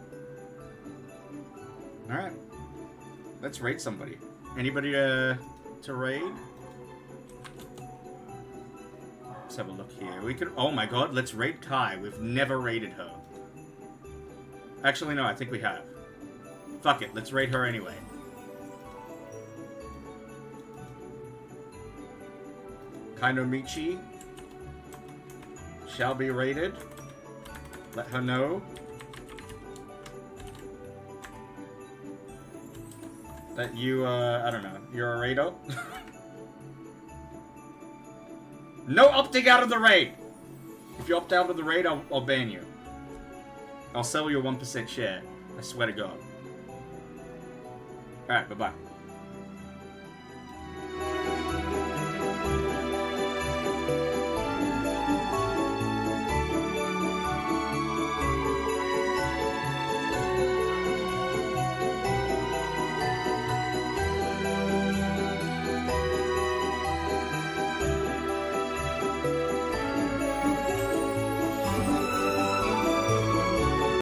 Speaker 1: Alright. Let's raid somebody. Anybody to raid? Let's have a look here. We could. Oh my god, let's raid Kai. We've never raided her. Actually, no, I think we have. Fuck it, let's raid her anyway. Kainomichi shall be raided. Let her know that you, I don't know, you're a raider. No opting out of the raid! If you opt out of the raid, I'll ban you. I'll sell you a 1% share. I swear to God. Alright, bye-bye.